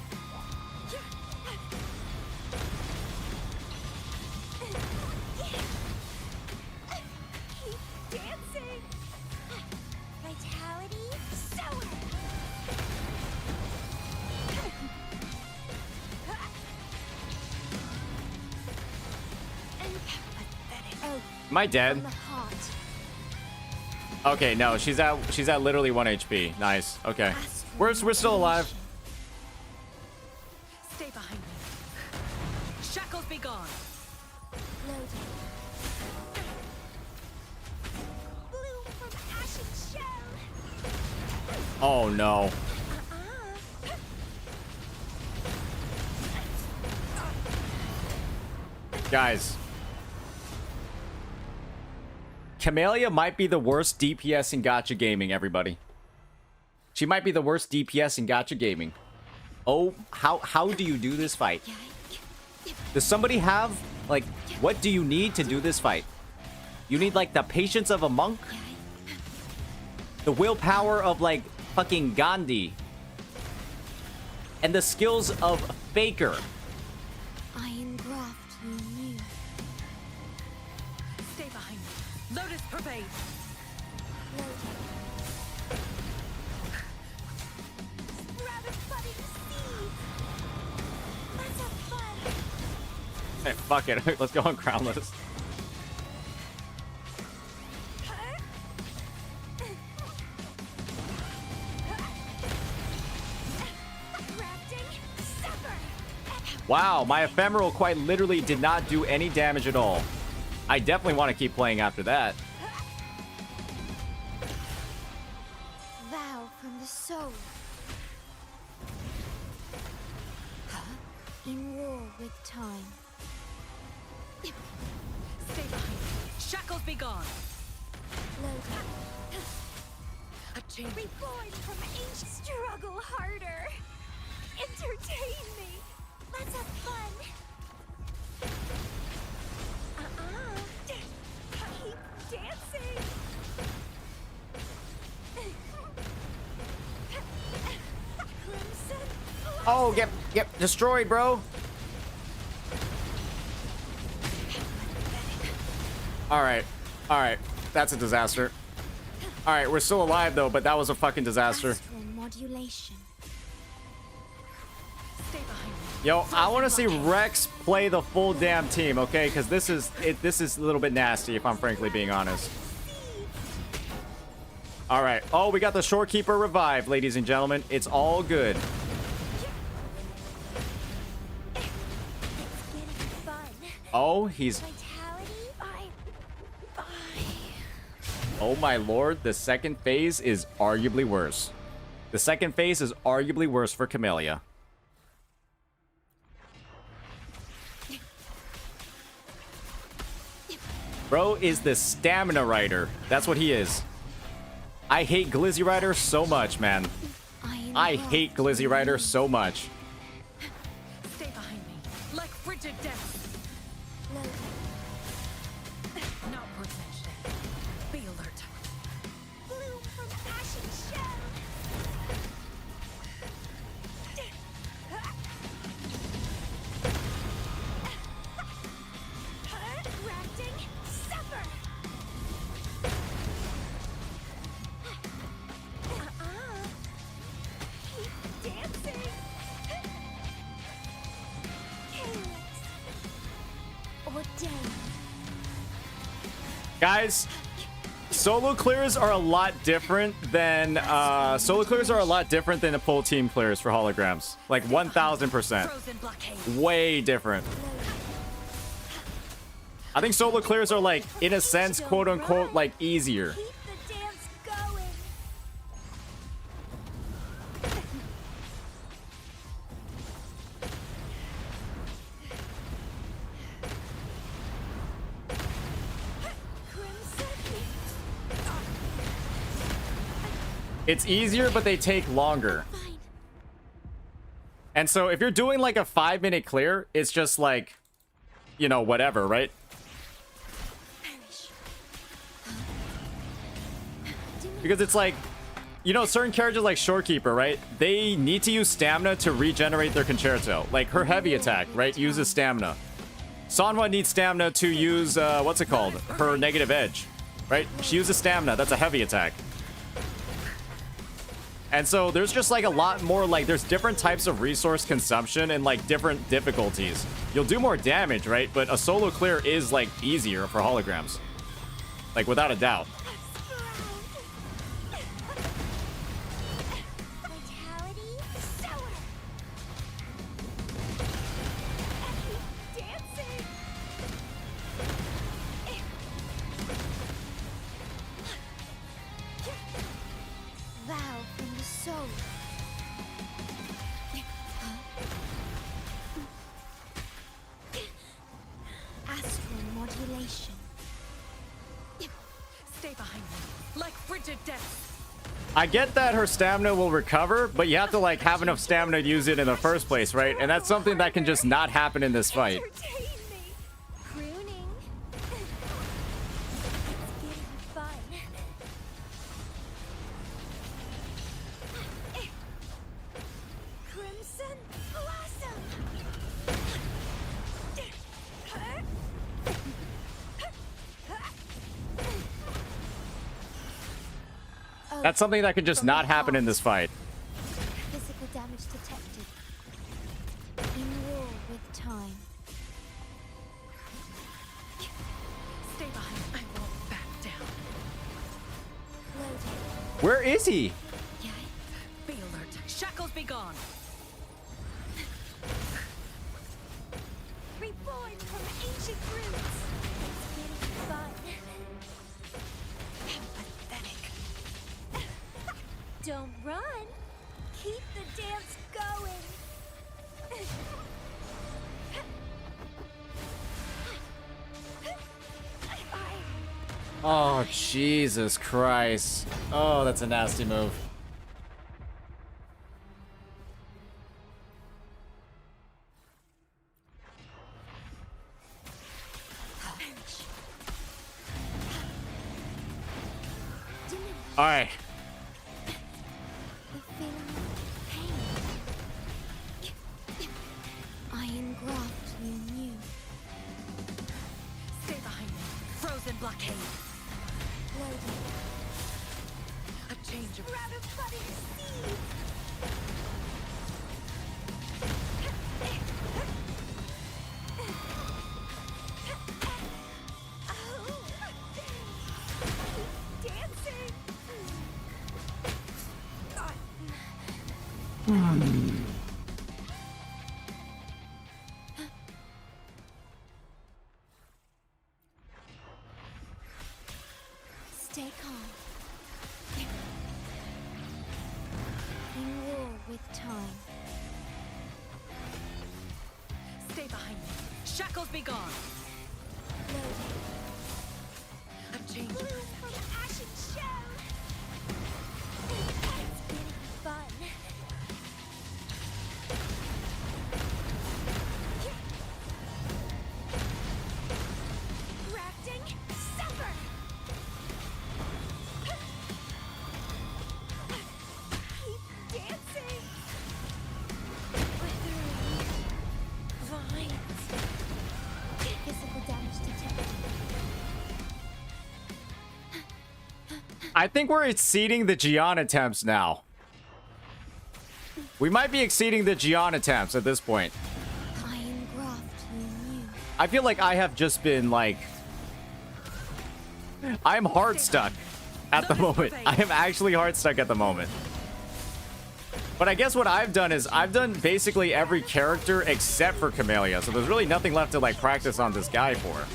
Keep dancing. Vitality sour. Am I dead? Okay, no, she's at literally 1 HP. Nice. Okay. We're still alive. gone. Loading. Bloom from ashen shell. Oh no. Guys. Camellia might be the worst DPS in Gacha gaming, everybody. She might be the worst DPS in Gacha gaming. Oh, how do you do this fight? Does somebody have, like, what do you need to do this fight? You need, like, the patience of a monk? The willpower of, like, fucking Gandhi? And the skills of Faker? I engraft you new. Stay behind me. Lotus pervade. Sprout of budding seeds. Let's have fun. Hey, fuck it. Let's go on Crownless. Wow, my ephemeral quite literally did not do any damage at all. I definitely want to keep playing after that. Vow from the soul. In war with time. Stay behind me. Shackles be gone. A chain. Reborn from ancient. Struggle harder. Entertain me. Let's have fun. Keep dancing. Crimson. Oh, get destroyed, bro. All right. That's a disaster. All right, we're still alive though, but that was a fucking disaster. Astral modulation. Yo, I want to see Rex play the full damn team, okay? Because this is a little bit nasty, if I'm frankly being honest. All right. Oh, we got the Shorekeeper revived, ladies and gentlemen. It's all good. Oh, he's... Oh my lord, the second phase is arguably worse. The second phase is arguably worse for Camellia. Bro is the stamina rider. That's what he is. I hate Glizzy Rider so much, man. I hate Glizzy Rider so much. Stay behind me. Like frigid death. Not worth mentioning. Be alert. Bloom from ashen shell. Grafting supper. Keep dancing. Calyx. Ordained. Guys, solo clears are a lot different than the full team clears for holograms. Like 1000%. Way different. I think solo clears are like, in a sense, quote unquote, like easier. Keep the dance going. It's easier, but they take longer. And so if you're doing like a 5-minute clear, it's just like, you know, whatever, right? Because it's like, you know, certain characters like Shorekeeper, right? They need to use stamina to regenerate their concerto. Like her heavy attack, right? Uses stamina. Sanhwa needs stamina to use, what's it called? Her negative edge, right? She uses stamina. That's a heavy attack. And so there's just like a lot more, like there's different types of resource consumption and like different difficulties. You'll do more damage, right? But a solo clear is like easier for holograms. Like without a doubt. Dancing. to death. I get that her stamina will recover, but you have to like have enough stamina to use it in the first place, right? And that's something that can just not happen in this fight. Crooning. It's getting fun. Crimson Blossom. That's something that could just not happen in this fight. Physical damage detected. In war with time. Stay behind. I won't back down. Loading. Where is he? Be alert. Shackles be gone. Reborn from ancient roots. It's getting fun. Pathetic. Don't run. Keep the dance going. Oh, Jesus Christ. Oh, that's a nasty move. All right. The feeling of pain. Iron graft you knew. Stay behind me. Frozen blockade. Loading. A change of Rather budding seed. Dancing. Stay calm. In war with time. Stay behind me. Shackles be gone. Loading. A change of Bloom from ashen shell. It's getting fun. Grafting, suffer. Keep dancing. Withering vines. Physical damage detected. I think we're exceeding the Gian attempts now. We might be exceeding the Gian attempts at this point. Iron graft you knew. I feel like I have just been like... I'm hard stuck at the moment. I am actually hard stuck at the moment. But I guess what I've done is I've done basically every character except for Camellia. So there's really nothing left to like practice on this guy for.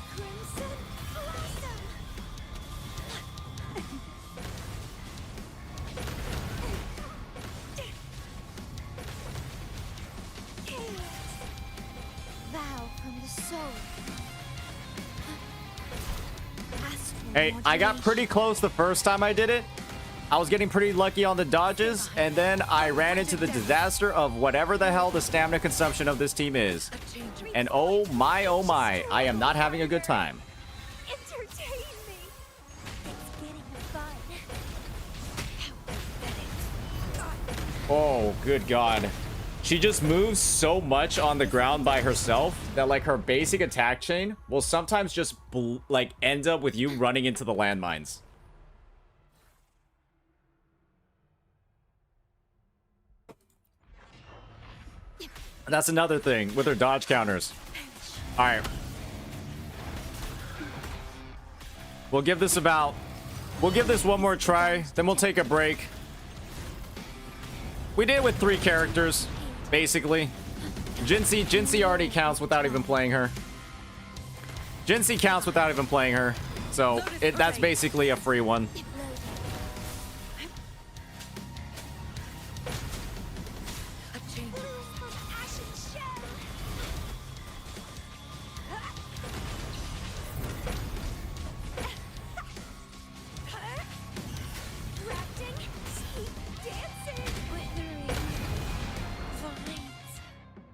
Crimson Blossom. Vow from the soul. Astral Hey, I got modulation. pretty close the first time I did it. I was getting pretty lucky on the dodges, and then I ran into the disaster of whatever the hell the stamina consumption of this team is. And oh my, I am not having a good time. Entertain me. It's getting fun. Oh, good God. She just moves so much on the ground by herself that like her basic attack chain will sometimes just like end up with you running into the landmines. That's another thing with her dodge counters. All right. We'll give this one more try, then we'll take a break. We did it with 3 characters, basically. Jinxie already counts without even playing her. Jinxie counts without even playing her. So that's basically a free one.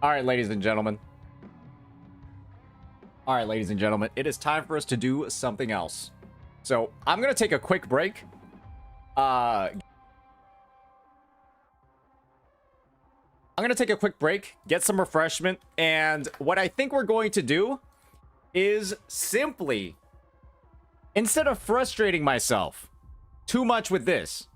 All right, ladies and gentlemen. All right, ladies and gentlemen, it is time for us to do something else. So I'm going to take a quick break. I'm going to take a quick break, get some refreshment, and what I think we're going to do is simply, instead of frustrating myself too much with this,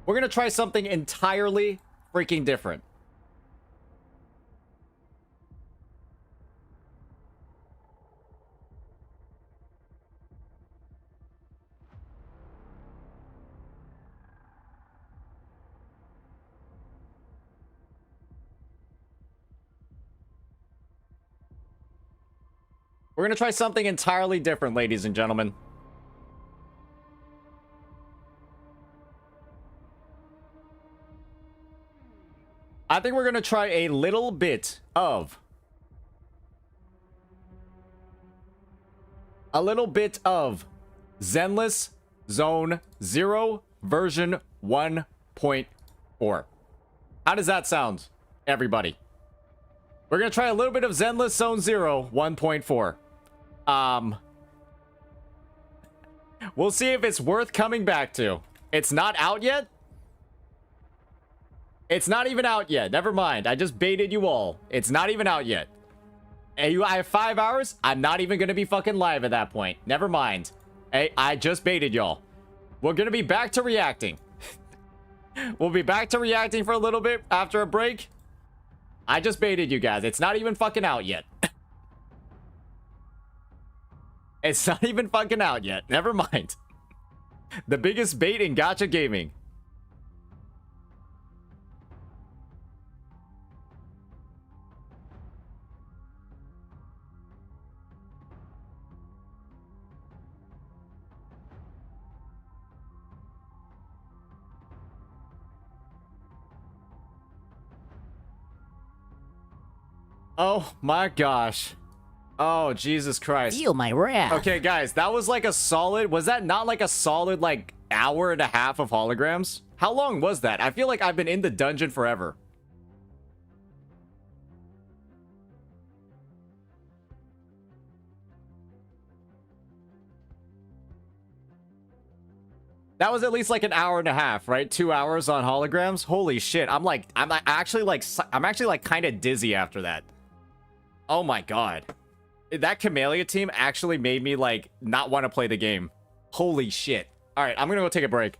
we're going to try something entirely freaking different. We're going to try something entirely different, ladies and gentlemen. I think we're going to try a little bit of Zenless Zone 0 version 1.4. How does that sound, everybody? We're going to try a little bit of Zenless Zone 0 1.4. We'll see if it's worth coming back to. It's not out yet? It's not even out yet. Never mind. I just baited you all. It's not even out yet. Hey, I have 5 hours. I'm not even going to be fucking live at that point. Never mind. Hey, I just baited y'all. We're going to be back to reacting. We'll be back to reacting for a little bit after a break. I just baited you guys. It's not even fucking out yet. It's not even fucking out yet. Never mind. The biggest bait in Gacha gaming. Oh my gosh. Oh, Jesus Christ. Feel my wrath. Okay, guys, that was like a solid... Was that not like a solid, like, hour and a half of holograms? How long was that? I feel like I've been in the dungeon forever. That was at least like an hour and a half, right? 2 hours on holograms. Holy shit. I'm actually kind of dizzy after that. Oh my god. That Camellia team actually made me like not want to play the game. Holy shit. All right, I'm going to go take a break.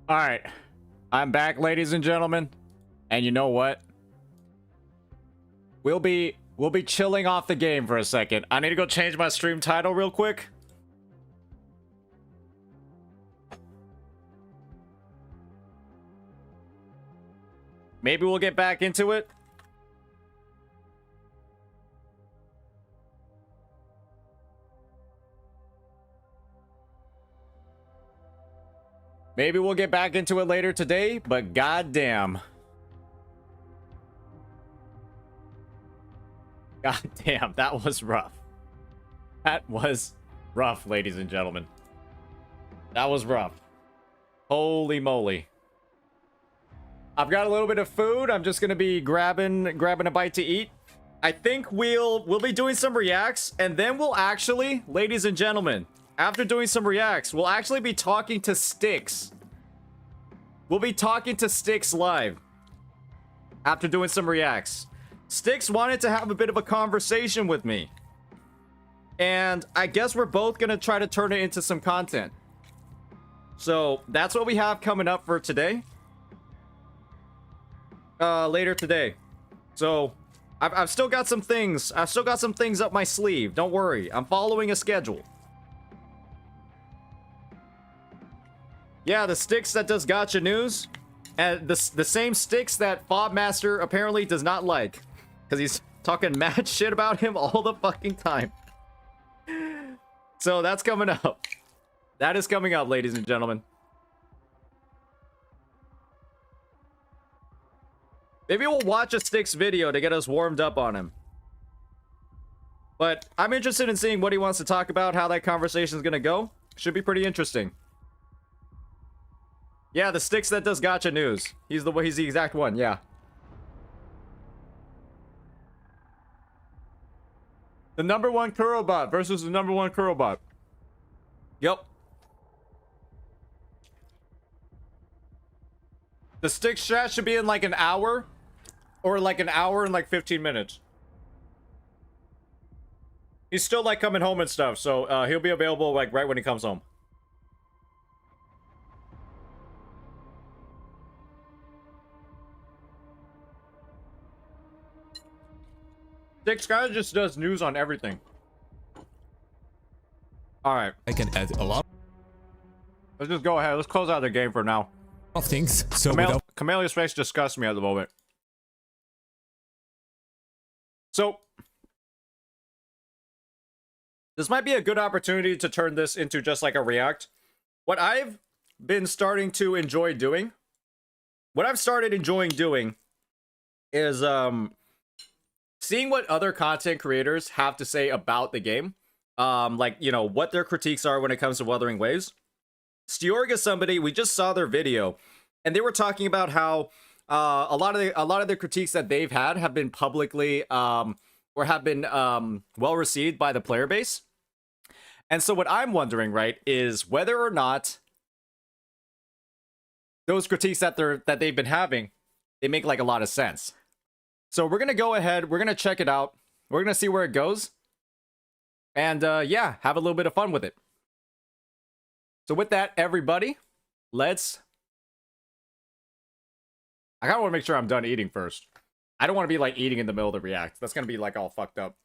All right, I'm back, ladies and gentlemen, and you know what? We'll be chilling off the game for a second. I need to go change my stream title real quick. Maybe we'll get back into it. Maybe we'll get back into it later today, but goddamn. Goddamn, that was rough. That was rough, ladies and gentlemen. That was rough. Holy moly. I've got a little bit of food. I'm just gonna be grabbing a bite to eat. I think we'll be doing some reacts, and then we'll actually, ladies and gentlemen, after doing some reacts, we'll actually be talking to Styx. We'll be talking to Styx live after doing some reacts. Styx wanted to have a bit of a conversation with me, and I guess we're both gonna try to turn it into some content. So that's what we have coming up for today. Later today. So I've still got some things. I've still got some things up my sleeve. Don't worry. I'm following a schedule. Yeah, the Styx that does Gacha news, and the same Styx that Fobmaster apparently does not like, because he's talking mad shit about him all the fucking time. So that's coming up. That is coming up, ladies and gentlemen. Maybe we'll watch a Styx video to get us warmed up on him. But I'm interested in seeing what he wants to talk about, how that conversation is gonna go. Should be pretty interesting. Yeah, the Styx that does Gacha news. He's the exact one, yeah. The #1 Kurobot versus the #1 Kurobot. Yep. The Styx chat should be in like an hour. Or like an hour and like 15 minutes. He's still like coming home and stuff, so he'll be available like right when he comes home. Styx guy just does news on everything. Alright. I can add a lot. Let's just go ahead. Let's close out the game for now. Of things. So Chameleon's face disgusts me at the moment. So, this might be a good opportunity to turn this into just like a react. What I've been starting to enjoy doing, is seeing what other content creators have to say about the game. Like, you know, what their critiques are when it comes to Wuthering Waves. Stjorg is somebody, we just saw their video, and they were talking about how a lot of the critiques that they've had have been publicly or have been well received by the player base. And so what I'm wondering, right, is whether or not those critiques that they've been having, they make like a lot of sense. So we're gonna go ahead, we're gonna check it out, we're gonna see where it goes, and yeah, have a little bit of fun with it. So with that, everybody, I kind of want to make sure I'm done eating first. I don't want to be like eating in the middle of the react. That's going to be like all fucked up.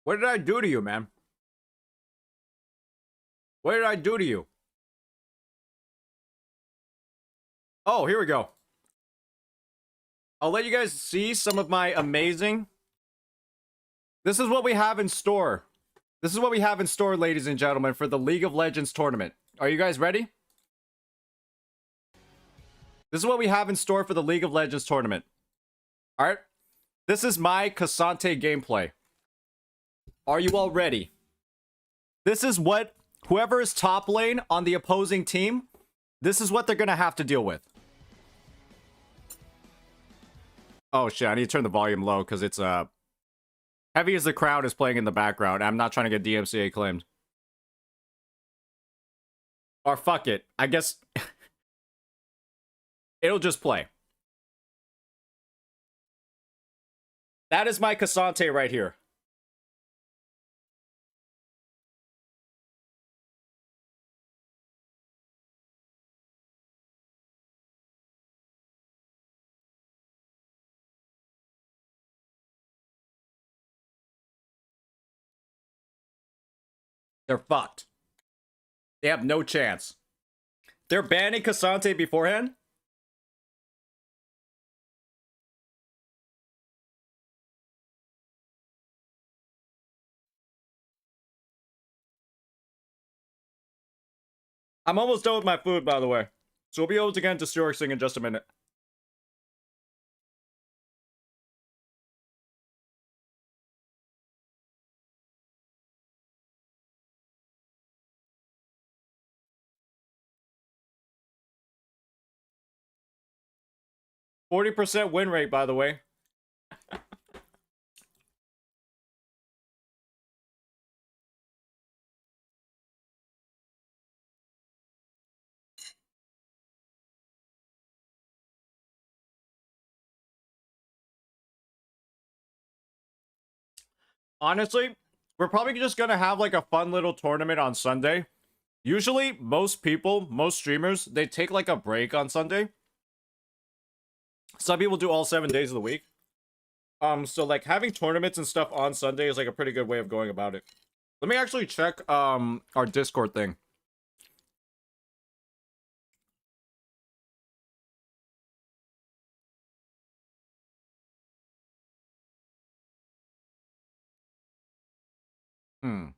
What did I do to you, man? What did I do to you? Oh, here we go. I'll let you guys see some of my amazing... This is what we have in store. This is what we have in store, ladies and gentlemen, for the League of Legends tournament. Are you guys ready? This is what we have in store for the League of Legends tournament. Alright? This is my Cassante gameplay. Are you all ready? This is what whoever is top lane on the opposing team This is what they're gonna have to deal with. Oh shit, I need to turn the volume low because it's Heavy as the Crowd is playing in the background. I'm not trying to get DMCA claimed. Or fuck it. I guess it'll just play. That is my Cassante right here. They're fucked. They have no chance. They're banning Cassante beforehand? I'm almost done with my food, by the way. So we'll be able to get into Sturixing in just a minute. %40 win rate, by the way. Honestly, we're probably just gonna have like a fun little tournament on Sunday. Usually, most people, most streamers, they take like a break on Sunday. Some people do all 7 days of the week. So like having tournaments and stuff on Sunday is like a pretty good way of going about it. Let me actually check our Discord thing. Hmm.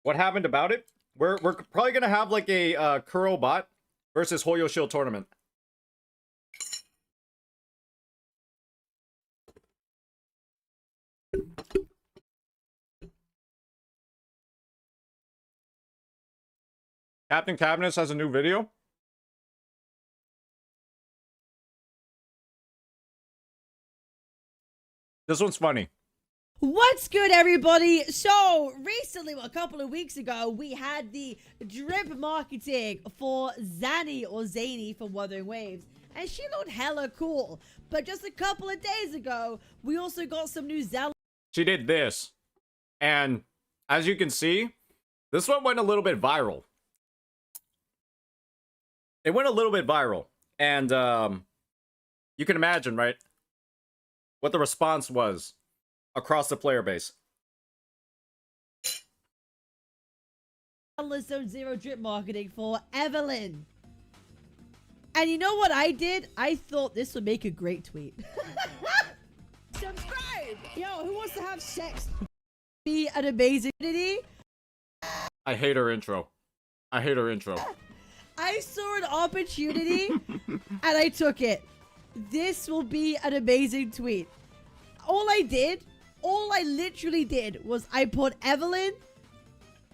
What happened about it? We're probably gonna have like a Kuro bot versus Hoyo Shield tournament. Captain Cabinets has a new video. This one's funny. What's good, everybody? So, recently, well, a couple of weeks ago, we had the drip marketing for Zanny, or Zany for Wuthering Waves, and she looked hella cool. But just a couple of days ago, we also got some new Zella. She did this. And as you can see, this one went a little bit viral. It went a little bit viral. And you can imagine, right? What the response was across the player base. Zone Zero drip marketing for Evelyn. And you know what I did? I thought this would make a great tweet. Subscribe! Yo, who wants to have sex? Be an amazing community. I hate her intro. I hate her intro. I saw an opportunity and I took it. This will be an amazing tweet. All I literally did was I put Evelyn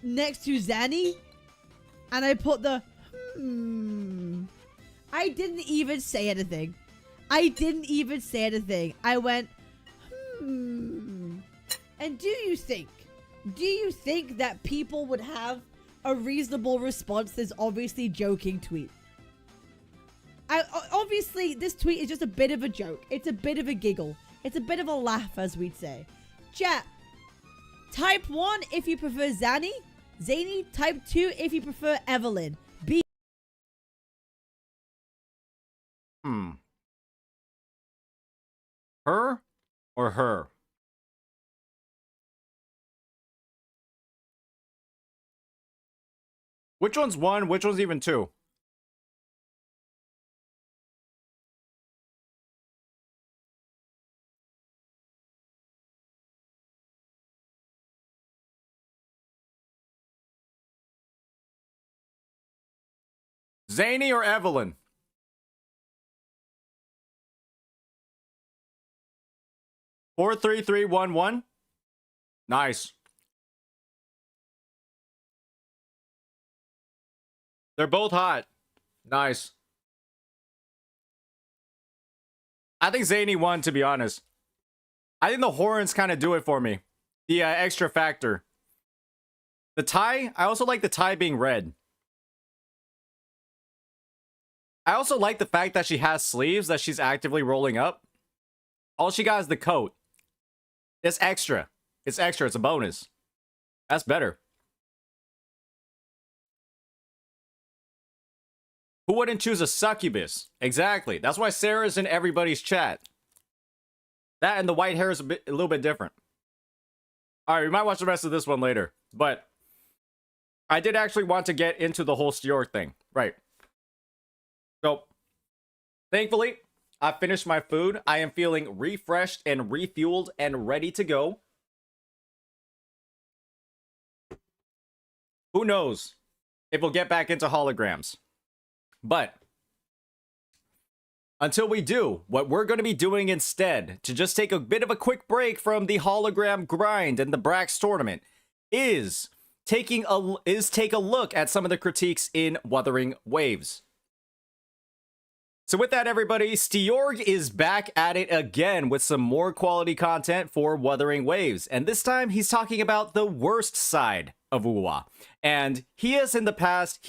next to Zanny and I put the I didn't even say anything. I went And do you think that people would have a reasonable response to this obviously joking tweet? Obviously, this tweet is just a bit of a joke. It's a bit of a giggle. It's a bit of a laugh, as we'd say. Chat, type 1 if you prefer Zanny. Zany, type 2 if you prefer Evelyn. B. Her or her? Which one's 1? Which one's even 2? Zany or Evelyn? Four, 3, 3, 1, 1. Nice. They're both hot. Nice. I think Zany won, to be honest. I think the horns kind of do it for me. The extra factor. The tie, I also like the tie being red. I also like the fact that she has sleeves that she's actively rolling up. All she got is the coat. It's extra. It's extra. It's a bonus. That's better. Who wouldn't choose a succubus? Exactly. That's why Sarah's in everybody's chat. That and the white hair is a little bit different. All right, we might watch the rest of this one later. But I did actually want to get into the whole Stjork thing. Right. So, thankfully, I finished my food. I am feeling refreshed and refueled and ready to go. Who knows if we'll get back into holograms. But until we do, what we're going to be doing instead, to just take a bit of a quick break from the hologram grind and the Brax tournament, is take a look at some of the critiques in Wuthering Waves. So with that, everybody, Stjork is back at it again with some more quality content for Wuthering Waves. And this time, he's talking about the worst side of Uwa. And he has in the past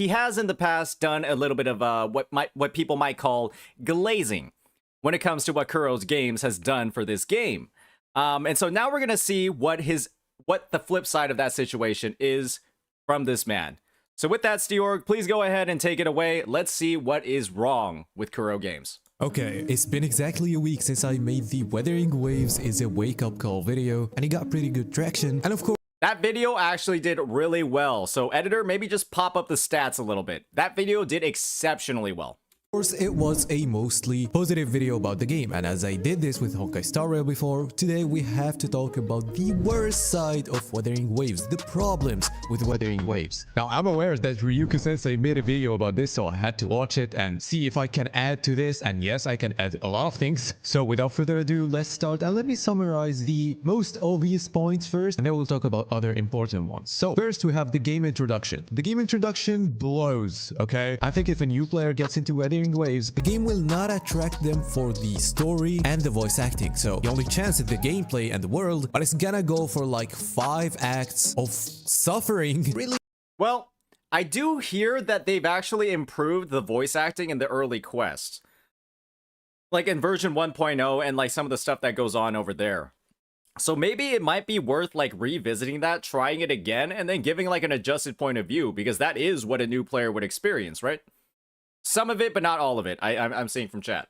done a little bit of what people might call glazing when it comes to what Kuro's Games has done for this game. And so now we're going to see what the flip side of that situation is from this man. So with that, Stjork, please go ahead and take it away. Let's see what is wrong with Kuro Games. Okay, it's been exactly a week since I made the Wuthering Waves is a wake-up call video, and it got pretty good traction, and of course, that video actually did really well. So editor, maybe just pop up the stats a little bit. That video did exceptionally well. Of course, it was a mostly positive video about the game, and as I did this with Honkai Star Rail before, today we have to talk about the worst side of Wuthering Waves, the problems with Wuthering Waves. Now, I'm aware that Ryuko-sensei made a video about this, so I had to watch it and see if I can add to this, and yes, I can add a lot of things. So without further ado, let's start, and let me summarize the most obvious points first, and then we'll talk about other important ones. So first, we have the game introduction. The game introduction blows, okay? I think if a new player gets into Wuthering Waves, the game will not attract them for the story and the voice acting, so the only chance is the gameplay and the world, but it's gonna go for like 5 acts of suffering. Really? Well, I do hear that they've actually improved the voice acting in the early quests, like in version 1.0 and like some of the stuff that goes on over there. So maybe it might be worth like revisiting that, trying it again, and then giving like an adjusted point of view, because that is what a new player would experience, right? Some of it, but not all of it. I'm seeing from chat.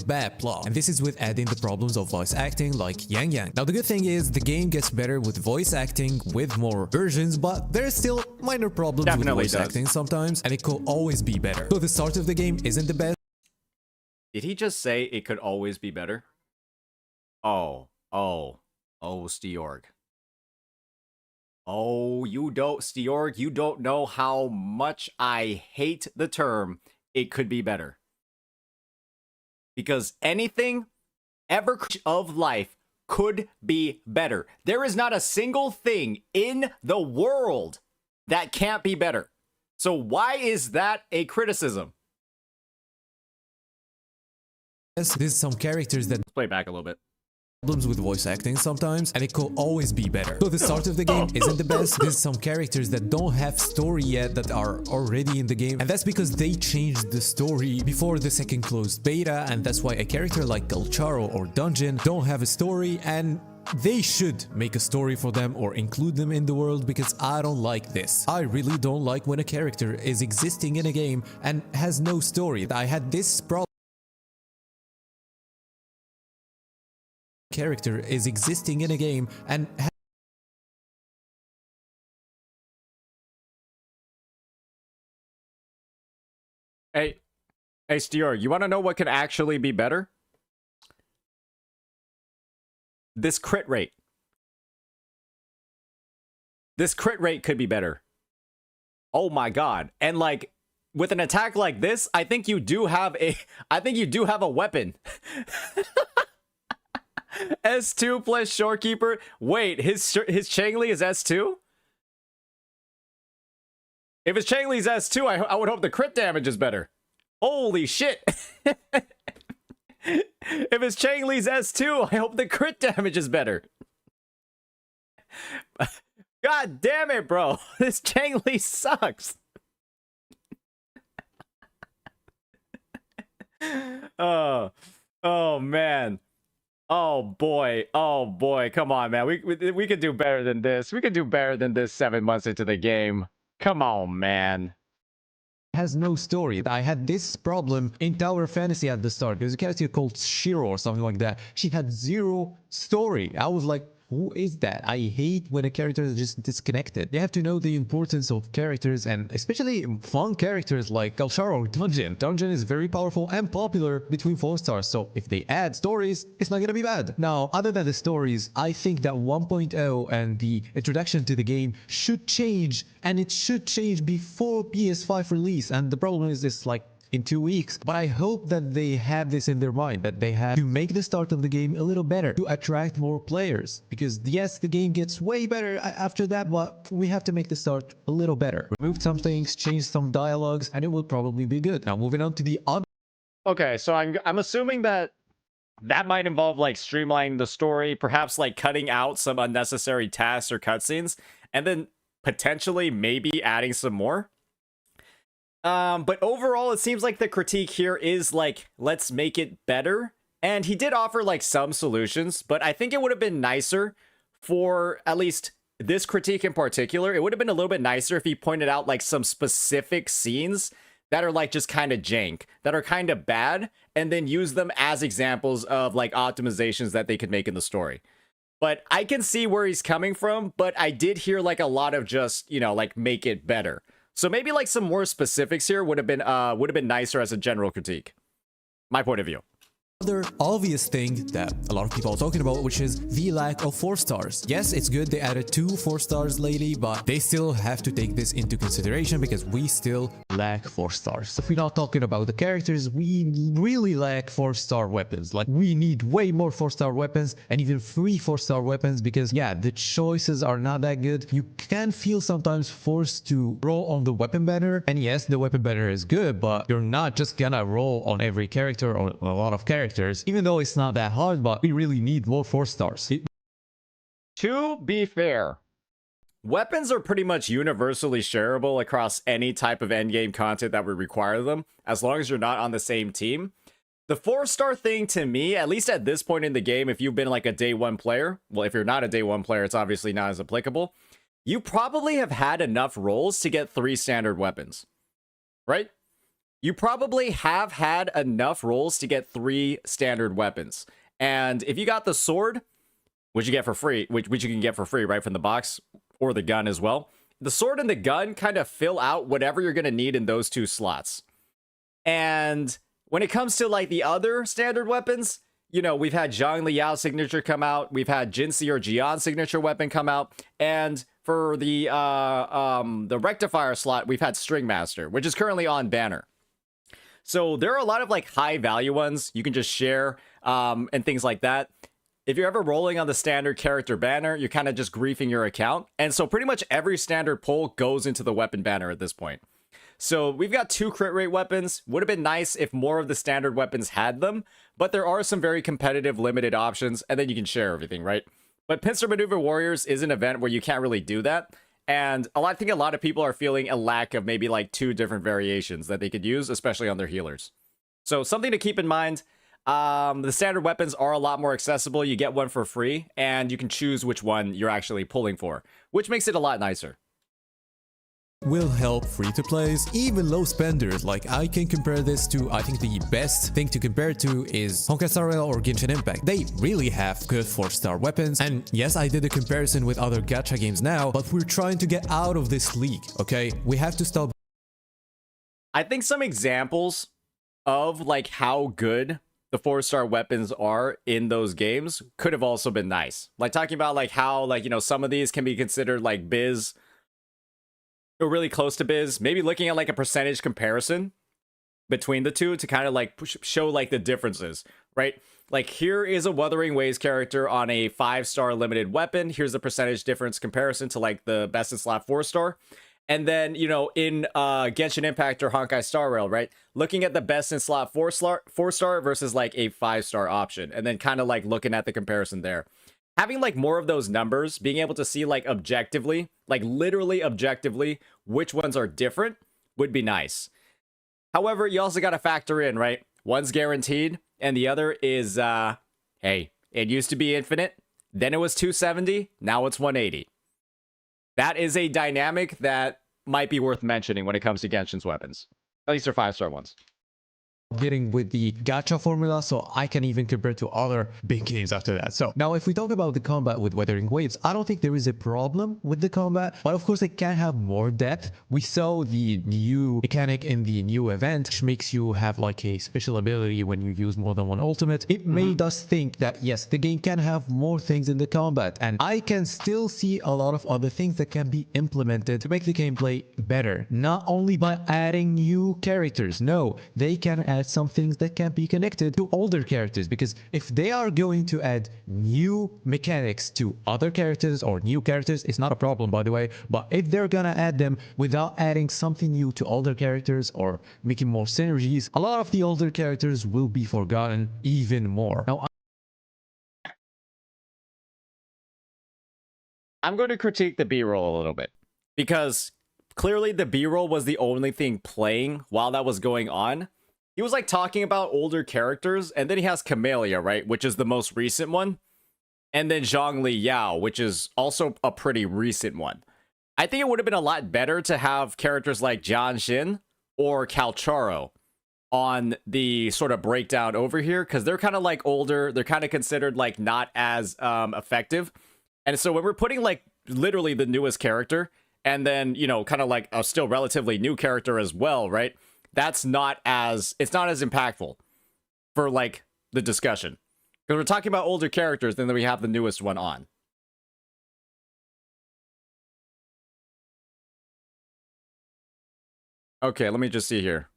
Bad plot, and this is with adding the problems of voice acting like Yang Yang. Now the good thing is the game gets better with voice acting with more versions, but there's still minor problems with voice acting sometimes, and it could always be better. So the start of the game isn't the best. Did he just say it could always be better? Oh, Stjork. Oh, Stjork, you don't know how much I hate the term, it could be better. Because anything ever of life could be better. There is not a single thing in the world that can't be better. So why is that a criticism? Yes, there's some characters that... Let's play back a little bit. Problems with voice acting sometimes, and it could always be better. So the start of the game isn't the best. There's some characters that don't have story yet that are already in the game, and that's because they changed the story before the second closed beta, and that's why a character like Galcharo or Dungeon don't have a story, and they should make a story for them or include them in the world, because I don't like this. I really don't like when a character is existing in a game and has no story. I had this problem. Character is existing in a game and Hey Stjork, you want to know what could actually be better? This crit rate. This crit rate could be better. Oh my god. And like with an attack like this, I think you do have a weapon. S2 plus Shorekeeper. Wait, his Changli is S2? If it's Changli's S2, I would hope the crit damage is better. Holy shit. If it's Changli's S2, I hope the crit damage is better. God damn it, bro. This Changli sucks. Oh man. Oh boy. Come on, man. We could do better than this. We could do better than this 7 months into the game. Come on, man. Has no story. I had this problem in Tower Fantasy at the start. There's a character called Shiro or something like that. She had zero story. I was like, who is that? I hate when a character is just disconnected. You have to know the importance of characters, and especially fun characters like Kalshara or Dungeon. Dungeon is very powerful and popular between 4 stars, so if they add stories, it's not gonna be bad. Now, other than the stories, I think that 1.0 and the introduction to the game should change, and it should change before PS5 release, and the problem is this, like, in 2 weeks. But I hope that they have this in their mind, that they have to make the start of the game a little better to attract more players. Because yes, the game gets way better after that, but we have to make the start a little better. Remove some things, change some dialogues, and it will probably be good. Now moving on to the other. Okay, so I'm assuming that might involve like streamlining the story, perhaps like cutting out some unnecessary tasks or cutscenes, and then potentially maybe adding some more. But overall, it seems like the critique here is like, let's make it better. And he did offer like some solutions, but I think it would have been nicer for at least this critique in particular. It would have been a little bit nicer if he pointed out like some specific scenes that are like just kind of jank, that are kind of bad, and then use them as examples of like optimizations that they could make in the story. But I can see where he's coming from, but I did hear like a lot of just, you know, like make it better. So maybe like some more specifics here would have been nicer as a general critique. My point of view. Other obvious thing that a lot of people are talking about, which is the lack of 4 stars. Yes, it's good they added 2 4 stars lately, but they still have to take this into consideration because we still lack 4 stars. If we're not talking about the characters, we really lack 4-star weapons. Like, we need way more 4-star weapons and even 3 4-star weapons because, yeah, the choices are not that good. You can feel sometimes forced to roll on the weapon banner, and yes, the weapon banner is good, but you're not just gonna roll on every character or a lot of characters. Even though it's not that hard, but we really need more 4 stars. To be fair, weapons are pretty much universally shareable across any type of endgame content that would require them, as long as you're not on the same team. The 4-star thing to me, at least at this point in the game, if you've been like a day 1 player, well, if you're not a day 1 player, it's obviously not as applicable. You probably have had enough rolls to get 3 standard weapons, right? You probably have had enough rolls to get 3 standard weapons. And if you got the sword, which you get for free, which you can get for free, right, from the box, or the gun as well, the sword and the gun kind of fill out whatever you're going to need in those 2 slots. And when it comes to like the other standard weapons, you know, we've had Zhang Liao's signature come out, we've had Jinxie or Jian's signature weapon come out, and for the rectifier slot, we've had String Master, which is currently on banner. So there are a lot of like high value ones you can just share and things like that. If you're ever rolling on the standard character banner, you're kind of just griefing your account. And so pretty much every standard pull goes into the weapon banner at this point. So we've got 2 crit rate weapons. Would have been nice if more of the standard weapons had them, but there are some very competitive limited options, and then you can share everything, right? But Pincer Maneuver Warriors is an event where you can't really do that. And I think a lot of people are feeling a lack of maybe like 2 different variations that they could use, especially on their healers. So something to keep in mind. The standard weapons are a lot more accessible. You get one for free, and you can choose which one you're actually pulling for, which makes it a lot nicer. Will help free-to-plays, even low spenders. Like, I can compare this to, I think the best thing to compare to is Honkai Star Rail or Genshin Impact. They really have good 4-star weapons, and yes, I did a comparison with other gacha games now, but we're trying to get out of this league, okay? We have to stop. I think some examples of like how good the 4-star weapons are in those games could have also been nice. Like talking about like how, like, you know, some of these can be considered like biz or really close to biz, maybe looking at like a percentage comparison between the two to kind of like show like the differences, right? Like here is a Wuthering Waves character on a 5-star limited weapon. Here's the percentage difference comparison to like the best in slot 4-star. And then, you know, in Genshin Impact or Honkai Star Rail, right? Looking at the best in slot 4-star versus like a 5-star option. And then kind of like looking at the comparison there. Having like more of those numbers, being able to see like objectively, like literally objectively, which ones are different would be nice. However, you also got to factor in, right? One's guaranteed and the other is, hey, it used to be infinite. Then it was 270. Now it's 180. That is a dynamic that might be worth mentioning when it comes to Genshin's weapons. At least they're 5-star ones. Getting with the gacha formula, so I can even compare to other big games after that. So now if we talk about the combat with Wuthering Waves, I don't think there is a problem with the combat, but of course it can have more depth. We saw the new mechanic in the new event, which makes you have like a special ability when you use more than one ultimate. It made us think that yes, the game can have more things in the combat, and I can still see a lot of other things that can be implemented to make the gameplay better, not only by adding new characters. No, they can add some things that can be connected to older characters, because if they are going to add new mechanics to other characters or new characters, it's not a problem by the way, but if they're gonna add them without adding something new to older characters or making more synergies, a lot of the older characters will be forgotten even more. Now I'm going to critique the B-roll a little bit, because clearly the B-roll was the only thing playing while that was going on. He was like talking about older characters, and then he has Camellia, right, which is the most recent one, and then Zhongli Yao, which is also a pretty recent one. I think it would have been a lot better to have characters like Jian Xin or Calcharo on the sort of breakdown over here, because they're kind of like older, they're kind of considered like not as effective. And so when we're putting like literally the newest character, and then, you know, kind of like a still relatively new character as well, right? That's not as, it's not as impactful for like the discussion. Because we're talking about older characters, and then we have the newest one on. Okay, let me just see here.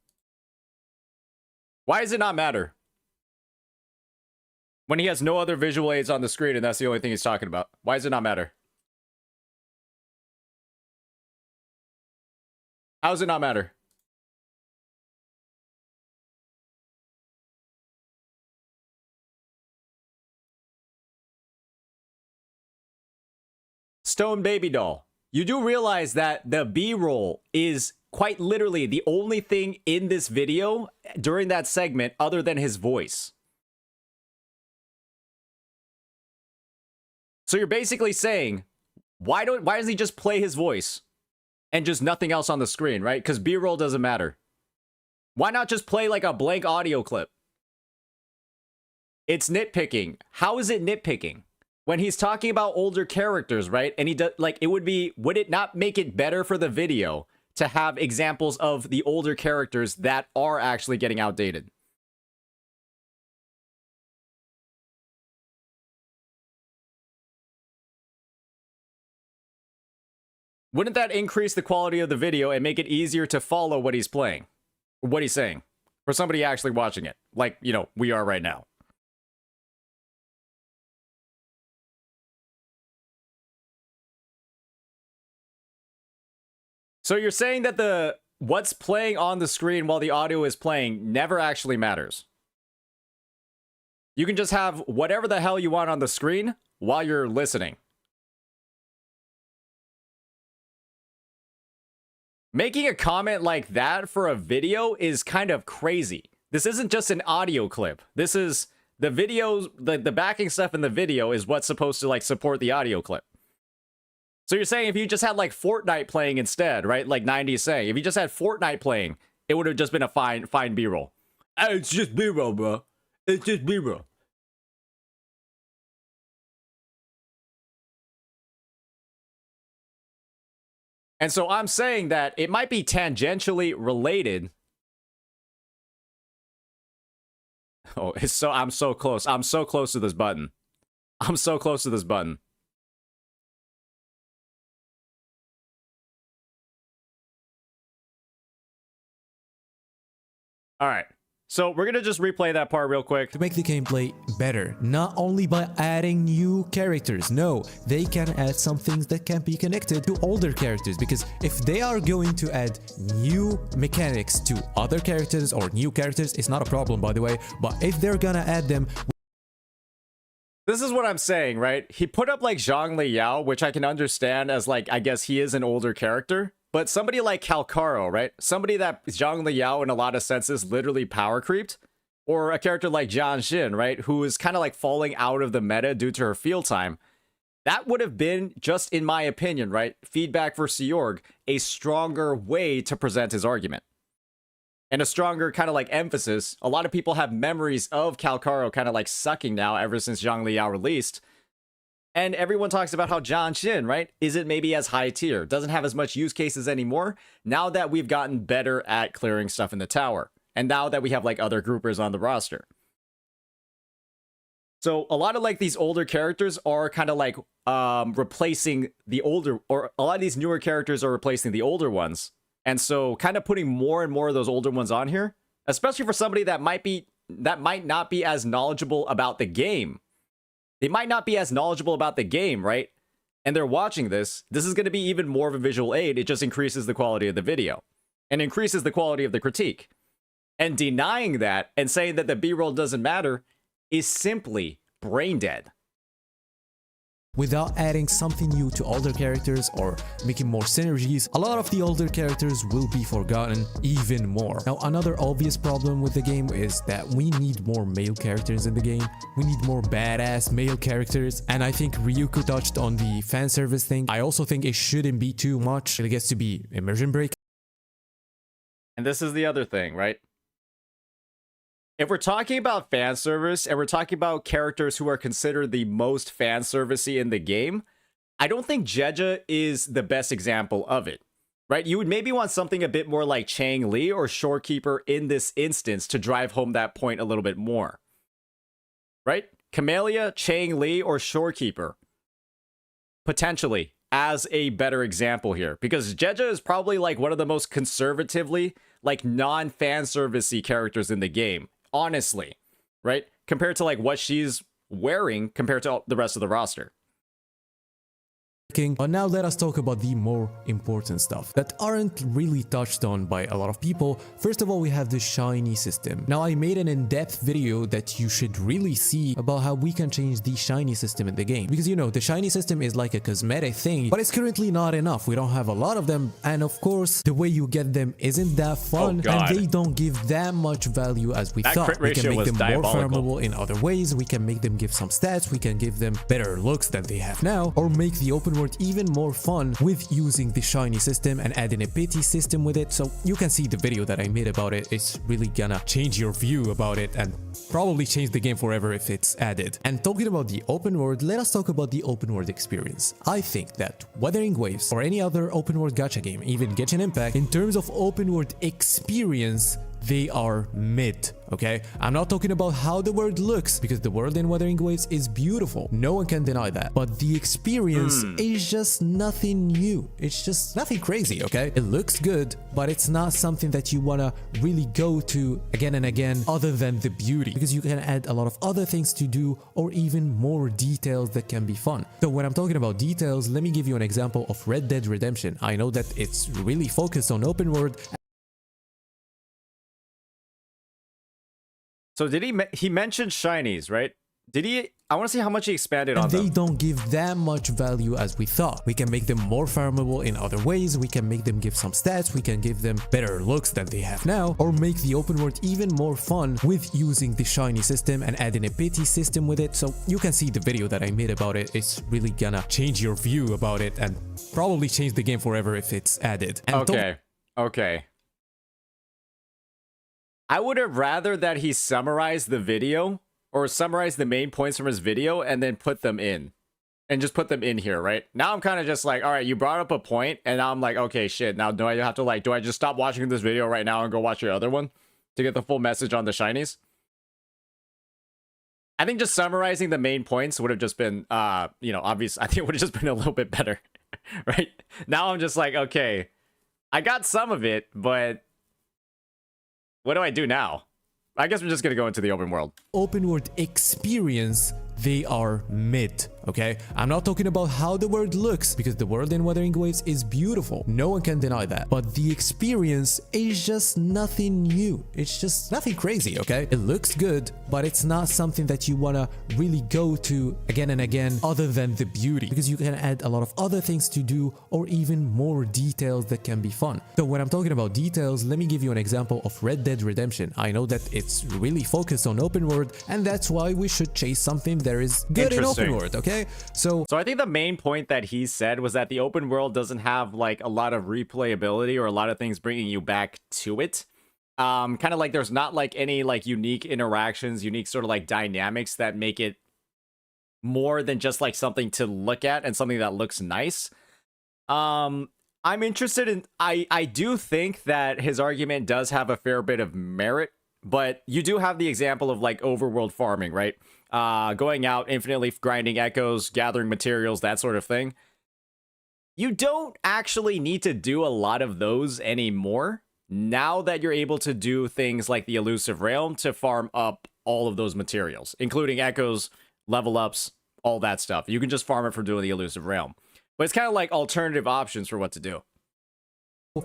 Why does it not matter? When he has no other visual aids on the screen and that's the only thing he's talking about. Why does it not matter? How does it not matter? Stone Baby Doll. You do realize that the B-roll is quite literally the only thing in this video during that segment other than his voice. So you're basically saying, why doesn't he just play his voice and just nothing else on the screen, right? Because B-roll doesn't matter. Why not just play like a blank audio clip? It's nitpicking. How is it nitpicking? When he's talking about older characters, right? And he does, like, it would it not make it better for the video to have examples of the older characters that are actually getting outdated? Wouldn't that increase the quality of the video and make it easier to follow what he's playing? What he's saying? For somebody actually watching it. Like, you know, we are right now. So you're saying that what's playing on the screen while the audio is playing never actually matters. You can just have whatever the hell you want on the screen while you're listening. Making a comment like that for a video is kind of crazy. This isn't just an audio clip. This is the videos, the backing stuff in the video is what's supposed to like support the audio clip. So you're saying if you just had like Fortnite playing instead, right? Like 90 is saying, if you just had Fortnite playing, it would have just been a fine B-roll. It's just B-roll, bro. It's just B-roll. And so I'm saying that it might be tangentially related. Oh, I'm so close. I'm so close to this button. I'm so close to this button. All right. So we're going to just replay that part real quick. To make the gameplay better, not only by adding new characters, no, they can add some things that can be connected to older characters, because if they are going to add new mechanics to other characters or new characters, it's not a problem, by the way, but if they're gonna add them... This is what I'm saying, right? He put up like Zhang Liao, which I can understand as like, I guess he is an older character. But somebody like Calcaro, right? Somebody that Zhang Liao in a lot of senses literally power creeped. Or a character like Jian Xin, right? Who is kind of like falling out of the meta due to her field time. That would have been, just in my opinion, right? Feedback for Seorg, a stronger way to present his argument. And a stronger kind of like emphasis. A lot of people have memories of Calcaro kind of like sucking now ever since Zhang Liao released. And everyone talks about how Jian Xin, right, isn't maybe as high tier, doesn't have as much use cases anymore, now that we've gotten better at clearing stuff in the tower. And now that we have like other groupers on the roster. So a lot of like these older characters are kind of like replacing the older, or a lot of these newer characters are replacing the older ones. And so kind of putting more and more of those older ones on here, especially for somebody that might not be as knowledgeable about the game. They might not be as knowledgeable about the game, right? And they're watching this. This is going to be even more of a visual aid. It just increases the quality of the video and increases the quality of the critique. And denying that and saying that the B-roll doesn't matter is simply brain dead. Without adding something new to older characters or making more synergies, a lot of the older characters will be forgotten even more. Now, another obvious problem with the game is that we need more male characters in the game. We need more badass male characters. And I think Ryuko touched on the fan service thing. I also think it shouldn't be too much. It gets to be immersion break. And this is the other thing, right? If we're talking about fan service and we're talking about characters who are considered the most fan servicey in the game, I don't think Jeja is the best example of it, right? You would maybe want something a bit more like Chang Li or Shorekeeper in this instance to drive home that point a little bit more, right? Camellia, Chang Li, or Shorekeeper, potentially as a better example here, because Jeja is probably like one of the most conservatively like non-fan servicey characters in the game. Honestly, right? Compared to like what she's wearing compared to the rest of the roster. But now let us talk about the more important stuff that aren't really touched on by a lot of people. First of all, we have the shiny system. Now, I made an in-depth video that you should really see about how we can change the shiny system in the game. Because, you know, the shiny system is like a cosmetic thing, but it's currently not enough. We don't have a lot of them. And of course, the way you get them isn't that fun. And they don't give that much value as we thought. We can make them more farmable in other ways. We can make them give some stats. We can give them better looks than they have now, or make the open world even more fun with using the shiny system and adding a pity system with it. So you can see the video that I made about it. It's really gonna change your view about it and probably change the game forever if it's added. And talking about the open world, let us talk about the open world experience. I think that Wuthering Waves or any other open world gacha game, even Genshin Impact, in terms of open world experience, they are mid, okay? I'm not talking about how the world looks, because the world in Wuthering Waves is beautiful. No one can deny that. But the experience is just nothing new. It's just nothing crazy, okay? It looks good, but it's not something that you wanna really go to again and again other than the beauty, because you can add a lot of other things to do or even more details that can be fun. So when I'm talking about details, let me give you an example of Red Dead Redemption. I know that it's really focused on open world. So did he mentioned shinies, right? Did he? I want to see how much he expanded on them. They don't give that much value as we thought. We can make them more farmable in other ways. We can make them give some stats. We can give them better looks than they have now, or make the open world even more fun with using the shiny system and adding a pity system with it. So you can see the video that I made about it. It's really gonna change your view about it and probably change the game forever if it's added. And okay. I would have rather that he summarized the video or summarize the main points from his video and then put them in. And just put them in here, right? Now I'm kind of just like, all right, you brought up a point and now I'm like, okay, shit. Now do I have to like, do I just stop watching this video right now and go watch your other one to get the full message on the shinies? I think just summarizing the main points would have just been, you know, obvious. I think it would have just been a little bit better, right? Now I'm just like, okay, I got some of it, but What do I do now? I guess we're just gonna go into the open world. Open world experience, they are mid, okay? I'm not talking about how the world looks, because the world in Wuthering Waves is beautiful. No one can deny that. But the experience is just nothing new. It's just nothing crazy, okay? It looks good, but it's not something that you wanna really go to again and again other than the beauty, because you can add a lot of other things to do or even more details that can be fun. So when I'm talking about details, let me give you an example of Red Dead Redemption. I know that it's really focused on open world, and that's why we should chase something that is good in open world, okay? So I think the main point that he said was that the open world doesn't have like a lot of replayability or a lot of things bringing you back to it. Kind of like there's not like any like unique interactions, unique sort of like dynamics that make it more than just like something to look at and something that looks nice. I'm interested in, I do think that his argument does have a fair bit of merit, but you do have the example of like overworld farming, right? Going out, infinitely grinding echoes, gathering materials, that sort of thing. You don't actually need to do a lot of those anymore now that you're able to do things like the elusive realm to farm up all of those materials, including echoes, level ups, all that stuff. You can just farm it for doing the elusive realm. But it's kind of like alternative options for what to do.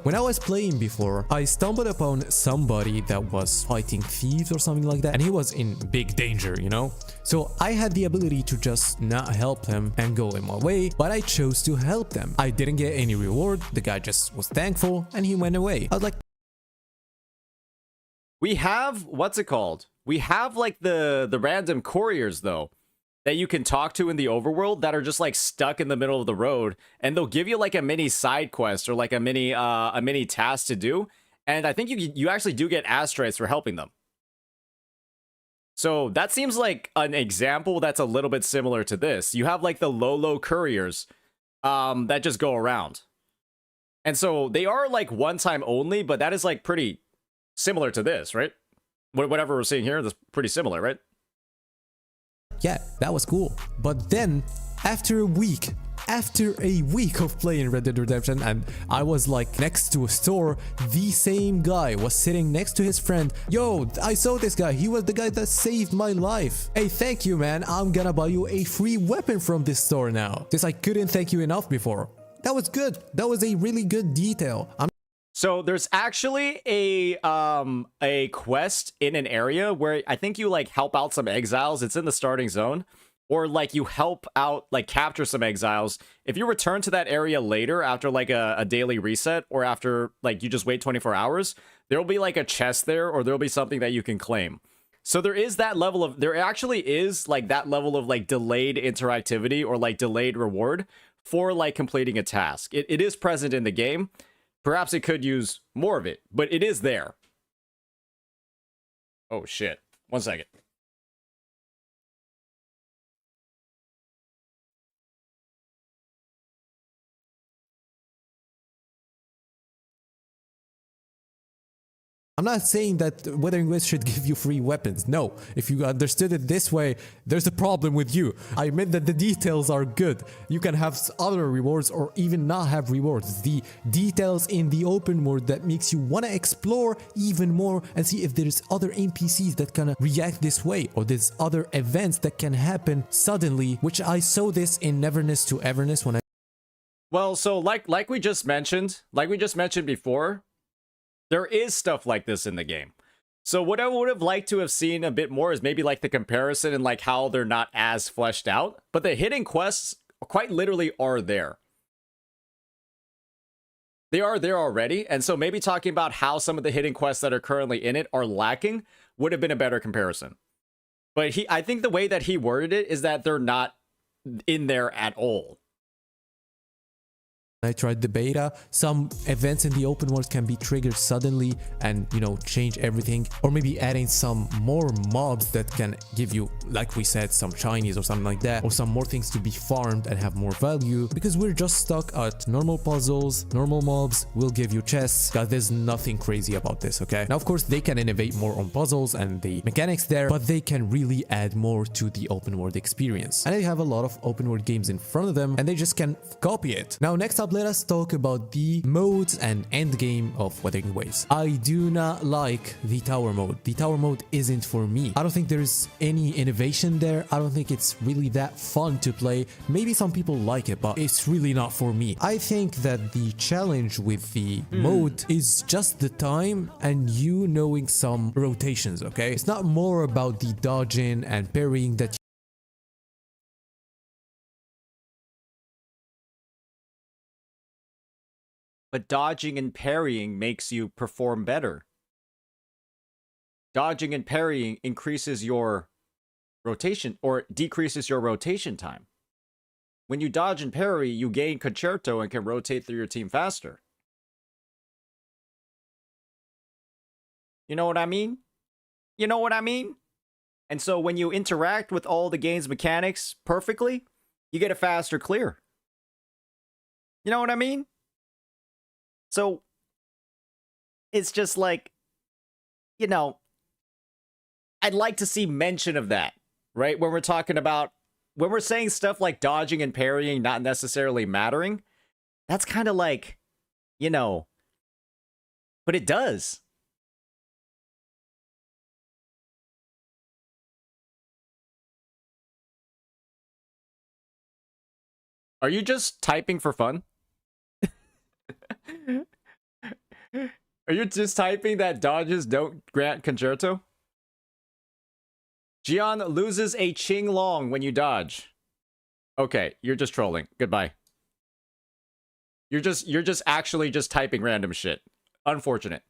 when I was playing before, I stumbled upon somebody that was fighting thieves or something like that, and he was in big danger, you know? So I had the ability to just not help him and go in my way, but I chose to help them. I didn't get any reward, the guy just was thankful, and he went away. I was like... We have, what's it called? We have like the random couriers though, that you can talk to in the overworld that are just like stuck in the middle of the road, and they'll give you like a mini side quest or like a mini task to do, and I think you actually do get asteroids for helping them. So that seems like an example that's a little bit similar to this. You have like the low couriers that just go around, and so they are like one time only, but that is like pretty similar to this, right? Whatever we're seeing here, that's pretty similar, right? Yeah, that was cool. But then, after a week of playing Red Dead Redemption, and I was like next to a store, the same guy was sitting next to his friend. Yo, I saw this guy. He was the guy that saved my life. Hey, thank you, man. I'm gonna buy you a free weapon from this store now. This I couldn't thank you enough before. That was good. That was a really good detail. So there's actually a quest in an area where I think you like help out some exiles. It's in the starting zone, or like you help out, like capture some exiles. If you return to that area later after like a daily reset, or after like you just wait 24 hours, there'll be like a chest there, or there'll be something that you can claim. So there is that level of, there actually is like that level of like delayed interactivity or like delayed reward for like completing a task. It is present in the game. Perhaps it could use more of it, but it is there. Oh shit. 1 second. I'm not saying that Wuthering Waves should give you free weapons. No, if you understood it this way, there's a problem with you. I meant that the details are good. You can have other rewards or even not have rewards. The details in the open world that makes you want to explore even more and see if there's other NPCs that can react this way, or there's other events that can happen suddenly, which I saw this in Neverness to Everness when I... Well, so like we just mentioned before, there is stuff like this in the game. So what I would have liked to have seen a bit more is maybe like the comparison and like how they're not as fleshed out, but the hidden quests quite literally are there. They are there already, and so maybe talking about how some of the hidden quests that are currently in it are lacking would have been a better comparison. But I think the way that he worded it is that they're not in there at all. I tried the beta. Some events in the open world can be triggered suddenly and, you know, change everything, or maybe adding some more mobs that can give you, like we said, some shinies or something like that, or some more things to be farmed and have more value, because we're just stuck at normal puzzles. Normal mobs will give you chests. God, there's nothing crazy about this, okay? Now, of course, they can innovate more on puzzles and the mechanics there, but they can really add more to the open world experience. And they have a lot of open world games in front of them, and they just can copy it. Now, next up, let us talk about the modes and end game of Wuthering Waves. I do not like the tower mode. The tower mode isn't for me. I don't think there's any innovation there. I don't think it's really that fun to play. Maybe some people like it, but it's really not for me. I think that the challenge with the mode is just the time and you knowing some rotations, okay? It's not more about the dodging and parrying that But dodging and parrying makes you perform better. Dodging and parrying increases your rotation or decreases your rotation time. When you dodge and parry, you gain concerto and can rotate through your team faster. You know what I mean? You know what I mean? And so when you interact with all the game's mechanics perfectly, you get a faster clear. You know what I mean? So it's just like, you know, I'd like to see mention of that, right? When we're talking about, when we're saying stuff like dodging and parrying not necessarily mattering, that's kind of like, you know, but it does. Are you just typing for fun? Are you just typing that dodges don't grant concerto? Gian loses a Ching Long when you dodge. Okay, you're just trolling. Goodbye. You're just actually just typing random shit. Unfortunate.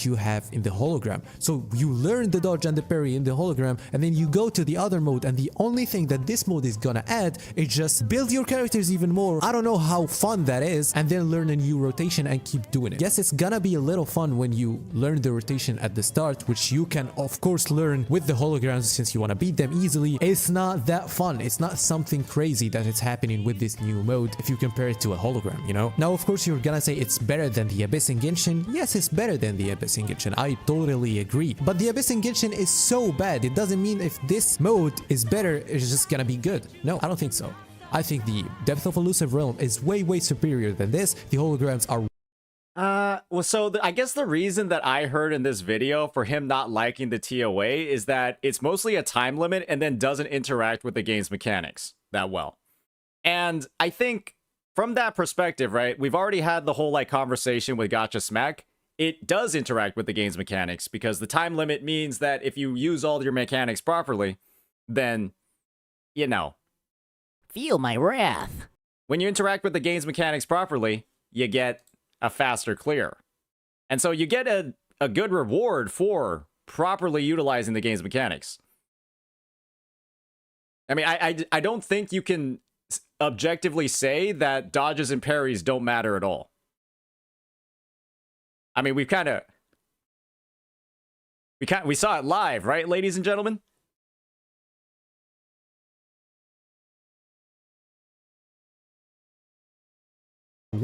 you have in the hologram. So you learn the dodge and the parry in the hologram, and then you go to the other mode, and the only thing that this mode is gonna add is just build your characters even more. I don't know how fun that is, and then learn a new rotation and keep doing it. Yes, it's gonna be a little fun when you learn the rotation at the start, which you can of course learn with the holograms since you want to beat them easily. It's not that fun. It's not something crazy that is happening with this new mode if you compare it to a hologram, you know? Now, of course, you're gonna say it's better than the Abyss in Genshin. Yes, it's better than the Abyss in Genshin. I totally agree. But the Abyss in Genshin is so bad. It doesn't mean if this mode is better, it's just gonna be good. No, I don't think so. I think the Depth of Elusive Realm is way superior than this. The holograms are well, so I guess the reason that I heard in this video for him not liking the TOA is that it's mostly a time limit and then doesn't interact with the game's mechanics that well. And I think from that perspective, right, we've already had the whole like conversation with Gacha Smack. It does interact with the game's mechanics because the time limit means that if you use all your mechanics properly, then, you know, feel my wrath. When you interact with the game's mechanics properly, you get a faster clear. And so you get a good reward for properly utilizing the game's mechanics. I mean, I don't think you can objectively say that dodges and parries don't matter at all. I mean, we saw it live, right, ladies and gentlemen?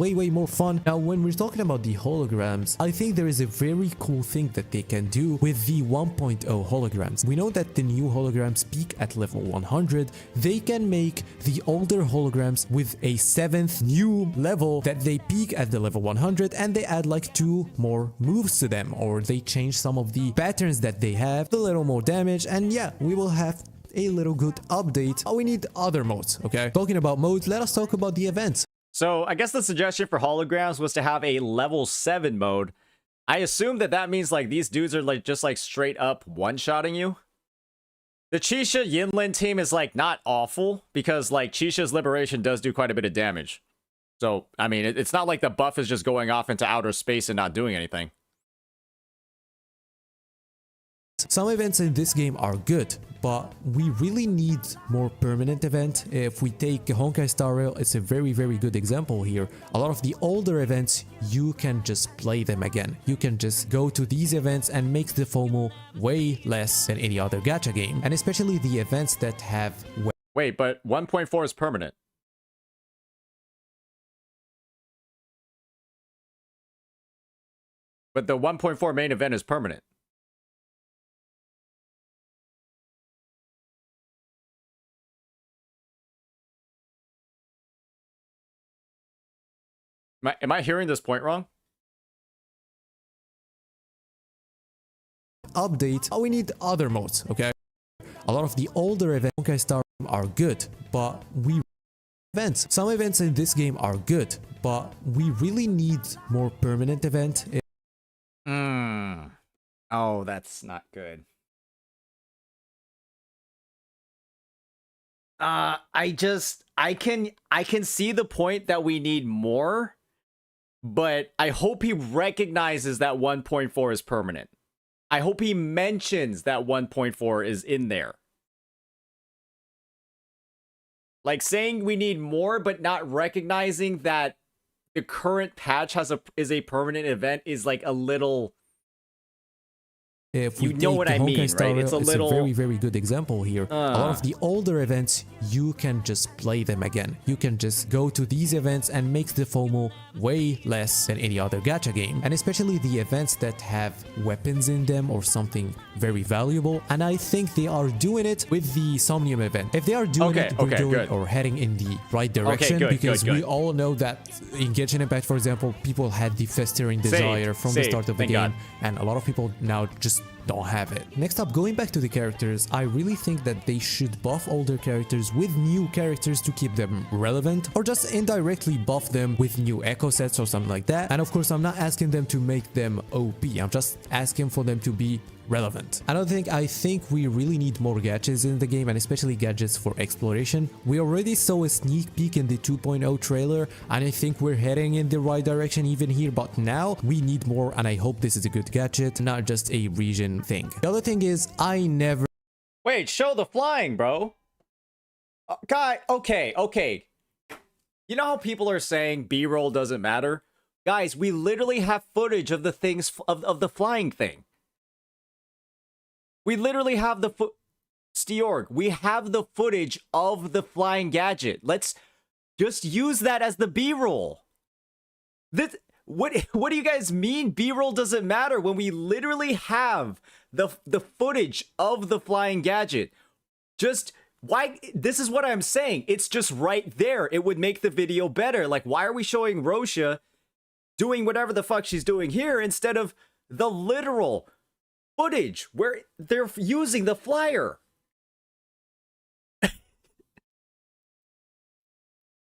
way more fun. Now, when we're talking about the holograms, I think there is a very cool thing that they can do with the 1.0 holograms. We know that the new holograms peak at level 100. They can make the older holograms with a 7th new level that they peak at the level 100, and they add like 2 more moves to them, or they change some of the patterns that they have, a little more damage, and yeah, we will have a little good update. Oh, we need other modes, okay? Talking about modes, let us talk about the events. So I guess the suggestion for holograms was to have a level 7 mode. I assume that that means like these dudes are like just like straight up one-shotting you. The Chisha Yinlin team is like not awful because like Chisha's Liberation does do quite a bit of damage. So, I mean, it's not like the buff is just going off into outer space and not doing anything. Some events in this game are good, but we really need more permanent event. If we take Honkai Star Rail, it's a very good example here. A lot of the older events, you can just play them again. You can just go to these events and make the FOMO way less than any other gacha game. And especially the events that have... Wait, but 1.4 is permanent. But the 1.4 main event is permanent. Am I hearing this point wrong? Update, we need other modes, okay? A lot of the older events Honkai Star are good, but some events in this game are good, but we really need more permanent event. Oh, that's not good. I can see the point that we need more, but I hope he recognizes that 1.4 is permanent. I hope he mentions that 1.4 is in there. Like saying we need more, but not recognizing that the current patch is a permanent event is like a little. If we know what I mean, right? It's a little a very, very good example here. A lot of the older events, you can just play them again. You can just go to these events and make the FOMO way less than any other gacha game. And especially the events that have weapons in them or something very valuable. And I think they are doing it with the Somnium event. If they are doing it, we're doing or heading in the right direction. Because we all know that in Genshin Impact, for example, people had the festering desire from the start of the game. And a lot of people now just don't have it. Next up, going back to the characters, I really think that they should buff older characters with new characters to keep them relevant, or just indirectly buff them with new echo sets or something like that. And of course, I'm not asking them to make them OP, I'm just asking for them to be relevant. I think we really need more gadgets in the game, and especially gadgets for exploration. We already saw a sneak peek in the 2.0 trailer, and I think we're heading in the right direction even here, but now we need more, and I hope this is a good gadget, not just a region thing. The other thing is, Wait, show the flying, bro. Guy, okay. You know how people are saying B-roll doesn't matter? Guys, we literally have footage of the things, of the flying thing. We literally have the Steorg, we have the footage of the flying gadget. Let's just use that as the B-roll. What do you guys mean B-roll doesn't matter when we literally have the footage of the flying gadget? This is what I'm saying. It's just right there. It would make the video better. Like, why are we showing Rosha doing whatever the fuck she's doing here instead of the literal footage where they're using the flyer?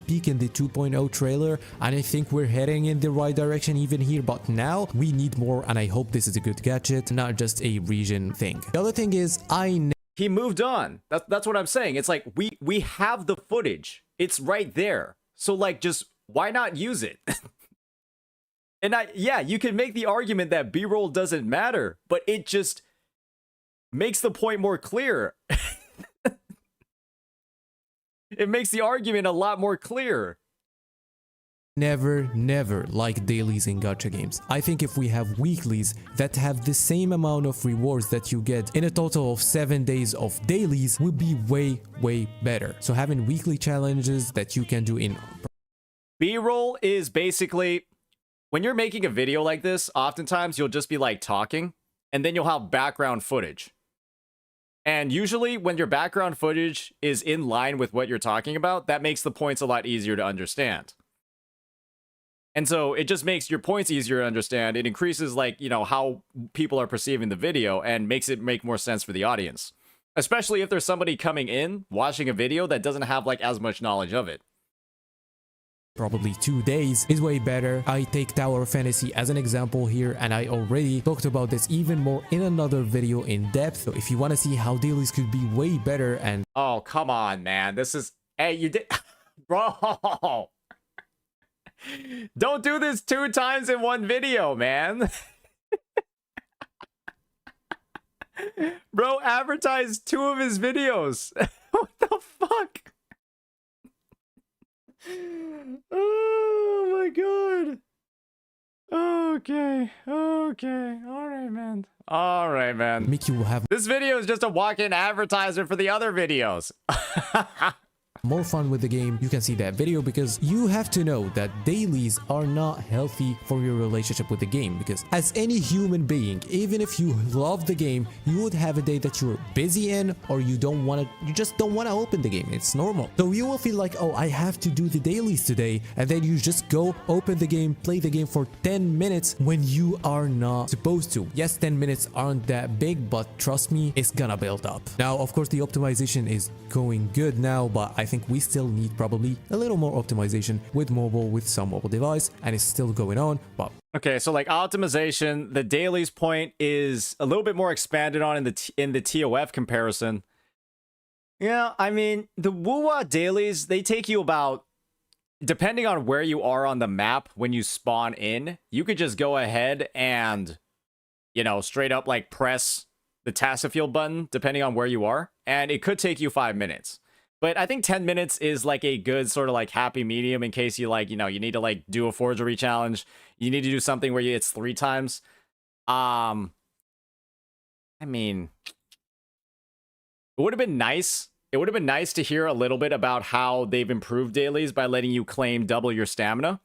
Peak in the 2.0 trailer, and I think we're heading in the right direction even here, but now we need more, and I hope this is a good gadget, not just a region thing. The other thing is, he moved on. That's what I'm saying. It's like we have the footage. It's right there. So like, just why not use it? And yeah, you can make the argument that B-roll doesn't matter, but it just makes the point more clear. It makes the argument a lot more clear. Never like dailies in gacha games. I think if we have weeklies that have the same amount of rewards that you get in a total of 7 days of dailies would be way better. So having weekly challenges that you can do in B-roll is basically, when you're making a video like this, oftentimes you'll just be like talking, and then you'll have background footage. And usually when your background footage is in line with what you're talking about, that makes the points a lot easier to understand. And so it just makes your points easier to understand. It increases, like, you know, how people are perceiving the video and makes it make more sense for the audience. Especially if there's somebody coming in, watching a video that doesn't have like as much knowledge of it. Probably 2 days is way better. I take Tower of Fantasy as an example here, and I already talked about this even more in another video in depth. So if you want to see how dailies could be way better and... Oh, come on, man. This is... Hey, you did... Bro! Don't do this 2 times in one video, man. Bro advertised 2 of his videos. What the fuck? Oh my god. Okay. All right, man. Make you have... This video is just a walk-in advertisement for the other videos. more fun with the game, you can see that video, because you have to know that dailies are not healthy for your relationship with the game. Because as any human being, even if you love the game, you would have a day that you're busy in, or you just don't want to open the game. It's normal. So you will feel like, oh, I have to do the dailies today, and then you just go open the game, play the game for 10 minutes when you are not supposed to. Yes, 10 minutes aren't that big, but trust me, it's gonna build up. Now, of course, the optimization is going good now, but I think we still need probably a little more optimization with mobile, with some mobile device, and it's still going on. But okay, so like optimization, the dailies point is a little bit more expanded on in the TOF comparison. Yeah, I mean, the Wuwa dailies, they take you about, depending on where you are on the map when you spawn in, you could just go ahead and, you know, straight up like press the Tassafield button, depending on where you are, and it could take you 5 minutes. But I think 10 minutes is like a good sort of like happy medium in case you like, you know, you need to like do a forgery challenge. You need to do something where it's 3 times. I mean, it would have been nice. It would have been nice to hear a little bit about how they've improved dailies by letting you claim double your stamina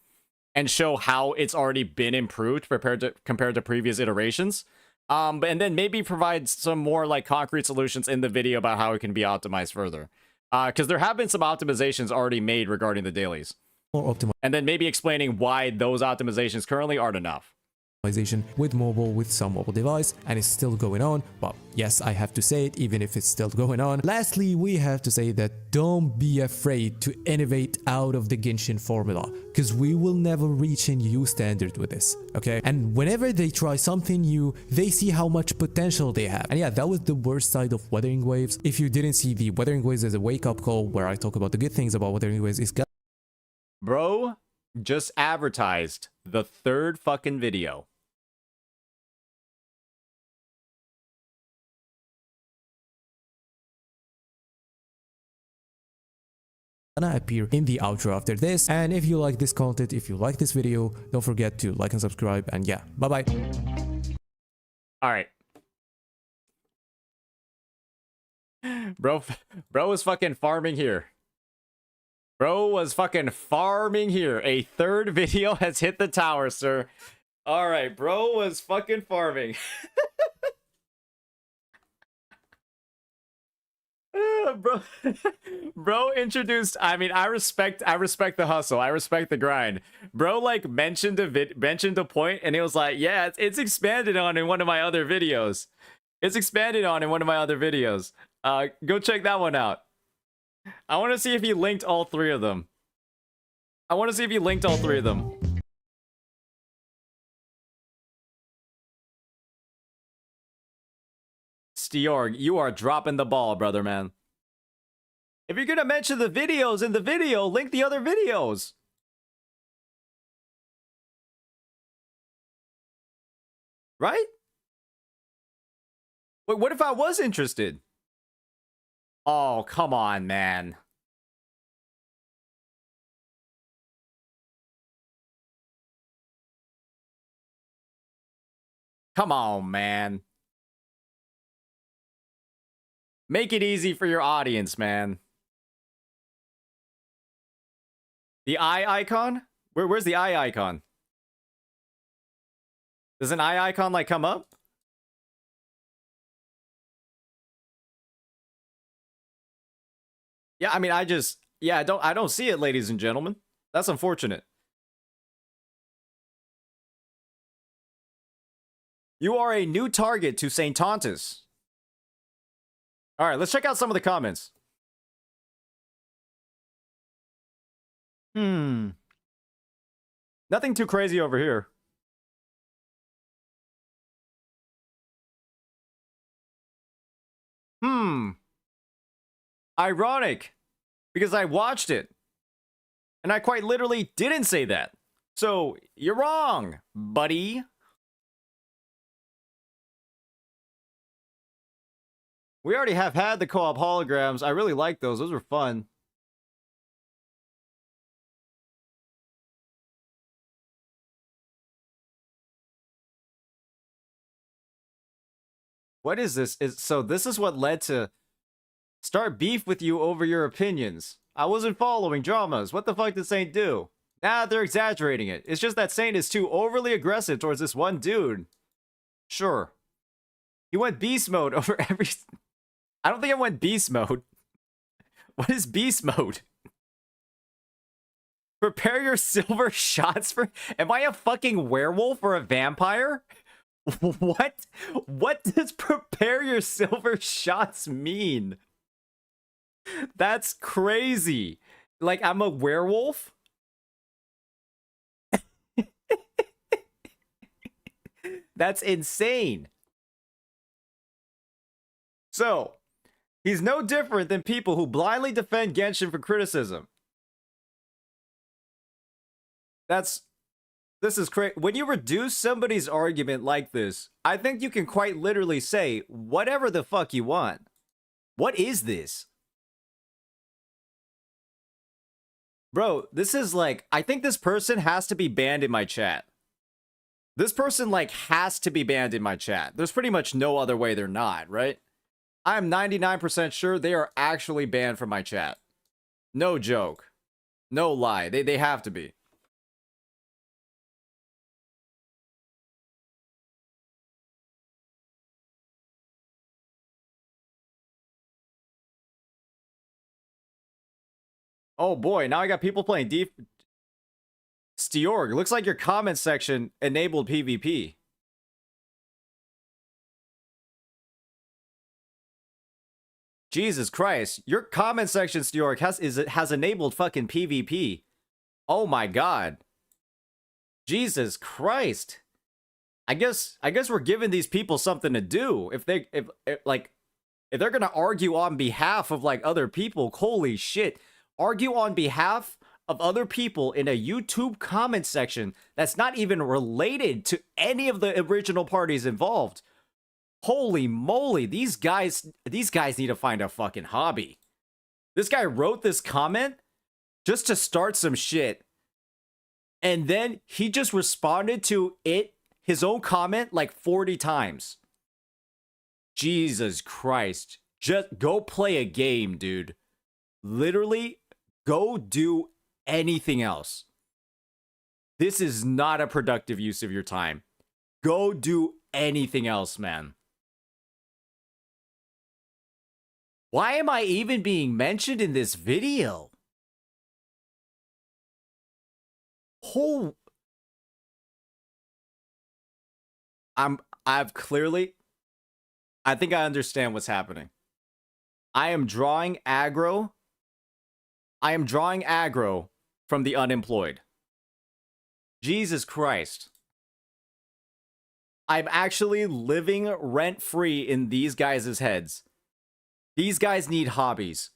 and show how it's already been improved compared to previous iterations. And then maybe provide some more like concrete solutions in the video about how it can be optimized further. Because there have been some optimizations already made regarding the dailies. And then maybe explaining why those optimizations currently aren't enough. With mobile, with some mobile device, and it's still going on. But yes, I have to say it, even if it's still going on. Lastly, we have to say that don't be afraid to innovate out of the Genshin formula, because we will never reach a new standard with this, okay? And whenever they try something new, they see how much potential they have. And yeah, that was the worst side of Wuthering Waves. If you didn't see the Wuthering Waves as a wake-up call where I talk about the good things about Wuthering Waves, it's got... Bro just advertised the 3rd fucking video. gonna appear in the outro after this. And if you like this content, if you like this video, don't forget to like and subscribe, and yeah, bye bye. All right, bro was fucking farming here. Bro was fucking farming here. A 3rd video has hit the tower, sir. All right, bro was fucking farming. Bro introduced, I mean, I respect the hustle. I respect the grind. Bro like mentioned a point, and it was like, yeah, it's expanded on in one of my other videos. It's expanded on in one of my other videos. Go check that one out. I want to see if he linked all 3 of them. Steorg, you are dropping the ball, brother, man. If you're gonna mention the videos in the video, link the other videos. Right? Wait, what if I was interested? Oh, come on, man. Come on, man. Make it easy for your audience, man. The eye icon? Where's the eye icon? Does an eye icon like come up? Yeah, I mean, I don't see it, ladies and gentlemen. That's unfortunate. You are a new target to St. Tontus. All right, let's check out some of the comments. Nothing too crazy over here. Ironic, because I watched it, and I quite literally didn't say that. So, you're wrong, buddy. We already have had the co-op holograms. I really like those. Those were fun. What is this? So this is what led to start beef with you over your opinions. I wasn't following dramas. What the fuck did Saint do? Nah, they're exaggerating it. It's just that Saint is too overly aggressive towards this one dude. Sure. He went beast mode over every... I don't think I went beast mode. What is beast mode? Prepare your silver shots for... Am I a fucking werewolf or a vampire? What? What does prepare your silver shots mean? That's crazy. Like, I'm a werewolf? That's insane. So, he's no different than people who blindly defend Genshin for criticism. This is crazy. When you reduce somebody's argument like this, I think you can quite literally say whatever the fuck you want. What is this? Bro, this is like, I think this person has to be banned in my chat. This person, like, has to be banned in my chat. There's pretty much no other way they're not, right? I'm 99% sure they are actually banned from my chat. No joke. No lie. They have to be. Oh boy, now I got people playing deep. Steorg, looks like your comment section enabled PvP. Jesus Christ, your comment section, Steorg, has enabled fucking PvP. Oh my god. Jesus Christ. I guess we're giving these people something to do. If they're gonna argue on behalf of like other people, holy shit. Argue on behalf of other people in a YouTube comment section that's not even related to any of the original parties involved. Holy moly, these guys need to find a fucking hobby. This guy wrote this comment just to start some shit. And then he just responded to his own comment like 40 times. Jesus Christ. Just go play a game, dude. Literally, go do anything else. This is not a productive use of your time. Go do anything else, man. Why am I even being mentioned in this video? I think I understand what's happening. I am drawing aggro from the unemployed. Jesus Christ. I'm actually living rent-free in these guys' heads. These guys need hobbies.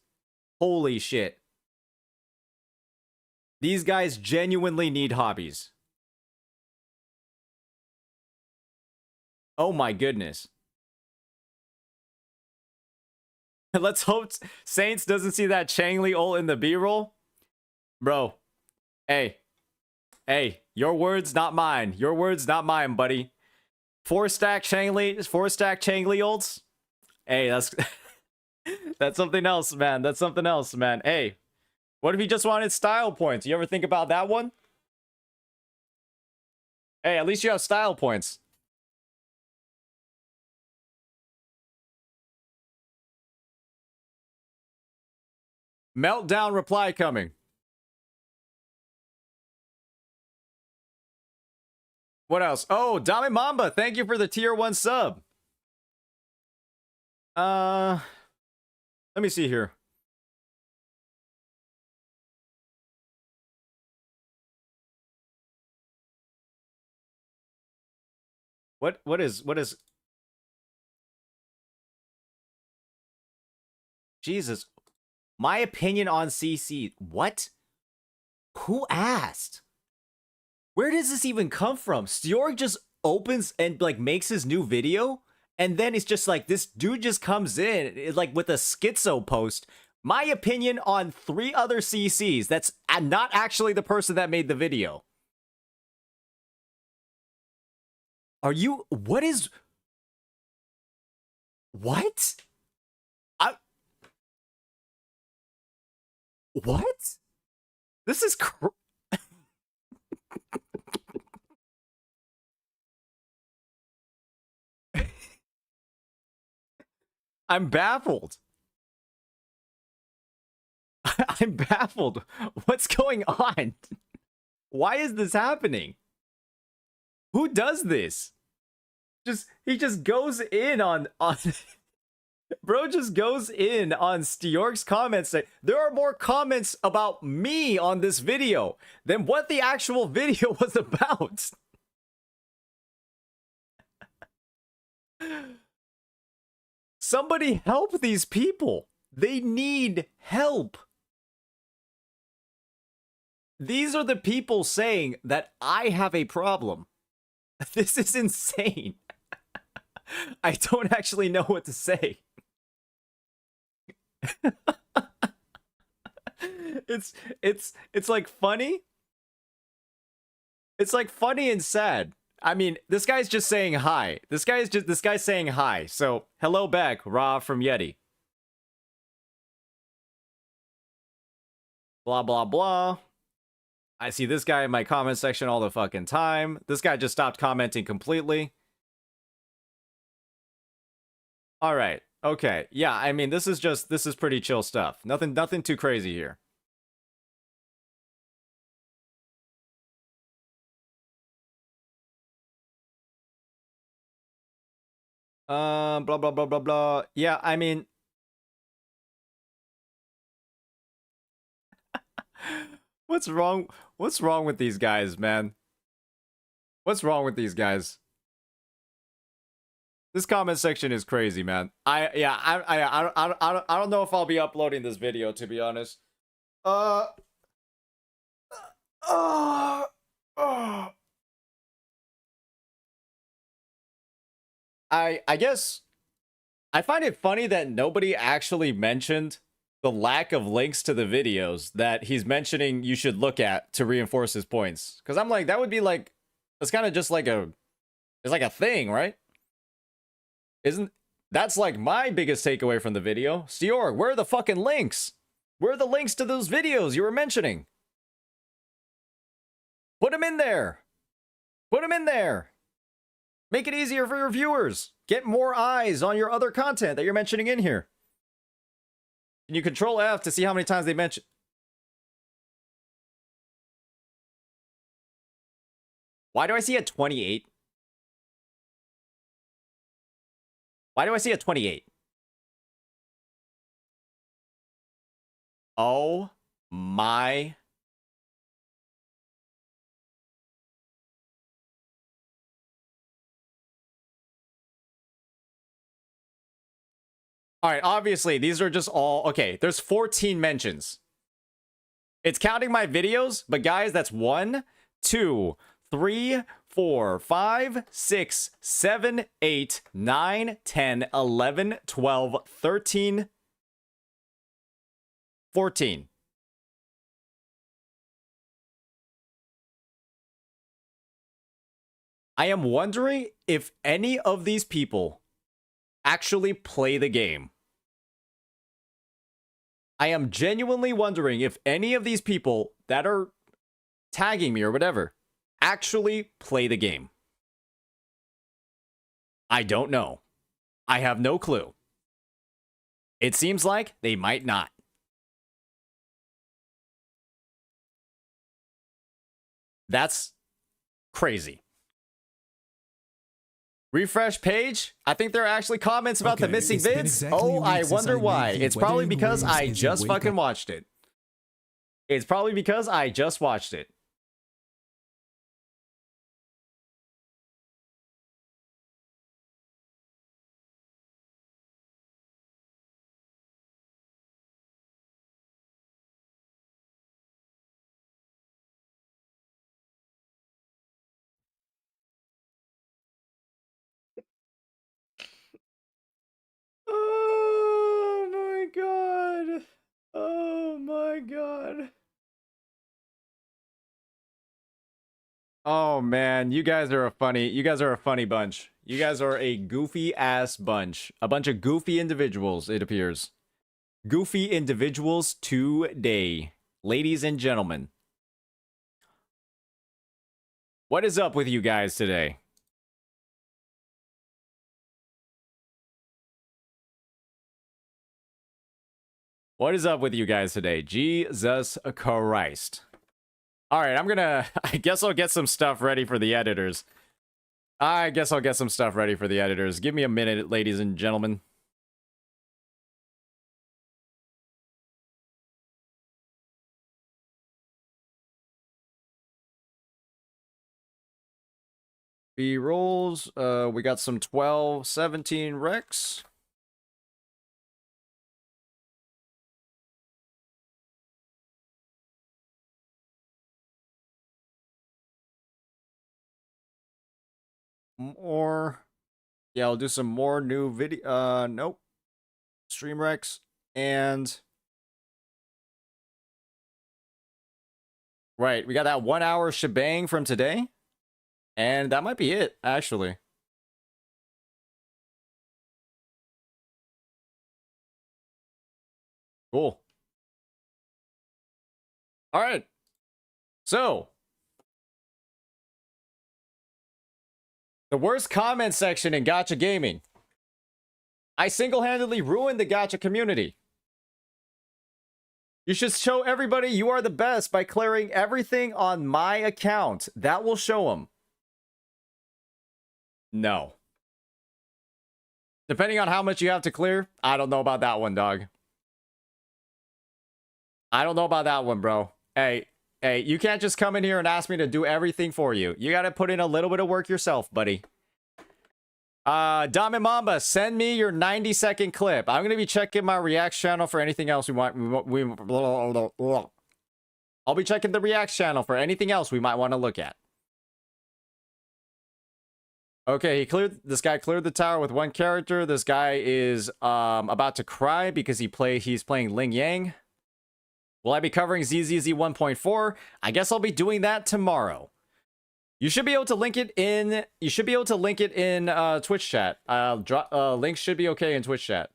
Holy shit. These guys genuinely need hobbies. Oh my goodness. Let's hope Saints doesn't see that Changli ult in the B-roll. Bro. Hey, your words, not mine. Your words, not mine, buddy. 4-stack Changli ults. Hey, that's that's something else, man. That's something else, man. Hey, what if he just wanted style points? You ever think about that one? Hey, at least you have style points. Meltdown reply coming. What else? Oh, Dame Mamba, thank you for the tier 1 sub. Let me see here. What is Jesus. My opinion on CC. What? Who asked? Where does this even come from? Steorg just opens and like makes his new video, and then it's just like this dude just comes in like with a schizo post. My opinion on 3 other CCs. That's not actually the person that made the video. Are you? What is? What? What? This is I'm baffled. I'm baffled. What's going on? Why is this happening? Who does this? He just goes in on Bro just goes in on Stjork's comments. There are more comments about me on this video than what the actual video was about. Somebody help these people. They need help. These are the people saying that I have a problem. This is insane. I don't actually know what to say. It's like funny. It's like funny and sad. I mean, this guy's just saying hi. This guy's saying hi. So, hello back, Ra from Yeti. Blah blah blah. I see this guy in my comment section all the fucking time. This guy just stopped commenting completely. All right. Okay. Yeah, I mean, this is pretty chill stuff. Nothing too crazy here. Blah blah blah blah blah. Yeah, I mean, what's wrong with these guys, man? What's wrong with these guys? This comment section is crazy, man. I don't know if I'll be uploading this video, to be honest. I guess I find it funny that nobody actually mentioned the lack of links to the videos that he's mentioning you should look at to reinforce his points. Because I'm like, that would be like, that's kind of just like it's like a thing, right? That's like my biggest takeaway from the video. Stjork, where are the fucking links? Where are the links to those videos you were mentioning? Put them in there. Put them in there. Make it easier for your viewers. Get more eyes on your other content that you're mentioning in here. Can you control F to see how many times they mention? Why do I see a 28? Why do I see a 28? Oh my. All right, obviously, these are just all... Okay, there's 14 mentions. It's counting my videos, but guys, that's 1, 2, 3, 4, 5, 6, 7, 8, 9, 10, 11, 12, 13, 14. I am wondering if any of these people actually play the game. I am genuinely wondering if any of these people that are tagging me or whatever actually play the game. I don't know. I have no clue. It seems like they might not. That's crazy. Refresh page. I think there are actually comments about the missing vids. Exactly I wonder why. It's probably because I just fucking watched it. It's probably because I just watched it. Oh my god. Oh my god. Oh man, you guys are a funny bunch. You guys are a goofy ass bunch. A bunch of goofy individuals, it appears. goofy individuals today. Ladies and gentlemen. What is up with you guys today? What is up with you guys today? Jesus Christ. All right, I guess I'll get some stuff ready for the editors. Give me a minute, ladies and gentlemen. B-rolls. We got some 12, 17 Rex. More. Yeah, I'll do some more new video. Nope. Stream Rex. And right, we got that 1 hour shebang from today. And that might be it, actually. Cool. All right. So, the worst comment section in Gacha gaming. I single-handedly ruined the Gacha community. You should show everybody you are the best by clearing everything on my account. That will show them. No. Depending on how much you have to clear, I don't know about that one, dog. I don't know about that one, bro. Hey, you can't just come in here and ask me to do everything for you. You gotta put in a little bit of work yourself, buddy. Dame Mamba, send me your 90-second clip. I'm gonna be checking my Reacts channel for anything else I'll be checking the Reacts channel for anything else we might want to look at. Okay, this guy cleared the tower with one character. This guy is about to cry because he's playing Ling Yang. Will I be covering ZZZ 1.4? I guess I'll be doing that tomorrow. You should be able to link it in. Twitch chat. Links should be okay in Twitch chat.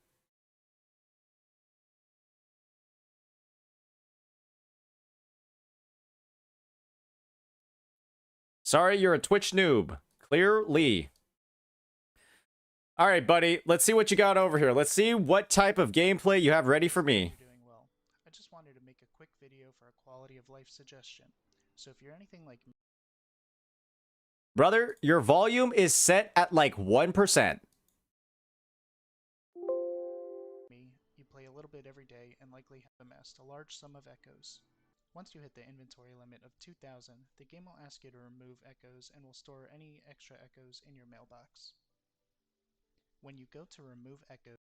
Sorry, you're a Twitch noob. Clearly. All right, buddy. Let's see what you got over here. Let's see what type of gameplay you have ready for me. I just wanted to make a quick video for a quality of life suggestion. So if you're anything like me, Brother, your volume is set at like 1%. you play a little bit every day and likely have amassed a large sum of echoes. Once you hit the inventory limit of 2,000, the game will ask you to remove echoes and will store any extra echoes in your mailbox. When you go to remove echoes,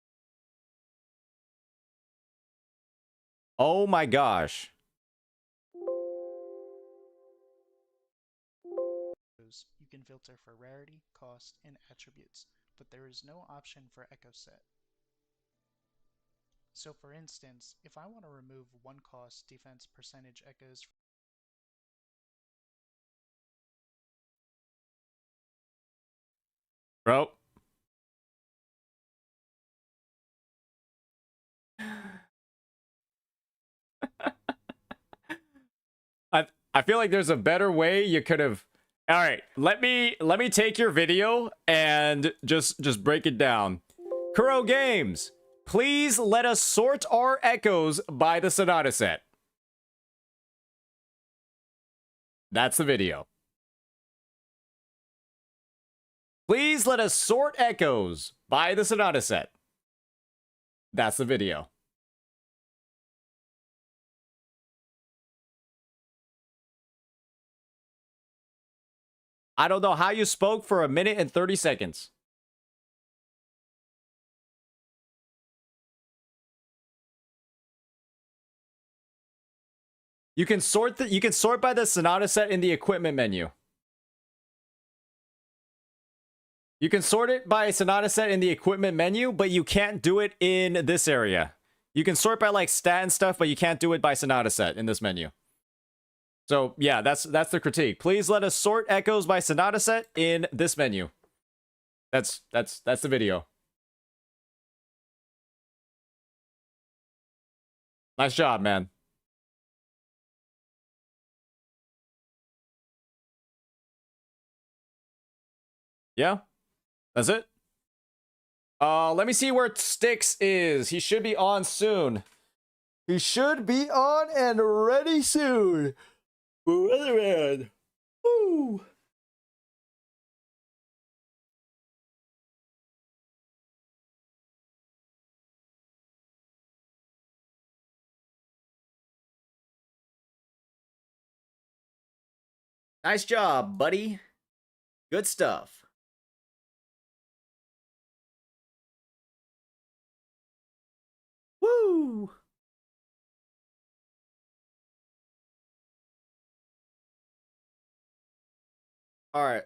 Oh my gosh. you can filter for rarity, cost, and attributes, but there is no option for echo set. So for instance, if I want to remove one cost defense percentage echoes, Bro. I feel like there's a better way you could have. All right, let me take your video and just break it down. Kuro Games, please let us sort our echoes by the Sonata set. That's the video. Please let us sort echoes by the Sonata set. That's the video. I don't know how you spoke for 1 minute and 30 seconds. You can sort by the Sonata set in the equipment menu. You can sort it by Sonata set in the equipment menu, but you can't do it in this area. You can sort by like stat and stuff, but you can't do it by Sonata set in this menu. So yeah, that's the critique. Please let us sort echoes by Sonata set in this menu. That's the video. Nice job, man. Yeah, that's it. Let me see where Styx is. He should be on soon. He should be on and ready soon. Weatherman. Woo. Nice job, buddy. Good stuff. Woo! All right.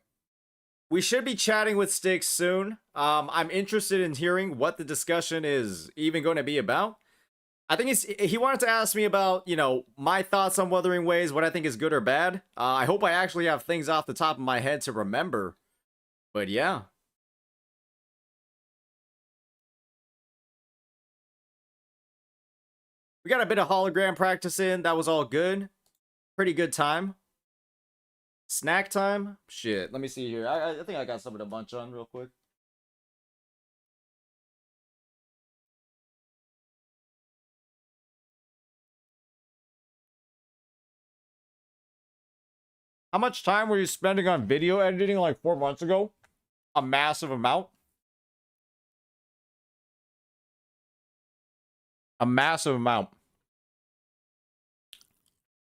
We should be chatting with Styx soon. I'm interested in hearing what the discussion is even going to be about. I think he wanted to ask me about, you know, my thoughts on Wuthering Waves, what I think is good or bad. I hope I actually have things off the top of my head to remember. But yeah. We got a bit of hologram practice in. That was all good. Pretty good time. Snack time? Shit, let me see here. I think I got some of the bunch on real quick. How much time were you spending on video editing like 4 months ago? A massive amount. A massive amount.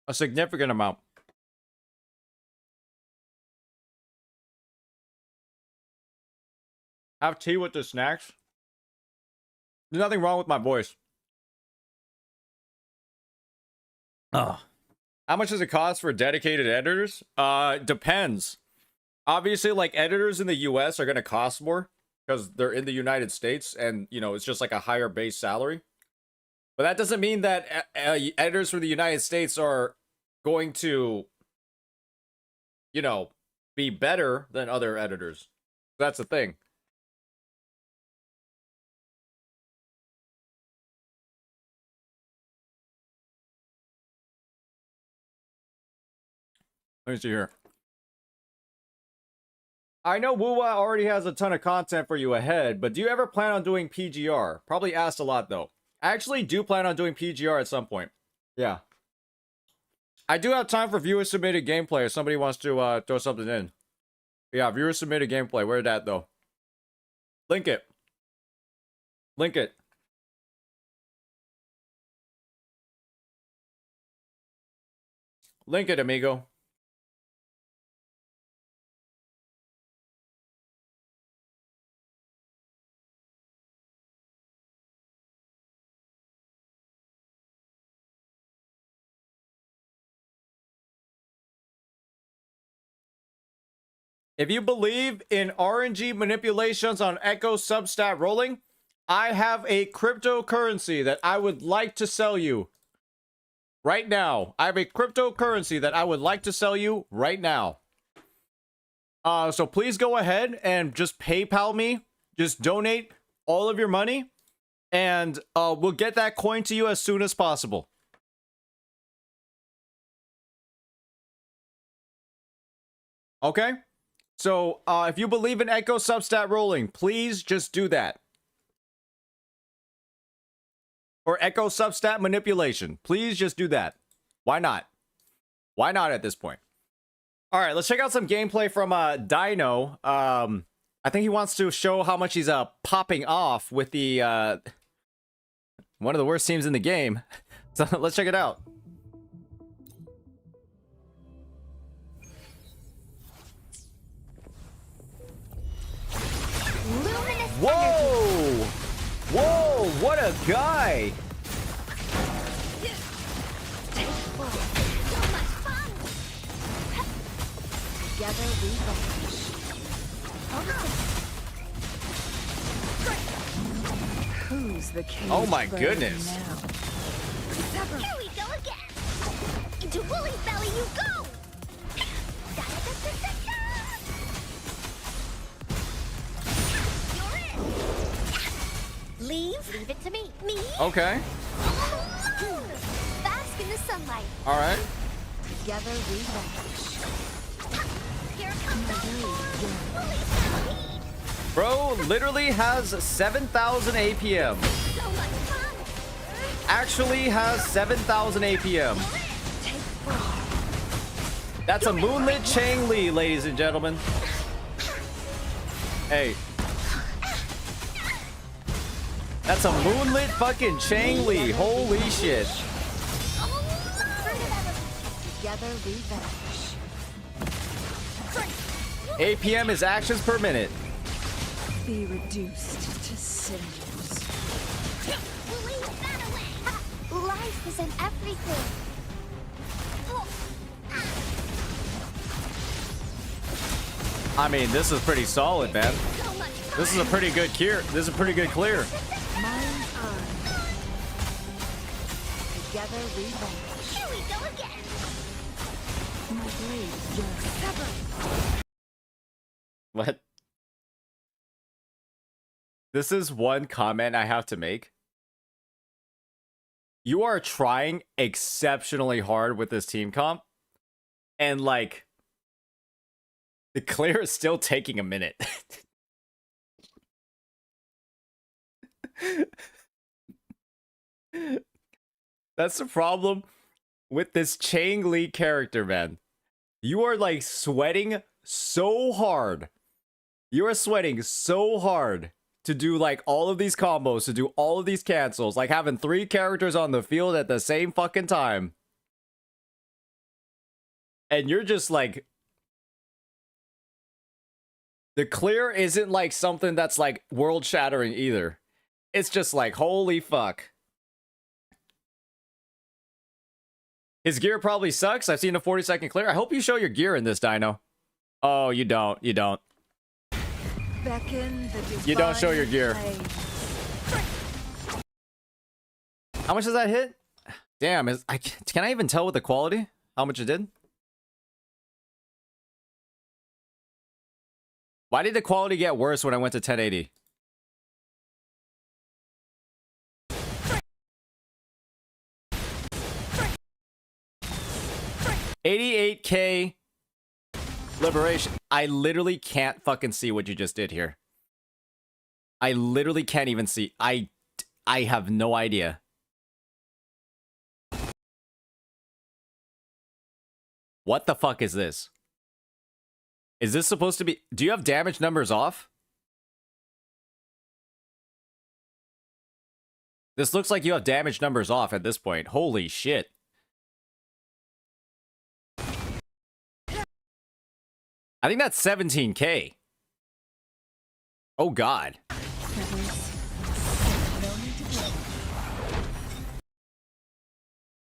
A significant amount. Have tea with the snacks. There's nothing wrong with my voice. Ugh. How much does it cost for dedicated editors? Depends. Obviously, like, editors in the US are going to cost more because they're in the United States and, you know, it's just like a higher base salary. But that doesn't mean that editors from the United States are going to, you know, be better than other editors. That's the thing. Let me see here. I know Wuwa already has a ton of content for you ahead, but do you ever plan on doing PGR? Probably asked a lot, though. I actually do plan on doing PGR at some point. Yeah. I do have time for viewer-submitted gameplay if somebody wants to throw something in. Yeah, viewer-submitted gameplay. Where's that, though? Link it. Link it. Link it, amigo. If you believe in RNG manipulations on Echo substat rolling, I have a cryptocurrency that I would like to sell you right now. I have a cryptocurrency that I would like to sell you right now. So please go ahead and just PayPal me. Just donate all of your money, and we'll get that coin to you as soon as possible. Okay? So, if you believe in Echo substat rolling, please just do that. Or Echo substat manipulation. Please just do that. Why not? Why not at this point? Alright, let's check out some gameplay from Dino. I think he wants to show how much he's popping off with the one of the worst teams in the game. So let's check it out. Whoa! Whoa, what a guy! Together we vanish. Who's the king? Oh my goodness. Here we go again. Into Woolly's belly you go. Leave it to me. Me? Okay. sunlight. All right. Together we vanish. Here comes the storm. Release the heat. Bro literally has 7,000 APM. So much fun. Actually has 7,000 APM. That's a moonlit Chang Li, ladies and gentlemen. Hey. That's a moonlit fucking Chang Li. Holy shit. Together we vanish. APM is actions per minute. Be reduced to cinders. Life is in everything. I mean, this is pretty solid, man. This is a pretty good clear. This is a pretty good clear. Mind's eye. Together we vanish. Here we go again. My blade yearns. What? This is one comment I have to make. You are trying exceptionally hard with this team comp, and like the clear is still taking a minute. That's the problem with this Chang Li character, man. You are like sweating so hard. You are sweating so hard to do like all of these combos, to do all of these cancels, like having 3 characters on the field at the same fucking time. And you're just like, the clear isn't like something that's like world shattering either. It's just like, holy fuck. His gear probably sucks. I've seen a 40-second clear. I hope you show your gear in this dino. Oh, you don't. You don't. Beckon the You don't show your gear. How much does that hit? Damn, can I even tell with the quality how much it did? Why did the quality get worse when I went to 1080? $88K liberation. I literally can't fucking see what you just did here. I literally can't even see. I have no idea. What the fuck is this? Is this supposed to be... Do you have damage numbers off? This looks like you have damage numbers off at this point. Holy shit. I think that's 17K. Oh god.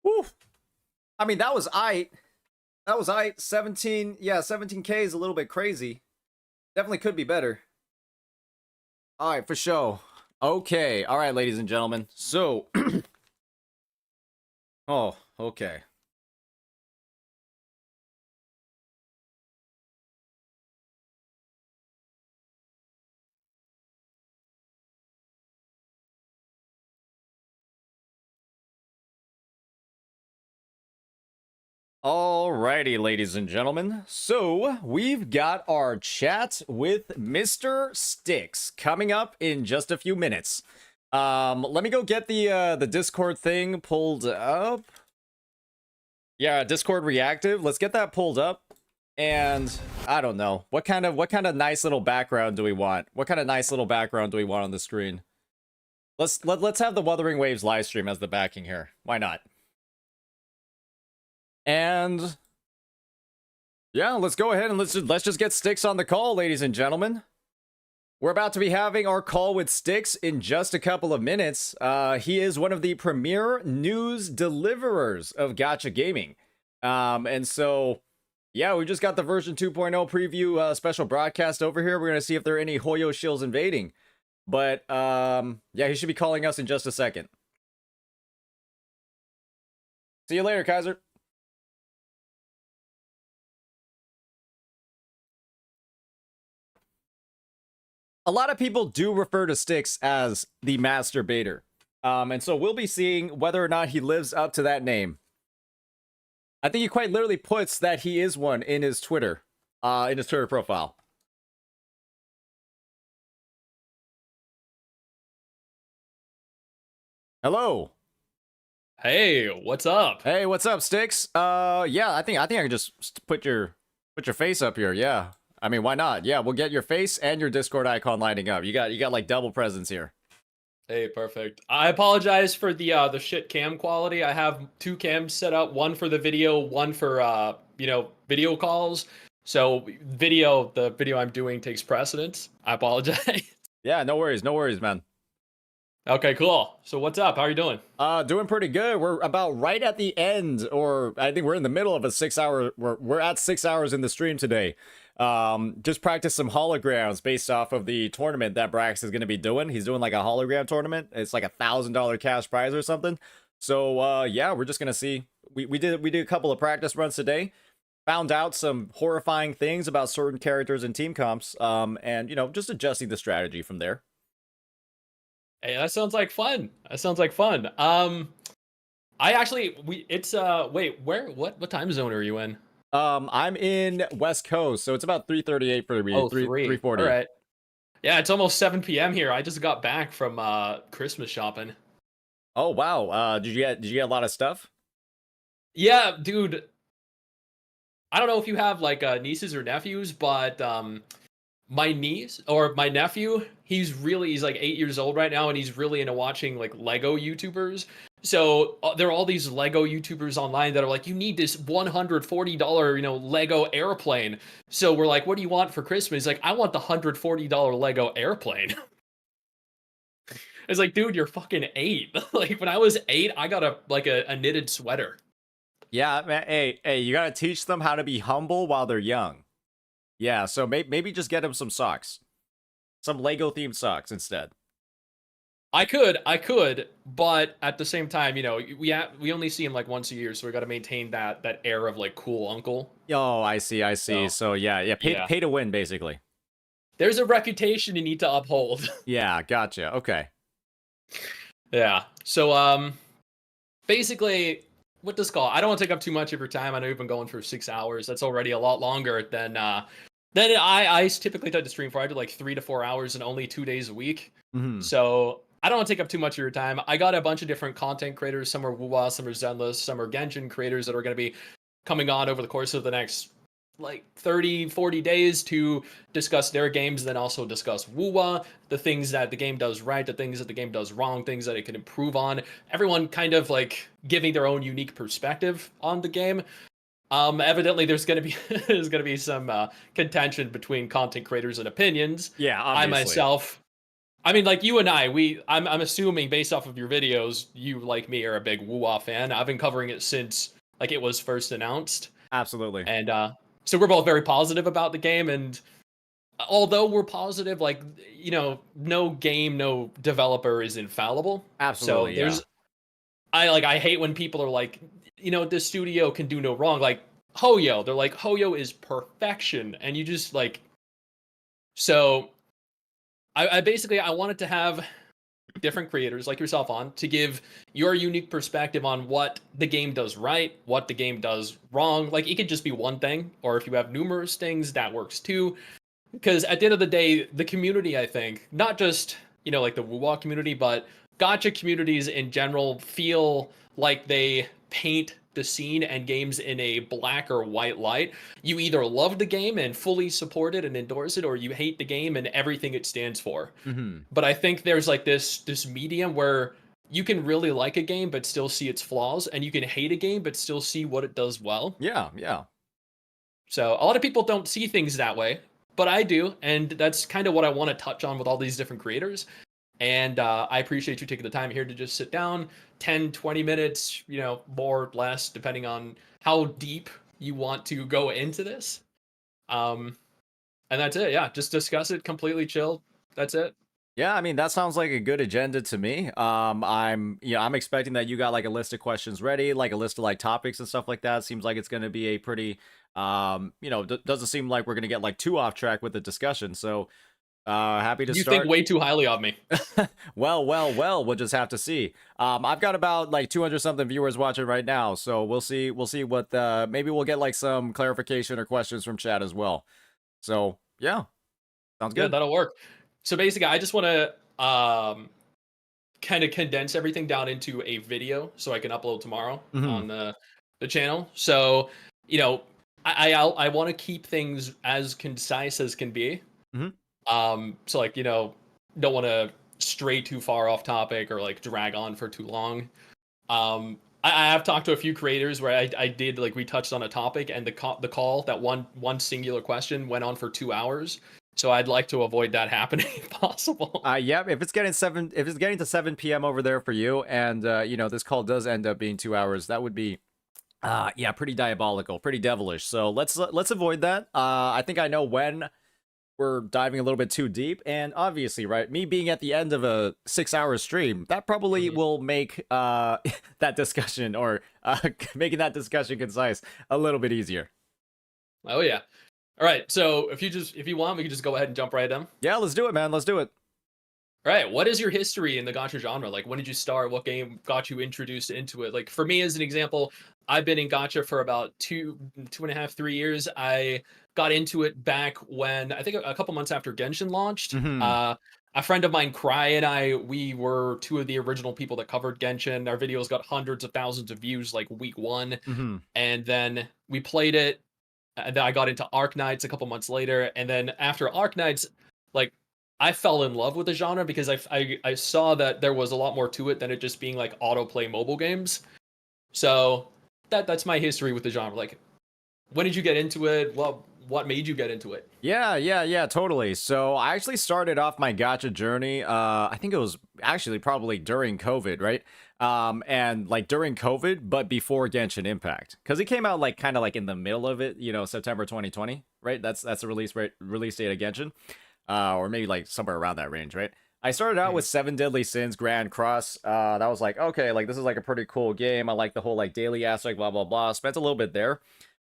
Woo. I mean, that was That was 17. Yeah, 17K is a little bit crazy. Definitely could be better. Alright, for sure. Okay. Alright, ladies and gentlemen. So. Oh, okay. Alrighty, ladies and gentlemen. So, we've got our chat with Mr. Sticks coming up in just a few minutes. Let me go get the Discord thing pulled up. Yeah, Discord reactive. Let's get that pulled up. And I don't know. What kind of nice little background do we want? What kind of nice little background do we want on the screen? Let's have the Wuthering Waves live stream as the backing here. Why not? And yeah, let's go ahead and let's just get Sticks on the call, ladies and gentlemen. We're about to be having our call with Sticks in just a couple of minutes. He is one of the premier news deliverers of Gacha Gaming. And so, yeah, we just got the version 2.0 preview special broadcast over here. We're going to see if there are any Hoyo shills invading. But, yeah, he should be calling us in just a second. See you later, Kaiser. A lot of people do refer to Sticks as the masturbator. And so we'll be seeing whether or not he lives up to that name. I think he quite literally puts that he is one in his Twitter profile. Hello. Hey, what's up? Hey, what's up, Sticks? Yeah, I think I can just put your face up here. Yeah. I mean, why not? Yeah, we'll get your face and your Discord icon lighting up. You got like double presence here. Hey, perfect. I apologize for the shit cam quality. I have 2 cams set up, one for the video, one for video calls. So the video I'm doing takes precedence. I apologize. Yeah, no worries, man. Okay, cool. So what's up? How are you doing? Doing pretty good. We're about right at the end, or I think we're in the middle of a 6-hour. We're at 6 hours in the stream today. Just practice some holograms based off of the tournament that Brax is going to be doing. He's doing like a hologram tournament. It's like $1,000 cash prize or something. So yeah, we're just gonna see. We did a couple of practice runs today. Found out some horrifying things about certain characters and team comps. And just adjusting the strategy from there. Hey, that sounds like fun. I actually wait, what time zone are you in? I'm in West Coast, so it's about 3:38 for me. 3:40. All right. Yeah, it's almost 7 p.m. here. I just got back from Christmas shopping. Oh wow. Did you get a lot of stuff? Yeah, dude. I don't know if you have like nieces or nephews, but my niece or my nephew, he's like 8 years old right now, and he's really into watching like Lego YouTubers. So there are all these Lego YouTubers online that are like, you need this $140, Lego airplane. So we're like, what do you want for Christmas? He's like, I want the $140 Lego airplane. It's like, dude, you're fucking 8. Like when I was 8, I got a knitted sweater. Yeah, man. Hey, you gotta teach them how to be humble while they're young. Yeah, so maybe just get him some socks. Some Lego themed socks instead. I could, but at the same time, we only see him like once a year, so we got to maintain that air of like cool uncle. Oh, I see. So yeah, pay to win basically. There's a reputation you need to uphold. Yeah, gotcha. Okay. Yeah. So basically, what this call? I don't want to take up too much of your time. I know you've been going for 6 hours. That's already a lot longer than I typically try to stream for. I do like 3 to 4 hours and only 2 days a week. Mm-hmm. So I don't want to take up too much of your time. I got a bunch of different content creators. Some are Wuwa, some are Zenless, some are Genshin creators that are going to be coming on over the course of the next like 30, 40 days to discuss their games, then also discuss Wuwa, the things that the game does right, the things that the game does wrong, things that it can improve on. Everyone kind of like giving their own unique perspective on the game. Evidently there's going to be some contention between content creators and opinions. Yeah, obviously. I mean, like you and I'm assuming based off of your videos, you like me are a big Wuwa fan. I've been covering it since like it was first announced. Absolutely. And so we're both very positive about the game, and although we're positive, like, no game, no developer is infallible. Absolutely. So I hate when people are like, this studio can do no wrong. Like Hoyo, they're like, Hoyo is perfection, and you just like. So, I basically wanted to have different creators like yourself on to give your unique perspective on what the game does right, what the game does wrong. Like it could just be one thing, or if you have numerous things, that works too. Because at the end of the day, the community, I think, not just, like the Wuwa community, but Gacha communities in general feel like they paint the scene and games in a black or white light. You either love the game and fully support it and endorse it, or you hate the game and everything it stands for. Mm-hmm. But I think there's like this medium where you can really like a game but still see its flaws, and you can hate a game but still see what it does well. Yeah. So a lot of people don't see things that way, but I do, and that's kind of what I want to touch on with all these different creators. And I appreciate you taking the time here to just sit down, 10, 20 minutes, more or less, depending on how deep you want to go into this. And that's it. Yeah, just discuss it, completely chill. That's it. Yeah, I mean, that sounds like a good agenda to me. I'm expecting that you got like a list of questions ready, like a list of like topics and stuff like that. Seems like it's going to be a pretty, doesn't seem like we're going to get like too off track with the discussion. So Happy to You start. think way too highly of me. Well, we'll just have to see. I've got about like 200 something viewers watching right now, so we'll see what maybe we'll get like some clarification or questions from chat as well. So yeah, sounds good. Yeah, that'll work. So basically, I just want to kind of condense everything down into a video so I can upload tomorrow on the channel. So, you know, I want to keep things as concise as can be. So like, you know, don't want to stray too far off topic or like drag on for too long. I have talked to a few creators where I did like we touched on a topic and the call that one singular question went on for 2 hours. So I'd like to avoid that happening if possible. Yeah, if it's getting to 7 p.m. over there for you, and you know, this call does end up being 2 hours, that would be yeah, pretty diabolical, pretty devilish. So let's avoid that. I think I know when we're diving a little bit too deep, and obviously, right, me being at the end of a 6-hour stream, that probably will make that discussion or making that discussion concise a little bit easier. Oh yeah. All right, so if you want, we can just go ahead and jump right in. Yeah, let's do it, man. Let's do it. All right, what is your history in the gacha genre? Like, when did you start? What game got you introduced into it? Like, for me, as an example, I've been in gacha for about 2.5, 3 years. I got into it back when, I think a couple months after Genshin launched. A friend of mine, Cry, and we were two of the original people that covered Genshin. Our videos got hundreds of thousands of views like week one. And then we played it. And then I got into Arknights a couple months later. And then after Arknights, like, I fell in love with the genre because I saw that there was a lot more to it than it just being like autoplay mobile games. So that's my history with the genre. Like, when did you get into it? What made you get into it? Yeah, totally. So I actually started off my gacha journey. I think it was actually probably during COVID, right? And like during COVID, but before Genshin Impact, because it came out like kind of like in the middle of it, you know, September 2020, right? That's the release date of Genshin, or maybe like somewhere around that range, right? I started out with 7 Deadly Sins Grand Cross. That was like, okay, like this is like a pretty cool game. I like the whole like daily aspect, blah blah blah. Spent a little bit there.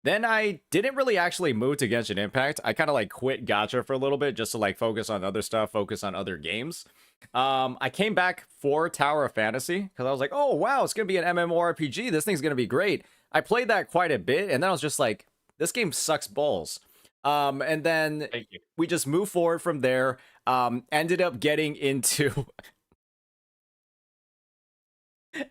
Then I didn't really actually move to Genshin Impact. I kind of like quit gacha for a little bit just to like focus on other stuff, focus on other games. I came back for Tower of Fantasy because I was like, oh wow, it's gonna be an MMORPG. This thing's gonna be great. I played that quite a bit, and then I was just like, this game sucks balls. And then we just moved forward from there. Ended up getting into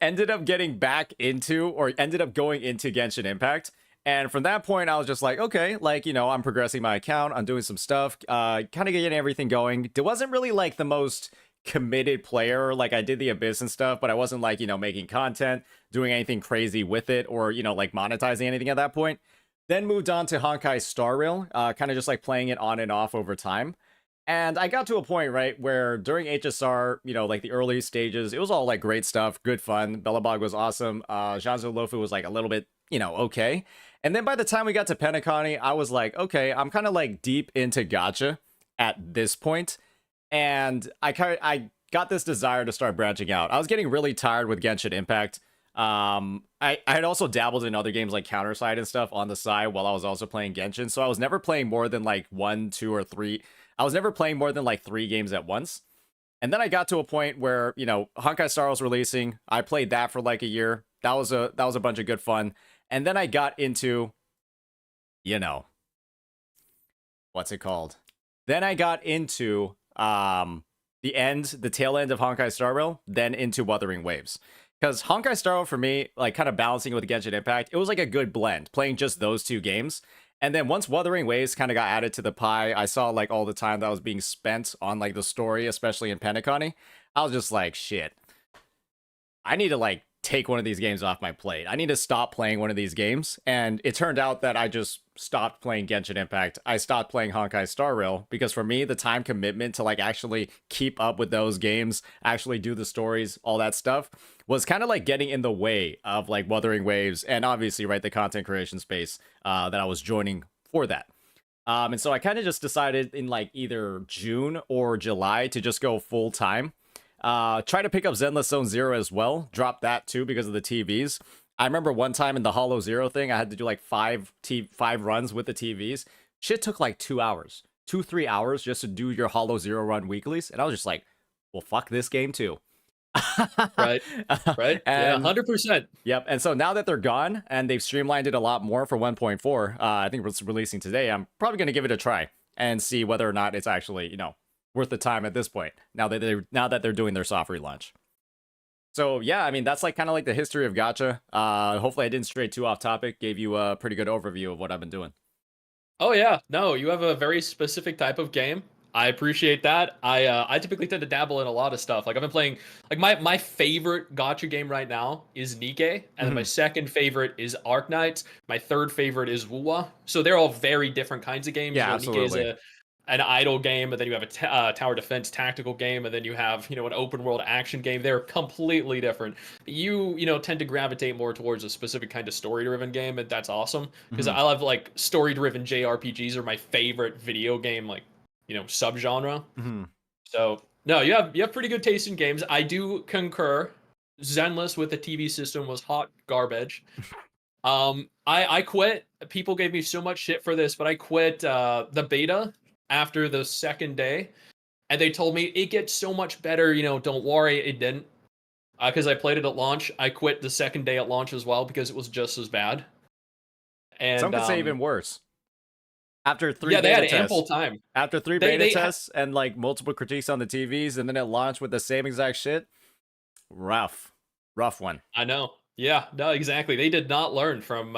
ended up getting back into, or ended up going into Genshin Impact. And from that point, I was just like, okay, like, you know, I'm progressing my account. I'm doing some stuff, kind of getting everything going. It wasn't really like the most committed player. Like I did the Abyss and stuff, but I wasn't like, you know, making content, doing anything crazy with it, or, you know, like monetizing anything at that point. Then moved on to Honkai Star Rail, kind of just like playing it on and off over time. And I got to a point, right, where during HSR, you know, like the early stages, it was all like great stuff, good fun. Bellabog was awesome. Janzo Lofu was like a little bit, you know, okay. And then by the time we got to Penacony, I was like, okay, I'm kind of like deep into gacha at this point. And I got this desire to start branching out. I was getting really tired with Genshin Impact. I had also dabbled in other games like Counterside and stuff on the side while I was also playing Genshin. So I was never playing more than like 1, 2, or 3. I was never playing more than like 3 games at once. And then I got to a point where, you know, Honkai Star was releasing. I played that for like a year. That was a bunch of good fun. And then I got into, you know, what's it called? Then I got into the tail end of Honkai Star Rail, then into Wuthering Waves. Because Honkai Star Rail for me, like kind of balancing with Genshin Impact, it was like a good blend, playing just those 2 games. And then once Wuthering Waves kind of got added to the pie, I saw like all the time that was being spent on like the story, especially in Penacony. I was just like, shit, I need to like take one of these games off my plate. I need to stop playing one of these games. And it turned out that I just stopped playing Genshin Impact. I stopped playing Honkai Star Rail because for me, the time commitment to like actually keep up with those games, actually do the stories, all that stuff was kind of like getting in the way of like Wuthering Waves and obviously, right, the content creation space that I was joining for that. And so I kind of just decided in like either June or July to just go full time. Try to pick up Zenless Zone Zero as well. Drop that too because of the TVs. I remember one time in the Hollow Zero thing, I had to do like 5 runs with the TVs. Shit took like 2 hours. 2-3 hours just to do your Hollow Zero run weeklies, and I was just like, well, fuck this game too. Right. Right. Yeah, And 100%. yep. And so now that they're gone and they've streamlined it a lot more for 1.4, I think it's releasing today. I'm probably going to give it a try and see whether or not it's actually, you know, worth the time at this point. Now that they're doing their soft relaunch. So yeah, I mean, that's like kind of like the history of Gacha. Hopefully I didn't stray too off topic. Gave you a pretty good overview of what I've been doing. Oh yeah, no, you have a very specific type of game. I appreciate that. I typically tend to dabble in a lot of stuff. Like I've been playing, like my favorite gacha game right now is Nikke, and then my second favorite is Arknights. My third favorite is Wuwa. So they're all very different kinds of games. Yeah, you know, absolutely. Nikke is an idle game, and then you have a tower defense tactical game, and then you have, you know, an open world action game. They're completely different. You know, tend to gravitate more towards a specific kind of story driven game, and that's awesome because I love like story driven JRPGs are my favorite video game, like, you know, subgenre. So no, you have pretty good taste in games. I do concur. Zenless with the TV system was hot garbage. I quit. People gave me so much shit for this, but I quit the beta after the second day, and they told me it gets so much better. You know, don't worry, it didn't. Because I played it at launch. I quit the second day at launch as well because it was just as bad. And some could say even worse. After 3 they beta had tests, ample time. After 3 beta tests and like multiple critiques on the TVs, and then it launched with the same exact shit. Rough one. I know. Yeah, no, exactly. They did not learn from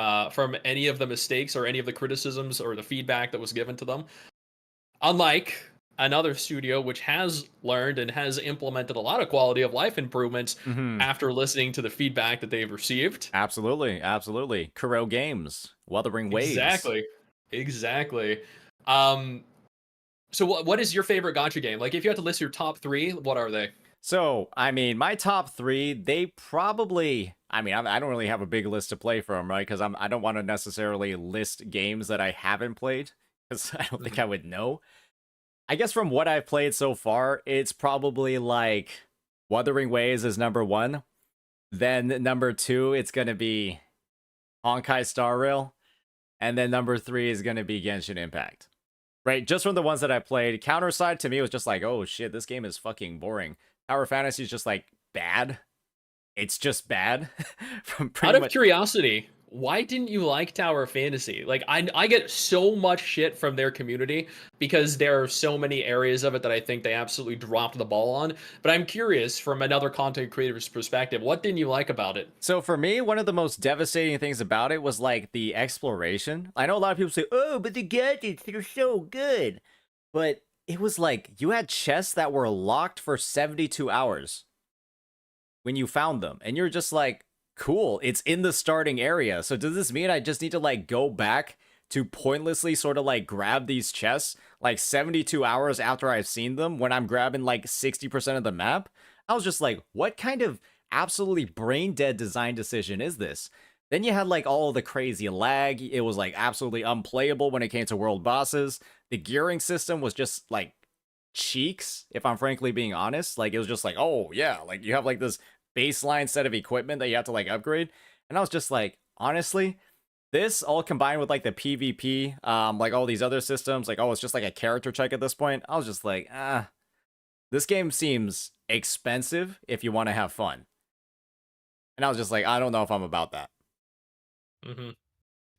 any of the mistakes or any of the criticisms or the feedback that was given to them. Unlike another studio which has learned and has implemented a lot of quality of life improvements after listening to the feedback that they've received. Absolutely. Kuro Games, Wuthering Waves. Exactly. So what is your favorite gacha game? Like, if you had to list your top 3, what are they? So, I mean, my top 3, they probably... I mean, I don't really have a big list to play from, right? Because I don't want to necessarily list games that I haven't played, because I don't think I would know. I guess from what I've played so far, it's probably like Wuthering Waves is number 1. Then number 2, it's going to be Honkai Star Rail. And then number 3 is going to be Genshin Impact. Right? Just from the ones that I played. Counterside to me was just like, oh shit, this game is fucking boring. Tower Fantasy is just like bad. It's just bad. Out of curiosity, why didn't you like Tower Fantasy? Like, I get so much shit from their community because there are so many areas of it that I think they absolutely dropped the ball on. But I'm curious, from another content creator's perspective, what didn't you like about it? So for me, one of the most devastating things about it was like the exploration. I know a lot of people say, oh, but the gadgets, they're so good. But it was like, you had chests that were locked for 72 hours when you found them. And you're just like, cool, it's in the starting area. So does this mean I just need to like go back to pointlessly sort of like grab these chests like 72 hours after I've seen them when I'm grabbing like 60% of the map? I was just like, what kind of absolutely brain dead design decision is this? Then you had like all of the crazy lag. It was like absolutely unplayable when it came to world bosses. The gearing system was just like cheeks, if I'm frankly being honest. Like, it was just like, oh yeah, like you have like this baseline set of equipment that you have to like upgrade. And I was just like, honestly, this all combined with like the PvP, like all these other systems, like, oh, it's just like a character check at this point. I was just like, this game seems expensive if you want to have fun. And I was just like, I don't know if I'm about that.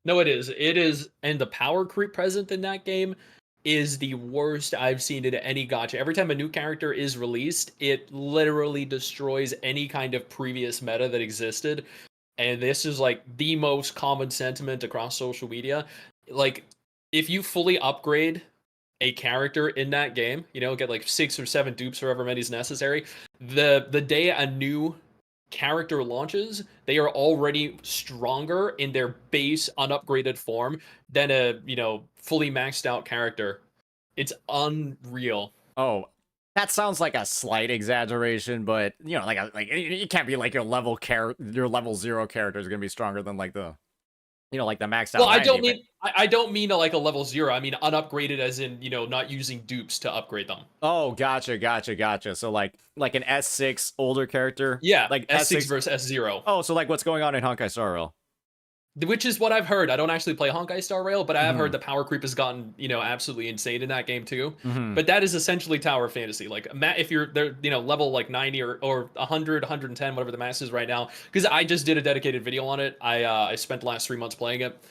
No, it is. And the power creep present in that game is the worst I've seen in any gacha. Every time a new character is released, it literally destroys any kind of previous meta that existed. And this is like the most common sentiment across social media. Like, if you fully upgrade a character in that game, you know, get like 6 or 7 dupes or however many is necessary, the day a new character launches, they are already stronger in their base unupgraded form than a, you know, fully maxed out character. It's unreal. Oh, that sounds like a slight exaggeration, but you know, like it can't be like your level 0 character is gonna be stronger than like the, you know, like the maxed out. Well, I don't mean like a level 0. I mean unupgraded as in, you know, not using dupes to upgrade them. Oh, gotcha. So like an S6 older character. Yeah, like S6 versus S0. Oh, so like what's going on in Honkai Star Rail? Which is what I've heard. I don't actually play Honkai Star Rail, but I have Mhm. heard the power creep has gotten, absolutely insane in that game too. Mhm. But that is essentially Tower Fantasy. Like, if you're there, level like 90 or 100, 110, whatever the max is right now. Because I just did a dedicated video on it. I spent the last 3 months playing it,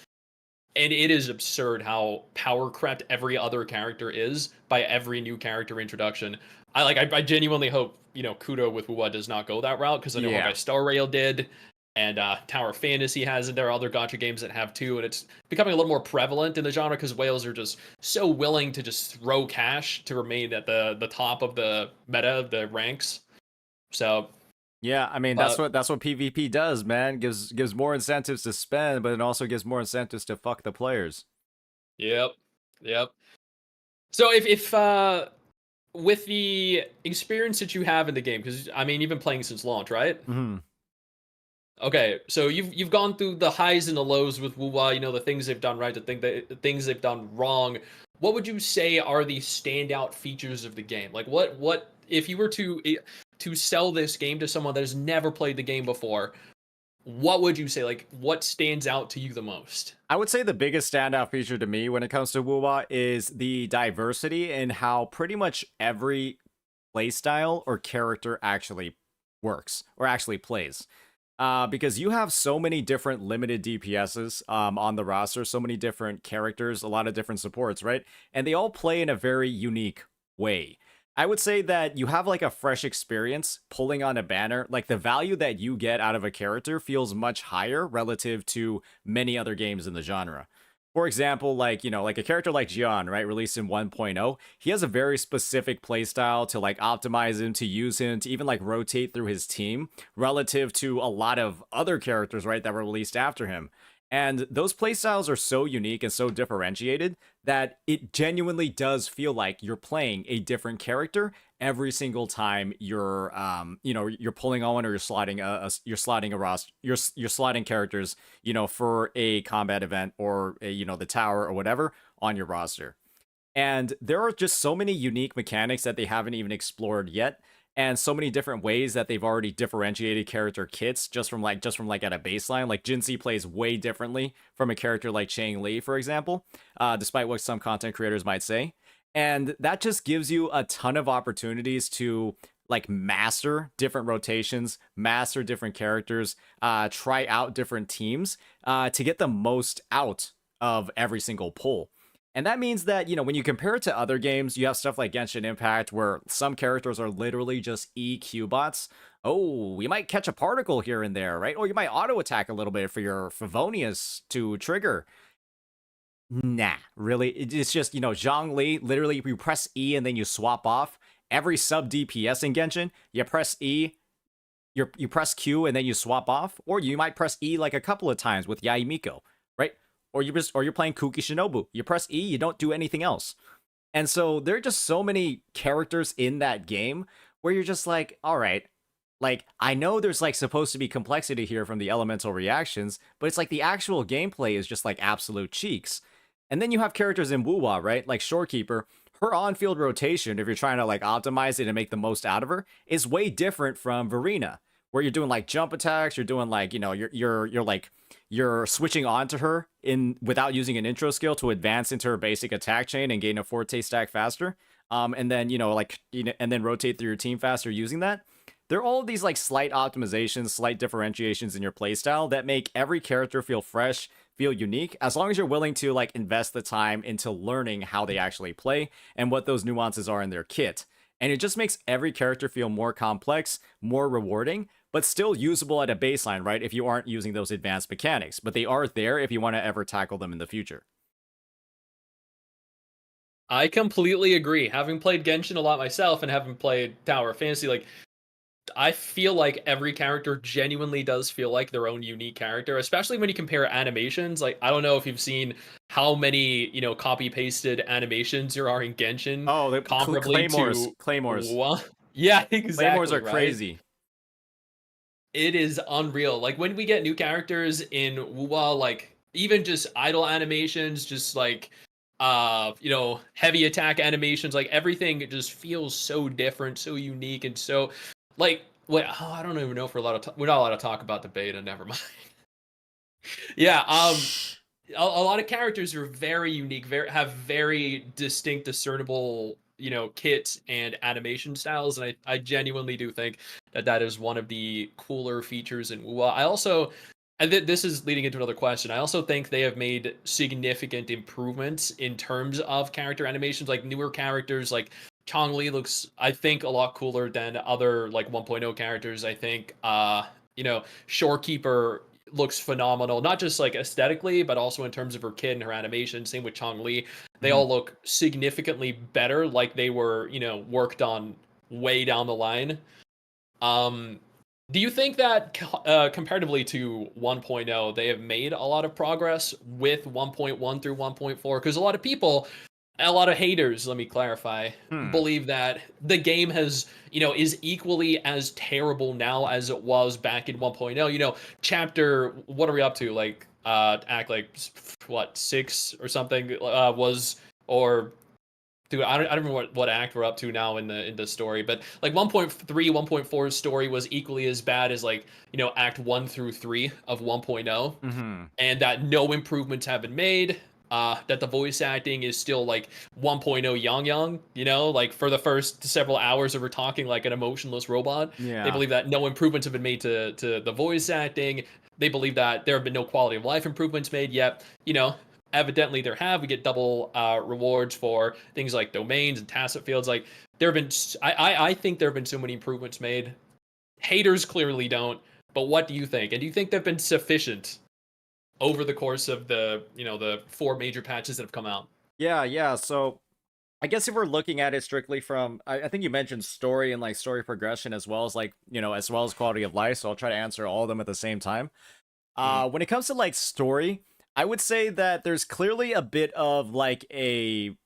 and it is absurd how power crept every other character is by every new character introduction. I genuinely hope Kudo with Wuwa does not go that route, because I know Yeah. Honkai Star Rail did. And Tower Fantasy has it. There are other gacha games that have too, and it's becoming a little more prevalent in the genre because whales are just so willing to just throw cash to remain at the top of the meta, the ranks. So Yeah, I mean that's what PvP does, man. Gives more incentives to spend, but it also gives more incentives to fuck the players. Yep. So if with the experience that you have in the game, because I mean you've been playing since launch, right? Mm-hmm. Okay, so you've gone through the highs and the lows with Wuwa, the things they've done right, the things they've done wrong. What would you say are the standout features of the game? Like what if you were to sell this game to someone that has never played the game before, what would you say? Like, what stands out to you the most? I would say the biggest standout feature to me when it comes to Wuwa is the diversity in how pretty much every playstyle or character actually works or actually plays. Because you have so many different limited DPSs on the roster, so many different characters, a lot of different supports, right? And they all play in a very unique way. I would say that you have like a fresh experience pulling on a banner. Like the value that you get out of a character feels much higher relative to many other games in the genre. For example, like a character like Jian, right, released in 1.0, he has a very specific playstyle to like optimize him, to use him, to even like rotate through his team relative to a lot of other characters, right, that were released after him. And those playstyles are so unique and so differentiated that it genuinely does feel like you're playing a different character every single time you're you're pulling on one, or you're slotting a roster, you're slotting characters, for a combat event or the tower or whatever on your roster. And there are just so many unique mechanics that they haven't even explored yet, and so many different ways that they've already differentiated character kits just from at a baseline. Like Jinzi plays way differently from a character like Chang Li, for example, despite what some content creators might say. And that just gives you a ton of opportunities to like master different rotations, master different characters, try out different teams, to get the most out of every single pull. And that means that, when you compare it to other games, you have stuff like Genshin Impact where some characters are literally just EQ bots. Oh, you might catch a particle here and there, right? Or you might auto attack a little bit for your Favonius to trigger. Nah, really? It's just, Zhang Li, literally you press E and then you swap off. Every sub DPS in Genshin, you press E, you press Q and then you swap off. Or you might press E like a couple of times with Yaimiko, right? Or you're playing Kuki Shinobu. You press E, you don't do anything else. And so there are just so many characters in that game where you're just like, all right, like I know there's like supposed to be complexity here from the elemental reactions, but it's like the actual gameplay is just like absolute cheeks. And then you have characters in Wuwa, right? Like Shorekeeper, her on-field rotation, if you're trying to like optimize it and make the most out of her, is way different from Verena, where you're doing like jump attacks, you're doing like, you're switching onto her without using an intro skill to advance into her basic attack chain and gain a forte stack faster. And then, and then rotate through your team faster using that. There are all of these like slight optimizations, slight differentiations in your playstyle that make every character feel fresh, feel unique, as long as you're willing to like invest the time into learning how they actually play and what those nuances are in their kit. And it just makes every character feel more complex, more rewarding, but still usable at a baseline, right? If you aren't using those advanced mechanics, but they are there if you want to ever tackle them in the future. I completely agree. Having played Genshin a lot myself and having played Tower Fantasy, like I feel like every character genuinely does feel like their own unique character, especially when you compare animations. Like, I don't know if you've seen how many, copy pasted animations there are in Genshin. Oh, the Claymores. Yeah, exactly. Claymores are right? crazy. It is unreal. Like when we get new characters in Wuwa, like even just idle animations, just like heavy attack animations, like everything just feels so different, so unique, and so like I don't even know if we're not allowed to talk about the beta. Never mind. Yeah, a lot of characters are very unique, have very distinct, discernible, kit and animation styles, and I genuinely do think that that is one of the cooler features in WoW. I also, and this is leading into another question. I also think they have made significant improvements in terms of character animations, like newer characters, like Chong-Li looks, I think, a lot cooler than other like 1.0 characters. I think, Shorekeeper looks phenomenal, not just like aesthetically, but also in terms of her kid and her animation. Same with Chong-Li. They all look significantly better, like they were, worked on way down the line. Do you think that comparatively to 1.0, they have made a lot of progress with 1.1 through 1.4? Because a lot of people, a lot of haters, let me clarify, believe that the game has, is equally as terrible now as it was back in 1.0. Chapter, what are we up to? Like, act like, what, 6 or something or dude, I don't remember what act we're up to now in the story, but like 1.3, 1.4's story was equally as bad as like, act 1 through 3 of 1.0, and that no improvements have been made. That the voice acting is still like 1.0 young, like for the first several hours of her talking like an emotionless robot. Yeah. They believe that no improvements have been made to the voice acting. They believe that there have been no quality of life improvements made yet. Evidently there have. We get double rewards for things like domains and tacit fields. Like there have been, I think there have been so many improvements made. Haters clearly don't. But what do you think? And do you think they've been sufficient over the course of the 4 major patches that have come out? Yeah. So I guess if we're looking at it strictly from, I think you mentioned story and like story progression as well as like, as well as quality of life. So I'll try to answer all of them at the same time. When it comes to like story, I would say that there's clearly a bit of like a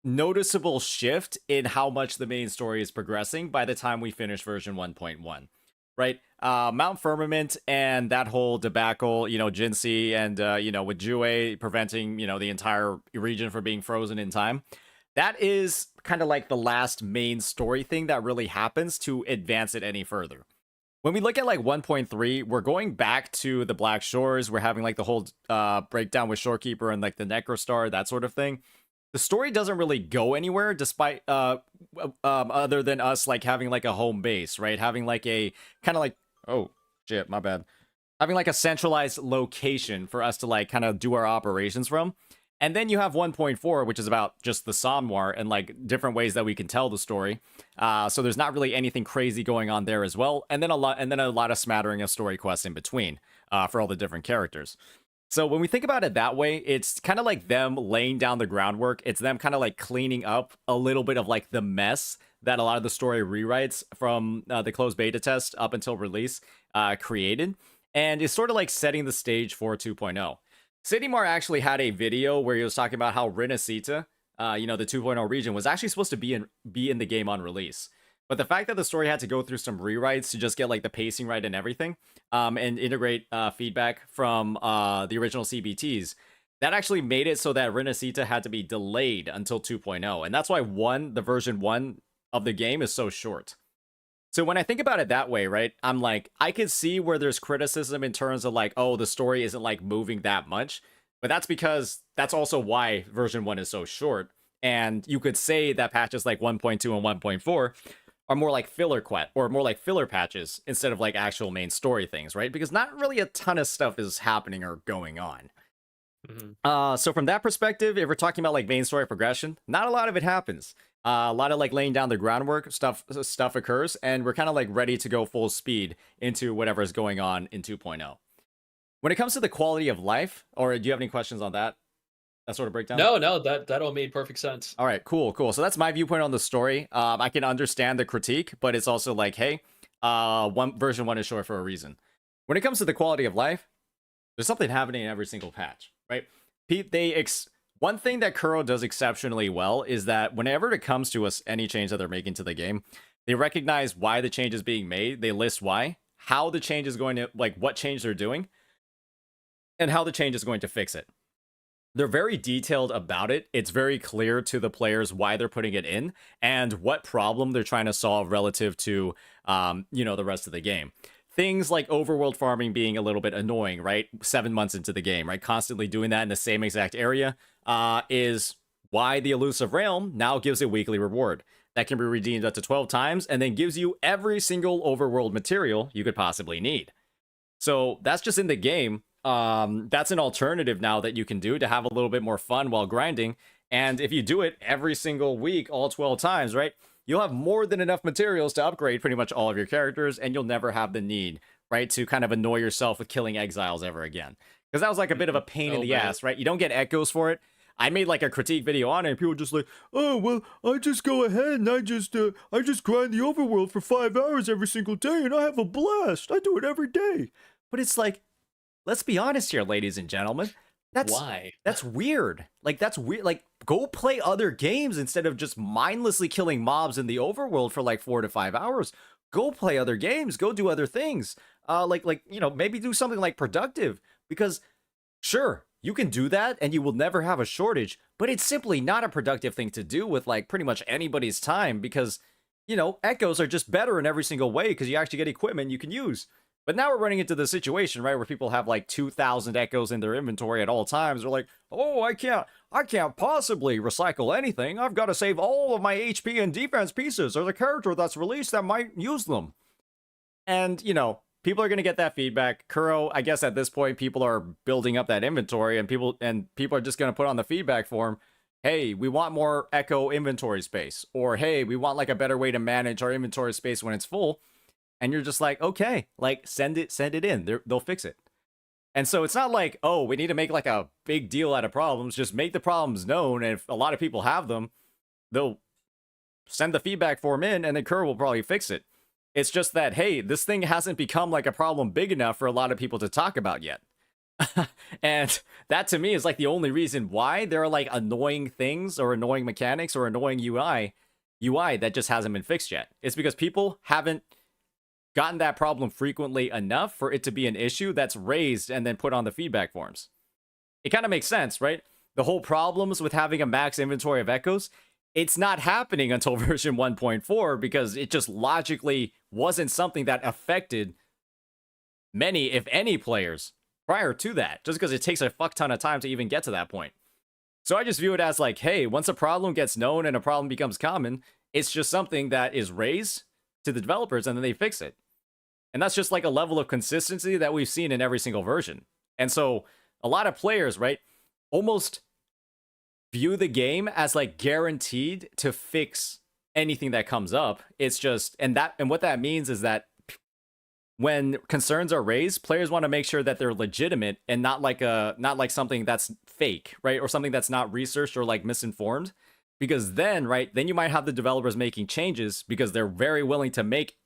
noticeable shift in how much the main story is progressing by the time we finish version 1.1. Right? Mount Firmament and that whole debacle, Jinsei and, with Jue preventing, the entire region from being frozen in time. That is kind of like the last main story thing that really happens to advance it any further. When we look at like 1.3, we're going back to the Black Shores. We're having like the whole breakdown with Shorekeeper and like the Necrostar, that sort of thing. The story doesn't really go anywhere despite other than us like having like a home base, right? Having like a kind of like, oh shit, my bad. Having like a centralized location for us to like kind of do our operations from. And then you have 1.4, which is about just the Somnoir and like different ways that we can tell the story. So there's not really anything crazy going on there as well. And then a lot of smattering of story quests in between for all the different characters. So when we think about it that way, it's kind of like them laying down the groundwork. It's them kind of like cleaning up a little bit of like the mess that a lot of the story rewrites from the closed beta test up until release created. And it's sort of like setting the stage for 2.0. Sidimar actually had a video where he was talking about how Renacita, the 2.0 region, was actually supposed to be in the game on release. But the fact that the story had to go through some rewrites to just get like the pacing right and everything, and integrate feedback from the original CBTs, that actually made it so that Renacita had to be delayed until 2.0. And that's why the version 1 of the game is so short. So when I think about it that way, right, I'm like, I could see where there's criticism in terms of like, oh, the story isn't like moving that much. But that's because that's also why version 1 is so short. And you could say that patches like 1.2 and 1.4 are more like filler patches instead of like actual main story things, right? Because not really a ton of stuff is happening or going on. So from that perspective, if we're talking about like main story progression, not a lot of it happens. A lot of like laying down the groundwork stuff occurs, and we're kind of like ready to go full speed into whatever's going on in 2.0. When it comes to the quality of life, or do you have any questions on that sort of breakdown? No, that all made perfect sense. All right, cool. So that's my viewpoint on the story. I can understand the critique, but it's also like, hey, version 1 is short for a reason. When it comes to the quality of life, there's something happening in every single patch, right? One thing that Kuro does exceptionally well is that whenever it comes to any change that they're making to the game, they recognize why the change is being made. They list why, how the change is going to, like what change they're doing, and how the change is going to fix it. They're very detailed about it. It's very clear to the players why they're putting it in and what problem they're trying to solve relative to, the rest of the game. things like overworld farming being a little bit annoying, right? 7 months into the game, right? Constantly doing that in the same exact area is why the Elusive Realm now gives a weekly reward that can be redeemed up to 12 times and then gives you every single overworld material you could possibly need. So that's just in the game. That's an alternative now that you can do to have a little bit more fun while grinding. And if you do it every single week, all 12 times, right? You'll have more than enough materials to upgrade pretty much all of your characters, and you'll never have the need, right, to kind of annoy yourself with killing exiles ever again. Because that was like a bit of a pain in the ass, right? You don't get echoes for it. I made like a critique video on it, and people were just like, oh, well, I just go ahead and I just grind the overworld for 5 hours every single day, and I have a blast. I do it every day. But it's like, let's be honest here, ladies and gentlemen. Why? That's weird. Like, that's weird. Like, go play other games instead of just mindlessly killing mobs in the overworld for like 4 to 5 hours. Go play other games. Go do other things. Like you know, maybe do something like productive. Because, sure, you can do that and you will never have a shortage. But it's simply not a productive thing to do with like pretty much anybody's time. Because, you know, echoes are just better in every single way because you actually get equipment you can use. But now we're running into the situation, right, where people have like 2,000 echoes in their inventory at all times. They're like, oh, I can't possibly recycle anything. I've got to save all of my HP and defense pieces. There's a character that's released that might use them. And, you know, people are going to get that feedback. Kuro, I guess at this point, people are building up that inventory, and people are just going to put on the feedback form, hey, we want more echo inventory space. Or, hey, we want like a better way to manage our inventory space when it's full. And you're just like, okay, like send it in. They'll fix it. And so it's not like, oh, we need to make like a big deal out of problems. Just make the problems known. And if a lot of people have them, they'll send the feedback form in, and then Kerr will probably fix it. It's just that, hey, this thing hasn't become like a problem big enough for a lot of people to talk about yet. And that to me is like the only reason why there are like annoying things or annoying mechanics or annoying UI that just hasn't been fixed yet. It's because people haven't gotten that problem frequently enough for it to be an issue that's raised and then put on the feedback forms. It kind of makes sense, right? The whole problems with having a max inventory of echoes, it's not happening until version 1.4 because it just logically wasn't something that affected many, if any, players prior to that, just because it takes a fuck ton of time to even get to that point. So I just view it as like, hey, once a problem gets known and a problem becomes common, it's just something that is raised to the developers and then they fix it. And that's just like a level of consistency that we've seen in every single version. And so a lot of players, right, almost view the game as like guaranteed to fix anything that comes up. It's just, and what that means is that when concerns are raised, players want to make sure that they're legitimate and not like something that's fake, right? Or something that's not researched or like misinformed. Because then, right, then you might have the developers making changes because they're very willing to make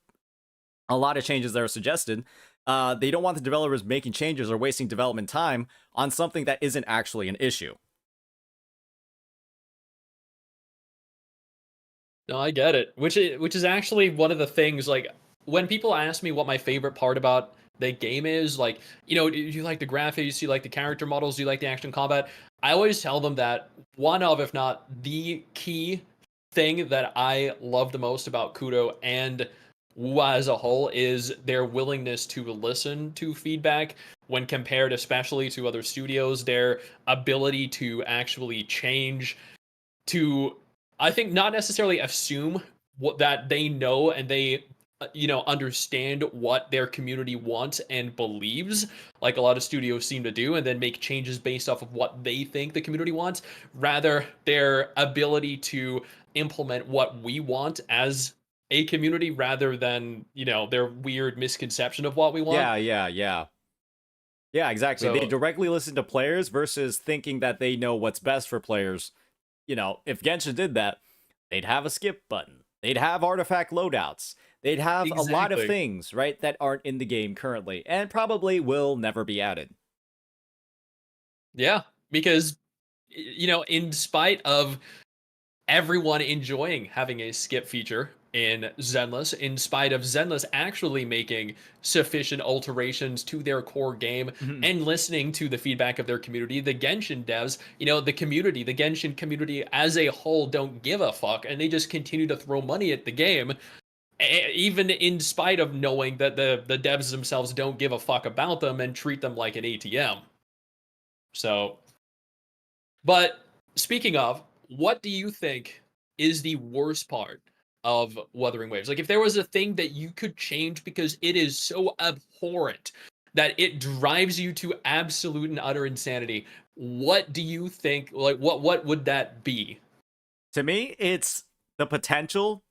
a lot of changes that are suggested. They don't want the developers making changes or wasting development time on something that isn't actually an issue. No, I get it. Which is actually one of the things, like, when people ask me what my favorite part about the game is, like, you know, do you like the graphics, do you like the character models, do you like the action combat? I always tell them that one of, if not the key thing that I love the most about Kudo and WoW as a whole is their willingness to listen to feedback when compared especially to other studios, their ability to actually change, to, I think, not necessarily assume what that they know and they understand what their community wants and believes, like a lot of studios seem to do, and then make changes based off of what they think the community wants. Rather, their ability to implement what we want as a community rather than, their weird misconception of what we want. Yeah, exactly. So, they directly listen to players versus thinking that they know what's best for players. If Genshin did that, they'd have a skip button. They'd have artifact loadouts. They'd have a lot of things, right, that aren't in the game currently and probably will never be added. Yeah, because, in spite of everyone enjoying having a skip feature in Zenless, in spite of Zenless actually making sufficient alterations to their core game and listening to the feedback of their community, the Genshin devs, the Genshin community as a whole don't give a fuck, and they just continue to throw money at the game even in spite of knowing that the devs themselves don't give a fuck about them and treat them like an ATM. So, but speaking of, what do you think is the worst part of Wuthering Waves? Like, if there was a thing that you could change because it is so abhorrent that it drives you to absolute and utter insanity, what do you think? Like, what would that be? To me, it's the potential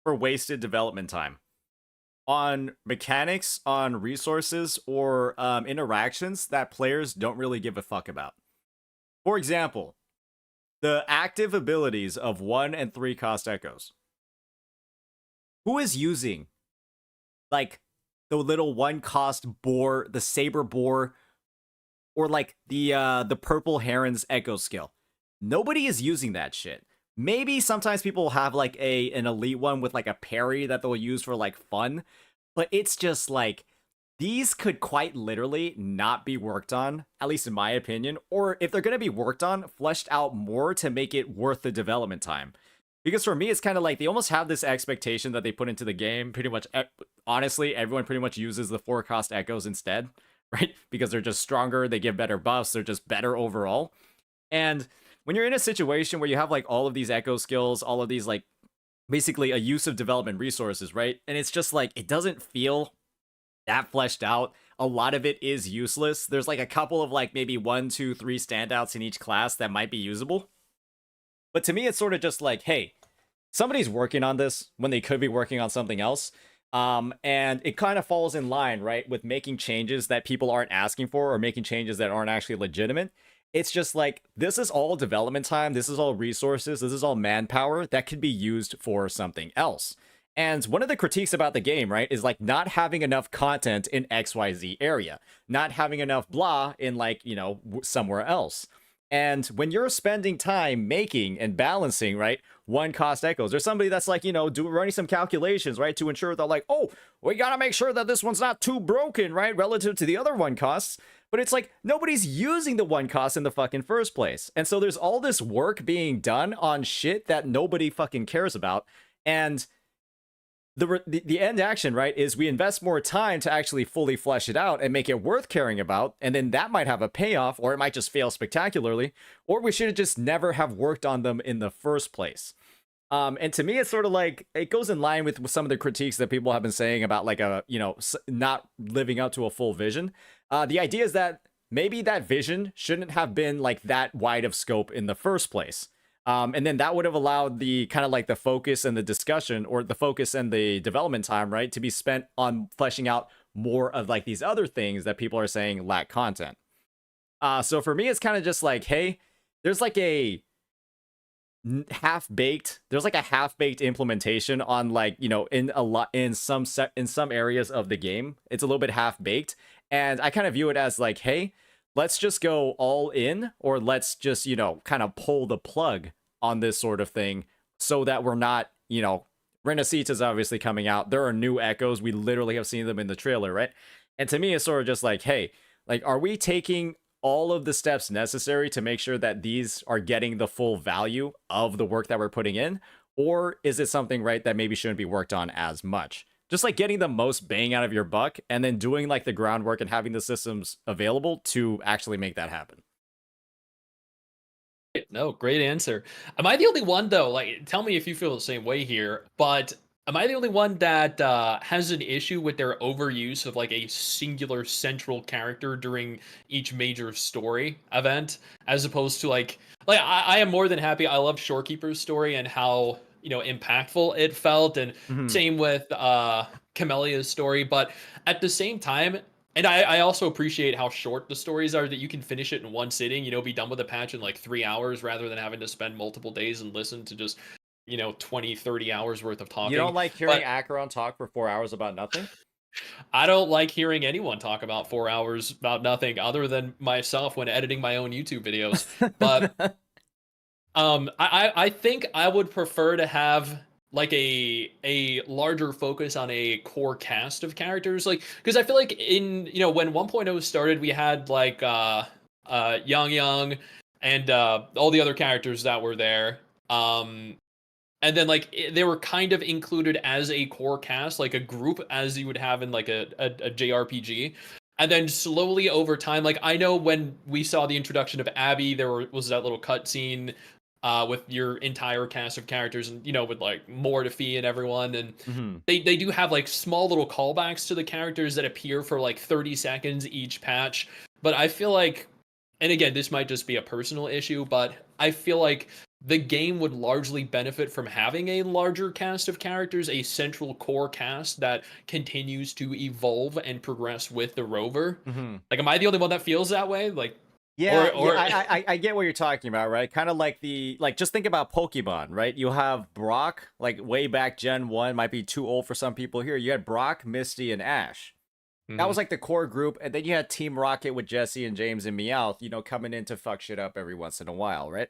for wasted development time on mechanics, on resources, or interactions that players don't really give a fuck about. For example, the active abilities of 1 and 3 cost echoes. Who is using, like, the little 1 cost boar, the saber boar, or like the purple heron's echo skill? Nobody is using that shit. Maybe sometimes people have like an elite one with like a parry that they'll use for like fun, but it's just like, these could quite literally not be worked on, at least in my opinion, or if they're going to be worked on, fleshed out more to make it worth the development time. Because for me, it's kind of like they almost have this expectation that they put into the game. Pretty much, honestly, everyone pretty much uses the 4 cost echoes instead, right? Because they're just stronger, they give better buffs, they're just better overall. And when you're in a situation where you have like all of these echo skills, all of these like basically a use of development resources, right? And it's just like, it doesn't feel that fleshed out. A lot of it is useless. There's like a couple of like maybe 1, 2, 3 standouts in each class that might be usable. But to me, it's sort of just like, hey, somebody's working on this when they could be working on something else. And it kind of falls in line, right, with making changes that people aren't asking for or making changes that aren't actually legitimate. It's just like, this is all development time, this is all resources, this is all manpower that could be used for something else. And one of the critiques about the game, right, is like not having enough content in XYZ area, not having enough blah in like, you know, somewhere else. And when you're spending time making and balancing, right, 1 cost echoes, there's somebody that's like, you know, running some calculations, right, to ensure that like, oh, we gotta make sure that this one's not too broken, right, relative to the other 1 costs. But it's like, nobody's using the 1 cost in the fucking first place. And so there's all this work being done on shit that nobody fucking cares about. And the end action, right, is we invest more time to actually fully flesh it out and make it worth caring about, and then that might have a payoff, or it might just fail spectacularly, or we should have just never have worked on them in the first place. And to me, it's sort of like, it goes in line with some of the critiques that people have been saying about like not living up to a full vision. The idea is that maybe that vision shouldn't have been like that wide of scope in the first place. And then that would have allowed the kind of like the focus and the discussion, or the focus and the development time, right, to be spent on fleshing out more of like these other things that people are saying lack content. So for me, it's kind of just like, hey, there's like a half-baked implementation on like, you know, in some areas of the game. It's a little bit half-baked, and I kind of view it as like, hey, let's just go all in, or let's just, you know, kind of pull the plug on this sort of thing so that we're not, you know, Renacita's obviously coming out. There are new echoes. We literally have seen them in the trailer, right? And to me, it's sort of just like, hey, like, are we taking all of the steps necessary to make sure that these are getting the full value of the work that we're putting in? Or is it something, right, that maybe shouldn't be worked on as much? Just like getting the most bang out of your buck and then doing like the groundwork and having the systems available to actually make that happen. No, great answer. Am I the only one though? Like, tell me if you feel the same way here, but am I the only one that has an issue with their overuse of like a singular central character during each major story event, as opposed to like I am more than happy. I love Shorekeeper's story and how, you know, impactful it felt, and same with Camellia's story. But at the same time, and I also appreciate how short the stories are, that you can finish it in one sitting, you know, be done with a patch in like 3 hours rather than having to spend multiple days and listen to just, you know, 20, 30 hours worth of talking. You don't like hearing Acheron talk for 4 hours about nothing? I don't like hearing anyone talk about 4 hours about nothing other than myself when editing my own YouTube videos. But I think I would prefer to have like a larger focus on a core cast of characters, like, because I feel like in, you know, when 1.0 started, we had like Yang and all the other characters that were there, and then like they were kind of included as a core cast, like a group, as you would have in like a JRPG. And then slowly over time, like I know when we saw the introduction of Abby, was that little cutscene with your entire cast of characters, and with like Mortifi and everyone, and they do have like small little callbacks to the characters that appear for like 30 seconds each patch. But I feel like, and again, this might just be a personal issue, but I feel like the game would largely benefit from having a larger cast of characters, a central core cast that continues to evolve and progress with the rover. Like, am I the only one that feels that way? Like, yeah, I get what you're talking about, right? Kind of like just think about Pokemon, right? You have Brock, like way back Gen 1, might be too old for some people here. You had Brock, Misty, and Ash. That was like the core group, and then you had Team Rocket with Jesse and James and Meowth, coming in to fuck shit up every once in a while, right?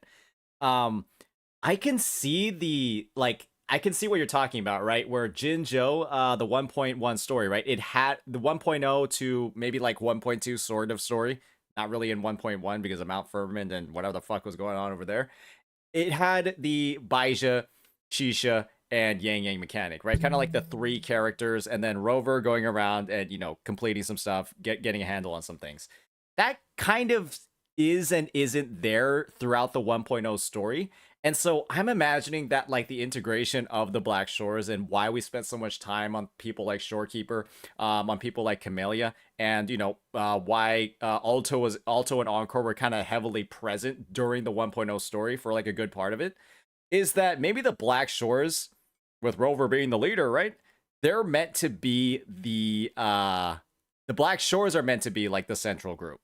I can see I can see what you're talking about, right? Where Jinzhou, the 1.1 story, right? It had the 1.0 to maybe like 1.2 sort of story, not really in 1.1 because of Mount Firmament and whatever the fuck was going on over there. It had the Baija, Shisha, and Yang Yang mechanic, right? Kind of like the 3 characters, and then Rover going around and completing some stuff, getting a handle on some things. That kind of is and isn't there throughout the 1.0 story. And so I'm imagining that like the integration of the Black Shores and why we spent so much time on people like Shorekeeper, on people like Camellia, and why Alto and Encore were kind of heavily present during the 1.0 story for like a good part of it, is that maybe the Black Shores, with Rover being the leader, right? They're meant to be the Black Shores are meant to be like the central group,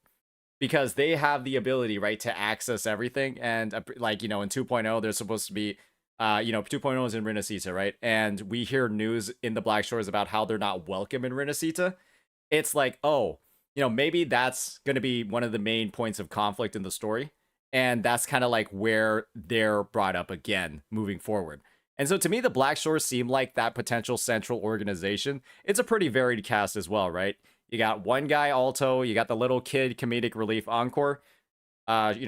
because they have the ability, right, to access everything. And like, in 2.0, they're supposed to be, 2.0 is in Rinasita, right? And we hear news in the Black Shores about how they're not welcome in Rinasita. It's like, oh, maybe that's going to be one of the main points of conflict in the story. And that's kind of like where they're brought up again moving forward. And so to me, the Black Shores seem like that potential central organization. It's a pretty varied cast as well, right? You got one guy, Alto. You got the little kid comedic relief, Encore.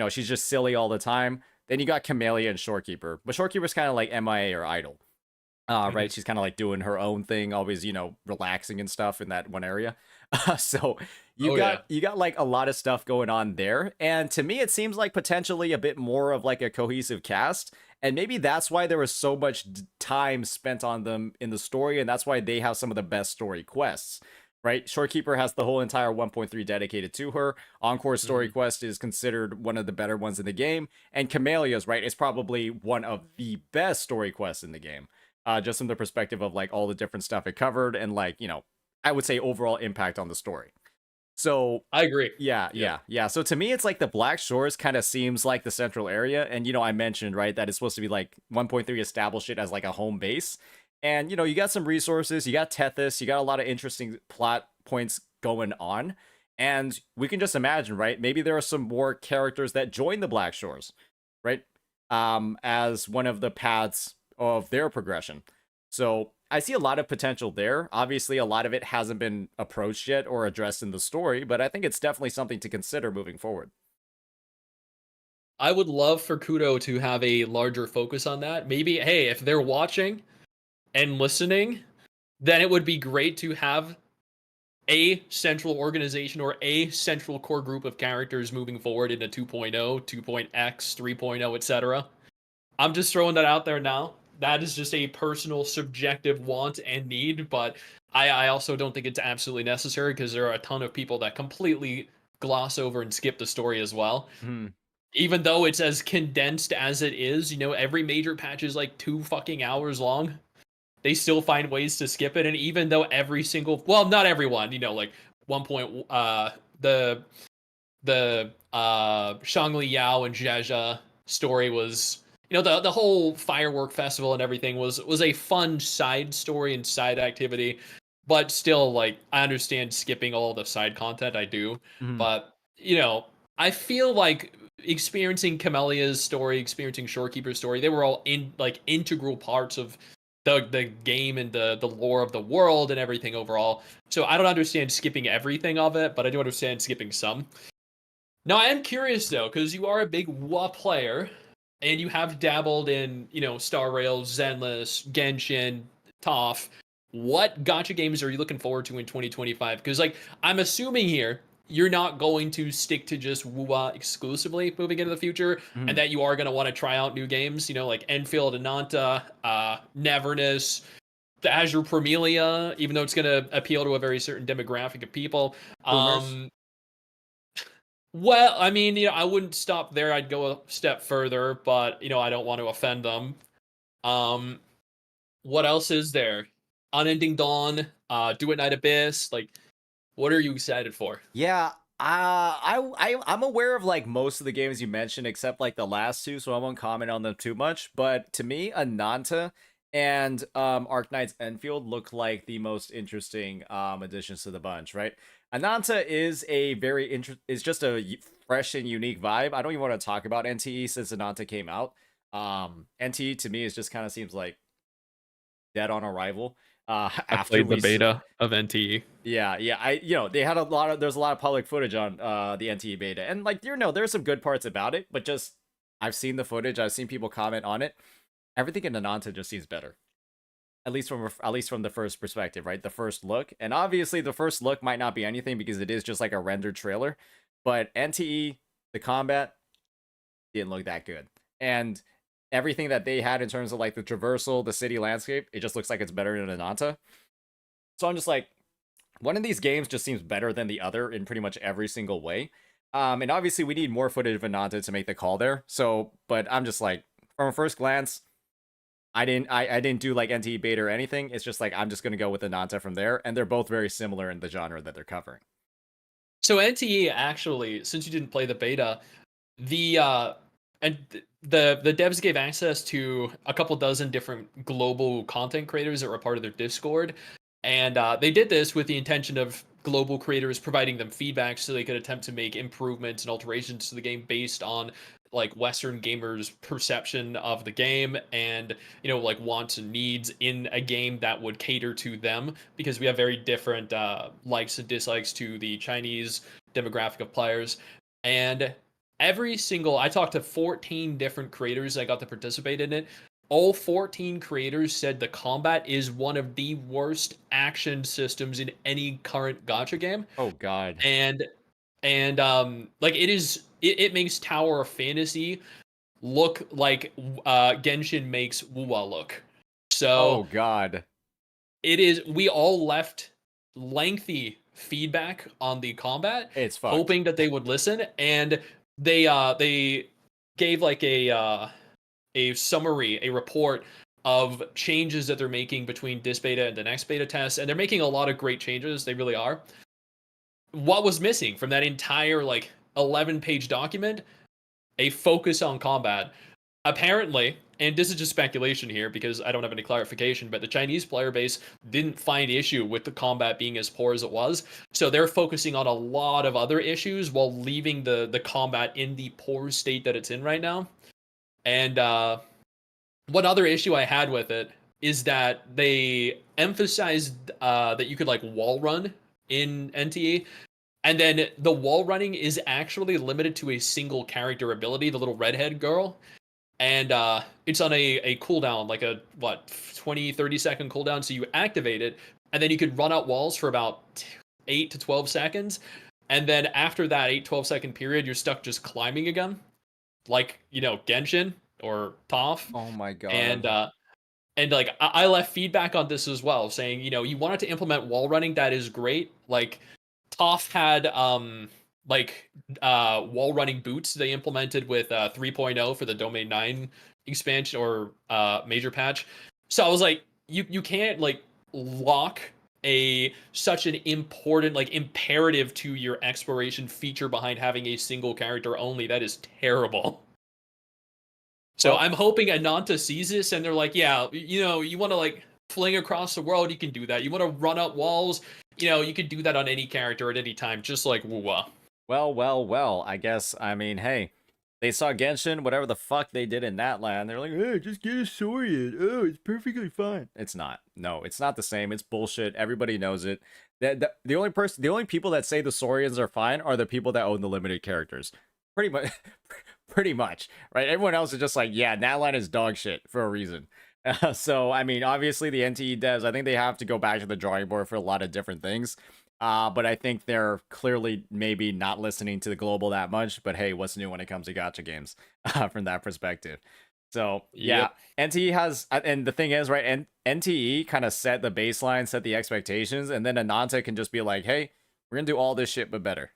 She's just silly all the time. Then you got Camellia and Shorekeeper. But Shorekeeper's kind of like MIA or idle. Right? She's kind of like doing her own thing, always, relaxing and stuff in that one area. So you got like a lot of stuff going on there. And to me, it seems like potentially a bit more of like a cohesive cast. And maybe that's why there was so much time spent on them in the story. And that's why they have some of the best story quests, right? Shorekeeper has the whole entire 1.3 dedicated to her. Encore's story quest is considered one of the better ones in the game. And Camellia's, right, is probably one of the best story quests in the game. Just from the perspective of like all the different stuff it covered and like, I would say overall impact on the story. So I agree. Yeah. So to me, it's like the Black Shores kind of seems like the central area. And, I mentioned, right, that it's supposed to be like 1.3 establish it as like a home base. And, you got some resources, you got Tethys, you got a lot of interesting plot points going on. And we can just imagine, right, maybe there are some more characters that join the Black Shores, right, as one of the paths of their progression. So I see a lot of potential there. Obviously, a lot of it hasn't been approached yet or addressed in the story, but I think it's definitely something to consider moving forward. I would love for Kudo to have a larger focus on that. Maybe, hey, if they're watching and listening, then it would be great to have a central organization or a central core group of characters moving forward into 2.0, 2.x, 3.0, etc. I'm just throwing that out there now. That is just a personal, subjective want and need, but I also don't think it's absolutely necessary because there are a ton of people that completely gloss over and skip the story as well. Even though it's as condensed as it is, every major patch is like 2 fucking hours long. They still find ways to skip it, and even though every single, well, not everyone, like the Shangli Yao and Zhezha story was, the whole firework festival and everything was a fun side story and side activity, but still, like, I understand skipping all the side content, I do, but, I feel like experiencing Camellia's story, experiencing Shorekeeper's story, they were all integral parts of the game and the lore of the world and everything overall. So I don't understand skipping everything of it, but I do understand skipping some. Now, I am curious, though, because you are a big WoW player. and you have dabbled in, Star Rail, Zenless, Genshin, ToF, what gacha games are you looking forward to in 2025? Because, like, I'm assuming here you're not going to stick to just WoWa exclusively moving into the future, Mhm. and that you are going to want to try out new games, like Enfield, Ananta, Neverness, the Azure Promelia, even though it's going to appeal to a very certain demographic of people. Boomers. Well, I mean, I wouldn't stop there. I'd go a step further, but I don't want to offend them. What else is there? Unending Dawn, Do It Night Abyss. Like, what are you excited for? Yeah, I'm aware of like most of the games you mentioned, except like the last two, so I won't comment on them too much. But to me, Ananta and Arknight's Enfield look like the most interesting additions to the bunch, right? Ananta is a is just a fresh and unique vibe. I don't even want to talk about NTE since Ananta came out. NTE to me is just kind of seems like dead on arrival. I After played the we beta of NTE. Yeah, they had there's a lot of public footage on the NTE beta, and like there's some good parts about it, but just I've seen the footage, I've seen people comment on it. Everything in Ananta just seems better, at least from the first perspective, right? The first look, and obviously the first look might not be anything because it is just like a rendered trailer, but NTE, the combat didn't look that good, and everything that they had in terms of like the traversal, the city landscape, it just looks like it's better than Ananta. So I'm just like, one of these games just seems better than the other in pretty much every single way. And obviously we need more footage of Ananta to make the call there. So, but I'm just like, from a first glance, I didn't do like NTE beta or anything. It's just like, I'm just going to go with Ananta from there. And they're both very similar in the genre that they're covering. So NTE actually, since you didn't play the beta, the devs gave access to a couple dozen different global content creators that were part of their Discord. And they did this with the intention of global creators providing them feedback so they could attempt to make improvements and alterations to the game based on like Western gamers' perception of the game and, like wants and needs in a game that would cater to them, because we have very different likes and dislikes to the Chinese demographic of players. And I talked to 14 different creators that got to participate in it. All 14 creators said the combat is one of the worst action systems in any current gacha game. Oh god. And like it makes Tower of Fantasy look like Genshin makes WoWa look. So oh god. We all left lengthy feedback on the combat. It's fucked. Hoping that they would listen, and they gave like a summary, a report of changes that they're making between this beta and the next beta test, and they're making a lot of great changes. They really are. What was missing from that entire like 11-page document? A focus on combat. Apparently, and this is just speculation here because I don't have any clarification, but the Chinese player base didn't find issue with the combat being as poor as it was. So they're focusing on a lot of other issues while leaving the combat in the poor state that it's in right now. And one other issue I had with it is that they emphasized that you could like wall run in NTE, and then the wall running is actually limited to a single character ability, the little redhead girl. And it's on a cooldown, like a 20-30 second cooldown. So you activate it, and then you could run out walls for about 8 to 12 seconds. And then after that 8-12 second period, you're stuck just climbing again, like Genshin or ToF. Oh my god. And like I left feedback on this as well, saying you wanted to implement wall running, that is great. Like ToF had wall running boots they implemented with 3.0 for the Domain 9 expansion or major patch. So I was like, you can't like lock such an important like imperative to your exploration feature behind having a single character only. That is terrible. So I'm hoping Ananta sees this and they're like, yeah, you want to like fling across the world, you can do that. You want to run up walls, you can do that on any character at any time, just like WoWa. Well, I guess, I mean, hey, they saw Genshin, whatever the fuck they did in that land, they're like, hey, just get a Saurian. Oh, it's perfectly fine. It's not. No, it's not the same. It's bullshit. Everybody knows it. The only people that say the Saurians are fine are the people that own the limited characters. pretty much, right? Everyone else is just like, yeah, Natline is dog shit for a reason. So, I mean, obviously the NTE devs, I think they have to go back to the drawing board for a lot of different things. But I think they're clearly maybe not listening to the global that much. But hey, what's new when it comes to gacha games from that perspective? So, yeah, NTE has, and the thing is, right, NTE kind of set the baseline, set the expectations, and then Ananta can just be like, hey, we're going to do all this shit, but better.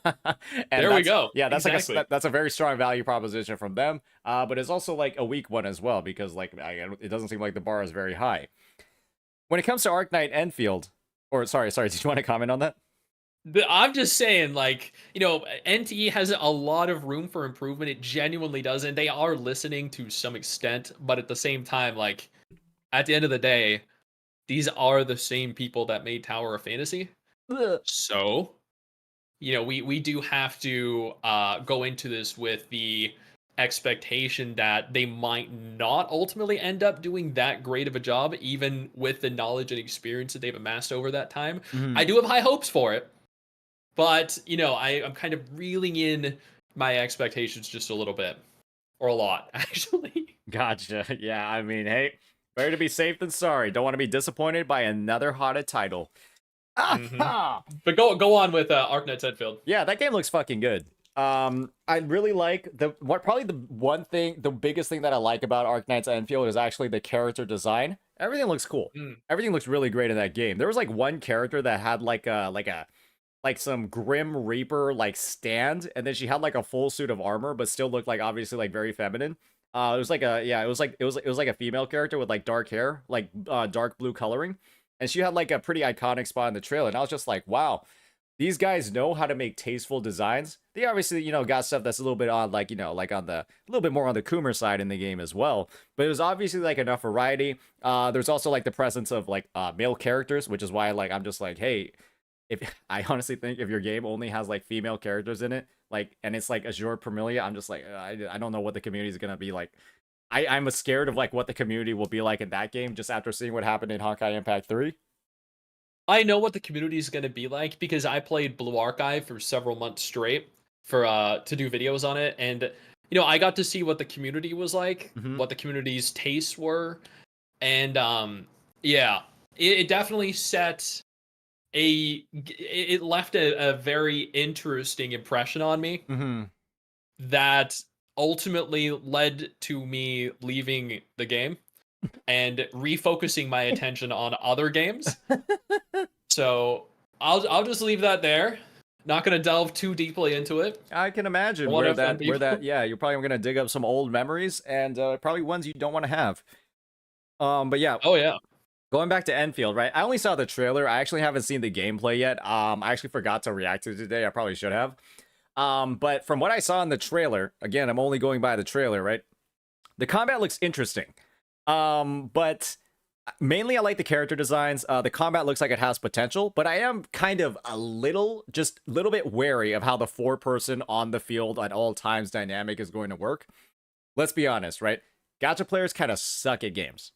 And there we go. Yeah, that's exactly. like that's a very strong value proposition from them. But it's also like a weak one as well because like it doesn't seem like the bar is very high. When it comes to Arknight Enfield, or sorry, did you want to comment on that? I'm just saying, like, NTE has a lot of room for improvement. It genuinely does, and they are listening to some extent. But at the same time, like, at the end of the day, these are the same people that made Tower of Fantasy. So, we do have to go into this with the expectation that they might not ultimately end up doing that great of a job, even with the knowledge and experience that they've amassed over that time. I do have high hopes for it, but I'm kind of reeling in my expectations just a little bit, or a lot, actually. Gotcha. Yeah, I mean, hey, better to be safe than sorry. Don't want to be disappointed by another hotted title. But go on with Arknights Enfield. Yeah, that game looks fucking good. I really like probably the biggest thing that I like about Arknights Enfield is actually the character design. Everything looks cool. Everything looks really great in that game. There was like one character that had like some Grim Reaper like stand, and then she had like a full suit of armor, but still looked like obviously like very feminine. It was like a female character with like dark hair, like dark blue coloring. And she had like a pretty iconic spot in the trailer. And I was just like, wow, these guys know how to make tasteful designs. They obviously, got stuff that's a little bit on like, like on the, a little bit more on the Coomer side in the game as well. But it was obviously like enough variety. There's also like the presence of like male characters, which is why like I'm just like, hey, I honestly think if your game only has like female characters in it, like, and it's like Azure Premilia, I'm just like, I don't know what the community is going to be like. I'm scared of like what the community will be like in that game just after seeing what happened in Honkai Impact 3. I know what the community is going to be like because I played Blue Archive for several months straight for to do videos on it, and I got to see what the community was like, what the community's tastes were, and it definitely set it left a very interesting impression on me that ultimately led to me leaving the game and refocusing my attention on other games. So I'll just leave that there. Not going to delve too deeply into it. I can imagine where that yeah, you're probably going to dig up some old memories and probably ones you don't want to have. But yeah. Oh yeah. Going back to Enfield, right? I only saw the trailer. I actually haven't seen the gameplay yet. I actually forgot to react to it today. I probably should have. But from what I saw in the trailer, again, I'm only going by the trailer, right? The combat looks interesting. But mainly I like the character designs. The combat looks like it has potential, but I am kind of a little bit wary of how the 4-person on the field at all times dynamic is going to work. Let's be honest, right? Gacha players kind of suck at games,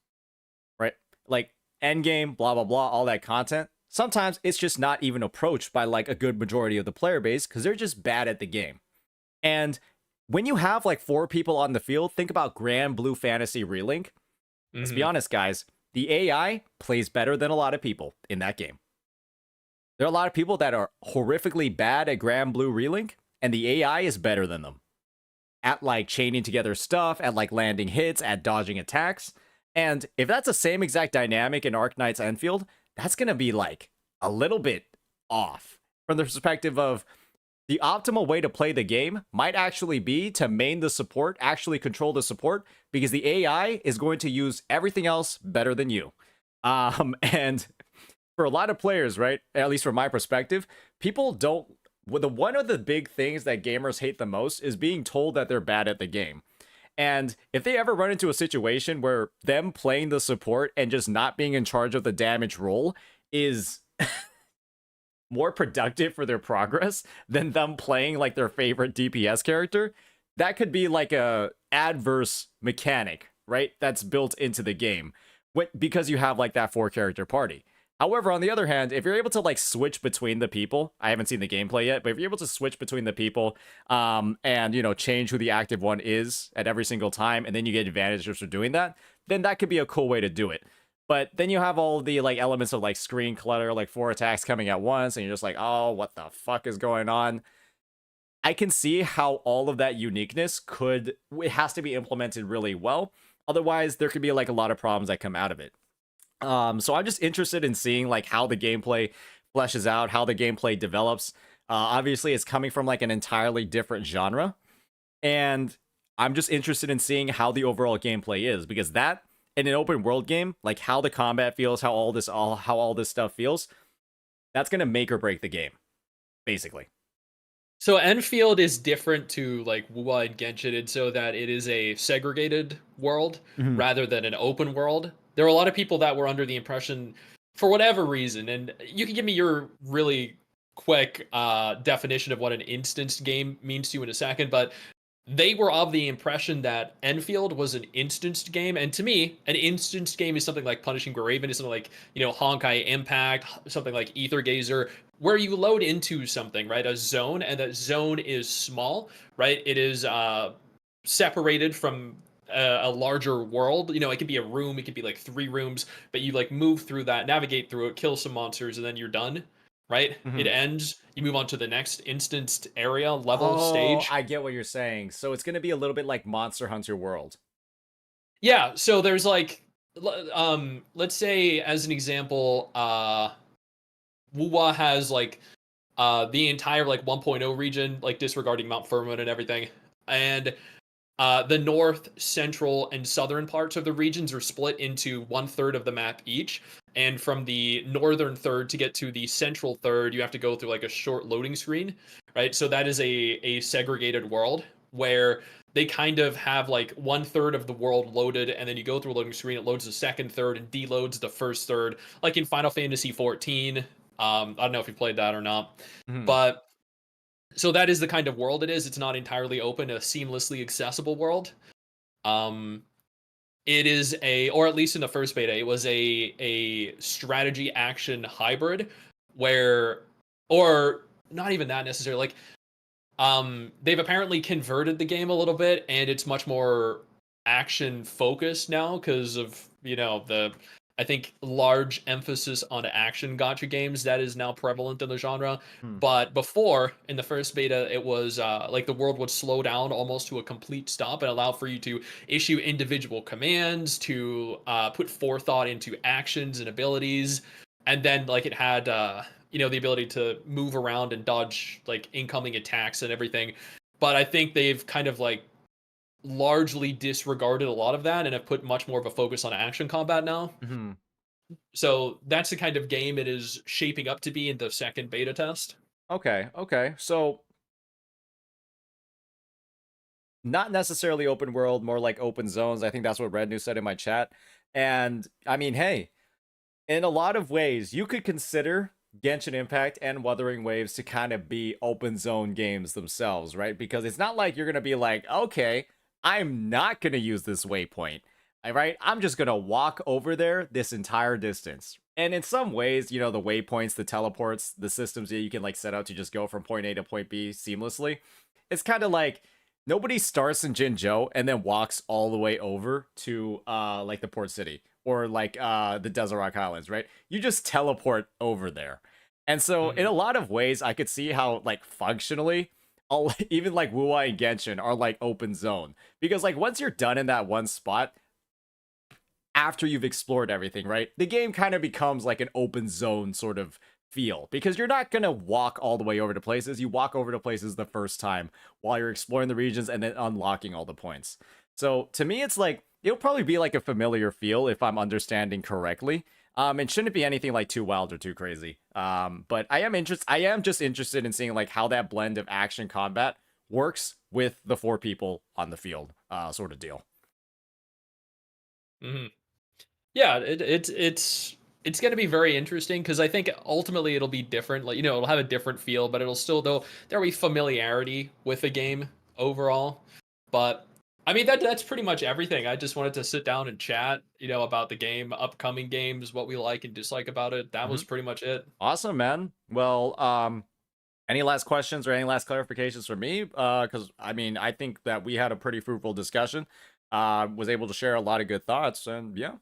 right? Like endgame, blah, blah, blah, all that content. Sometimes it's just not even approached by like a good majority of the player base because they're just bad at the game. And when you have like 4 people on the field, think about Grand Blue Fantasy Relink. Let's be honest, guys. The AI plays better than a lot of people in that game. There are a lot of people that are horrifically bad at Grand Blue Relink, and the AI is better than them at like chaining together stuff, at like landing hits, at dodging attacks. And if that's the same exact dynamic in Arknights Enfield, that's going to be like a little bit off from the perspective of the optimal way to play the game might actually be to main the support, actually control the support, because the AI is going to use everything else better than you. And for a lot of players, right, at least from my perspective, people don't... One of the big things that gamers hate the most is being told that they're bad at the game. And if they ever run into a situation where them playing the support and just not being in charge of the damage roll is more productive for their progress than them playing like their favorite DPS character, that could be like a adverse mechanic, right? That's built into the game because you have like that 4-character party. However, on the other hand, if you're able to like switch between the people, I haven't seen the gameplay yet, but if you're able to switch between the people, and change who the active one is at every single time, and then you get advantages for doing that, then that could be a cool way to do it. But then you have all the like elements of like screen clutter, like 4 attacks coming at once, and you're just like, oh, what the fuck is going on? I can see how all of that uniqueness it has to be implemented really well. Otherwise, there could be like a lot of problems that come out of it. So I'm just interested in seeing like how the gameplay fleshes out, how the gameplay develops. Obviously, it's coming from like an entirely different genre, and I'm just interested in seeing how the overall gameplay is, because that in an open world game, like how the combat feels, how all this stuff feels, that's gonna make or break the game, basically. So Enfield is different to like Wuwa and Genshin in so that it is a segregated world rather than an open world. There are a lot of people that were under the impression, for whatever reason, and you can give me your really quick definition of what an instanced game means to you in a second, but they were of the impression that Enfield was an instanced game, and to me, an instanced game is something like Punishing Graven, is something like, Honkai Impact, something like Ether Gazer, where you load into something, right? A zone, and that zone is small, right? It is separated from a larger world. It could be a room, it could be like 3 rooms, but you like move through that, navigate through it, kill some monsters, and then you're done, right? It ends, you move on to the next instanced area, level, stage. I get what you're saying. So it's going to be a little bit like Monster Hunter World. Yeah, so there's like, let's say as an example, Wuwa has like the entire like 1.0 region, like disregarding Mount Furman and everything, and the north, central, and southern parts of the regions are split into 1/3 of the map each. And from the northern third to get to the central third, you have to go through like a short loading screen, right? So that is a segregated world where they kind of have like 1/3 of the world loaded, and then you go through a loading screen, it loads the second third and deloads the first third, like in Final Fantasy 14. I don't know if you played that or not, but so that is the kind of world it is. It's not entirely open, a seamlessly accessible world. It is or at least in the first beta, it was a strategy action hybrid or not even that necessarily. Like, they've apparently converted the game a little bit, and it's much more action focused now because of, I think, large emphasis on action gacha games that is now prevalent in the genre. But before, in the first beta, it was like the world would slow down almost to a complete stop and allow for you to issue individual commands, to put forethought into actions and abilities. And then like it had, the ability to move around and dodge like incoming attacks and everything. But I think they've kind of like largely disregarded a lot of that and have put much more of a focus on action combat now. So that's the kind of game it is shaping up to be in the second beta test. Okay. So not necessarily open world, more like open zones. I think that's what Red News said in my chat. And I mean, hey, in a lot of ways, you could consider Genshin Impact and Wuthering Waves to kind of be open zone games themselves, right? Because it's not like you're going to be like, okay, I'm not going to use this waypoint, right? I'm just going to walk over there this entire distance. And in some ways, the waypoints, the teleports, the systems that you can like set out to just go from point A to point B seamlessly, it's kind of like nobody starts in Jinzhou and then walks all the way over to like the port city or like the Desert Rock Highlands, right? You just teleport over there. And so in a lot of ways, I could see how like functionally, even like Wuwa and Genshin are like open zone, because like once you're done in that one spot, after you've explored everything, right, the game kind of becomes like an open zone sort of feel, because you're not gonna walk all the way over to places. You walk over to places the first time while you're exploring the regions and then unlocking all the points. So to me, it's like it'll probably be like a familiar feel if I'm understanding correctly. It shouldn't be anything like too wild or too crazy. But I am just interested in seeing like how that blend of action combat works with the 4 people on the field, sort of deal. Yeah, it's going to be very interesting because I think ultimately it'll be different. Like, it'll have a different feel, but it'll still there'll be familiarity with the game overall. But I mean, that's pretty much everything. I just wanted to sit down and chat, about the game, upcoming games, what we like and dislike about it. That was pretty much it. Awesome, man. Well, any last questions or any last clarifications for me? Because I mean, I think that we had a pretty fruitful discussion. Was able to share a lot of good thoughts, and yeah,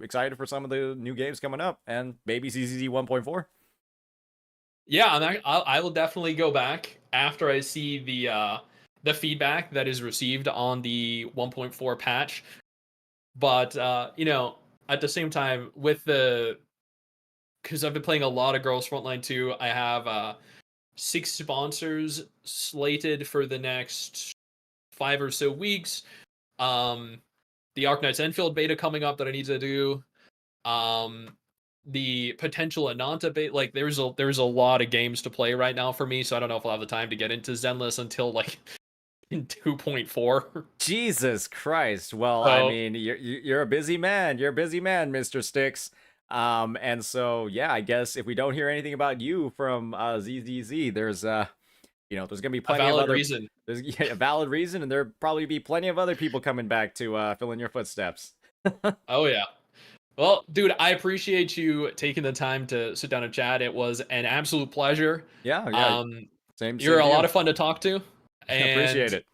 excited for some of the new games coming up, and maybe CCZ 1.4. Yeah, I will definitely go back after I see the feedback that is received on the 1.4 patch. But at the same time, because I've been playing a lot of Girls Frontline 2, I have 6 sponsors slated for the next 5 or so weeks. The Arknights Enfield beta coming up that I need to do. The potential Ananta beta, like there's a lot of games to play right now for me, so I don't know if I'll have the time to get into Zenless until like in 2.4. Jesus Christ. Well, I mean, you're a busy man. You're a busy man, Mr. Sticks. And so yeah, I guess if we don't hear anything about you from ZZZ, there's there's gonna be plenty of other reason. There's a valid reason, and there'll probably be plenty of other people coming back to fill in your footsteps. Oh yeah. Well, dude, I appreciate you taking the time to sit down and chat. It was an absolute pleasure. Yeah. You're a lot of fun to talk to. And I appreciate it.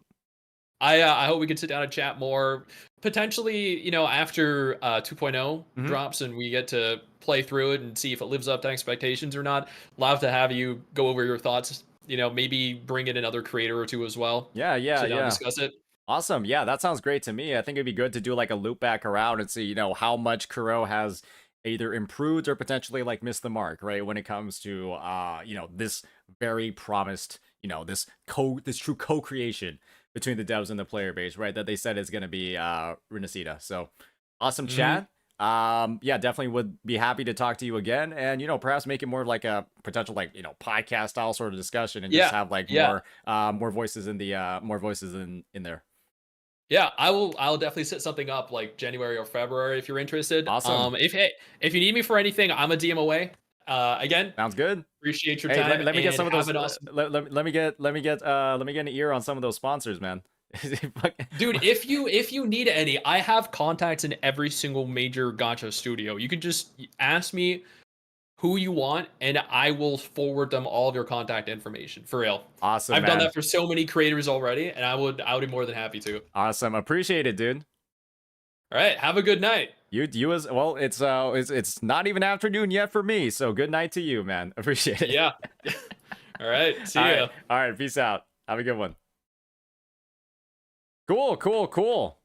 I hope we can sit down and chat more. Potentially, after 2.0 drops and we get to play through it and see if it lives up to expectations or not. Love to have you go over your thoughts. Maybe bring in another creator or two as well. Yeah. Sit down and discuss it. Awesome. Yeah, that sounds great to me. I think it'd be good to do like a loop back around and see, how much Kuro has either improved or potentially like missed the mark, right? When it comes to this very promised, this true co-creation between the devs and the player base, right? That they said is gonna be Renacida. So awesome chat. Yeah, definitely would be happy to talk to you again, and perhaps make it more like a potential podcast style sort of discussion, and just have more voices in the in there. Yeah, I'll definitely set something up like January or February if you're interested. Awesome. If you need me for anything, I'm a DM away. Again, sounds good. Appreciate your Hey, time. let me get some of those. Awesome... let me get an ear on some of those sponsors, man. Dude, if you need any, I have contacts in every single major gacha studio. You can just ask me who you want, and I will forward them all of your contact information. For real. Awesome. I've done that for so many creators already, and I would be more than happy to. Awesome. Appreciate it, dude. All right. Have a good night. You as well. It's not even afternoon yet for me, so good night to you, man. Appreciate it. Yeah. All right. See ya. All right. Peace out. Have a good one. Cool.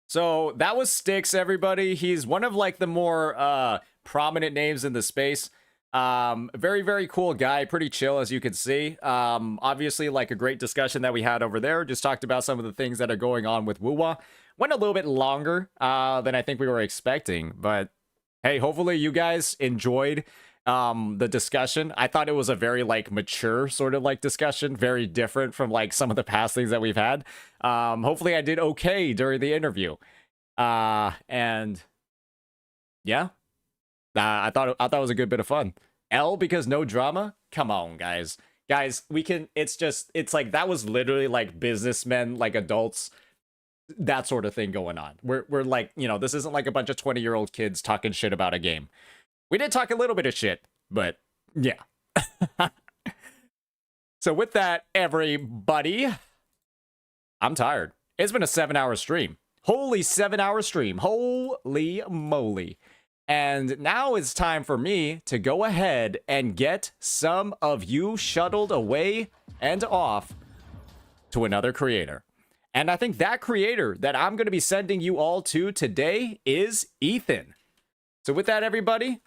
So that was Styx, everybody. He's one of like the more prominent names in the space. Very, very cool guy. Pretty chill, as you can see. Obviously, like a great discussion that we had over there. Just talked about some of the things that are going on with Wuwa. Went a little bit longer than I think we were expecting. But hey, hopefully you guys enjoyed the discussion. I thought it was a very like mature sort of like discussion, very different from like some of the past things that we've had. Hopefully I did okay during the interview. And yeah, I thought it was a good bit of fun. L because no drama. Come on, guys, we can. It's like that was literally like businessmen, like adults, that sort of thing going on. We're like, this isn't like a bunch of 20-year-old kids talking shit about a game. We did talk a little bit of shit, but yeah. So with that, everybody, I'm tired. It's been a 7-hour stream. Holy 7-hour stream. Holy moly. And now it's time for me to go ahead and get some of you shuttled away and off to another creator. And I think that creator that I'm going to be sending you all to today is Ethan. So with that, everybody,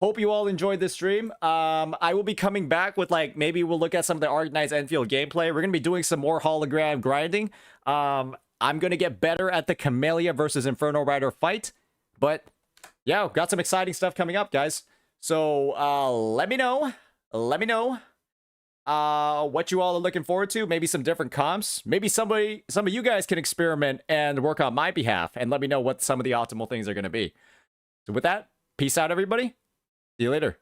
hope you all enjoyed this stream. I will be coming back with like, maybe we'll look at some of the Arknights Enfield gameplay. We're going to be doing some more hologram grinding. I'm going to get better at the Camellia versus Inferno Rider fight. But yeah, got some exciting stuff coming up, guys. So let me know what you all are looking forward to. Maybe some different comps. Maybe some of you guys can experiment and work on my behalf and let me know what some of the optimal things are going to be. So with that, peace out, everybody. See you later.